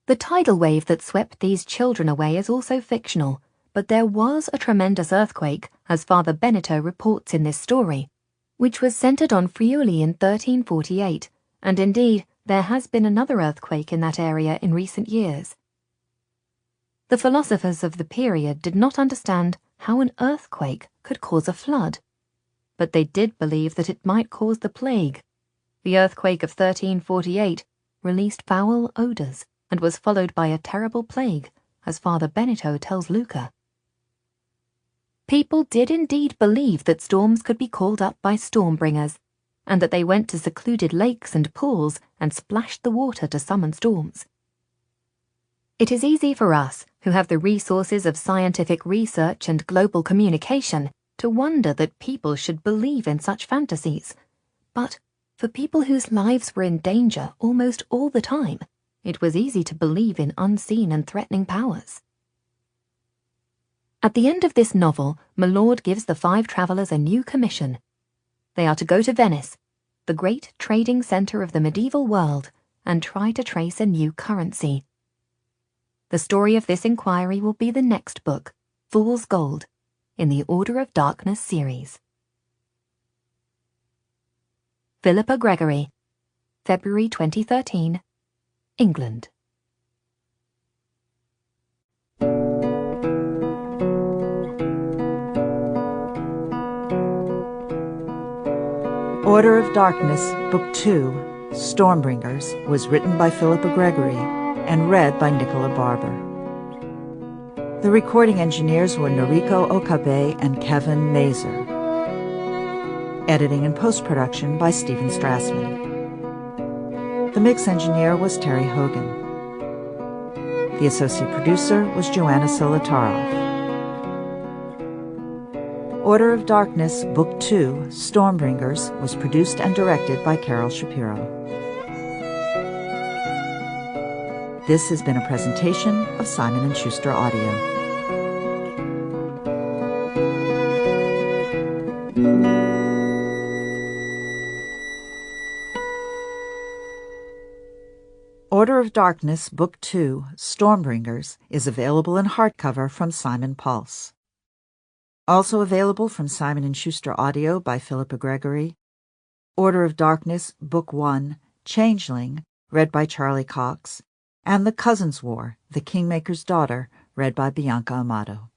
The tidal wave that swept these children away is also fictional, but there was a tremendous earthquake, as Father Benito reports in this story, which was centred on Friuli in 1348, and indeed there has been another earthquake in that area in recent years. The philosophers of the period did not understand how an earthquake could cause a flood, but they did believe that it might cause the plague. The earthquake of 1348 released foul odours and was followed by a terrible plague, as Father Benito tells Luca. People did indeed believe that storms could be called up by Stormbringers, and that they went to secluded lakes and pools and splashed the water to summon storms. It is easy for us, who have the resources of scientific research and global communication, to wonder that people should believe in such fantasies. But for people whose lives were in danger almost all the time, it was easy to believe in unseen and threatening powers. At the end of this novel, my lord gives the 5 travellers a new commission. They are to go to Venice, the great trading centre of the medieval world, and try to trace a new currency. The story of this inquiry will be the next book, Fool's Gold, in the Order of Darkness series. Philippa Gregory, February 2013, England. Order of Darkness, Book 2, Stormbringers, was written by Philippa Gregory and read by Nicola Barber. The recording engineers were Noriko Okabe and Kevin Mazer. Editing and post-production by Stephen Strassman. The mix engineer was Terry Hogan. The associate producer was Joanna Solotaroff. Order of Darkness, Book 2, Stormbringers, was produced and directed by Carol Shapiro. This has been a presentation of Simon & Schuster Audio. Order of Darkness, Book 2, Stormbringers, is available in hardcover from Simon Pulse. Also available from Simon & Schuster Audio by Philippa Gregory, Order of Darkness, Book 1, Changeling, read by Charlie Cox, and The Cousins' War, The Kingmaker's Daughter, read by Bianca Amato.